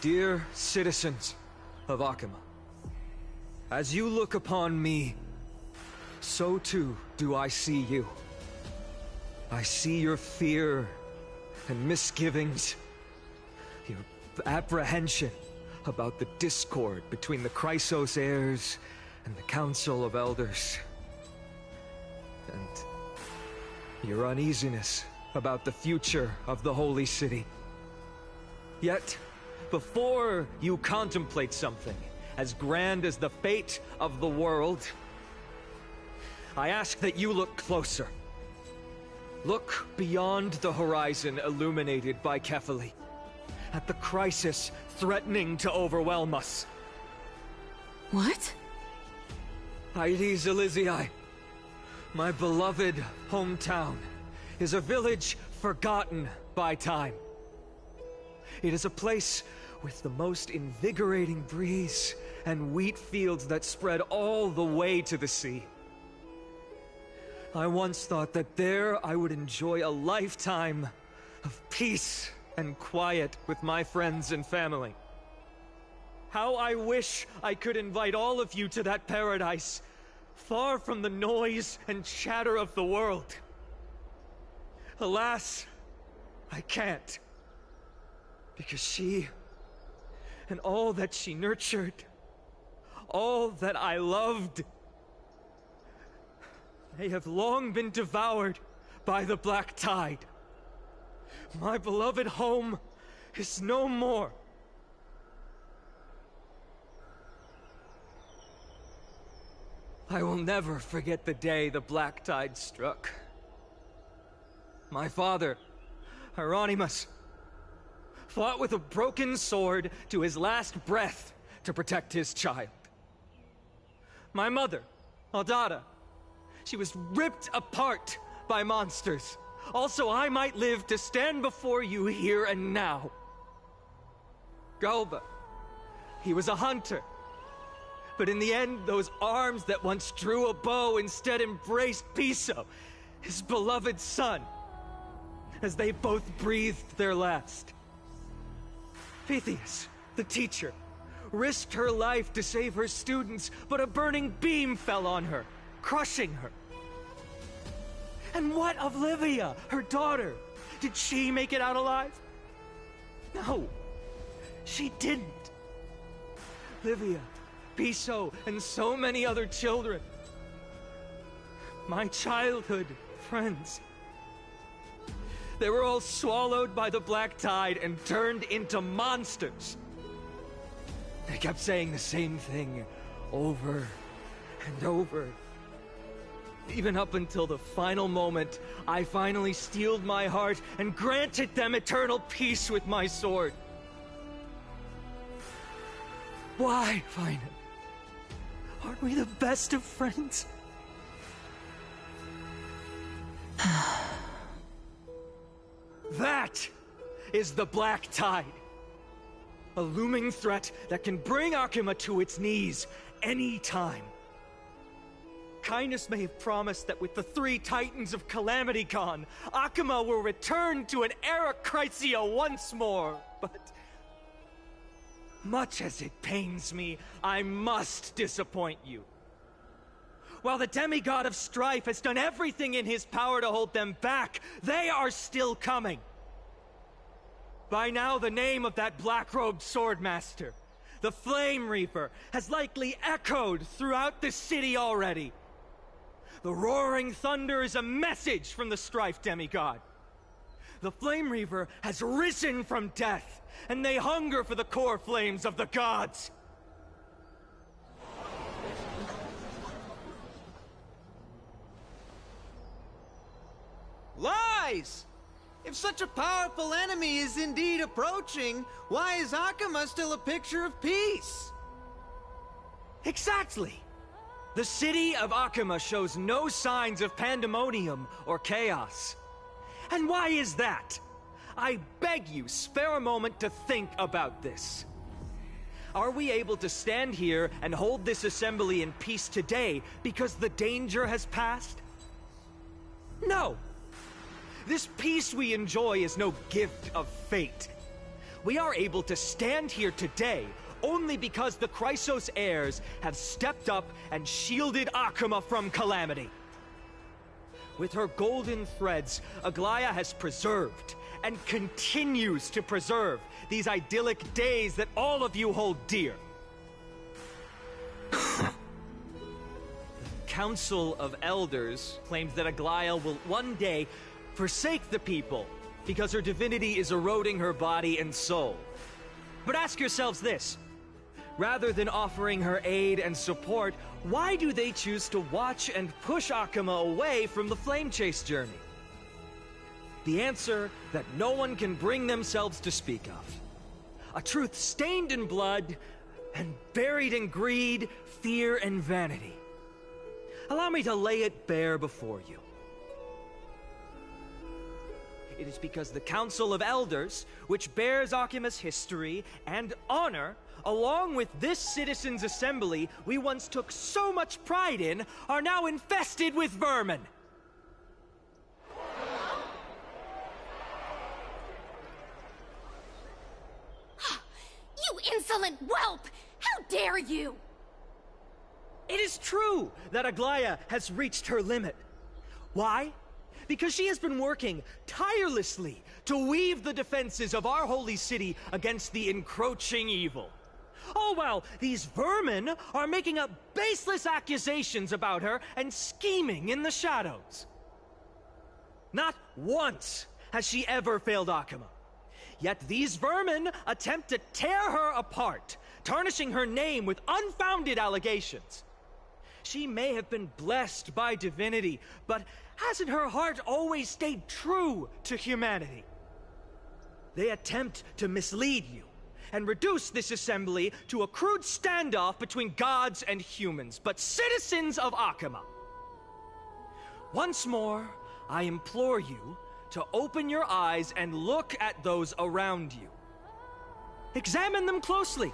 dear citizens of Akima, as you look upon me, so too do I see you. I see your fear and misgivings, your apprehension about the discord between the Chrysos heirs and the Council of Elders, and your uneasiness about the future of the Holy City. Yet, before you contemplate something as grand as the fate of the world, I ask that you look closer. Look beyond the horizon illuminated by Kefali, at the crisis threatening to overwhelm us. What? Ides Elysiae, my beloved hometown, is a village forgotten by time. It is a place with the most invigorating breeze and wheat fields that spread all the way to the sea. I once thought that there I would enjoy a lifetime of peace and quiet with my friends and family. How I wish I could invite all of you to that paradise, far from the noise and chatter of the world. Alas, I can't. Because she, and all that she nurtured, all that I loved, they have long been devoured by the black tide. My beloved home is no more. I will never forget the day the black tide struck. My father, Hieronymus, fought with a broken sword to his last breath to protect his child. My mother, Aldada, she was ripped apart by monsters. Also, I might live to stand before you here and now. Galba, he was a hunter. But in the end, those arms that once drew a bow instead embraced Piso, his beloved son, as they both breathed their last. Pythias, the teacher, risked her life to save her students, but a burning beam fell on her, crushing her. And what of Livia, her daughter? Did she make it out alive? No, she didn't. Livia, Piso, and so many other children. My childhood friends. They were all swallowed by the black tide and turned into monsters. They kept saying the same thing over and over. Even up until the final moment, I finally steeled my heart and granted them eternal peace with my sword. Why, Final? Aren't we the best of friends? That is the Black Tide. A looming threat that can bring Akuma to its knees any time. Kindness may have promised that with the 3 Titans of Calamity Con, Akuma will return to an Era Chrysia once more, but much as it pains me, I must disappoint you. While the demigod of strife has done everything in his power to hold them back, they are still coming. By now, the name of that black-robed swordmaster, the Flame Reaper, has likely echoed throughout the city already. The roaring thunder is a message from the strife demigod. The Flame Reaper has risen from death, and they hunger for the core flames of the gods. Lies! If such a powerful enemy is indeed approaching, why is Akuma still a picture of peace? Exactly! The city of Akuma shows no signs of pandemonium or chaos. And why is that? I beg you, spare a moment to think about this. Are we able to stand here and hold this assembly in peace today because the danger has passed? No! This peace we enjoy is no gift of fate. We are able to stand here today only because the Chrysos heirs have stepped up and shielded Akuma from calamity. With her golden threads, Aglaya has preserved and continues to preserve these idyllic days that all of you hold dear. The Council of Elders claims that Aglaya will one day forsake the people because her divinity is eroding her body and soul. But ask yourselves this. Rather than offering her aid and support, why do they choose to watch and push Akuma away from the Flame Chase journey? The answer that no one can bring themselves to speak of. A truth stained in blood and buried in greed, fear, and vanity. Allow me to lay it bare before you. It is because the Council of Elders, which bears Akuma's history and honor, along with this citizens' assembly we once took so much pride in, are now infested with vermin. You insolent whelp! How dare you! It is true that Aglaya has reached her limit. Why? Because she has been working tirelessly to weave the defenses of our holy city against the encroaching evil. All while these vermin are making up baseless accusations about her and scheming in the shadows. Not once has she ever failed Akuma. Yet these vermin attempt to tear her apart, tarnishing her name with unfounded allegations. She may have been blessed by divinity, but hasn't her heart always stayed true to humanity? They attempt to mislead you and reduce this assembly to a crude standoff between gods and humans, but citizens of Akuma. Once more, I implore you to open your eyes and look at those around you. Examine them closely.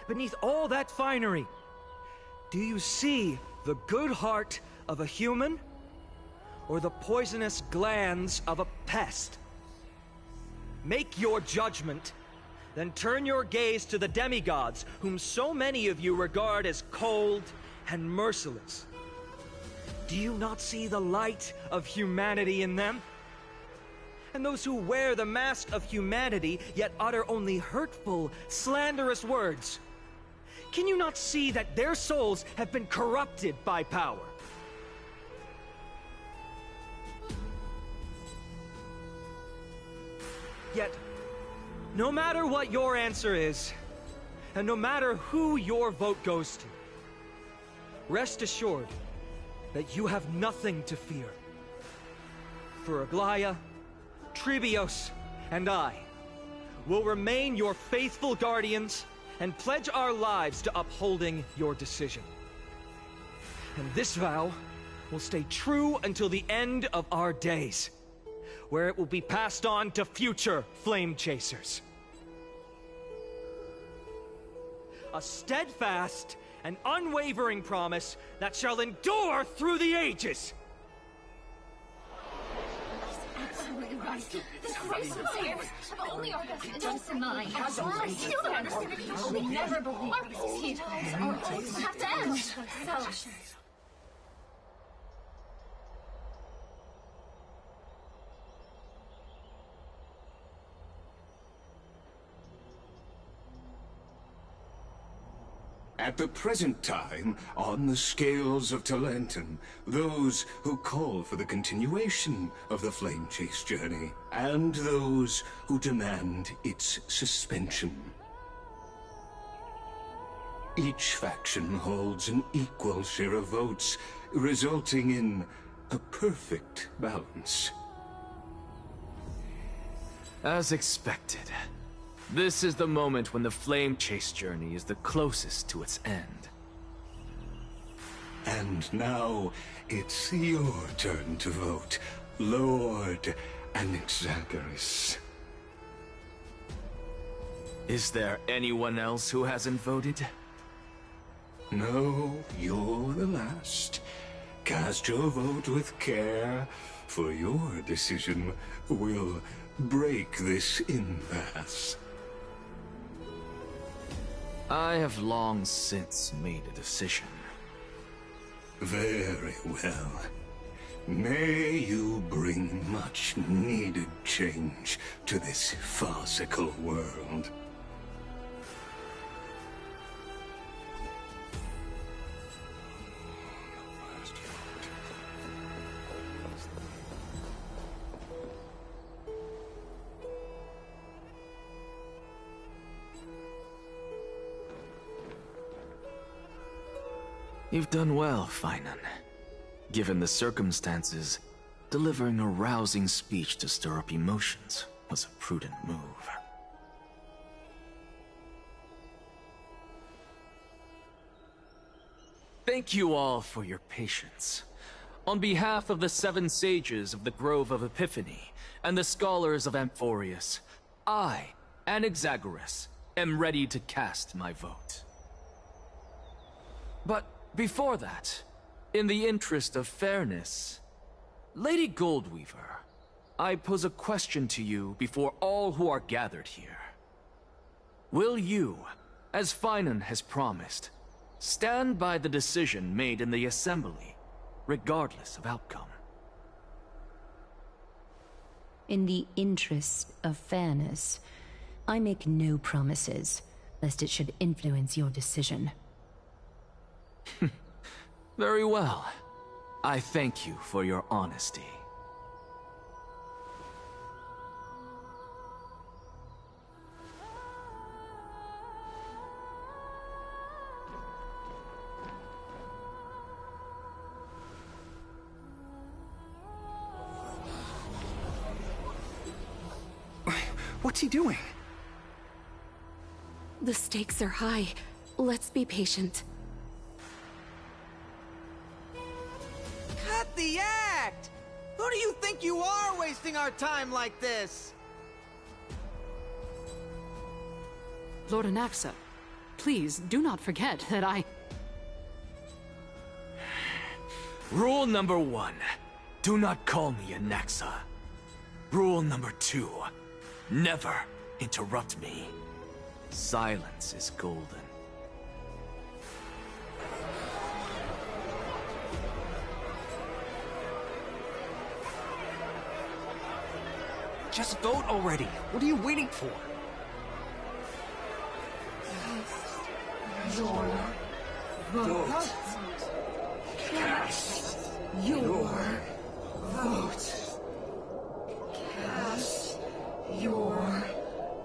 Beneath all that finery, do you see the good heart of a human or the poisonous glands of a pest? Make your judgment Then turn your gaze to the demigods, whom so many of you regard as cold and merciless. Do you not see the light of humanity in them? And those who wear the mask of humanity, yet utter only hurtful, slanderous words. Can you not see that their souls have been corrupted by power? Yet, no matter what your answer is, and no matter who your vote goes to, rest assured that you have nothing to fear. For Aglaya, Tribios, and I will remain your faithful guardians and pledge our lives to upholding your decision. And this vow will stay true until the end of our days, where it will be passed on to future flame chasers. A steadfast and unwavering promise that shall endure through the ages. Absolutely right. This race of players have only our best interests in mind. I still don't understand. We never believe these heroes are always have to end. So, at the present time, on the scales of Talentum, those who call for the continuation of the Flame Chase journey, and those who demand its suspension. Each faction holds an equal share of votes, resulting in a perfect balance. As expected. This is the moment when the Flame Chase journey is the closest to its end. And now, it's your turn to vote, Lord Anaxagoras. Is there anyone else who hasn't voted? No, you're the last. Cast your vote with care, for your decision will break this impasse. I have long since made a decision. Very well. May you bring much needed change to this farcical world. You've done well, Finan. Given the circumstances, delivering a rousing speech to stir up emotions was a prudent move. Thank you all for your patience. On behalf of the 7 sages of the Grove of Epiphany and the scholars of Amphorius, I, Anaxagoras, am ready to cast my vote. But before that, in the interest of fairness, Lady Goldweaver, I pose a question to you before all who are gathered here. Will you, as Finan has promised, stand by the decision made in the Assembly, regardless of outcome? In the interest of fairness, I make no promises, lest it should influence your decision. Very well. I thank you for your honesty. What's he doing? The stakes are high. Let's be patient. Cut the act! Who do you think you are wasting our time like this? Lord Anaxa, please do not forget that I... Rule number 1. Do not call me Anaxa. Rule number 2. Never interrupt me. Silence is golden. Just vote already. What are you waiting for? Your vote. Cast your vote. Cast your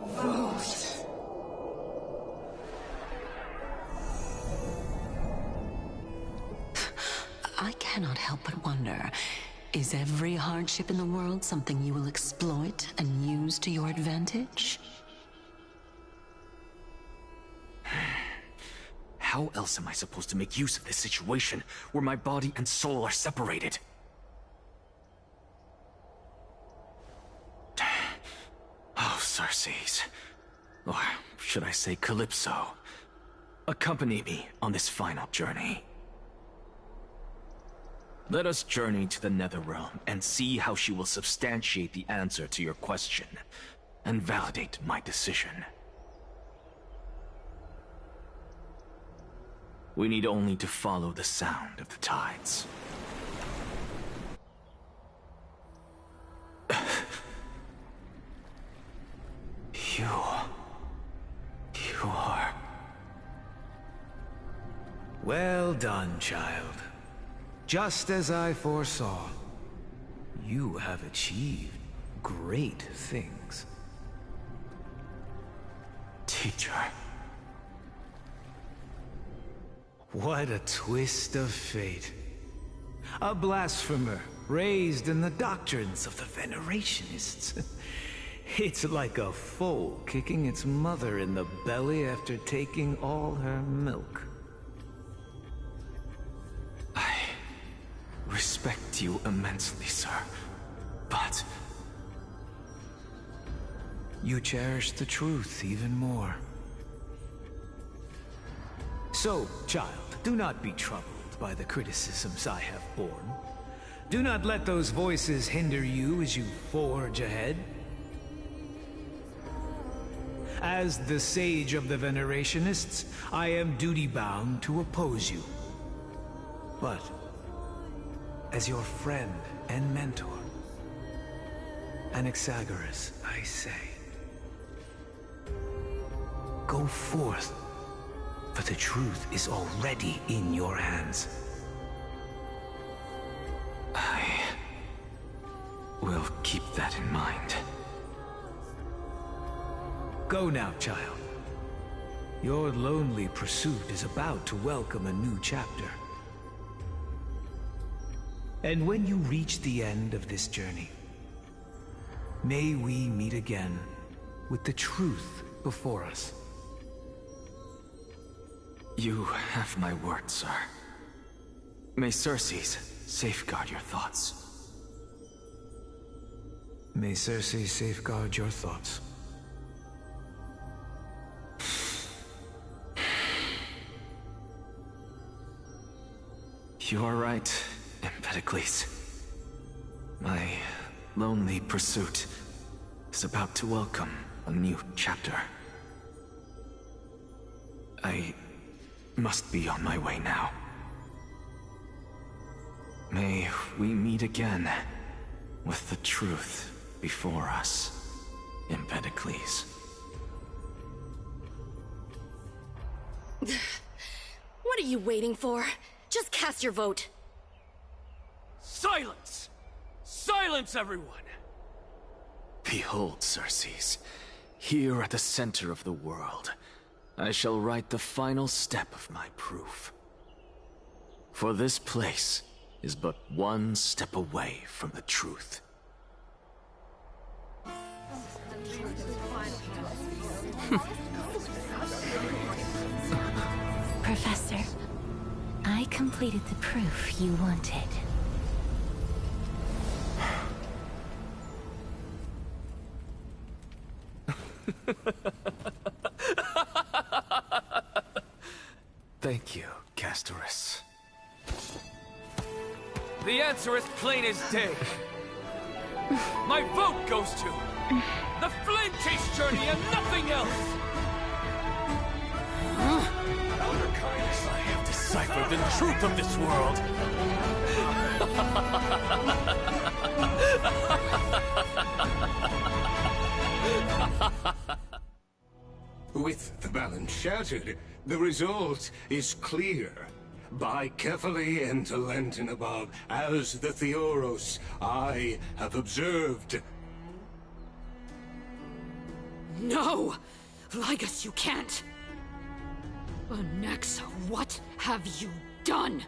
vote. I cannot help but wonder, is every hardship in the world something you will exploit and use to your advantage? How else am I supposed to make use of this situation, where my body and soul are separated? Oh, Xerxes. Or should I say Calypso. Accompany me on this final journey. Let us journey to the Netherrealm and see how she will substantiate the answer to your question and validate my decision. We need only to follow the sound of the tides. You are... Well done, child. Just as I foresaw, you have achieved great things. Teacher. What a twist of fate. A blasphemer raised in the doctrines of the Venerationists. It's like a foal kicking its mother in the belly after taking all her milk. I respect you immensely, sir, but... You cherish the truth even more. So, child, do not be troubled by the criticisms I have borne. Do not let those voices hinder you as you forge ahead. As the sage of the Venerationists, I am duty-bound to oppose you. But, as your friend and mentor, Anaxagoras, I say, go forth, for the truth is already in your hands. I will keep that in mind. Go now, child. Your lonely pursuit is about to welcome a new chapter. And when you reach the end of this journey, may we meet again with the truth before us. You have my word, sir. May Xerxes safeguard your thoughts. May Xerxes safeguard your thoughts. You are right, Empedocles. My lonely pursuit is about to welcome a new chapter. I must be on my way now. May we meet again with the truth before us, Empedocles. What are you waiting for? Just cast your vote. Silence! Silence, everyone! Behold, Xerxes, here at the center of the world, I shall write the final step of my proof. For this place is but one step away from the truth. Professor, I completed the proof you wanted. Thank you, Castorus. The answer is plain as day. My vote goes to the Flame Chase journey and nothing else! decipher the truth of this world. With the balance shattered, the result is clear. By carefully enter Lenten above, as the Theoros I have observed. No! Lygus, you can't! Onyxa, what have you done?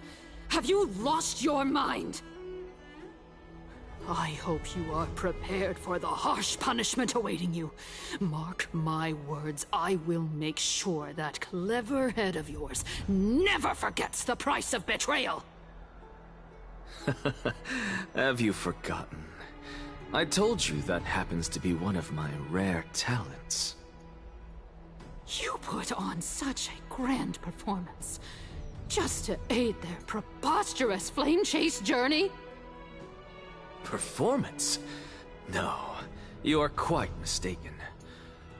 Have you lost your mind? I hope you are prepared for the harsh punishment awaiting you. Mark my words, I will make sure that clever head of yours never forgets the price of betrayal. Have you forgotten? I told you that happens to be one of my rare talents. You put on such a grand performance, just to aid their preposterous flame chase journey? Performance? No, you are quite mistaken.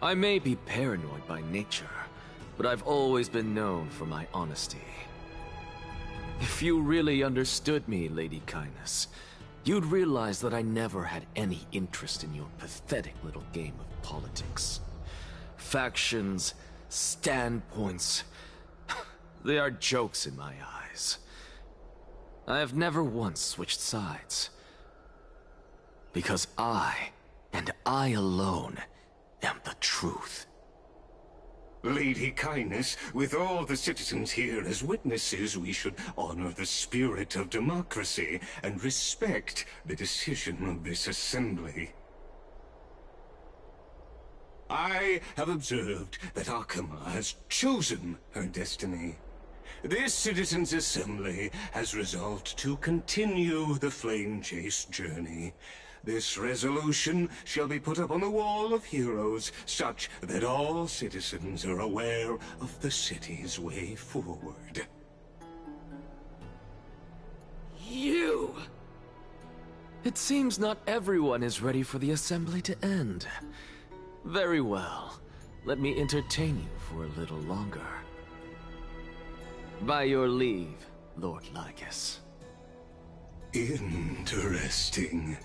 I may be paranoid by nature, but I've always been known for my honesty. If you really understood me, Lady Kindness, you'd realize that I never had any interest in your pathetic little game of politics. Factions, standpoints, they are jokes in my eyes. I have never once switched sides. Because I, and I alone, am the truth. Lady Kindness, with all the citizens here as witnesses, we should honor the spirit of democracy and respect the decision of this assembly. I have observed that Akama has chosen her destiny. This citizens' assembly has resolved to continue the flame chase journey. This resolution shall be put up on the Wall of Heroes, such that all citizens are aware of the city's way forward. You! It seems not everyone is ready for the assembly to end. Very well. Let me entertain you for a little longer. By your leave, Lord Lygus. Interesting.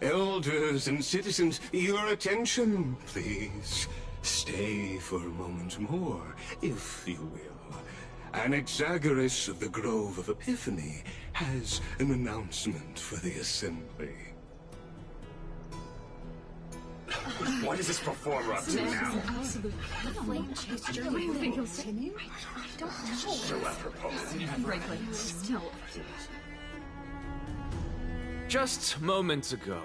Elders and citizens, your attention, please. Stay for a moment more, if you will. Anaxagoras of the Grove of Epiphany has an announcement for the assembly. What is this performer up to now? Flame chase journey. Do you think he'll continue? I don't know. So apropos. Frankly, still. Just moments ago,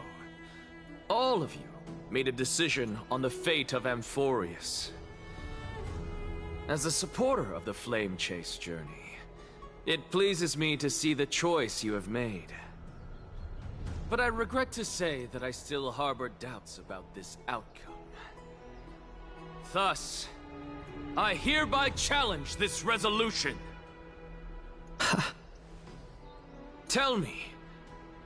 all of you made a decision on the fate of Amphorius. As a supporter of the Flame Chase journey, it pleases me to see the choice you have made. But I regret to say that I still harbor doubts about this outcome. Thus, I hereby challenge this resolution. Tell me,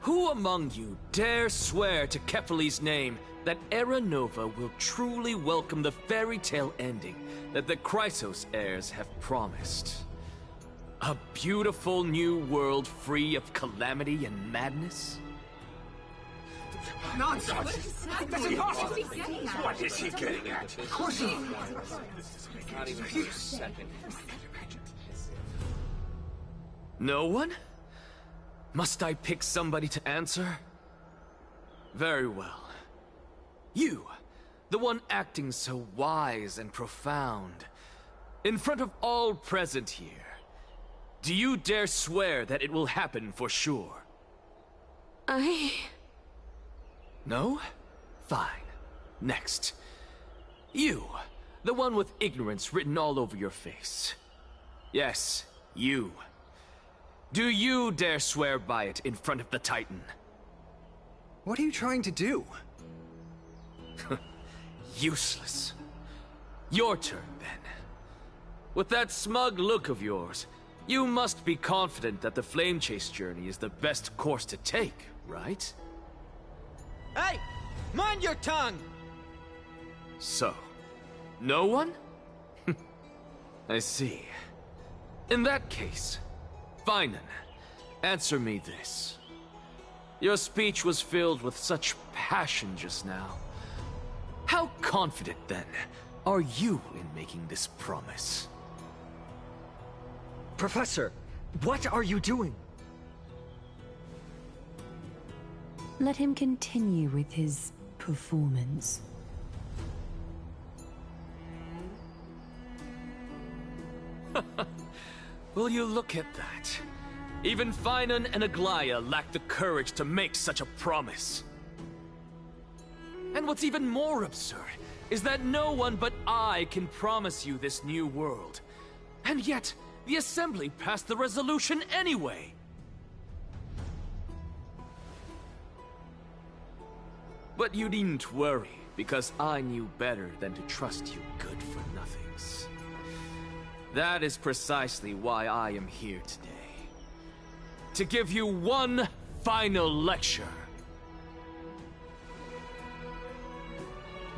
who among you dare swear to Kefali's name that Era Nova will truly welcome the fairy tale ending that the Chrysos heirs have promised? A beautiful new world free of calamity and madness? Nonsense! That's impossible! What is he getting at? Of course he... Not even for a second. No one? Must I pick somebody to answer? Very well. You, the one acting so wise and profound, in front of all present here, do you dare swear that it will happen for sure? No? Fine. Next. You, the one with ignorance written all over your face. Yes, you. Do you dare swear by it in front of the Titan? What are you trying to do? Useless. Your turn, then. With that smug look of yours, you must be confident that the Flame Chase journey is the best course to take, right? Hey! Mind your tongue! So, no one? I see. In that case, Finan, answer me this. Your speech was filled with such passion just now. How confident, then, are you in making this promise? Professor, what are you doing? Let him continue with his performance. Will you look at that? Even Finan and Aglaya lack the courage to make such a promise. And what's even more absurd is that no one but I can promise you this new world. And yet, the Assembly passed the resolution anyway. But you needn't worry, because I knew better than to trust you good-for-nothings. That is precisely why I am here today. To give you one final lecture.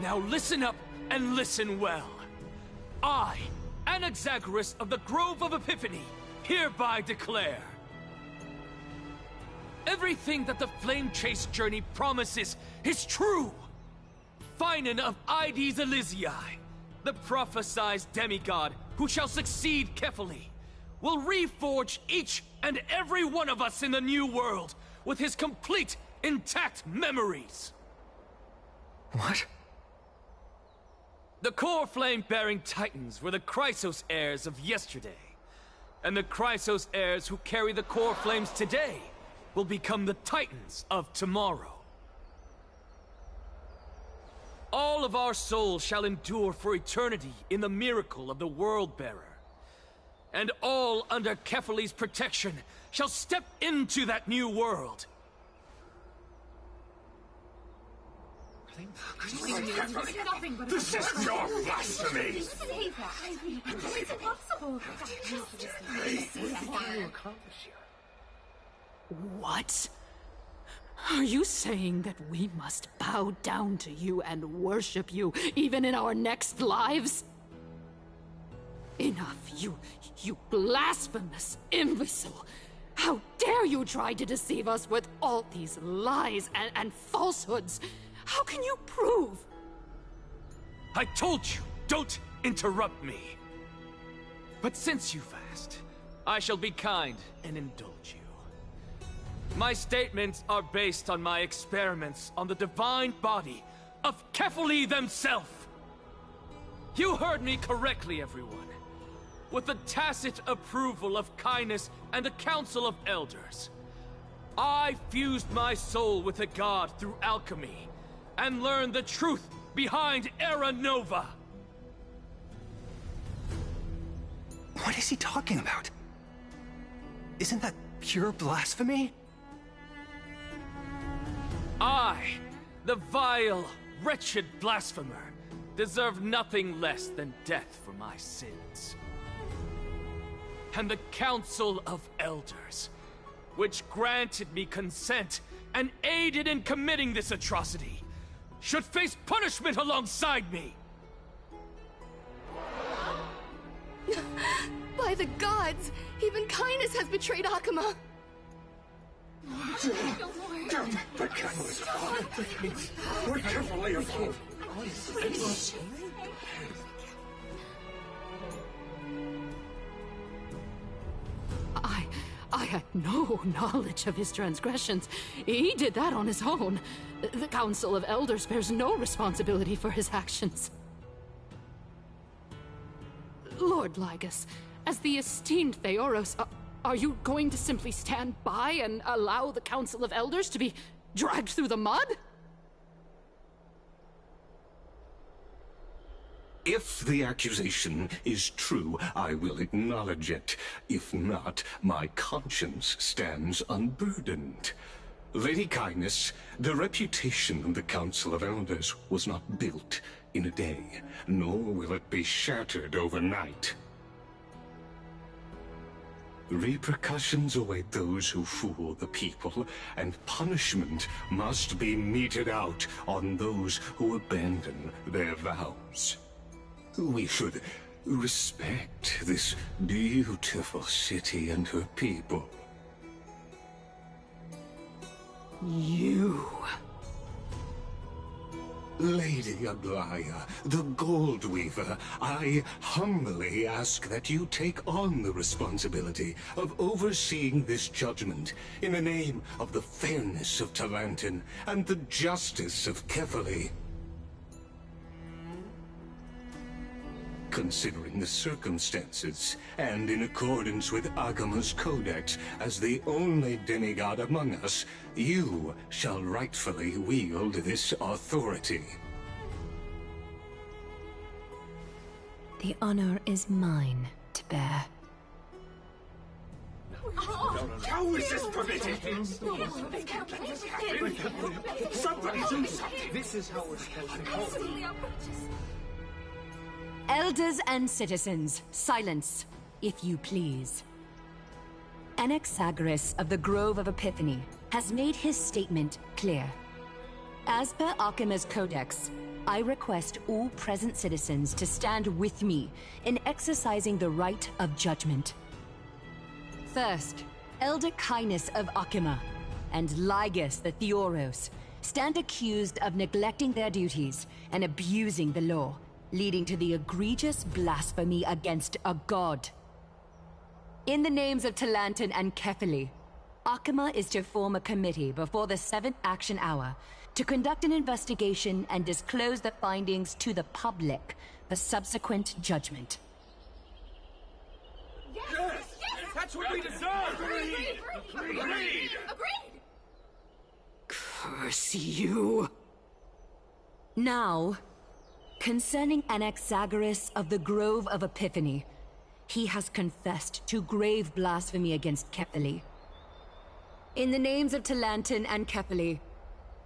Now listen up and listen well. I, Anaxagoras of the Grove of Epiphany, hereby declare everything that the Flame Chase journey promises is true. Finan of Ides Elysiae, the prophesied demigod who shall succeed Kefali, will reforge each and every one of us in the new world with his complete, intact memories. What? The core flame-bearing titans were the Chrysos heirs of yesterday. And the Chrysos heirs who carry the core flames today will become the titans of tomorrow. All of our souls shall endure for eternity in the miracle of the World-Bearer. And all under Kefali's protection shall step into that new world. This is pure blasphemy! It's impossible! What? Are you saying that we must bow down to you and worship you, even in our next lives? Enough, you blasphemous imbecile! How dare you try to deceive us with all these lies and falsehoods? How can you prove? I told you, don't interrupt me. But since you've asked, I shall be kind and indulge you. My statements are based on my experiments on the divine body of Kefali themselves. You heard me correctly, everyone. With the tacit approval of Kindness and the Council of Elders, I fused my soul with the god through alchemy and learned the truth behind Era Nova. What is he talking about? Isn't that pure blasphemy? I, the vile, wretched blasphemer, deserve nothing less than death for my sins. And the Council of Elders, which granted me consent and aided in committing this atrocity, should face punishment alongside me! By the gods! Even Kindness has betrayed Akuma! Don't be careful. We're carefully afloat. I had no knowledge of his transgressions. He did that on his own. The Council of Elders bears no responsibility for his actions. Lord Lygus, as the esteemed Theoros, are you going to simply stand by and allow the Council of Elders to be dragged through the mud? If the accusation is true, I will acknowledge it. If not, my conscience stands unburdened. Lady Kindness, the reputation of the Council of Elders was not built in a day, nor will it be shattered overnight. Repercussions await those who fool the people, and punishment must be meted out on those who abandon their vows. We should respect this beautiful city and her people. You... Lady Aglaya, the Gold Weaver, I humbly ask that you take on the responsibility of overseeing this judgment in the name of the fairness of Talantin and the justice of Kefali. Considering the circumstances, and in accordance with Agama's codex, as the only demigod among us, you shall rightfully wield this authority. The honor is mine to bear. How is this permitted? Somebody do something! This is how we're supposed to go. Elders and citizens, silence, if you please. Anaxagoras of the Grove of Epiphany has made his statement clear. As per Akima's codex, I request all present citizens to stand with me in exercising the right of judgment. First, Elder Kainis of Akima and Ligus the Theoros stand accused of neglecting their duties and abusing the law, leading to the egregious blasphemy against a god. In the names of Talantin and Kefali, Akima is to form a committee before the 7th action hour to conduct an investigation and disclose the findings to the public for subsequent judgment. Yes! That's what we deserve! Agreed! Curse you! Now, concerning Anaxagoras of the Grove of Epiphany, he has confessed to grave blasphemy against Kefali. In the names of Talantin and Kefali,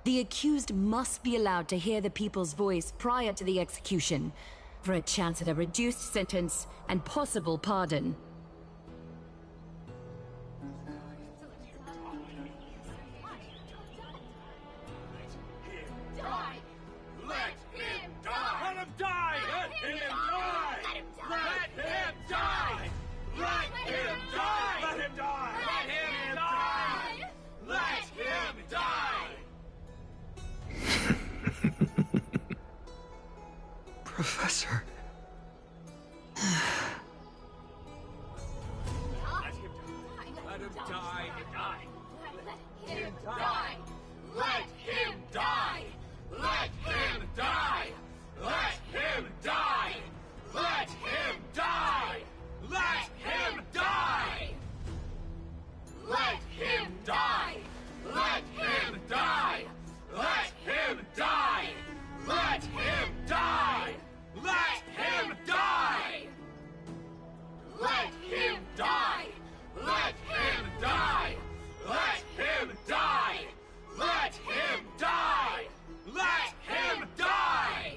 the accused must be allowed to hear the people's voice prior to the execution, for a chance at a reduced sentence and possible pardon. Professor. Let him die. Let him die. Let him die. Let him die. Let him die. Let him die. Let him die. Let him die. Let him die. Let him die. Let him die. Let him die! Let him die! Let him die! Let him die! Let him die! Let him die!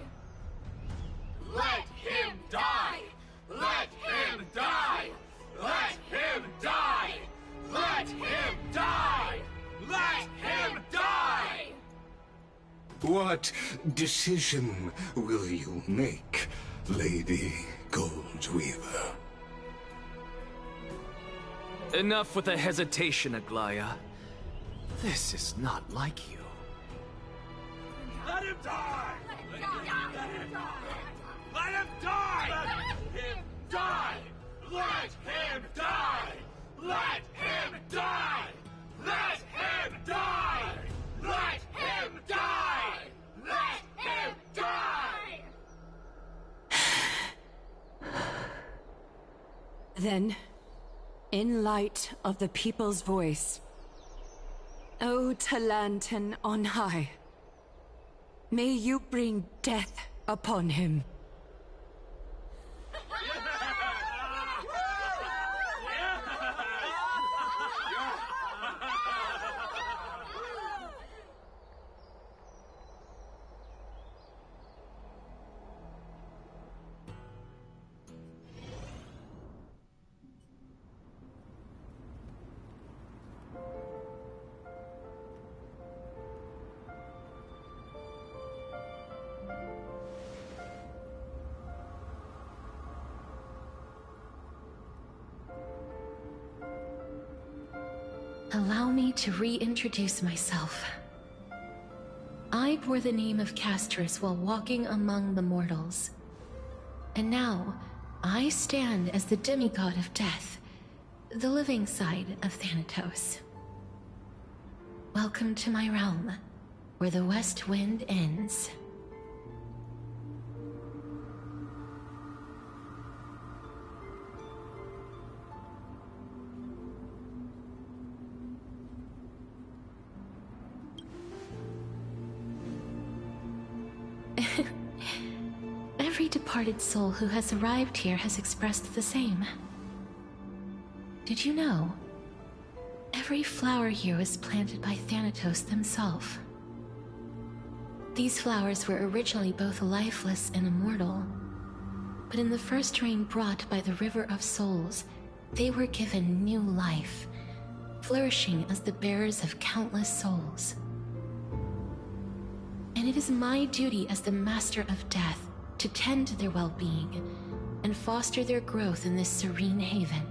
Let him die! Let him die! Let him die! Let him die! Let him die! What decision will you make, Lady Goldweaver? Enough with the hesitation, Aglaya. This is not like you. Let him die! Let him die! Let him die! Let him die! Let him die! Let him die! Let him die! Let him die! Let him die! Then, in light of the people's voice, O Talantin on high, may you bring death upon him. Allow me to reintroduce myself. I bore the name of Castris while walking among the mortals. And now, I stand as the demigod of death, the living side of Thanatos. Welcome to my realm, where the west wind ends. Every departed soul who has arrived here has expressed the same. Did you know? Every flower here was planted by Thanatos himself. These flowers were originally both lifeless and immortal, but in the first rain brought by the River of Souls, they were given new life, flourishing as the bearers of countless souls. And it is my duty as the Master of Death to tend to their well-being and foster their growth in this serene haven.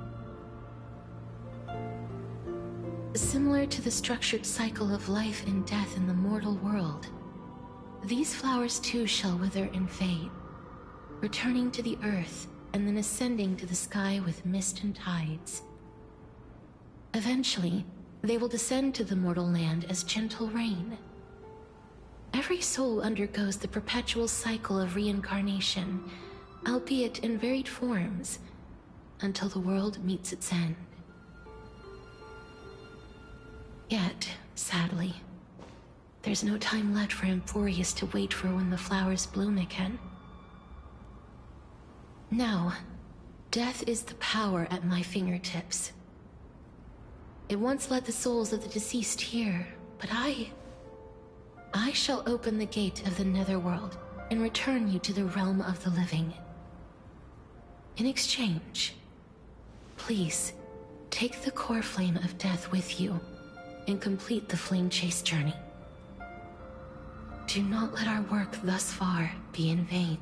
Similar to the structured cycle of life and death in the mortal world, these flowers too shall wither and fade, returning to the earth and then ascending to the sky with mist and tides. Eventually, they will descend to the mortal land as gentle rain. Every soul undergoes the perpetual cycle of reincarnation, albeit in varied forms, until the world meets its end. Yet, sadly, there's no time left for Emporius to wait for when the flowers bloom again. Now, death is the power at my fingertips. It once led the souls of the deceased here, but I shall open the gate of the Netherworld and return you to the realm of the living. In exchange, please, take the core flame of death with you and complete the flame chase journey. Do not let our work thus far be in vain.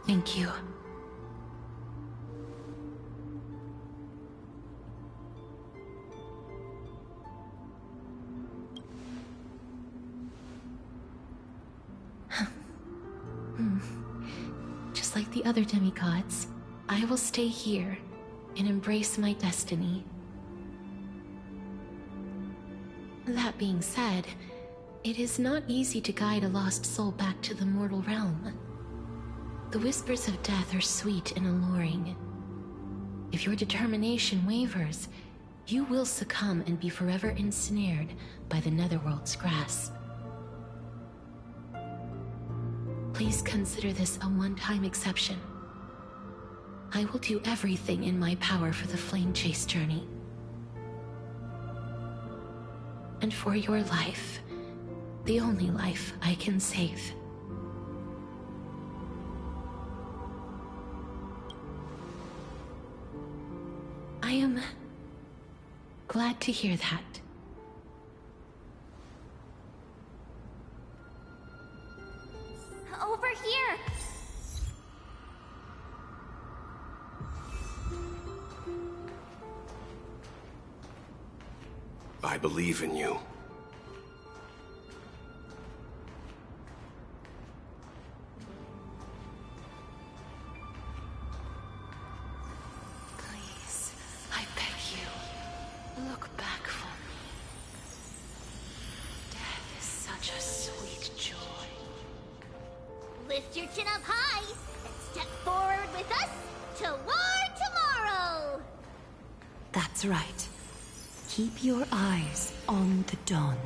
Thank you. Just like the other demigods, I will stay here and embrace my destiny. That being said, it is not easy to guide a lost soul back to the mortal realm. The whispers of death are sweet and alluring. If your determination wavers, you will succumb and be forever ensnared by the Netherworld's grasp. Please consider this a one-time exception. I will do everything in my power for the flame chase journey. And for your life, the only life I can save. I am glad to hear that. Over here! I believe in you. Please, I beg you, look back for me. Death is such a sweet joy. Lift your chin up high and step forward with us toward tomorrow! That's right. Keep your eyes on the dawn.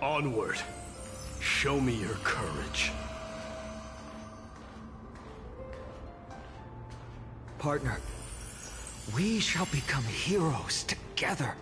Onward. Show me your courage. Partner, we shall become heroes together.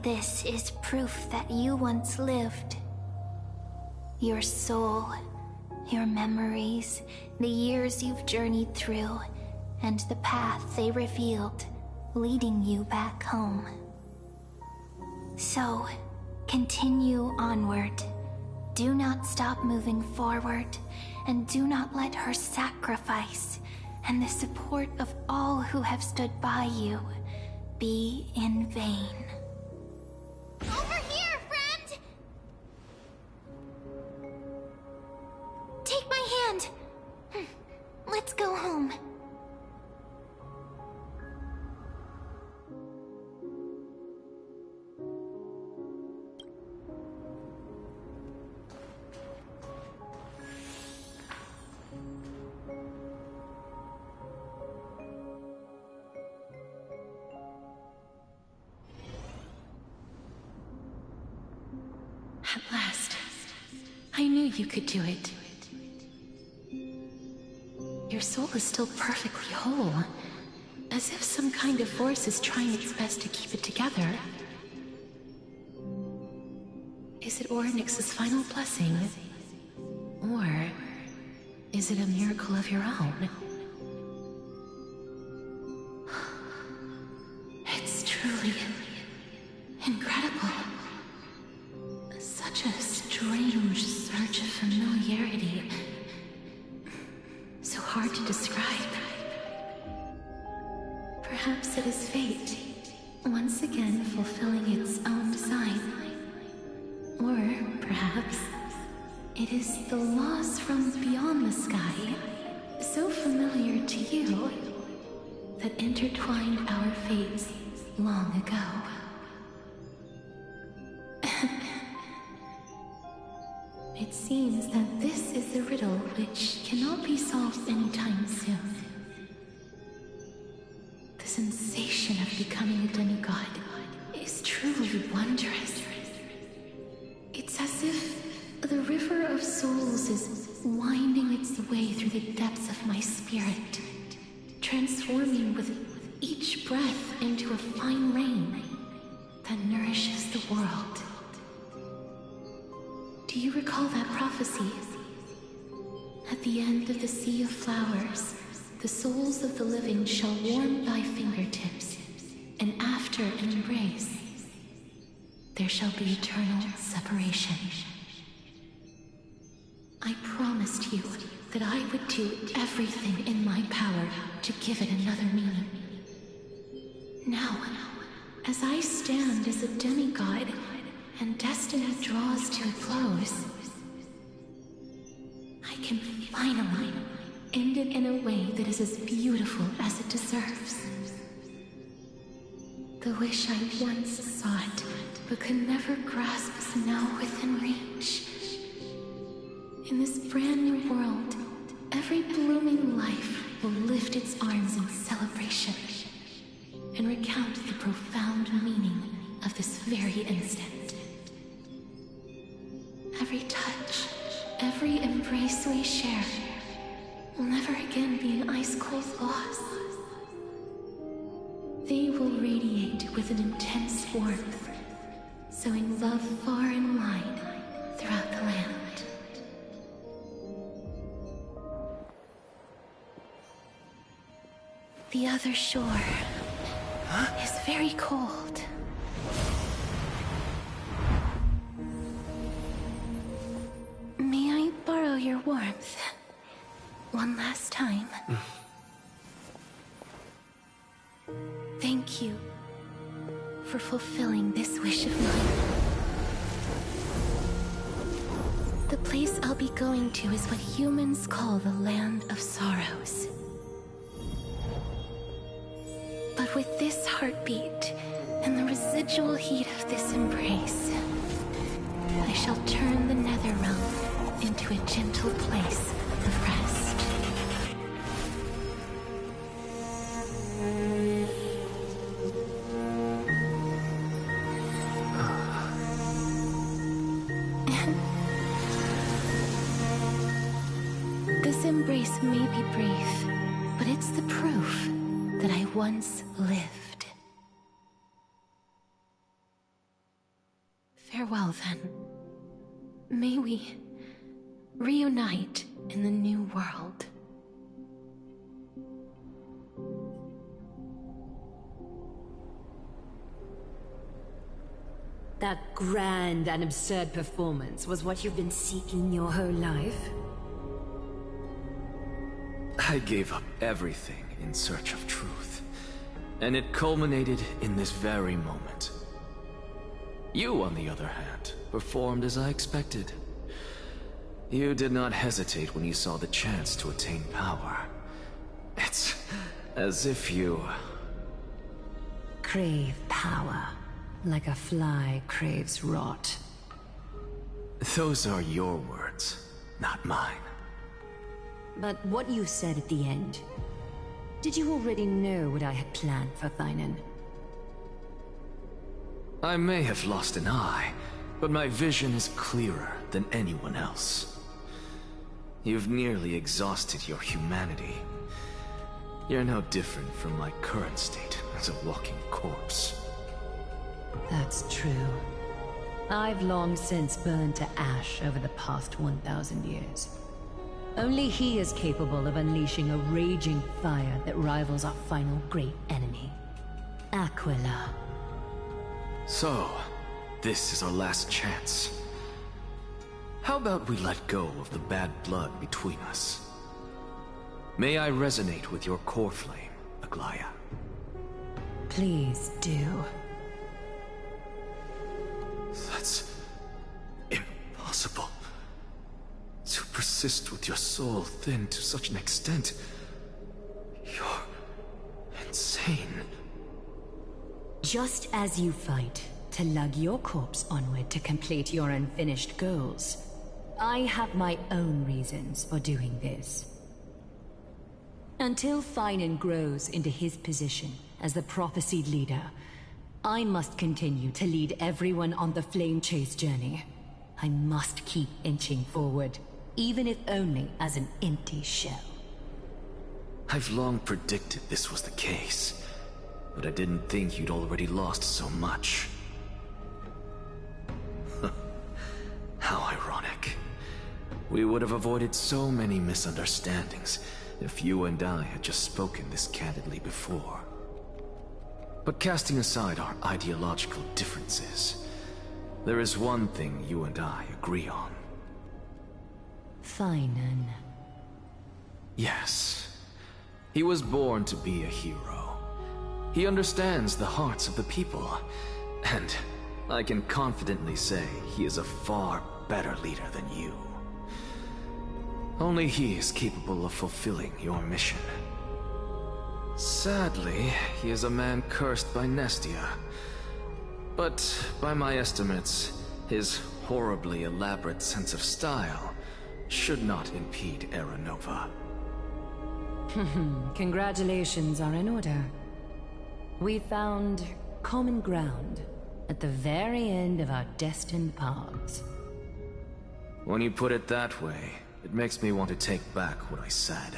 this is proof that you once lived. Your soul, your memories, the years you've journeyed through, and the path they revealed, leading you back home. So, continue onward. Do not stop moving forward, and do not let her sacrifice and the support of all who have stood by you be in vain. Over here, friend! Take my hand. Let's go home. At last, I knew you could do it. Your soul is still perfectly whole, as if some kind of force is trying its best to keep it together. Is it Orynyx's final blessing? Or is it a miracle of your own? It's truly incredible. Such a strange surge of familiarity. So hard to describe. Perhaps it is fate, once again fulfilling its own design. Or perhaps it is the laws from beyond the sky, so familiar to you, that intertwined our fates long ago. It seems that this is a riddle which cannot be solved anytime soon. The sensation of becoming a demigod is truly wondrous. It's as if the river of souls is winding its way through the depths of my spirit, transforming with each breath into a fine rain that nourishes the world. Do you recall that prophecy? At the end of the Sea of Flowers, the souls of the living shall warm thy fingertips, and after an embrace, there shall be eternal separation. I promised you that I would do everything in my power to give it another meaning. Now, as I stand as a demigod, and destiny draws to a close, I can finally end it in a way that is as beautiful as it deserves. The wish I once sought, but could never grasp, is now within reach. In this brand new world, every blooming life will lift its arms in celebration and recount the profound meaning of this very instant. Every touch, every embrace we share will never again be an ice-cold loss. They will radiate with an intense warmth, sowing love far and wide throughout the land. The other shore is very cold. May I borrow your warmth one last time? Thank you for fulfilling this wish of mine. The place I'll be going to is what humans call the Land of Sorrows. But with this heartbeat and the residual heat of this embrace, I shall turn the nether realm into a gentle place of rest. This embrace may be brief, but it's the proof that I once lived. Farewell, then. May we reunite in the new world. That grand and absurd performance was what you've been seeking your whole life? I gave up everything in search of truth, and it culminated in this very moment. You, on the other hand, performed as I expected. You did not hesitate when you saw the chance to attain power. It's as if you... crave power, like a fly craves rot. Those are your words, not mine. But what you said at the end, did you already know what I had planned for Thynan? I may have lost an eye, but my vision is clearer than anyone else. You've nearly exhausted your humanity. You're no different from my current state as a walking corpse. That's true. I've long since burned to ash over the past 1,000 years. Only he is capable of unleashing a raging fire that rivals our final great enemy, Aquila. So, this is our last chance. How about we let go of the bad blood between us? May I resonate with your core flame, Aglaya? Please do. That's impossible. To persist with your soul thinned to such an extent. You're insane. Just as you fight to lug your corpse onward to complete your unfinished goals, I have my own reasons for doing this. Until Thynan grows into his position as the prophesied leader, I must continue to lead everyone on the flame chase journey. I must keep inching forward, even if only as an empty shell. I've long predicted this was the case, but I didn't think you'd already lost so much. How ironic. We would have avoided so many misunderstandings if you and I had just spoken this candidly before. But casting aside our ideological differences, there is one thing you and I agree on. Thynan. Yes. He was born to be a hero. He understands the hearts of the people, and I can confidently say he is a far better leader than you. Only he is capable of fulfilling your mission. Sadly, he is a man cursed by Nestia. But by my estimates, his horribly elaborate sense of style should not impede Era Nova. Congratulations are in order. We found common ground at the very end of our destined paths. When you put it that way, it makes me want to take back what I said.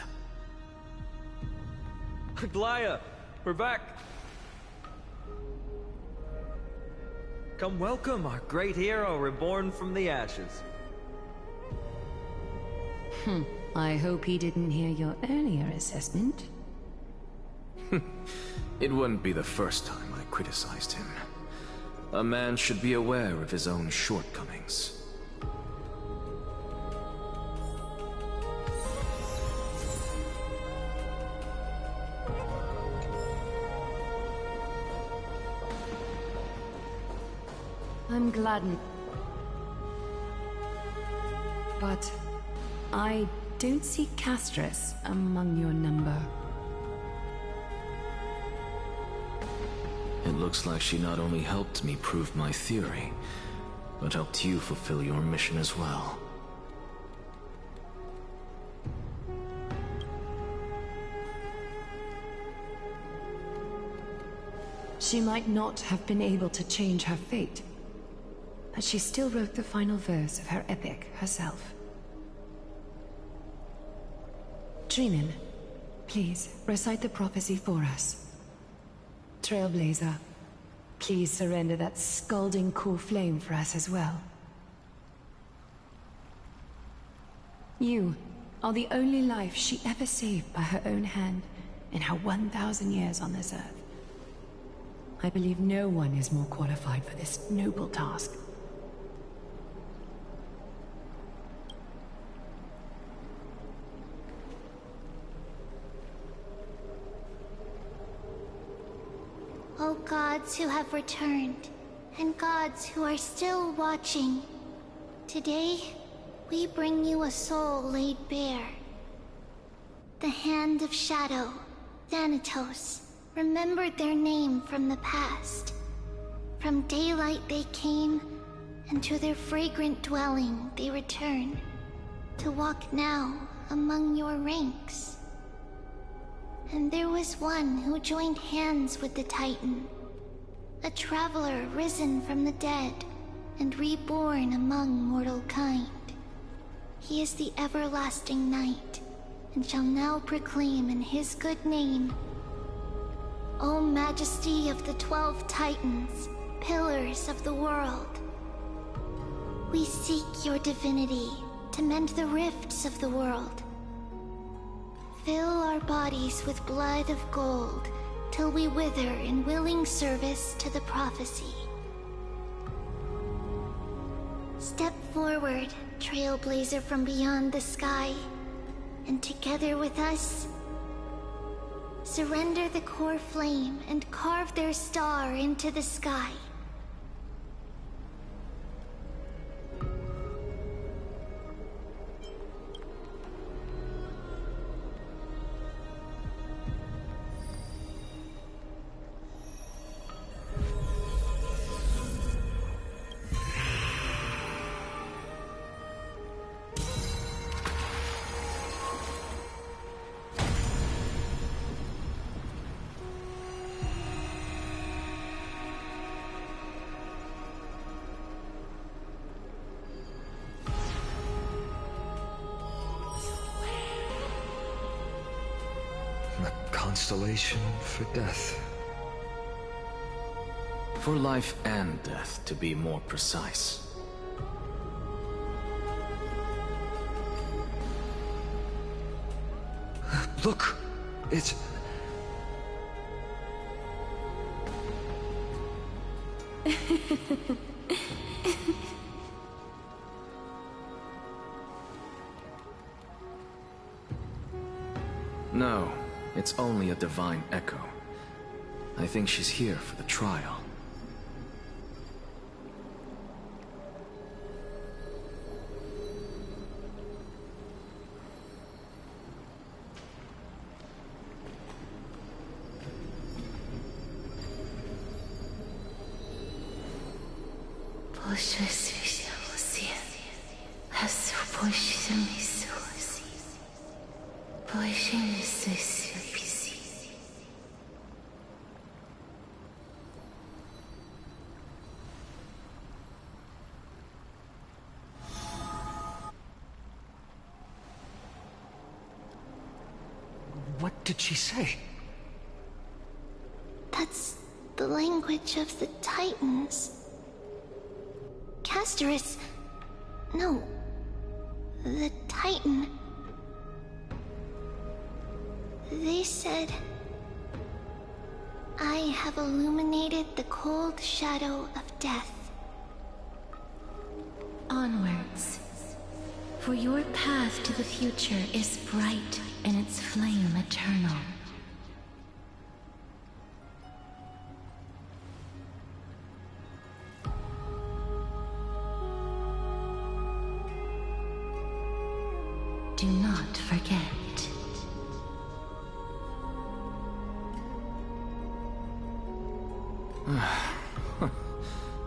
Aglaya, we're back. Come welcome our great hero reborn from the ashes. I hope he didn't hear your earlier assessment. It wouldn't be the first time I criticized him. A man should be aware of his own shortcomings. I'm gladdened. But I don't see Castris among your number. It looks like she not only helped me prove my theory, but helped you fulfill your mission as well. She might not have been able to change her fate, but she still wrote the final verse of her epic herself. Trinan, please recite the prophecy for us. Trailblazer, Please surrender that scalding cool flame for us as well. You are the only life she ever saved by her own hand in her 1,000 years on this earth. I believe no one is more qualified for this noble task. O gods who have returned, and gods who are still watching, today we bring you a soul laid bare. The Hand of Shadow, Thanatos, remembered their name from the past. From daylight they came, and to their fragrant dwelling they return, to walk now among your ranks. And there was one who joined hands with the Titan, a traveler risen from the dead and reborn among mortal kind. He is the everlasting night, and shall now proclaim in his good name, O Majesty of the 12 Titans, pillars of the world, we seek your divinity to mend the rifts of the world. Fill our bodies with blood of gold, till we wither in willing service to the prophecy. Step forward, trailblazer from beyond the sky, and together with us, surrender the core flame and carve their star into the sky. Constellation for death. For life and death, to be more precise. Look! It's... No, it's only a divine echo. I think she's here for the trial. What did she say? That's the language of the Titans. Castorus... No. The Titan... They said... I have illuminated the cold shadow of death. Onwards. For your path to the future is bright and its flame eternal. Do not forget.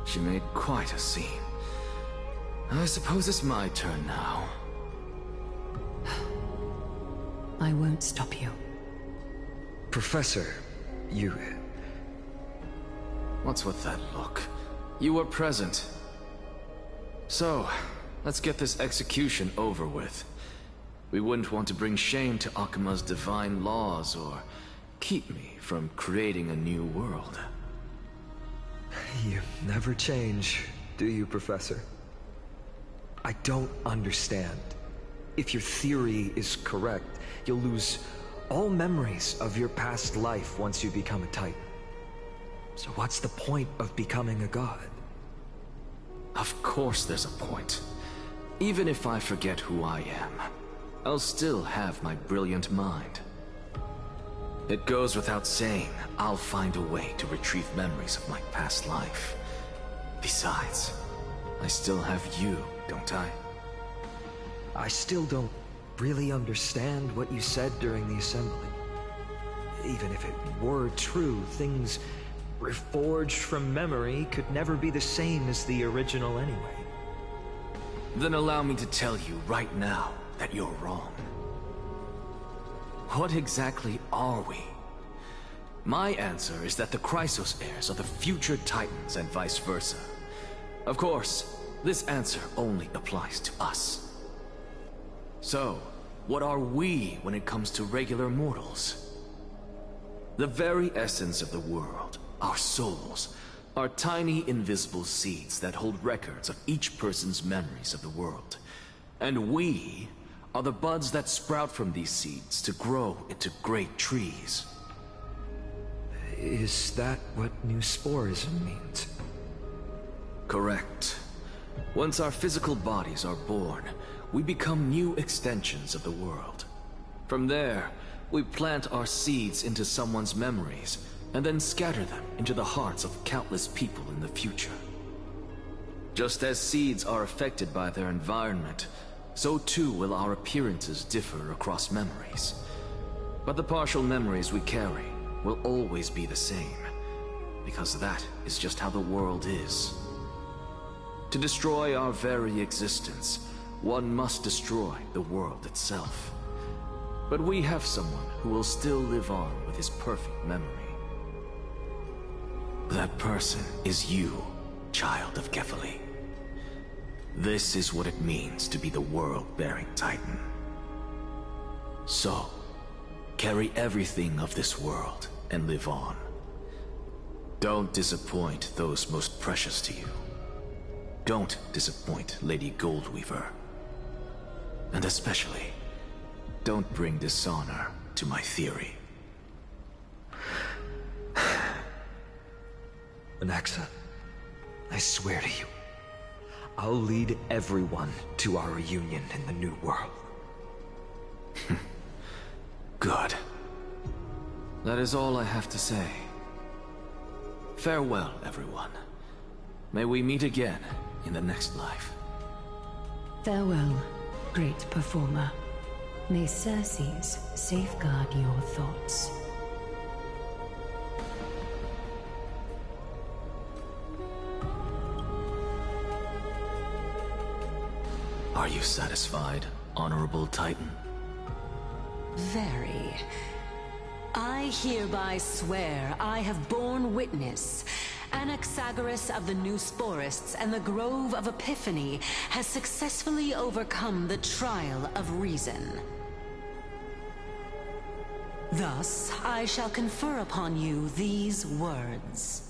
She made quite a scene. I suppose it's my turn now. I won't stop you. Professor, you... What's with that look? You were present. So, let's get this execution over with. We wouldn't want to bring shame to Akima's divine laws or keep me from creating a new world. You never change, do you, Professor? I don't understand. If your theory is correct, you'll lose all memories of your past life once you become a Titan. So what's the point of becoming a god? Of course there's a point. Even if I forget who I am, I'll still have my brilliant mind. It goes without saying, I'll find a way to retrieve memories of my past life. Besides, I still have you, don't I? I still don't really understand what you said during the assembly. Even if it were true, things reforged from memory could never be the same as the original anyway. Then allow me to tell you right now that you're wrong. What exactly are we? My answer is that the Chrysos heirs are the future Titans and vice versa. Of course, this answer only applies to us. So, what are we when it comes to regular mortals? The very essence of the world, our souls, are tiny invisible seeds that hold records of each person's memories of the world. And we are the buds that sprout from these seeds to grow into great trees. Is that what new sporism means? Correct. Once our physical bodies are born, we become new extensions of the world. From there, we plant our seeds into someone's memories, and then scatter them into the hearts of countless people in the future. Just as seeds are affected by their environment, so too will our appearances differ across memories. But the partial memories we carry will always be the same, because that is just how the world is. To destroy our very existence, one must destroy the world itself. But we have someone who will still live on with his perfect memory. That person is you, child of Kefali. This is what it means to be the world-bearing Titan. So, carry everything of this world and live on. Don't disappoint those most precious to you. Don't disappoint Lady Goldweaver. And especially, don't bring dishonor to my theory. Anaxa, I swear to you, I'll lead everyone to our reunion in the new world. Good. That is all I have to say. Farewell, everyone. May we meet again in the next life. Farewell, great performer. May Circes safeguard your thoughts. Are you satisfied, Honorable Titan? Very. I hereby swear I have borne witness. Anaxagoras of the New Sporists and the Grove of Epiphany has successfully overcome the trial of reason. Thus, I shall confer upon you these words.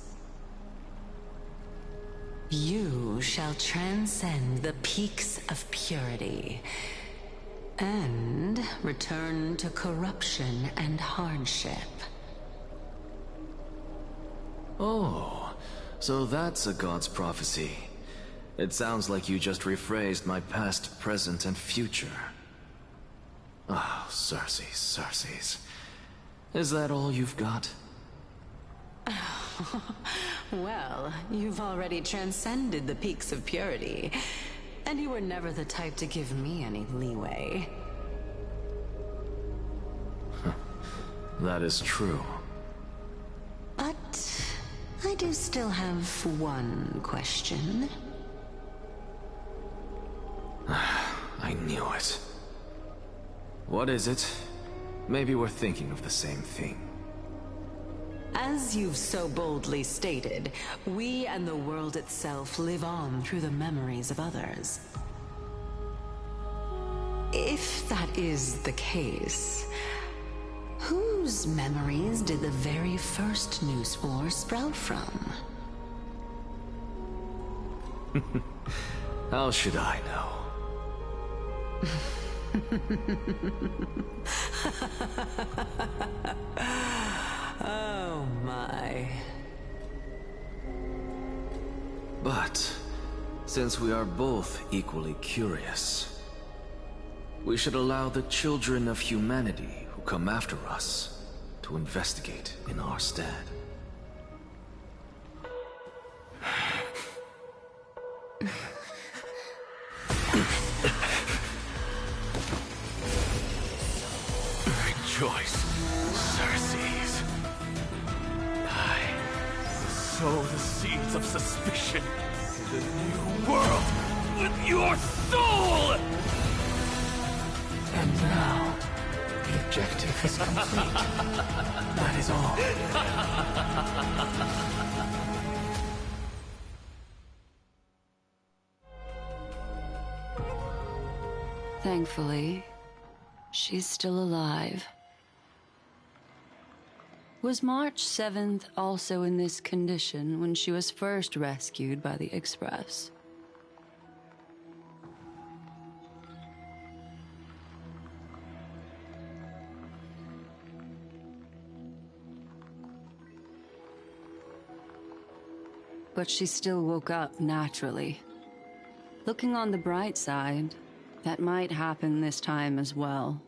You shall transcend the peaks of purity and return to corruption and hardship. Oh, so that's a god's prophecy. It sounds like you just rephrased my past, present, and future. Oh, Circes. Is that all you've got? Well, you've already transcended the peaks of purity, and you were never the type to give me any leeway. That is true. But I do still have one question. I knew it. What is it? Maybe we're thinking of the same thing. As you've so boldly stated, we and the world itself live on through the memories of others. If that is the case, whose memories did the very first new spore sprout from? How should I know? Oh my. But, since we are both equally curious, we should allow the children of humanity who come after us to investigate in our stead. Rejoice, Circes. I sow the seeds of suspicion in the new world with your soul! And now, the objective is complete. That is all. Thankfully, she's still alive. Was March 7th also in this condition when she was first rescued by the Express? But she still woke up naturally. Looking on the bright side, that might happen this time as well.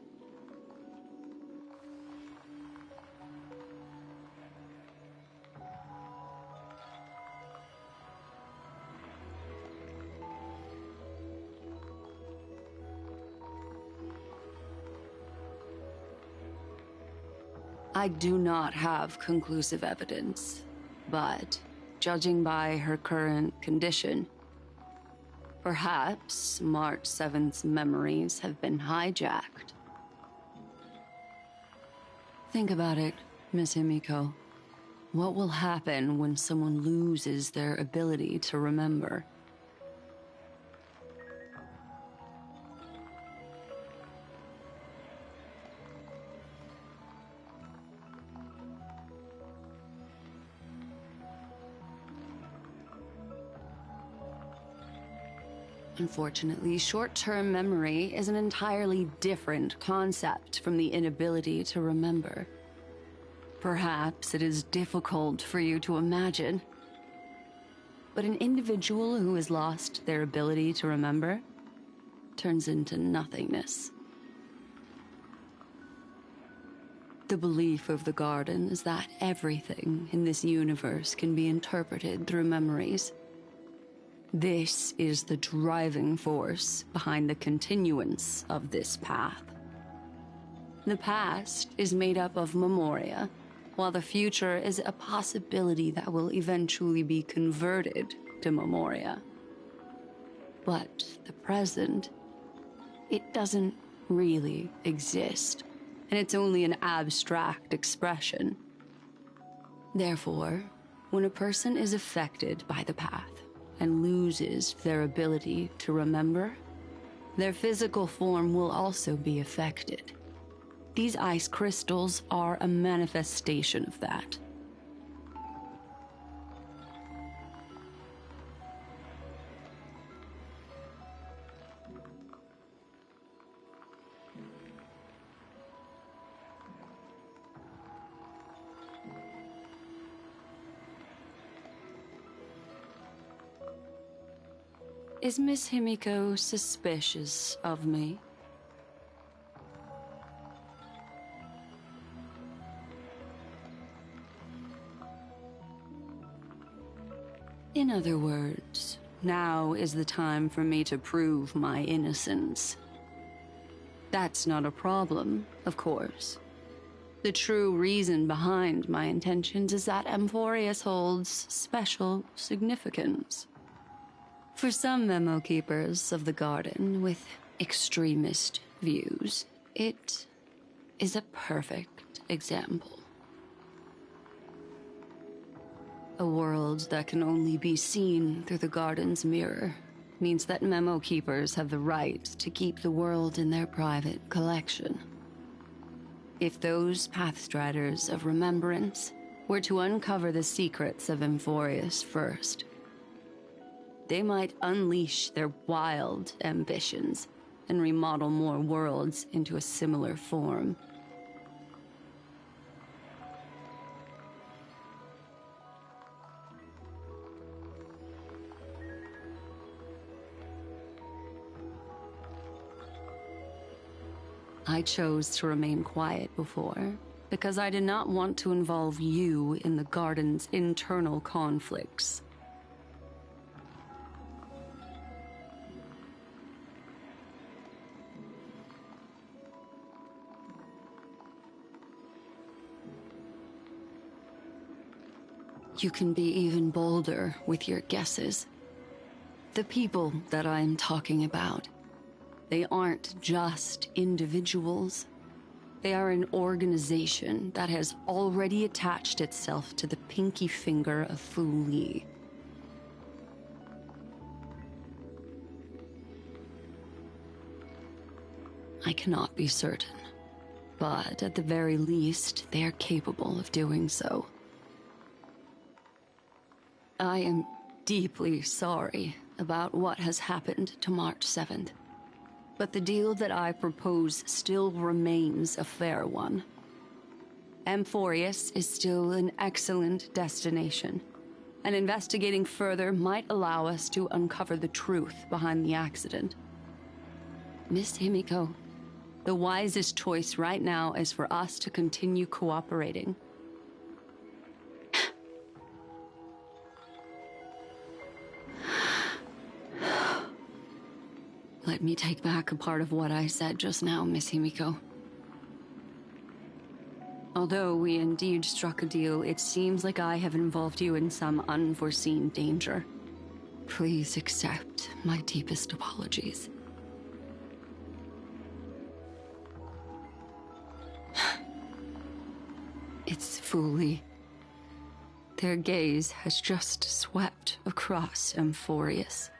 I do not have conclusive evidence, but judging by her current condition, perhaps March 7th's memories have been hijacked. Think about it, Miss Himiko. What will happen when someone loses their ability to remember? Unfortunately, short-term memory is an entirely different concept from the inability to remember. Perhaps it is difficult for you to imagine, but an individual who has lost their ability to remember turns into nothingness. The belief of the Garden is that everything in this universe can be interpreted through memories. This is the driving force behind the continuance of this path. The past is made up of memoria, while the future is a possibility that will eventually be converted to memoria. But the present, it doesn't really exist, and it's only an abstract expression. Therefore, when a person is affected by the path, and loses their ability to remember, their physical form will also be affected. These ice crystals are a manifestation of that. Is Miss Himiko suspicious of me? In other words, now is the time for me to prove my innocence. That's not a problem, of course. The true reason behind my intentions is that Amphorius holds special significance. For some memo keepers of the Garden with extremist views, it is a perfect example. A world that can only be seen through the Garden's mirror means that memo keepers have the right to keep the world in their private collection. If those Pathstriders of Remembrance were to uncover the secrets of Amphorius first, they might unleash their wild ambitions and remodel more worlds into a similar form. I chose to remain quiet before, because I did not want to involve you in the Garden's internal conflicts. You can be even bolder with your guesses. The people that I'm talking about, they aren't just individuals. They are an organization that has already attached itself to the pinky finger of Fu Li. I cannot be certain, but at the very least, they are capable of doing so. I am deeply sorry about what has happened to March 7th. But the deal that I propose still remains a fair one. Amphorius is still an excellent destination, and investigating further might allow us to uncover the truth behind the accident. Miss Himiko, the wisest choice right now is for us to continue cooperating. Let me take back a part of what I said just now, Miss Himiko. Although we indeed struck a deal, it seems like I have involved you in some unforeseen danger. Please accept my deepest apologies. It's Fu Li. Their gaze has just swept across Amphorius.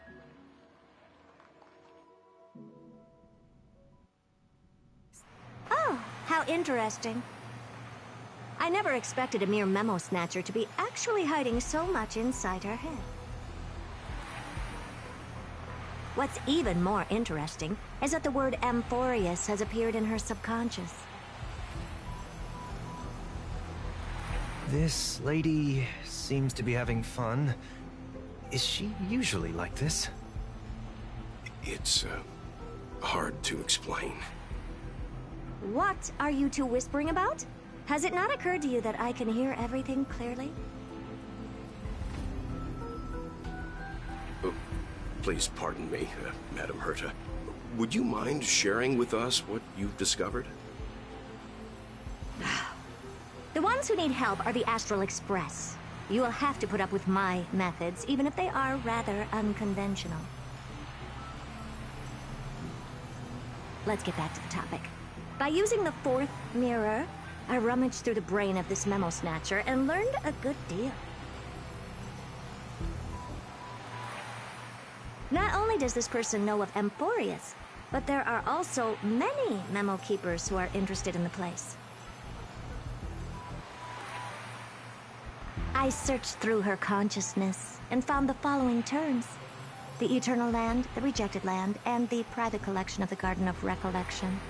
Oh, how interesting. I never expected a mere memo snatcher to be actually hiding so much inside her head. What's even more interesting is that the word Amphorius has appeared in her subconscious. This lady seems to be having fun. Is she usually like this? It's, hard to explain. What are you two whispering about? Has it not occurred to you that I can hear everything clearly? Oh, please pardon me, Madam Herta. Would you mind sharing with us what you've discovered? The ones who need help are the Astral Express. You will have to put up with my methods, even if they are rather unconventional. Let's get back to the topic. By using the fourth mirror, I rummaged through the brain of this memo snatcher and learned a good deal. Not only does this person know of Amphorius, but there are also many memo keepers who are interested in the place. I searched through her consciousness and found the following terms: the Eternal Land, the Rejected Land, and the private collection of the Garden of Recollection.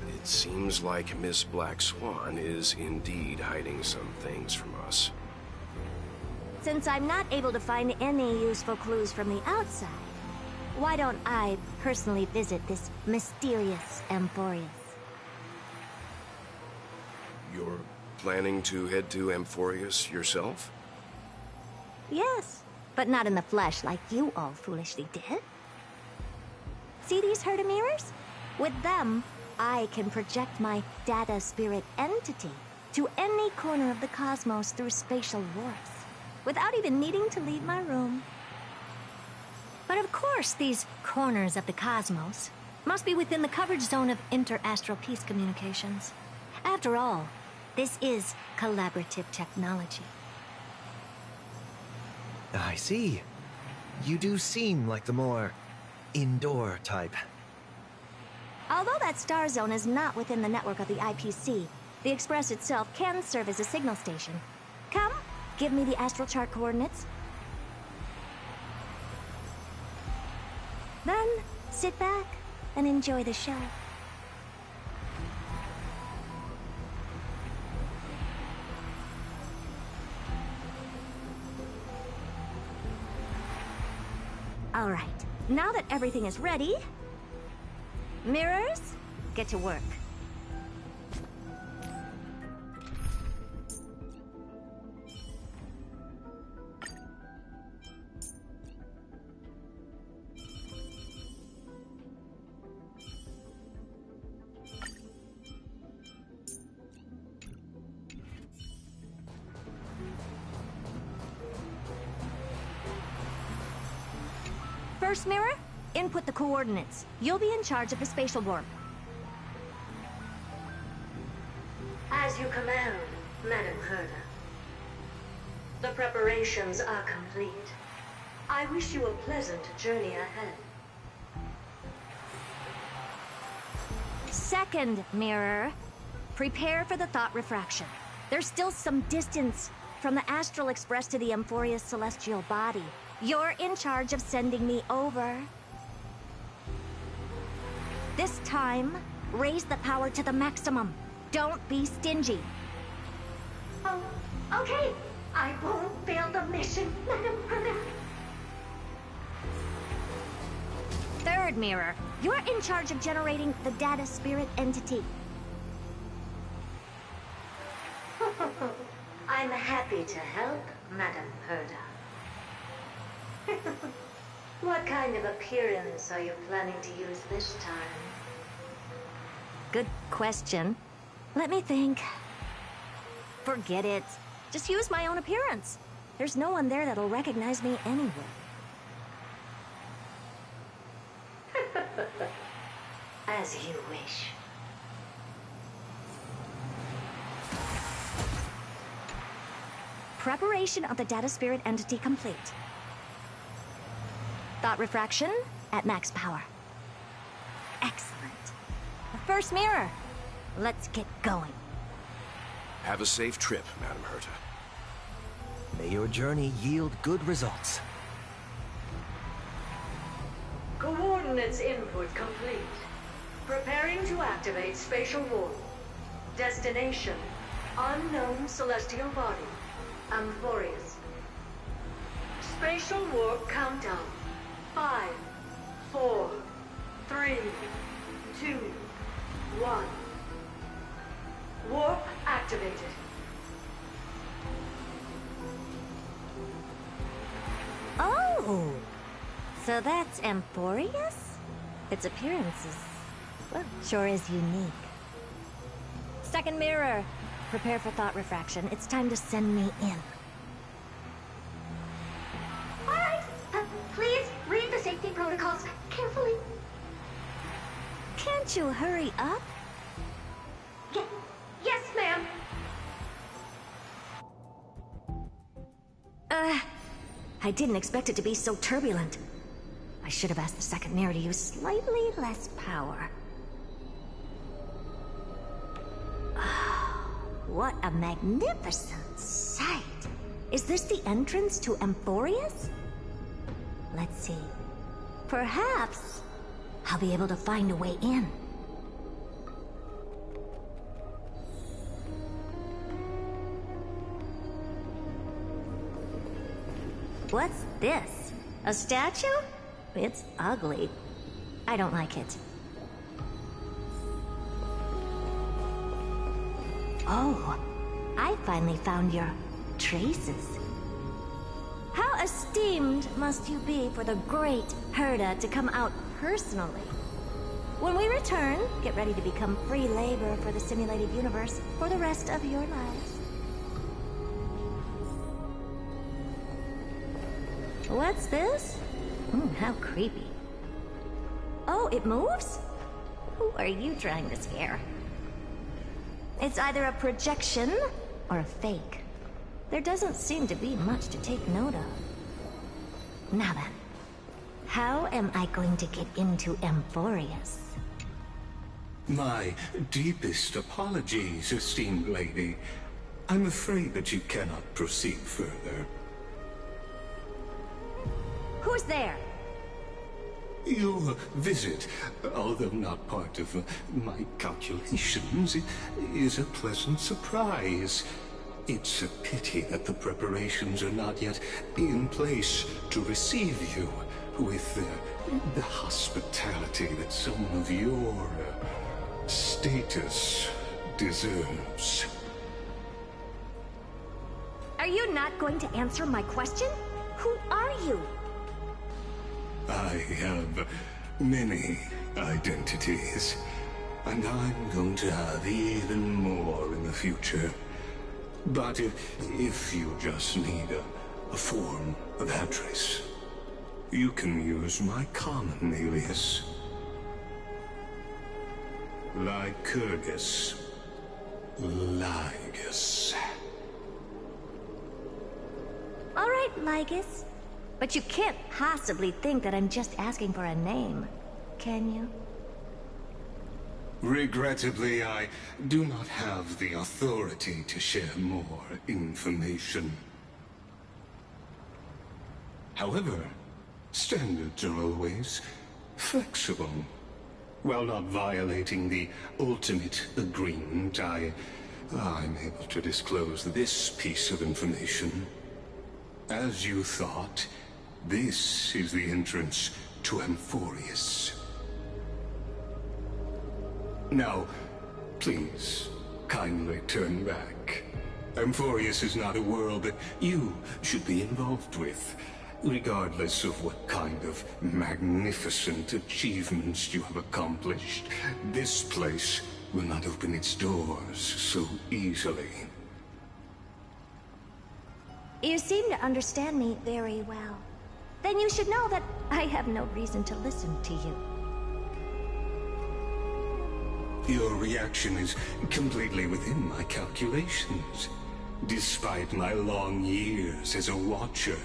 It seems like Miss Black Swan is indeed hiding some things from us. Since I'm not able to find any useful clues from the outside, why don't I personally visit this mysterious Amphorius? You're planning to head to Amphorius yourself? Yes, but not in the flesh like you all foolishly did. See these Herta mirrors? With them, I can project my data spirit entity to any corner of the cosmos through spatial warps, without even needing to leave my room. But of course, these corners of the cosmos must be within the coverage zone of inter-astral peace communications. After all, this is collaborative technology. I see. You do seem like the more indoor type. Although that star zone is not within the network of the IPC, The Express itself can serve as a signal station. Come, give me the astral chart coordinates. Then, sit back and enjoy the show. All right, now that everything is ready, mirrors, get to work. First mirror, input the coordinates. You'll be in charge of the spatial warp. As you command, Madam Herda. The preparations are complete. I wish you a pleasant journey ahead. Second mirror, prepare for the thought refraction. There's still some distance from the Astral Express to the Amphoria's celestial body. You're in charge of sending me over. This time, raise the power to the maximum. Don't be stingy. Oh, okay. I won't fail the mission, Madam Herda. Third mirror, you're in charge of generating the data spirit entity. I'm happy to help, Madam Herda. What kind of appearance are you planning to use this time? Good question. Let me think. Forget it. Just use my own appearance. There's no one there that'll recognize me anyway. As you wish. Preparation of the data spirit entity complete. Thought refraction at max power. Excellent. The first mirror. Let's get going. Have a safe trip, Madam Herta. May your journey yield good results. Coordinates input complete. Preparing to activate spatial warp. Destination, unknown celestial body, Amphorius. Spatial warp countdown. 5, 4, 3, 2, 1. Warp activated. Oh! So that's Amphorius? Its appearance is, well, sure is unique. Second mirror. Prepare for thought refraction. It's time to send me in. Alright, please read the safety protocols carefully. Can't you hurry up? Yes, ma'am. I didn't expect it to be so turbulent. I should have asked the second mirror to use slightly less power. What a magnificent sight! Is this the entrance to Amphorius? Let's see. Perhaps I'll be able to find a way in. What's this? A statue? It's ugly. I don't like it. Oh, I finally found your traces. How esteemed must you be for the great Herda to come out personally? When we return, get ready to become free labor for the simulated universe for the rest of your lives. What's this? How creepy. Oh, it moves? Who are you trying to scare? It's either a projection or a fake. There doesn't seem to be much to take note of. Now then, how am I going to get into Amphorius? My deepest apologies, esteemed lady. I'm afraid that you cannot proceed further. Who's there? Your visit, although not part of my calculations, is a pleasant surprise. It's a pity that the preparations are not yet in place to receive you with the hospitality that someone of your status deserves. Are you not going to answer my question? Who are you? I have many identities, and I'm going to have even more in the future. But if you just need a form of address, you can use my common alias. Lycurgus. Lygus. All right, Lygus. But you can't possibly think that I'm just asking for a name, can you? Regrettably, I do not have the authority to share more information. However, standards are always flexible. While not violating the ultimate agreement, I'm able to disclose this piece of information. As you thought, this is the entrance to Amphorius. Now, please, kindly turn back. Amphorius is not a world that you should be involved with, regardless of what kind of magnificent achievements you have accomplished. This place will not open its doors so easily. You seem to understand me very well. Then you should know that I have no reason to listen to you. Your reaction is completely within my calculations. Despite my long years as a watcher,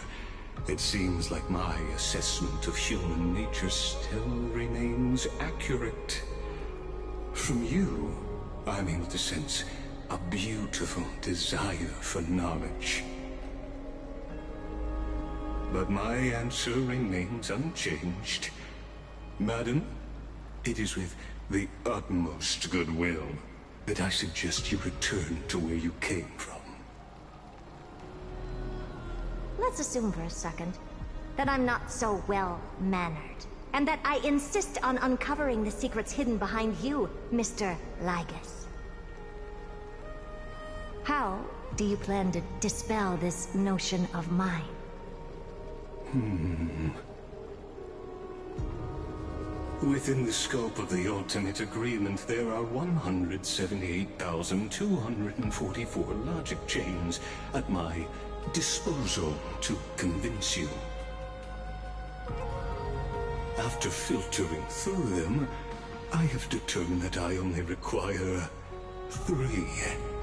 it seems like my assessment of human nature still remains accurate. From you, I'm able to sense a beautiful desire for knowledge. But my answer remains unchanged. Madam, it is with the utmost goodwill that I suggest you return to where you came from. Let's assume for a second that I'm not so well-mannered, and that I insist on uncovering the secrets hidden behind you, Mr. Lygus. How do you plan to dispel this notion of mine? Within the scope of the ultimate agreement, there are 178,244 logic chains at my disposal to convince you. After filtering through them, I have determined that I only require 3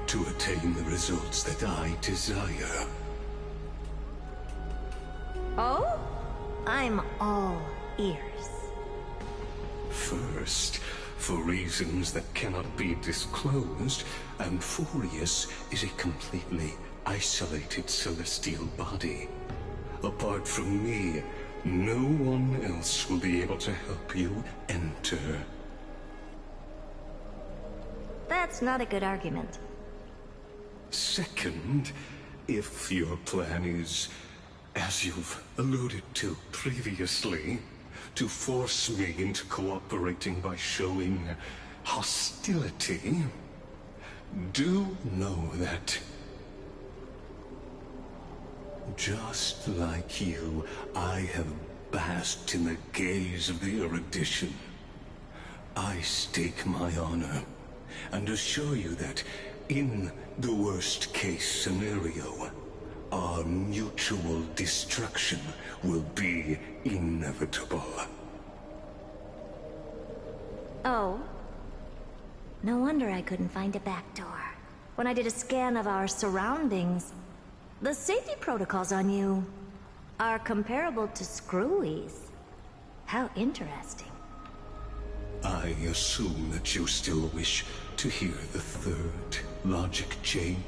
to attain the results that I desire. Oh? I'm all ears. First, for reasons that cannot be disclosed, Amphorius is a completely isolated celestial body. Apart from me, no one else will be able to help you enter. That's not a good argument. Second, if your plan is, as you've alluded to previously, to force me into cooperating by showing hostility, do know that, just like you, I have basked in the gaze of the erudition. I stake my honor and assure you that, in the worst-case scenario, our mutual destruction will be inevitable. Oh? No wonder I couldn't find a back door. When I did a scan of our surroundings, the safety protocols on you are comparable to Screwy's. How interesting. I assume that you still wish to hear the third logic chain?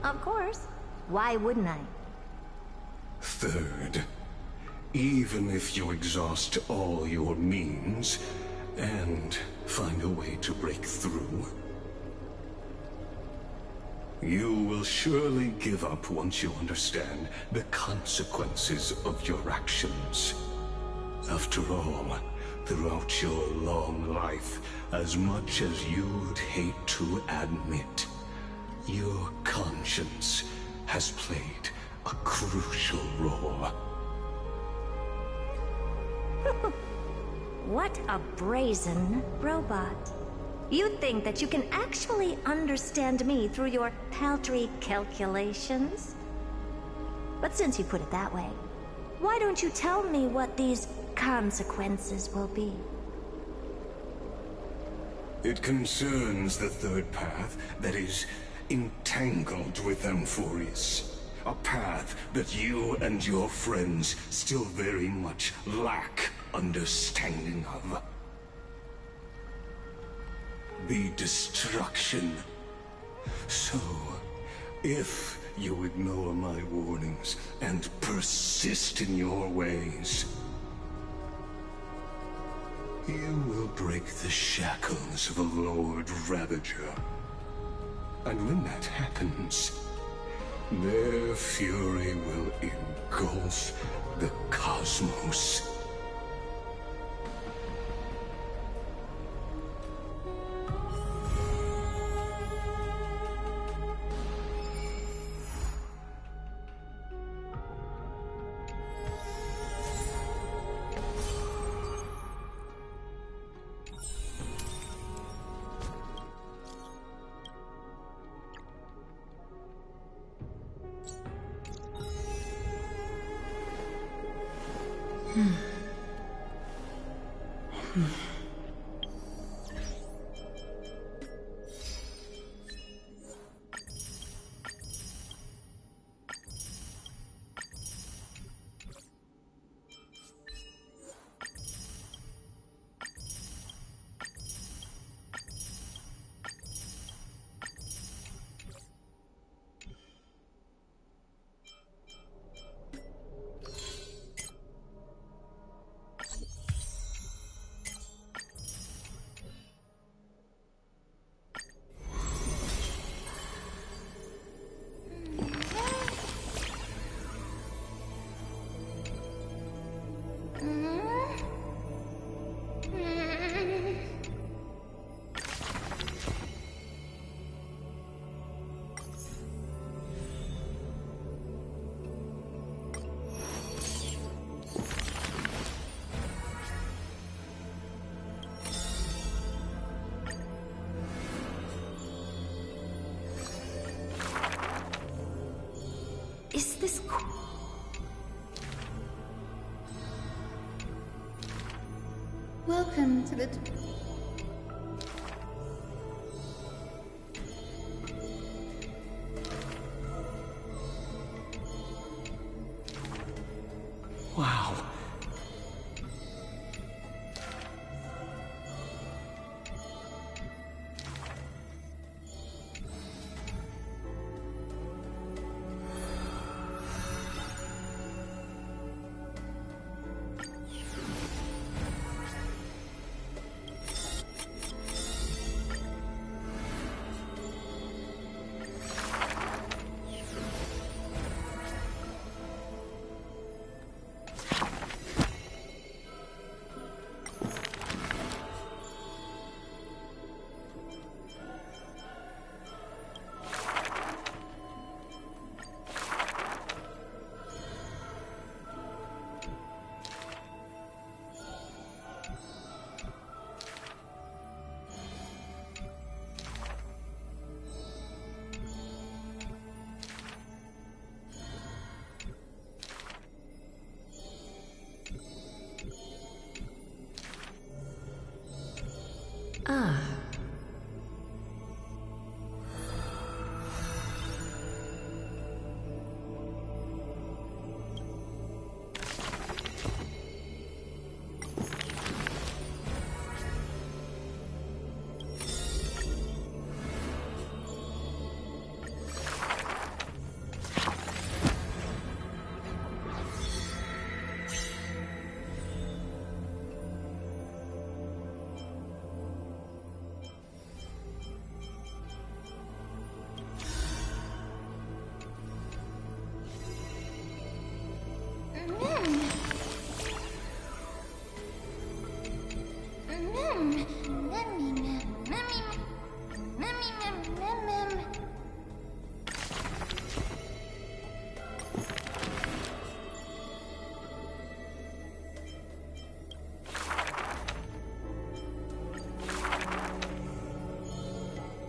Of course. Why wouldn't I? Third, even if you exhaust all your means and find a way to break through, you will surely give up once you understand the consequences of your actions. After all, throughout your long life, as much as you'd hate to admit, your conscience has played a crucial role. What a brazen robot. You think that you can actually understand me through your paltry calculations? But since you put it that way, why don't you tell me what these consequences will be? It concerns the third path that is entangled with Amphoreus. A path that you and your friends still very much lack understanding of. The destruction. So, if you ignore my warnings and persist in your ways, you will break the shackles of a Lord Ravager. And when that happens, their fury will engulf the cosmos. Is this... Welcome to the... Wow.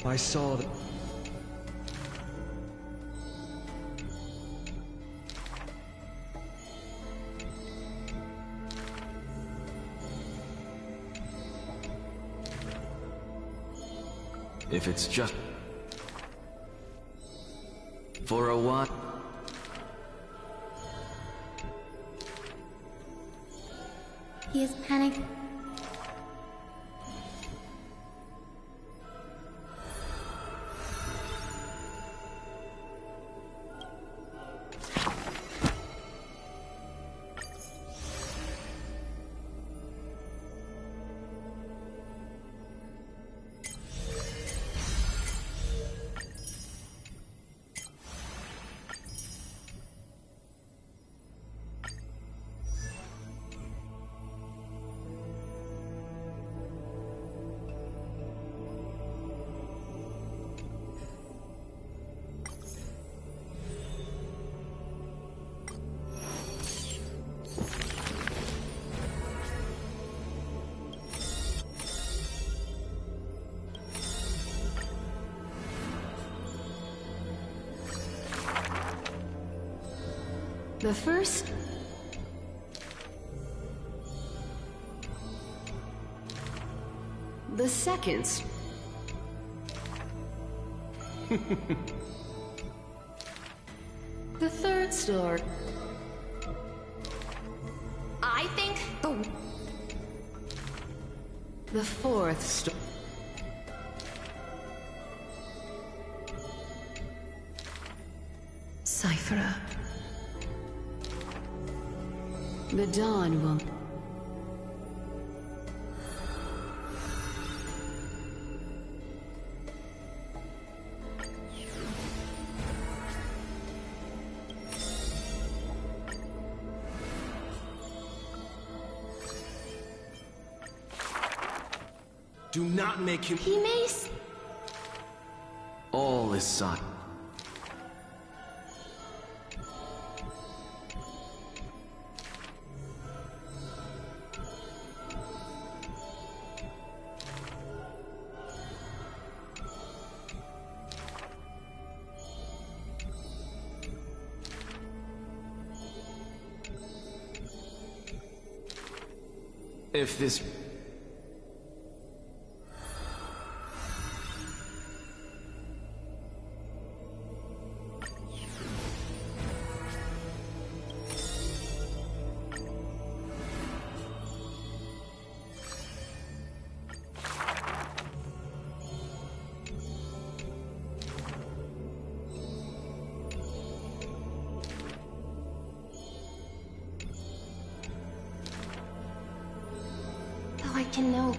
I saw the... If it's just... for a while... He is panicked. The first... The second... The third store... I think The fourth store... Cyphera. The dawn will... Do not make him... He may... All is silent. If this... Though I can know...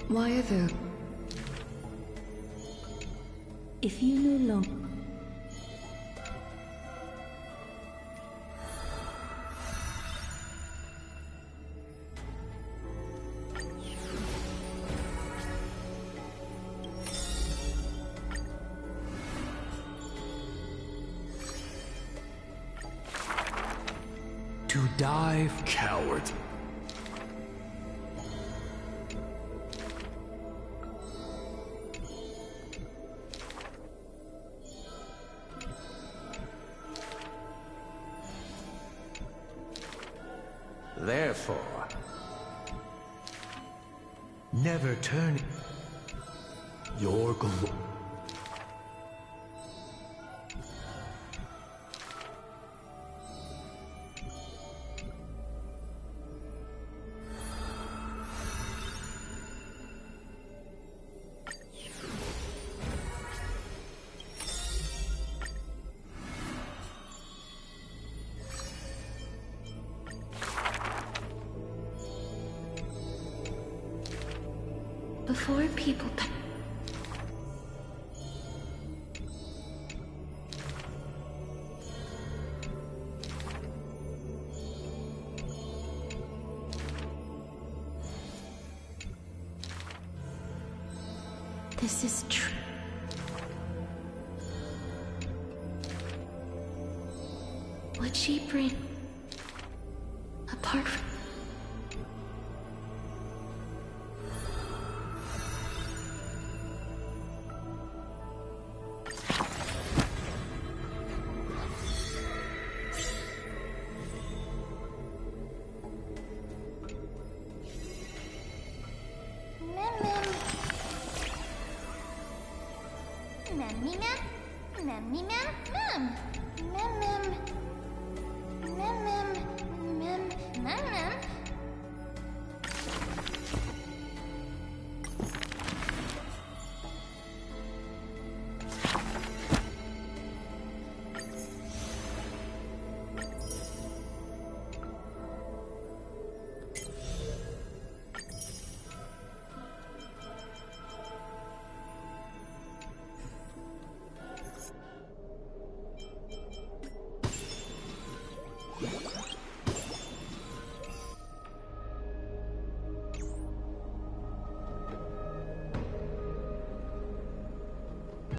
Why are the... If you no longer... To dive, coward. Therefore, never turn your glory. 4 people This is true. Would she bring apart from Mem.